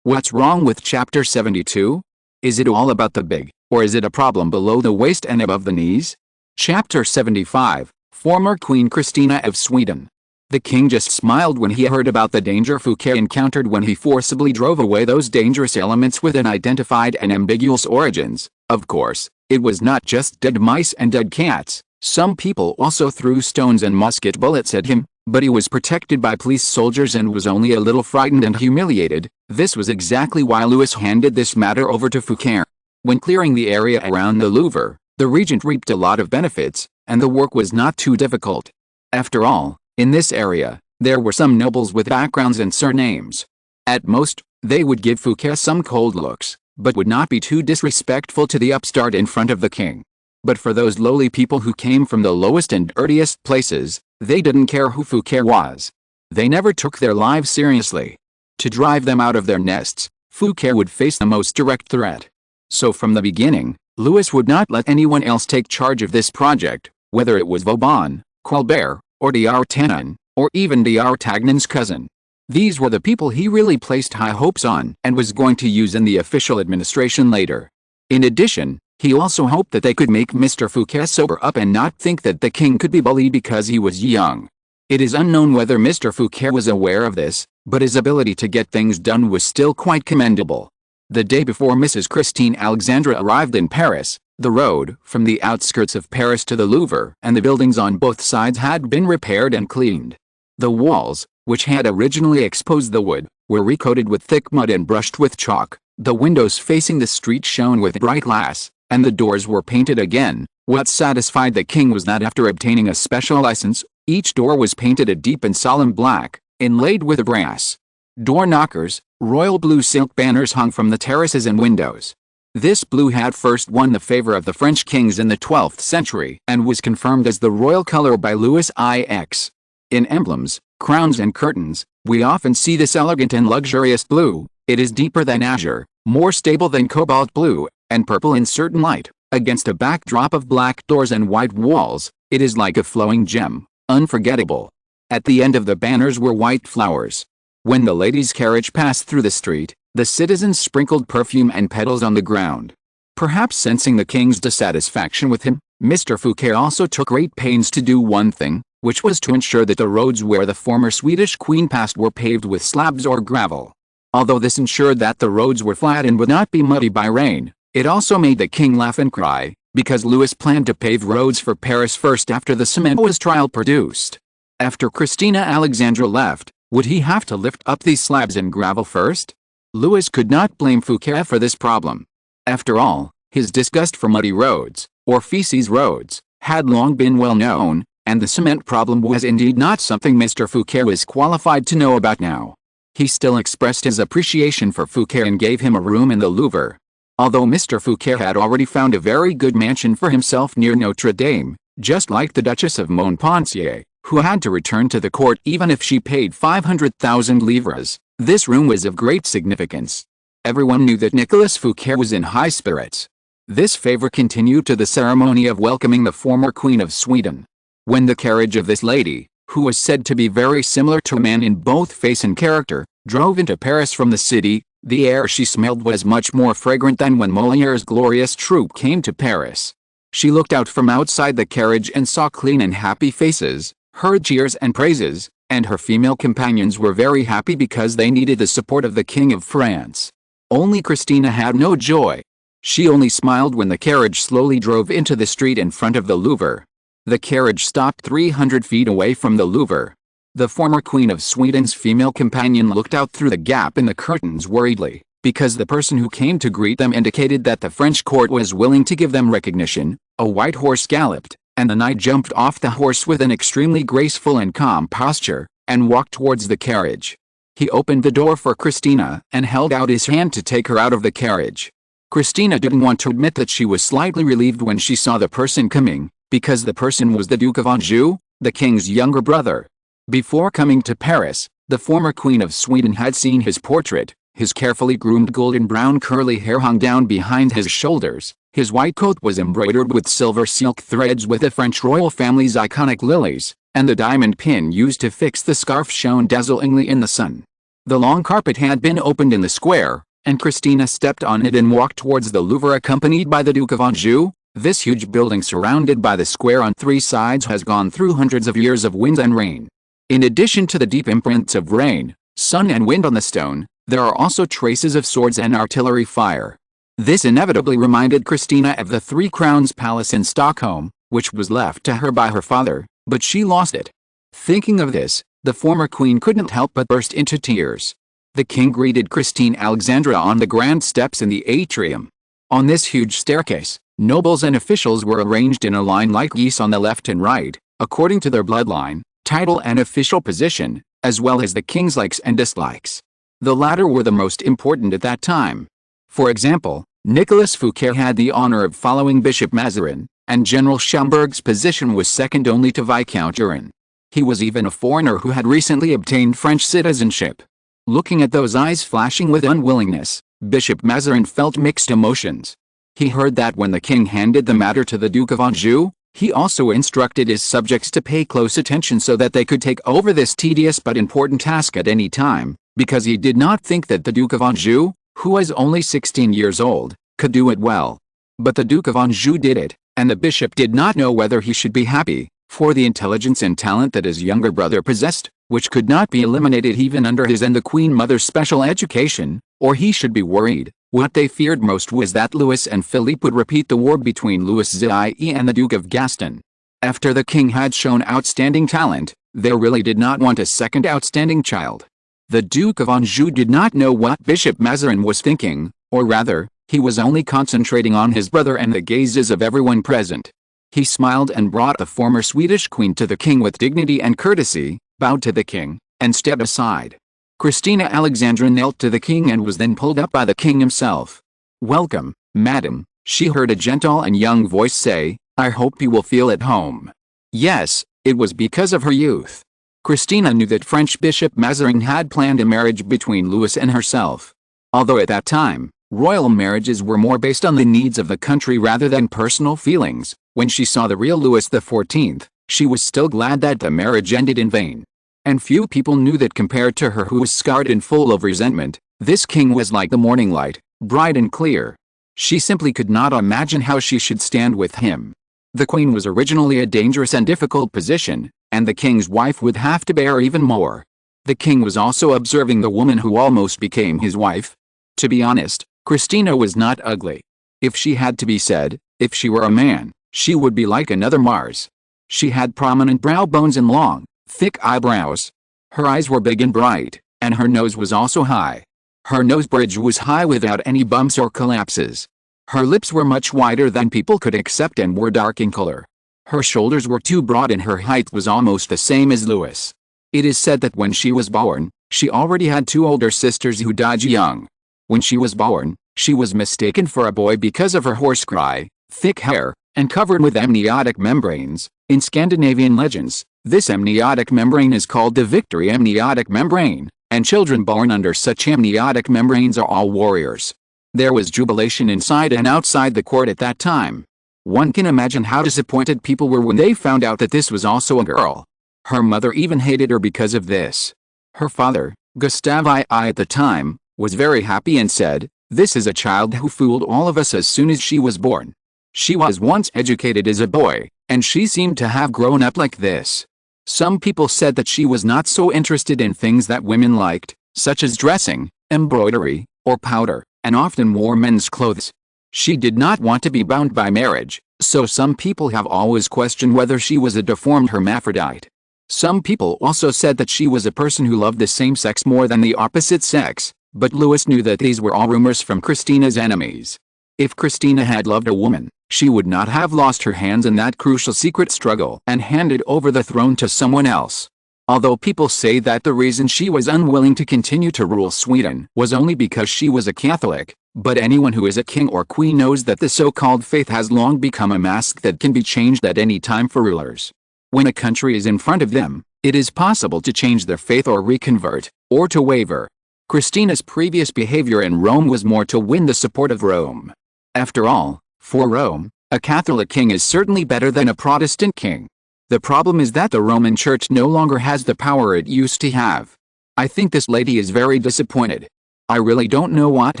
what's wrong with chapter 72? Is it all about the big, or is it a problem below the waist and above the knees? Chapter 75, Former Queen Christina of Sweden. The king just smiled when he heard about the danger Fouquet encountered when he forcibly drove away those dangerous elements with unidentified and ambiguous origins. Of course, it was not just dead mice and dead cats. Some people also threw stones and musket bullets at him, but he was protected by police soldiers and was only a little frightened and humiliated. This was exactly why Louis handed this matter over to Fouquet. When clearing the area around the Louvre, the regent reaped a lot of benefits, and the work was not too difficult. After all, in this area, there were some nobles with backgrounds and surnames. At most, they would give Fouquet some cold looks, but would not be too disrespectful to the upstart in front of the king. But for those lowly people who came from the lowest and dirtiest places, they didn't care who Fouquet was. They never took their lives seriously. To drive them out of their nests, Fouquet would face the most direct threat. So from the beginning, Louis would not let anyone else take charge of this project, whether it was Vauban, Colbert, or D'Artagnan, or even D'Artagnan's cousin. These were the people he really placed high hopes on and was going to use in the official administration later. In addition, he also hoped that they could make Mr. Fouquet sober up and not think that the king could be bullied because he was young. It is unknown whether Mr. Fouquet was aware of this, but his ability to get things done was still quite commendable. The day before Mrs. Christine Alexandra arrived in Paris, the road from the outskirts of Paris to the Louvre and the buildings on both sides had been repaired and cleaned. The walls, which had originally exposed the wood, were recoated with thick mud and brushed with chalk. The windows facing the street shone with bright glass, and the doors were painted again. What satisfied the king was that after obtaining a special license, each door was painted a deep and solemn black, inlaid with brass. Door knockers, royal blue silk banners hung from the terraces and windows. This blue had first won the favor of the French kings in the 12th century and was confirmed as the royal color by Louis XIV. In emblems, crowns and curtains, we often see this elegant and luxurious blue. It is deeper than azure, more stable than cobalt blue, and purple in certain light. Against a backdrop of black doors and white walls, it is like a flowing gem, unforgettable. At the end of the banners were white flowers. When the lady's carriage passed through the street, the citizens sprinkled perfume and petals on the ground. Perhaps sensing the king's dissatisfaction with him, Mr. Fouquet also took great pains to do one thing, which was to ensure that the roads where the former Swedish queen passed were paved with slabs or gravel. Although this ensured that the roads were flat and would not be muddy by rain, it also made the king laugh and cry, because Louis planned to pave roads for Paris first after the cement was trial produced. After Christina Alexandra left, would he have to lift up these slabs and gravel first? Louis could not blame Fouquet for this problem. After all, his disgust for muddy roads, or feces roads, had long been well known, and the cement problem was indeed not something Mr. Fouquet was qualified to know about now. He still expressed his appreciation for Fouquet and gave him a room in the Louvre. Although Mr. Fouquet had already found a very good mansion for himself near Notre Dame, just like the Duchess of Montpensier, who had to return to the court even if she paid 500,000 livres, this room was of great significance. Everyone knew that Nicolas Fouquet was in high spirits. This favor continued to the ceremony of welcoming the former Queen of Sweden. When the carriage of this lady, who was said to be very similar to a man in both face and character, drove into Paris from the city, the air she smelled was much more fragrant than when Moliere's glorious troupe came to Paris. She looked out from outside the carriage and saw clean and happy faces, heard cheers and praises, and her female companions were very happy because they needed the support of the King of France. Only Christina had no joy. She only smiled when the carriage slowly drove into the street in front of the Louvre. The carriage stopped 300 feet away from the Louvre. The former Queen of Sweden's female companion looked out through the gap in the curtains worriedly, because the person who came to greet them indicated that the French court was willing to give them recognition. A white horse galloped, and the knight jumped off the horse with an extremely graceful and calm posture, and walked towards the carriage. He opened the door for Christina and held out his hand to take her out of the carriage. Christina didn't want to admit that she was slightly relieved when she saw the person coming, because the person was the Duke of Anjou, the king's younger brother. Before coming to Paris, the former Queen of Sweden had seen his portrait. His carefully groomed golden brown curly hair hung down behind his shoulders. His white coat was embroidered with silver silk threads with the French royal family's iconic lilies, and the diamond pin used to fix the scarf shone dazzlingly in the sun. The long carpet had been opened in the square, and Christina stepped on it and walked towards the Louvre accompanied by the Duke of Anjou. This huge building surrounded by the square on three sides has gone through hundreds of years of wind and rain. In addition to the deep imprints of rain, sun and wind on the stone, there are also traces of swords and artillery fire. This inevitably reminded Christina of the Three Crowns Palace in Stockholm, which was left to her by her father, but she lost it. Thinking of this, the former queen couldn't help but burst into tears. The king greeted Christine Alexandra on the grand steps in the atrium. On this huge staircase, nobles and officials were arranged in a line like geese on the left and right, according to their bloodline, title and official position, as well as the king's likes and dislikes. The latter were the most important at that time. For example, Nicolas Fouquet had the honor of following Bishop Mazarin, and General Schomberg's position was second only to Viscount Urin. He was even a foreigner who had recently obtained French citizenship. Looking at those eyes flashing with unwillingness, Bishop Mazarin felt mixed emotions. He heard that when the king handed the matter to the Duke of Anjou, He also instructed his subjects to pay close attention so that they could take over this tedious but important task at any time, because he did not think that the Duke of Anjou, who was only 16 years old, could do it well. But the Duke of Anjou did it, and the bishop did not know whether he should be happy, for the intelligence and talent that his younger brother possessed, which could not be eliminated even under his and the Queen Mother's special education, or he should be worried. What they feared most was that Louis and Philippe would repeat the war between Louis XIV and the Duke of Gaston. After the king had shown outstanding talent, they really did not want a second outstanding child. The Duke of Anjou did not know what Bishop Mazarin was thinking, or rather, he was only concentrating on his brother and the gazes of everyone present. He smiled and brought the former Swedish queen to the king with dignity and courtesy, bowed to the king, and stepped aside. Christina Alexandra knelt to the king and was then pulled up by the king himself. "Welcome, madam," she heard a gentle and young voice say. "I hope you will feel at home." Yes, it was because of her youth. Christina knew that French Bishop Mazarin had planned a marriage between Louis and herself. Although at that time, royal marriages were more based on the needs of the country rather than personal feelings, when she saw the real Louis XIV, she was still glad that the marriage ended in vain. And few people knew that compared to her who was scarred and full of resentment, this king was like the morning light, bright and clear. She simply could not imagine how she should stand with him. The queen was originally a dangerous and difficult position, and the king's wife would have to bear even more. The king was also observing the woman who almost became his wife. To be honest, Christina was not ugly. If she had to be said, if she were a man, she would be like another Mars. She had prominent brow bones and long, thick eyebrows. Her eyes were big and bright, and her nose was also high. Her nose bridge was high without any bumps or collapses. Her lips were much wider than people could accept and were dark in color. Her shoulders were too broad and her height was almost the same as Louis. It is said that when she was born, she already had two older sisters who died young. When she was born, she was mistaken for a boy because of her hoarse cry, thick hair, and covered with amniotic membranes. In Scandinavian legends, this amniotic membrane is called the victory amniotic membrane, and children born under such amniotic membranes are all warriors. There was jubilation inside and outside the court at that time. One can imagine how disappointed people were when they found out that this was also a girl. Her mother even hated her because of this. Her father, Gustave I at the time, was very happy and said, "This is a child who fooled all of us as soon as she was born. She was once educated as a boy, and she seemed to have grown up like this." Some people said that she was not so interested in things that women liked, such as dressing, embroidery, or powder, and often wore men's clothes. She did not want to be bound by marriage, so some people have always questioned whether she was a deformed hermaphrodite. Some people also said that she was a person who loved the same sex more than the opposite sex, but Louis knew that these were all rumors from Christina's enemies. If Christina had loved a woman, she would not have lost her hands in that crucial secret struggle and handed over the throne to someone else. Although people say that the reason she was unwilling to continue to rule Sweden was only because she was a Catholic, but anyone who is a king or queen knows that the so-called faith has long become a mask that can be changed at any time for rulers. When a country is in front of them, it is possible to change their faith or reconvert, or to waver. Christina's previous behavior in Rome was more to win the support of Rome. After all, for Rome, a Catholic king is certainly better than a Protestant king. The problem is that the Roman Church no longer has the power it used to have. I think this lady is very disappointed. I really don't know what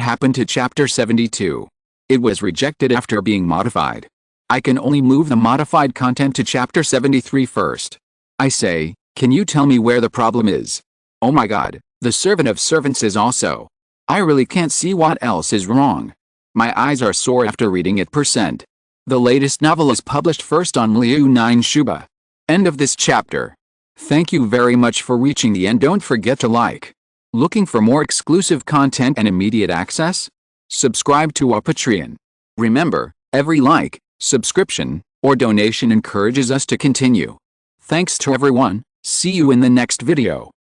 happened to chapter 72. It was rejected after being modified. I can only move the modified content to chapter 73 first. I say, can you tell me where the problem is? Oh my God, the servant of servants is also. I really can't see what else is wrong. My eyes are sore after reading it. The latest novel is published first on Liu 9 Shuba. End of this chapter. Thank you very much for reaching the end. Don't forget to like. Looking for more exclusive content and immediate access? Subscribe to our Patreon. Remember, every like, subscription, or donation encourages us to continue. Thanks to everyone. See you in the next video.